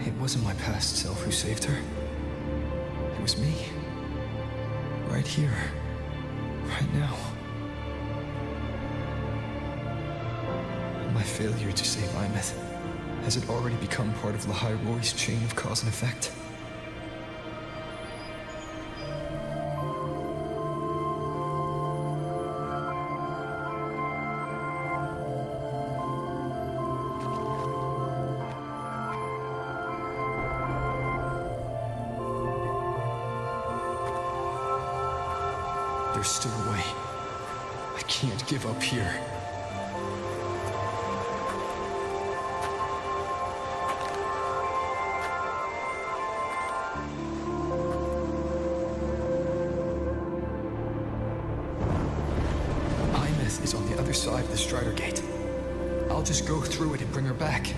It wasn't my past self who saved her. It was me. Right here. Right now. My failure to save Imeth, has it already become part of Lahai Roy's chain of cause and effect? There's still a way. I can't give up here. Imeth is on the other side of the Strider Gate. I'll just go through it and bring her back.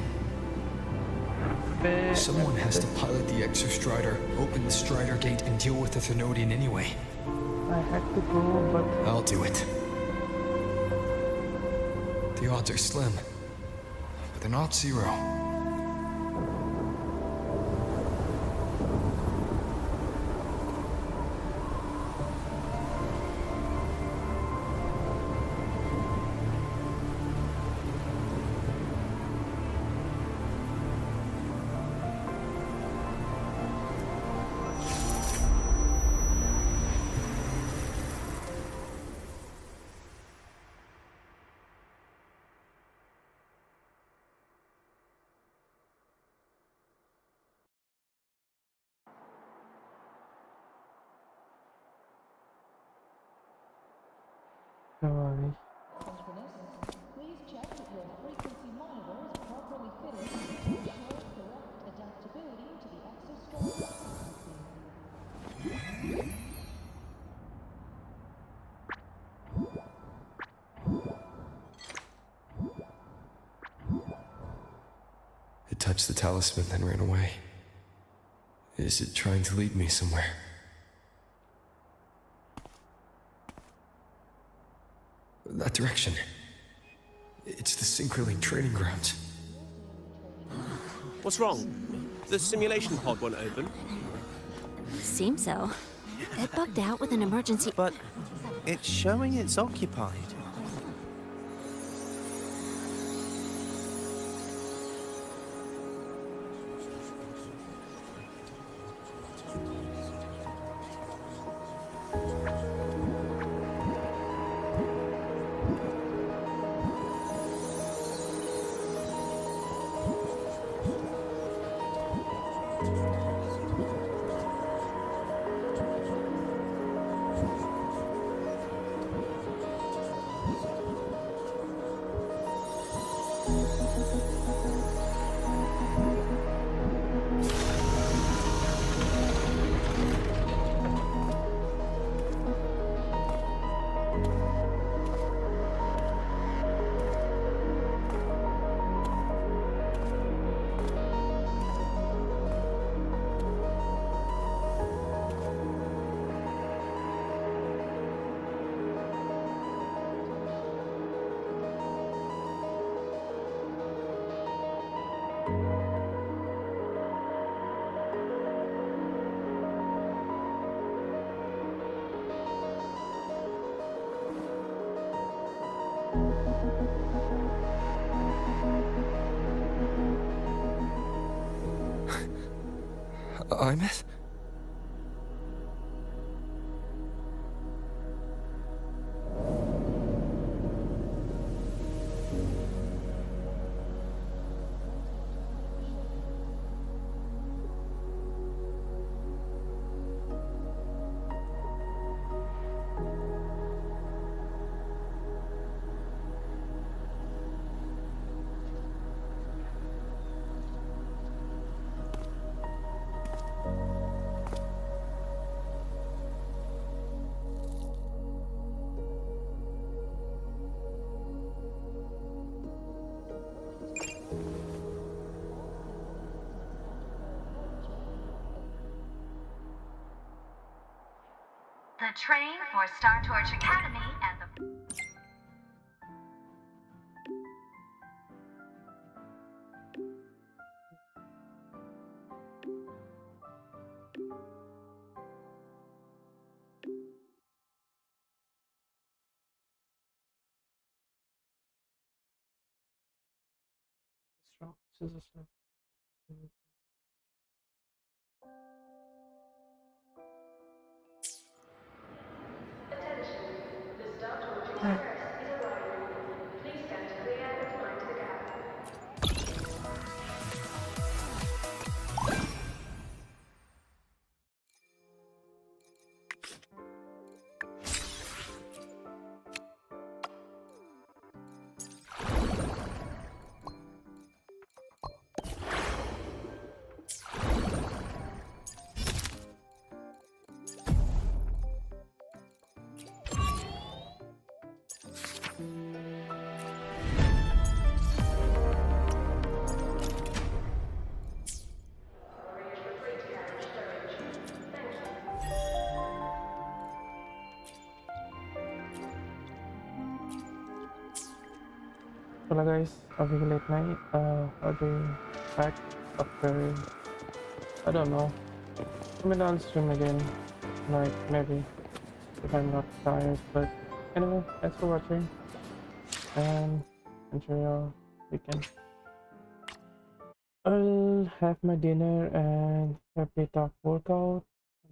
Someone has to pilot the Exostrider, open the Strider Gate, and deal with the Thernoidian anyway. I had to go, but... I'll do it. The odds are slim, but they're not zero. kawali. Please check that your frequency monitor is properly fitted to ensure correct adaptability to the exoskeleton. It touched the talisman, then ran away. Is it trying to lead me somewhere? That direction. It's the Synchroling training grounds. What's wrong? The simulation pod won't open? Seems so. It bugged out with an emergency. But it's showing it's occupied. Imeth? The train for Star Torch Academy and the... Hello guys, a bit late night. I'll be back after, I don't know, maybe I'll stream again tonight, maybe, if I'm not tired. But anyway, thanks for watching and enjoy your weekend. I'll have my dinner and a bit of workout,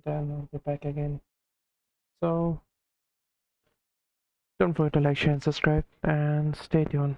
then I'll be back again. So don't forget to like, share and subscribe and stay tuned.